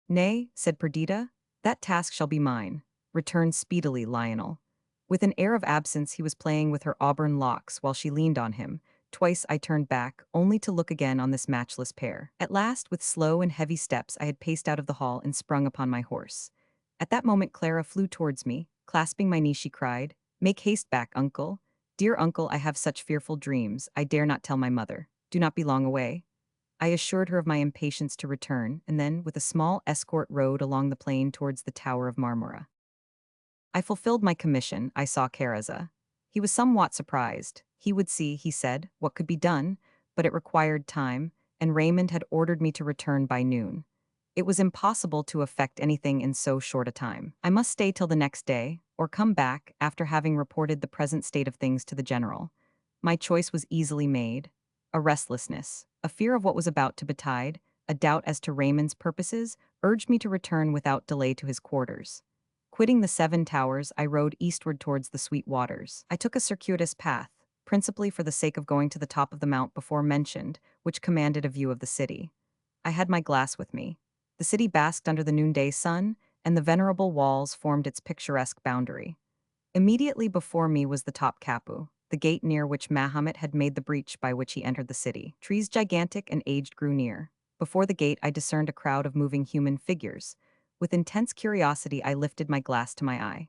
"Nay," said Perdita, "that task shall be mine. Return speedily, Lionel." With an air of absence he was playing with her auburn locks while she leaned on him. Twice I turned back, only to look again on this matchless pair. At last, with slow and heavy steps, I had paced out of the hall and sprung upon my horse. At that moment Clara flew towards me. Clasping my knee she cried, "Make haste back, uncle. Dear uncle, I have such fearful dreams, I dare not tell my mother. Do not be long away." I assured her of my impatience to return, and then, with a small escort, rode along the plain towards the Tower of Marmora. I fulfilled my commission. I saw Karaza. He was somewhat surprised. He would see, he said, what could be done, but it required time, and Raymond had ordered me to return by noon. It was impossible to effect anything in so short a time. I must stay till the next day, or come back after having reported the present state of things to the general. My choice was easily made. A restlessness, a fear of what was about to betide, a doubt as to Raymond's purposes, urged me to return without delay to his quarters. Quitting the Seven Towers, I rode eastward towards the Sweet Waters. I took a circuitous path, principally for the sake of going to the top of the mount before mentioned, which commanded a view of the city. I had my glass with me. The city basked under the noonday sun, and the venerable walls formed its picturesque boundary. Immediately before me was the top Kapu, the gate near which Mahomet had made the breach by which he entered the city. Trees gigantic and aged grew near. Before the gate I discerned a crowd of moving human figures. With intense curiosity I lifted my glass to my eye.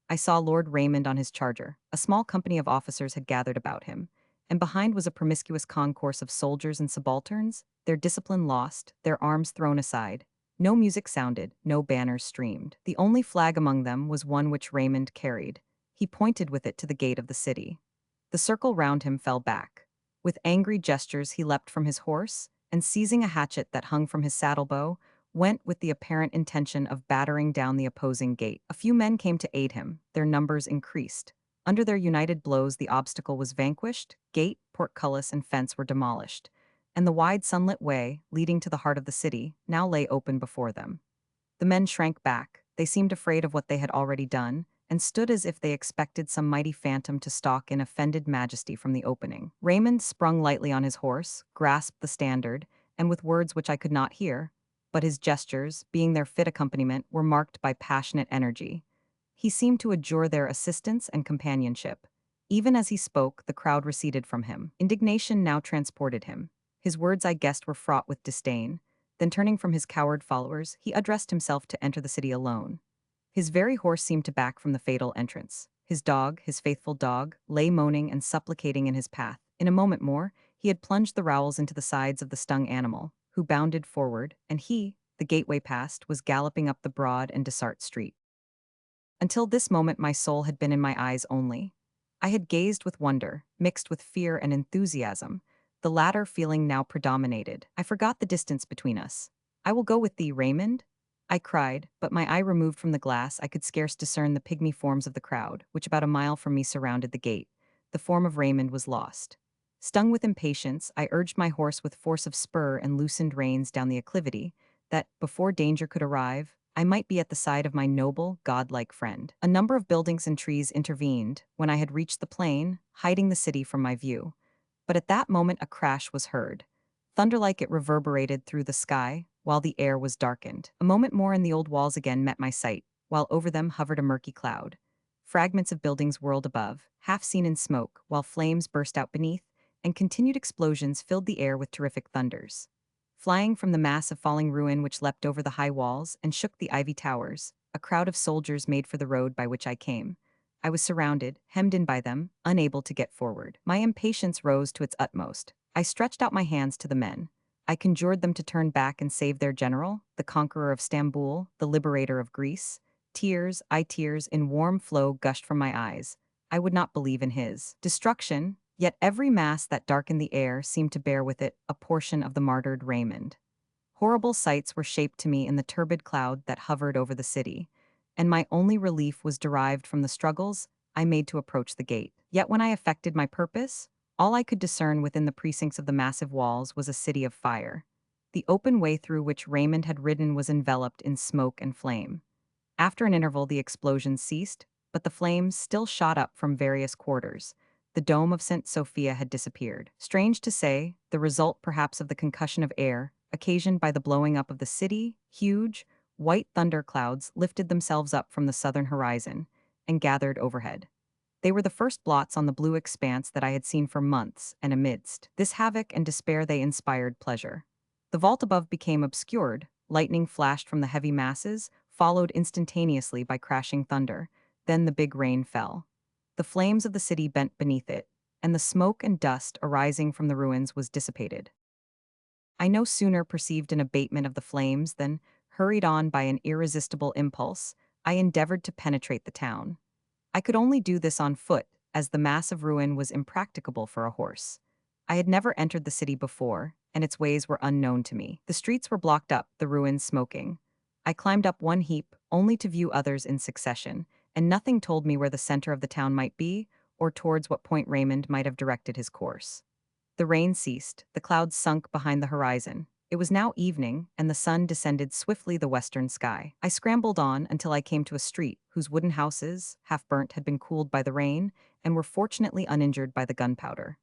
I saw Lord Raymond on his charger. A small company of officers had gathered about him, and behind was a promiscuous concourse of soldiers and subalterns, their discipline lost, their arms thrown aside. No music sounded, no banners streamed. The only flag among them was one which Raymond carried. He pointed with it to the gate of the city. The circle round him fell back. With angry gestures he leapt from his horse, and seizing a hatchet that hung from his saddlebow, went with the apparent intention of battering down the opposing gate. A few men came to aid him, their numbers increased. Under their united blows the obstacle was vanquished, gate, portcullis, and fence were demolished, and the wide sunlit way, leading to the heart of the city, now lay open before them. The men shrank back, they seemed afraid of what they had already done, and stood as if they expected some mighty phantom to stalk in offended majesty from the opening. Raymond sprung lightly on his horse, grasped the standard, and with words which I could not hear, but his gestures, being their fit accompaniment, were marked by passionate energy. He seemed to adjure their assistance and companionship. Even as he spoke, the crowd receded from him. Indignation now transported him. His words I guessed were fraught with disdain. Then turning from his coward followers, he addressed himself to enter the city alone. His very horse seemed to back from the fatal entrance. His dog, his faithful dog, lay moaning and supplicating in his path. In a moment more, he had plunged the rowels into the sides of the stung animal, who bounded forward, and he, the gateway passed, was galloping up the broad and Dessart street. Until this moment my soul had been in my eyes only. I had gazed with wonder, mixed with fear and enthusiasm. The latter feeling now predominated. I forgot the distance between us. "I will go with thee, Raymond," I cried, but my eye removed from the glass I could scarce discern the pygmy forms of the crowd, which about a mile from me surrounded the gate. The form of Raymond was lost. Stung with impatience, I urged my horse with force of spur and loosened reins down the acclivity, that, before danger could arrive, I might be at the side of my noble, godlike friend. A number of buildings and trees intervened when I had reached the plain, hiding the city from my view. But at that moment a crash was heard. Thunder-like it reverberated through the sky, while the air was darkened. A moment more and the old walls again met my sight, while over them hovered a murky cloud. Fragments of buildings whirled above, half seen in smoke, while flames burst out beneath, and continued explosions filled the air with terrific thunders. Flying from the mass of falling ruin which leapt over the high walls and shook the ivy towers, a crowd of soldiers made for the road by which I came. I was surrounded, hemmed in by them, unable to get forward. My impatience rose to its utmost. I stretched out my hands to the men. I conjured them to turn back and save their general, the conqueror of Stamboul, the liberator of Greece. Tears, tears, in warm flow gushed from my eyes. I would not believe in his destruction, yet every mass that darkened the air seemed to bear with it a portion of the martyred Raymond. Horrible sights were shaped to me in the turbid cloud that hovered over the city, and my only relief was derived from the struggles I made to approach the gate. Yet when I effected my purpose, all I could discern within the precincts of the massive walls was a city of fire. The open way through which Raymond had ridden was enveloped in smoke and flame. After an interval the explosions ceased, but the flames still shot up from various quarters. The dome of St. Sophia had disappeared. Strange to say, the result perhaps of the concussion of air, occasioned by the blowing up of the city, huge, white thunder clouds lifted themselves up from the southern horizon and gathered overhead. They were the first blots on the blue expanse that I had seen for months, and amidst this havoc and despair they inspired pleasure. The vault above became obscured, lightning flashed from the heavy masses, followed instantaneously by crashing thunder. Then the big rain fell. The flames of the city bent beneath it, and the smoke and dust arising from the ruins was dissipated. I no sooner perceived an abatement of the flames than, hurried on by an irresistible impulse, I endeavored to penetrate the town. I could only do this on foot, as the mass of ruin was impracticable for a horse. I had never entered the city before, and its ways were unknown to me. The streets were blocked up, the ruins smoking. I climbed up one heap, only to view others in succession, and nothing told me where the center of the town might be, or towards what point Raymond might have directed his course. The rain ceased, the clouds sunk behind the horizon. It was now evening, and the sun descended swiftly the western sky. I scrambled on until I came to a street whose wooden houses, half burnt, had been cooled by the rain, and were fortunately uninjured by the gunpowder.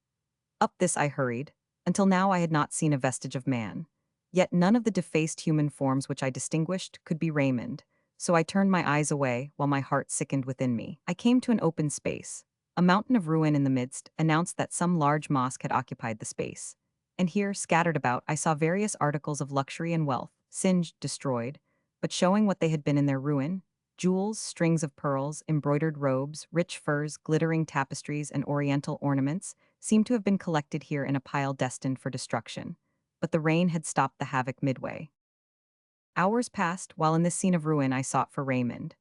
Up this I hurried. Until now I had not seen a vestige of man. Yet none of the defaced human forms which I distinguished could be Raymond, so I turned my eyes away while my heart sickened within me. I came to an open space. A mountain of ruin in the midst announced that some large mosque had occupied the space. And here, scattered about, I saw various articles of luxury and wealth, singed, destroyed, but showing what they had been in their ruin: jewels, strings of pearls, embroidered robes, rich furs, glittering tapestries, and oriental ornaments seemed to have been collected here in a pile destined for destruction. But the rain had stopped the havoc midway. Hours passed while in this scene of ruin I sought for Raymond.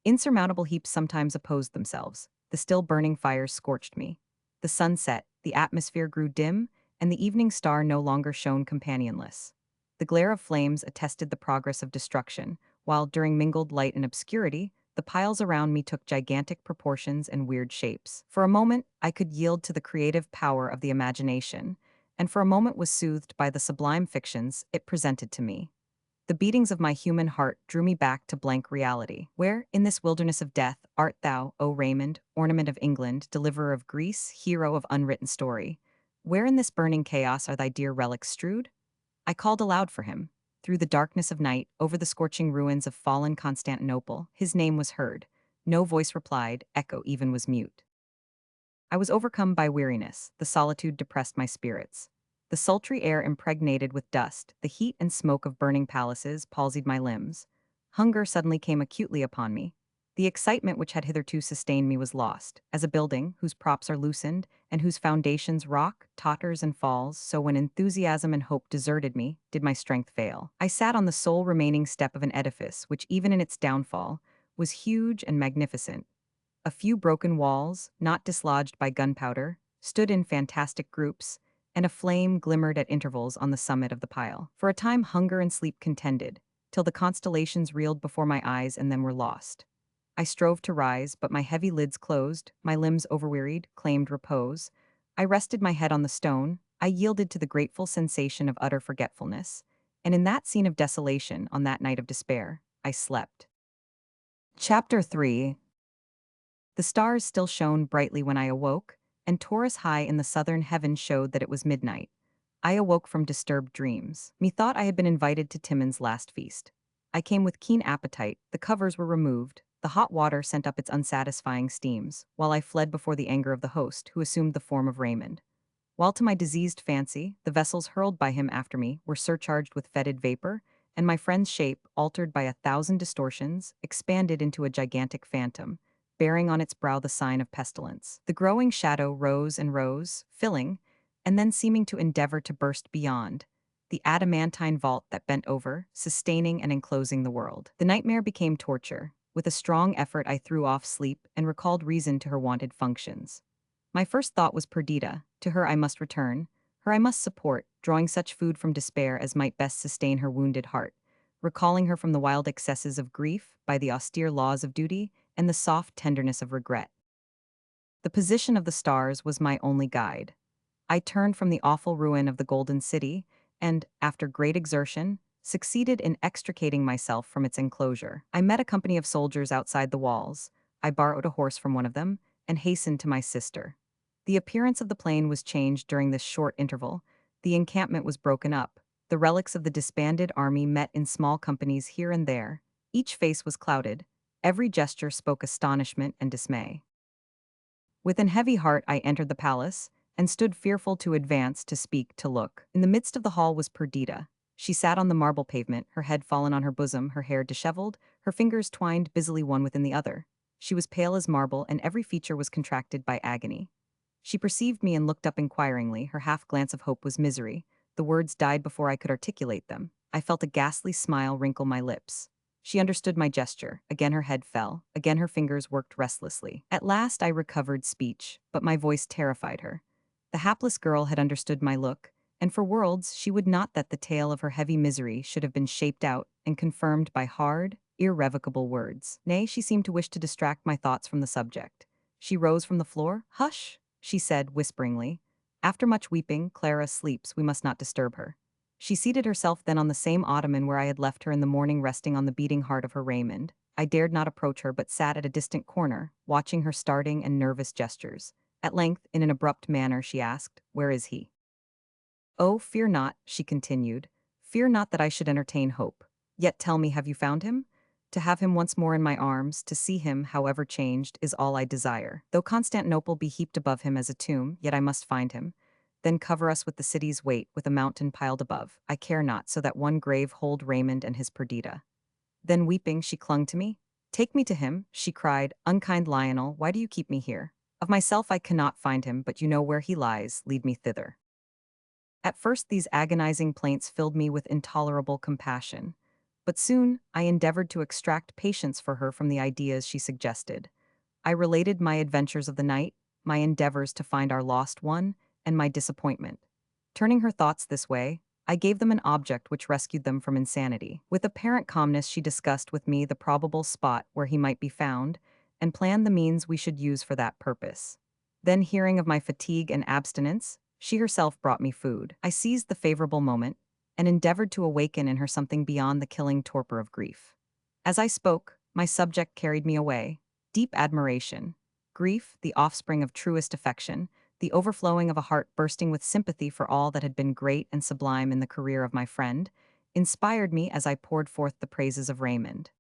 Insurmountable heaps sometimes opposed themselves. The still burning fires scorched me. The sun set, the atmosphere grew dim, and the evening star no longer shone companionless. The glare of flames attested the progress of destruction, while, during mingled light and obscurity, the piles around me took gigantic proportions and weird shapes. For a moment, I could yield to the creative power of the imagination, and for a moment was soothed by the sublime fictions it presented to me. The beatings of my human heart drew me back to blank reality. Where, in this wilderness of death, art thou, O Raymond, ornament of England, deliverer of Greece, hero of unwritten story? Where in this burning chaos are thy dear relics strewed? I called aloud for him. Through the darkness of night, over the scorching ruins of fallen Constantinople, his name was heard. No voice replied, echo even was mute. I was overcome by weariness, the solitude depressed my spirits. The sultry air impregnated with dust, the heat and smoke of burning palaces palsied my limbs. Hunger suddenly came acutely upon me. The excitement which had hitherto sustained me was lost. As a building, whose props are loosened, and whose foundations rock, totters, and falls, so when enthusiasm and hope deserted me, did my strength fail. I sat on the sole remaining step of an edifice which, even in its downfall, was huge and magnificent. A few broken walls, not dislodged by gunpowder, stood in fantastic groups, and a flame glimmered at intervals on the summit of the pile. For a time hunger and sleep contended, till the constellations reeled before my eyes and then were lost. I strove to rise, but my heavy lids closed, my limbs overwearied, claimed repose. I rested my head on the stone, I yielded to the grateful sensation of utter forgetfulness, and in that scene of desolation, on that night of despair, I slept. Chapter 3. The stars still shone brightly when I awoke, and Taurus high in the southern heaven showed that it was midnight. I awoke from disturbed dreams. Methought I had been invited to Timon's last feast. I came with keen appetite, the covers were removed, the hot water sent up its unsatisfying steams, while I fled before the anger of the host, who assumed the form of Raymond. While to my diseased fancy, the vessels hurled by him after me were surcharged with fetid vapor, and my friend's shape, altered by 1,000 distortions, expanded into a gigantic phantom, bearing on its brow the sign of pestilence. The growing shadow rose and rose, filling, and then seeming to endeavor to burst beyond, the adamantine vault that bent over, sustaining and enclosing the world. The nightmare became torture. With a strong effort I threw off sleep and recalled reason to her wonted functions. My first thought was Perdita. To her I must return, her I must support, drawing such food from despair as might best sustain her wounded heart, recalling her from the wild excesses of grief by the austere laws of duty and the soft tenderness of regret. The position of the stars was my only guide. I turned from the awful ruin of the Golden City and, after great exertion, succeeded in extricating myself from its enclosure. I met a company of soldiers outside the walls. I borrowed a horse from one of them and hastened to my sister. The appearance of the plain was changed during this short interval. The encampment was broken up. The relics of the disbanded army met in small companies here and there. Each face was clouded. Every gesture spoke astonishment and dismay. With an heavy heart I entered the palace, and stood fearful to advance, to speak, to look. In the midst of the hall was Perdita. She sat on the marble pavement, her head fallen on her bosom, her hair disheveled, her fingers twined busily one within the other. She was pale as marble, and every feature was contracted by agony. She perceived me and looked up inquiringly. Her half-glance of hope was misery. The words died before I could articulate them. I felt a ghastly smile wrinkle my lips. She understood my gesture. Again her head fell. Again her fingers worked restlessly. At last I recovered speech, but my voice terrified her. The hapless girl had understood my look, and for worlds she would not that the tale of her heavy misery should have been shaped out and confirmed by hard, irrevocable words. Nay, she seemed to wish to distract my thoughts from the subject. She rose from the floor. "Hush," she said whisperingly. "After much weeping, Clara sleeps, we must not disturb her." She seated herself then on the same ottoman where I had left her in the morning, resting on the beating heart of her Raymond. I dared not approach her, but sat at a distant corner, watching her starting and nervous gestures. At length, in an abrupt manner, she asked, "Where is he?" "Oh, fear not," she continued. "Fear not that I should entertain hope. Yet tell me, have you found him? To have him once more in my arms, to see him, however changed, is all I desire. Though Constantinople be heaped above him as a tomb, yet I must find him. Then cover us with the city's weight, with a mountain piled above. I care not, so that one grave hold Raymond and his Perdita. Then weeping, she clung to me. Take me to him, she cried. Unkind Lionel, why do you keep me here? Of myself I cannot find him, but you know where he lies, lead me thither. At first these agonizing plaints filled me with intolerable compassion. But soon I endeavored to extract patience for her from the ideas she suggested. I related my adventures of the night, my endeavors to find our lost one, and my disappointment. Turning her thoughts this way, I gave them an object which rescued them from insanity. With apparent calmness, she discussed with me the probable spot where he might be found, and planned the means we should use for that purpose. Then, hearing of my fatigue and abstinence, she herself brought me food. I seized the favorable moment, and endeavored to awaken in her something beyond the killing torpor of grief. As I spoke, my subject carried me away. Deep admiration, grief, the offspring of truest affection, the overflowing of a heart bursting with sympathy for all that had been great and sublime in the career of my friend, inspired me as I poured forth the praises of Raymond.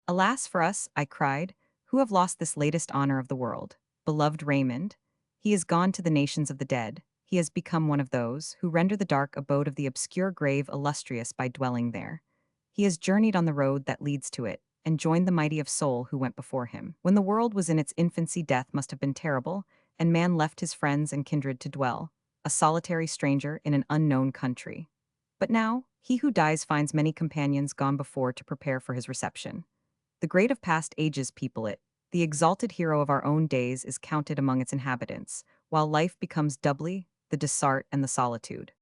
Alas for us, I cried, who have lost this latest honor of the world. Beloved Raymond, he is gone to the nations of the dead. He has become one of those who render the dark abode of the obscure grave illustrious by dwelling there. He has journeyed on the road that leads to it, and joined the mighty of soul who went before him. When the world was in its infancy, death must have been terrible, and man left his friends and kindred to dwell, a solitary stranger in an unknown country. But now, he who dies finds many companions gone before to prepare for his reception. The great of past ages people it. The exalted hero of our own days is counted among its inhabitants, while life becomes doubly the desart and the solitude.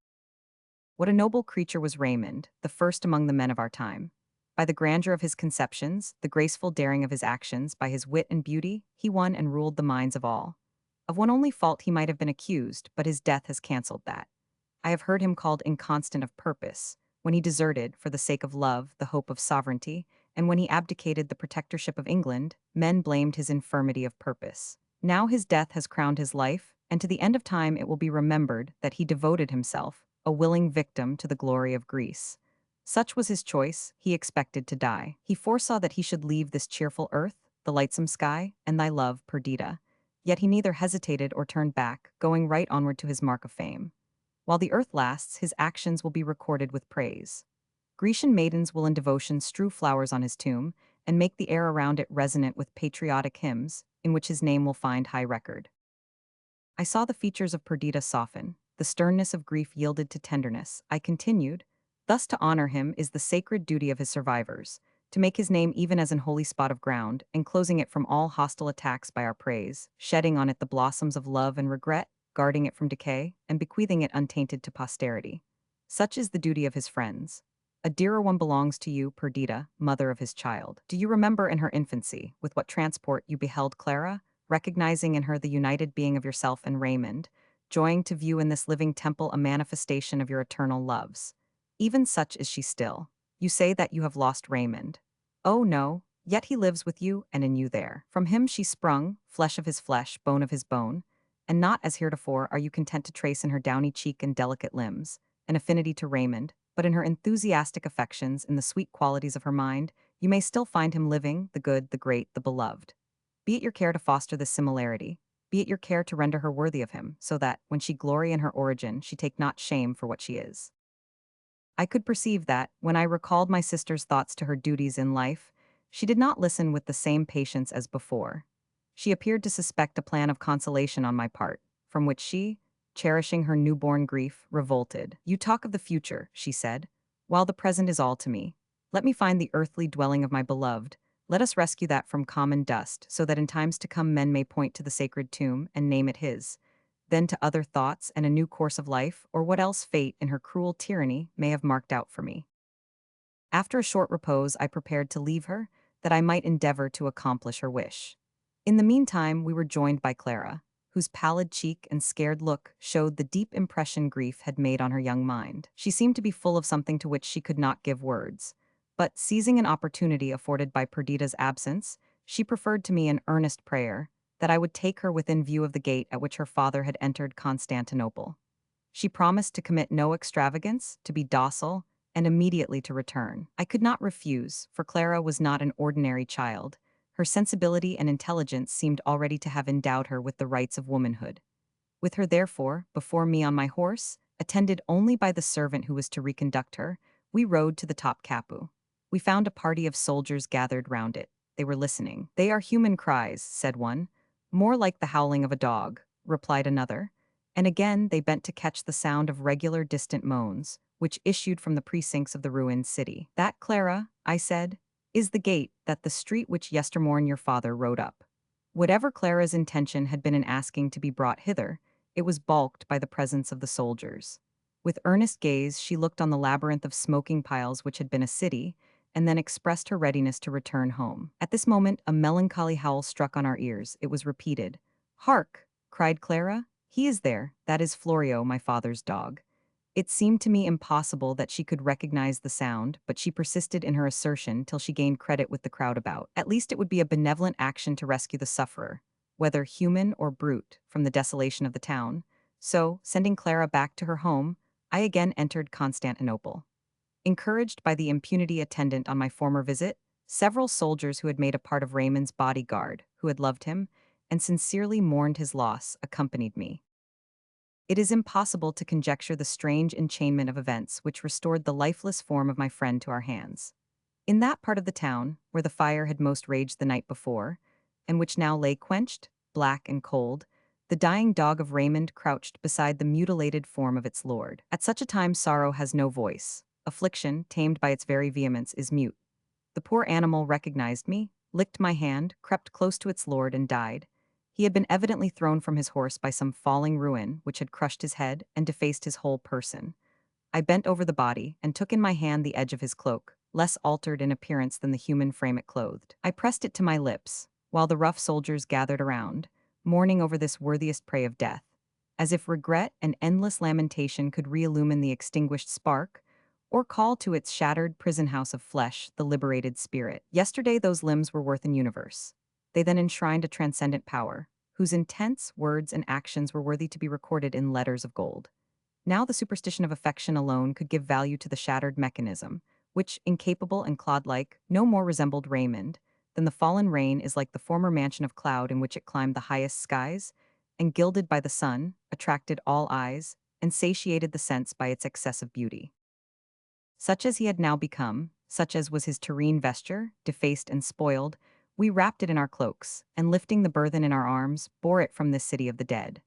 What a noble creature was Raymond, the first among the men of our time. By the grandeur of his conceptions, the graceful daring of his actions, by his wit and beauty, he won and ruled the minds of all. Of one only fault he might have been accused, but his death has cancelled that. I have heard him called inconstant of purpose, when he deserted, for the sake of love, the hope of sovereignty, and when he abdicated the protectorship of England, men blamed his infirmity of purpose. Now his death has crowned his life, and to the end of time it will be remembered that he devoted himself, a willing victim, to the glory of Greece. Such was his choice, he expected to die. He foresaw that he should leave this cheerful earth, the lightsome sky, and thy love, Perdita. Yet he neither hesitated or turned back, going right onward to his mark of fame. While the earth lasts, his actions will be recorded with praise. Grecian maidens will in devotion strew flowers on his tomb, and make the air around it resonant with patriotic hymns, in which his name will find high record. I saw the features of Perdita soften, the sternness of grief yielded to tenderness. I continued, thus to honor him is the sacred duty of his survivors, to make his name even as an holy spot of ground, enclosing it from all hostile attacks by our praise, shedding on it the blossoms of love and regret, guarding it from decay, and bequeathing it untainted to posterity. Such is the duty of his friends. A dearer one belongs to you, Perdita, mother of his child. Do you remember in her infancy, with what transport you beheld Clara, recognizing in her the united being of yourself and Raymond, joying to view in this living temple a manifestation of your eternal loves? Even such is she still. You say that you have lost Raymond. Oh no, yet he lives with you and in you there. From him she sprung, flesh of his flesh, bone of his bone, and not as heretofore are you content to trace in her downy cheek and delicate limbs an affinity to Raymond, but in her enthusiastic affections, in the sweet qualities of her mind, you may still find him living, the good, the great, the beloved. Be it your care to foster this similarity, be it your care to render her worthy of him, so that, when she glory in her origin, she take not shame for what she is. I could perceive that, when I recalled my sister's thoughts to her duties in life, she did not listen with the same patience as before. She appeared to suspect a plan of consolation on my part, from which she, cherishing her newborn grief, revolted. You talk of the future, she said, while the present is all to me. Let me find the earthly dwelling of my beloved. Let us rescue that from common dust, so that in times to come men may point to the sacred tomb and name it his. Then to other thoughts and a new course of life, or what else fate in her cruel tyranny may have marked out for me. After a short repose, I prepared to leave her, that I might endeavor to accomplish her wish. In the meantime, we were joined by Clara, whose pallid cheek and scared look showed the deep impression grief had made on her young mind. She seemed to be full of something to which she could not give words, but, seizing an opportunity afforded by Perdita's absence, she preferred to me an earnest prayer that I would take her within view of the gate at which her father had entered Constantinople. She promised to commit no extravagance, to be docile, and immediately to return. I could not refuse, for Clara was not an ordinary child. Her sensibility and intelligence seemed already to have endowed her with the rights of womanhood. With her, therefore, before me on my horse, attended only by the servant who was to reconduct her, we rode to the top Kapu. We found a party of soldiers gathered round it. They were listening. "They are human cries," said one. "More like the howling of a dog," replied another. And again they bent to catch the sound of regular distant moans, which issued from the precincts of the ruined city. "That, Clara," I said, "is the gate, that the street which yestermorn your father rode up." Whatever Clara's intention had been in asking to be brought hither, it was balked by the presence of the soldiers. With earnest gaze she looked on the labyrinth of smoking piles which had been a city, and then expressed her readiness to return home. At this moment a melancholy howl struck on our ears. It was repeated. "Hark!" cried Clara. "He is there. That is Florio, my father's dog." It seemed to me impossible that she could recognize the sound, but she persisted in her assertion till she gained credit with the crowd about. At least it would be a benevolent action to rescue the sufferer, whether human or brute, from the desolation of the town. So, sending Clara back to her home, I again entered Constantinople. Encouraged by the impunity attendant on my former visit, several soldiers who had made a part of Raymond's bodyguard, who had loved him, and sincerely mourned his loss, accompanied me. It is impossible to conjecture the strange enchainment of events which restored the lifeless form of my friend to our hands. In that part of the town, where the fire had most raged the night before, and which now lay quenched, black and cold, the dying dog of Raymond crouched beside the mutilated form of its lord. At such a time sorrow has no voice. Affliction, tamed by its very vehemence, is mute. The poor animal recognized me, licked my hand, crept close to its lord, and died. He had been evidently thrown from his horse by some falling ruin which had crushed his head and defaced his whole person. I bent over the body and took in my hand the edge of his cloak, less altered in appearance than the human frame it clothed. I pressed it to my lips, while the rough soldiers gathered around, mourning over this worthiest prey of death. As if regret and endless lamentation could re-illumine the extinguished spark, or call to its shattered prison house of flesh the liberated spirit. Yesterday those limbs were worth an universe. They then enshrined a transcendent power, whose intents, words, and actions were worthy to be recorded in letters of gold. Now the superstition of affection alone could give value to the shattered mechanism, which, incapable and clod-like, no more resembled Raymond than the fallen rain is like the former mansion of cloud in which it climbed the highest skies, and gilded by the sun, attracted all eyes, and satiated the sense by its excessive beauty. Such as he had now become, such as was his terrene vesture, defaced and spoiled, we wrapped it in our cloaks, and lifting the burthen in our arms, bore it from this city of the dead.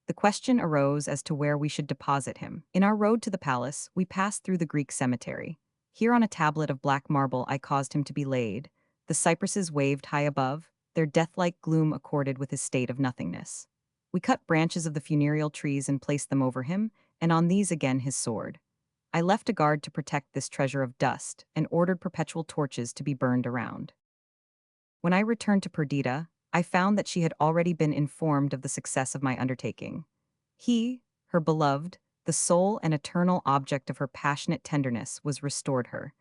The question arose as to where we should deposit him. In our road to the palace, we passed through the Greek cemetery. Here on a tablet of black marble I caused him to be laid. The cypresses waved high above, their death-like gloom accorded with his state of nothingness. We cut branches of the funereal trees and placed them over him, and on these again his sword. I left a guard to protect this treasure of dust, and ordered perpetual torches to be burned around. When I returned to Perdita, I found that she had already been informed of the success of my undertaking. He, her beloved, the sole and eternal object of her passionate tenderness, was restored her.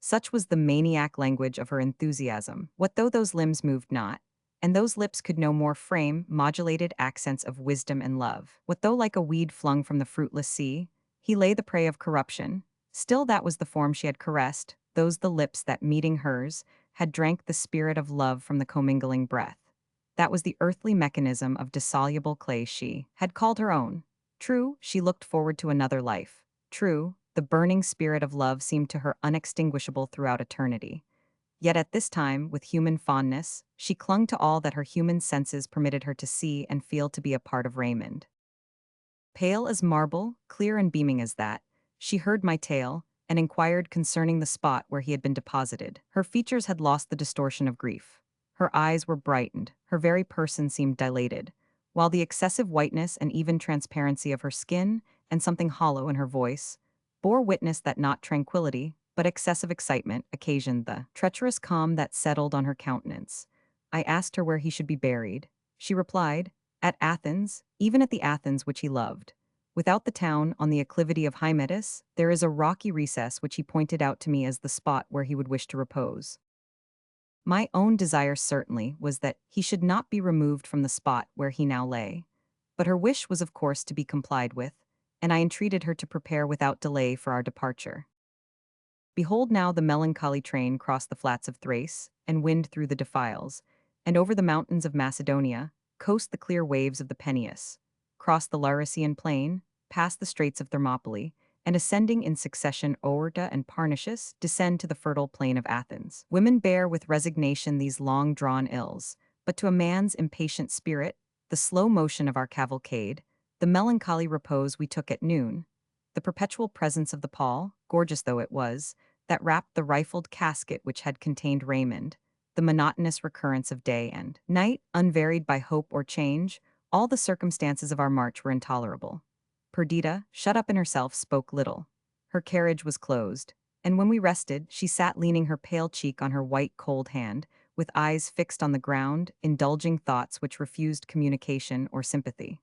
Such was the maniac language of her enthusiasm. What though those limbs moved not, and those lips could no more frame modulated accents of wisdom and love? What though like a weed flung from the fruitless sea, he lay the prey of corruption? Still that was the form she had caressed, those the lips that, meeting hers, had drank the spirit of love from the commingling breath. That was the earthly mechanism of dissoluble clay she had called her own. True, she looked forward to another life. True, the burning spirit of love seemed to her unextinguishable throughout eternity. Yet at this time, with human fondness, she clung to all that her human senses permitted her to see and feel to be a part of Raymond. Pale as marble, clear and beaming as that, she heard my tale, and inquired concerning the spot where he had been deposited. Her features had lost the distortion of grief. Her eyes were brightened, her very person seemed dilated, while the excessive whiteness and even transparency of her skin, and something hollow in her voice, bore witness that not tranquility, but excessive excitement, occasioned the treacherous calm that settled on her countenance. I asked her where he should be buried. She replied, at Athens, even at the Athens which he loved. Without the town, on the acclivity of Hymettus, there is a rocky recess which he pointed out to me as the spot where he would wish to repose. My own desire certainly was that he should not be removed from the spot where he now lay, but her wish was of course to be complied with, and I entreated her to prepare without delay for our departure. Behold now the melancholy train cross the flats of Thrace, and wind through the defiles, and over the mountains of Macedonia, coast the clear waves of the Peneus, cross the Larissean plain, pass the straits of Thermopylae, and ascending in succession Oerta and Parnassus, descend to the fertile plain of Athens. Women bear with resignation these long-drawn ills, but to a man's impatient spirit, the slow motion of our cavalcade, the melancholy repose we took at noon, the perpetual presence of the pall, gorgeous though it was, that wrapped the rifled casket which had contained Raymond, the monotonous recurrence of day and night, unvaried by hope or change, all the circumstances of our march were intolerable. Perdita, shut up in herself, spoke little. Her carriage was closed, and when we rested, she sat leaning her pale cheek on her white, cold hand, with eyes fixed on the ground, indulging thoughts which refused communication or sympathy.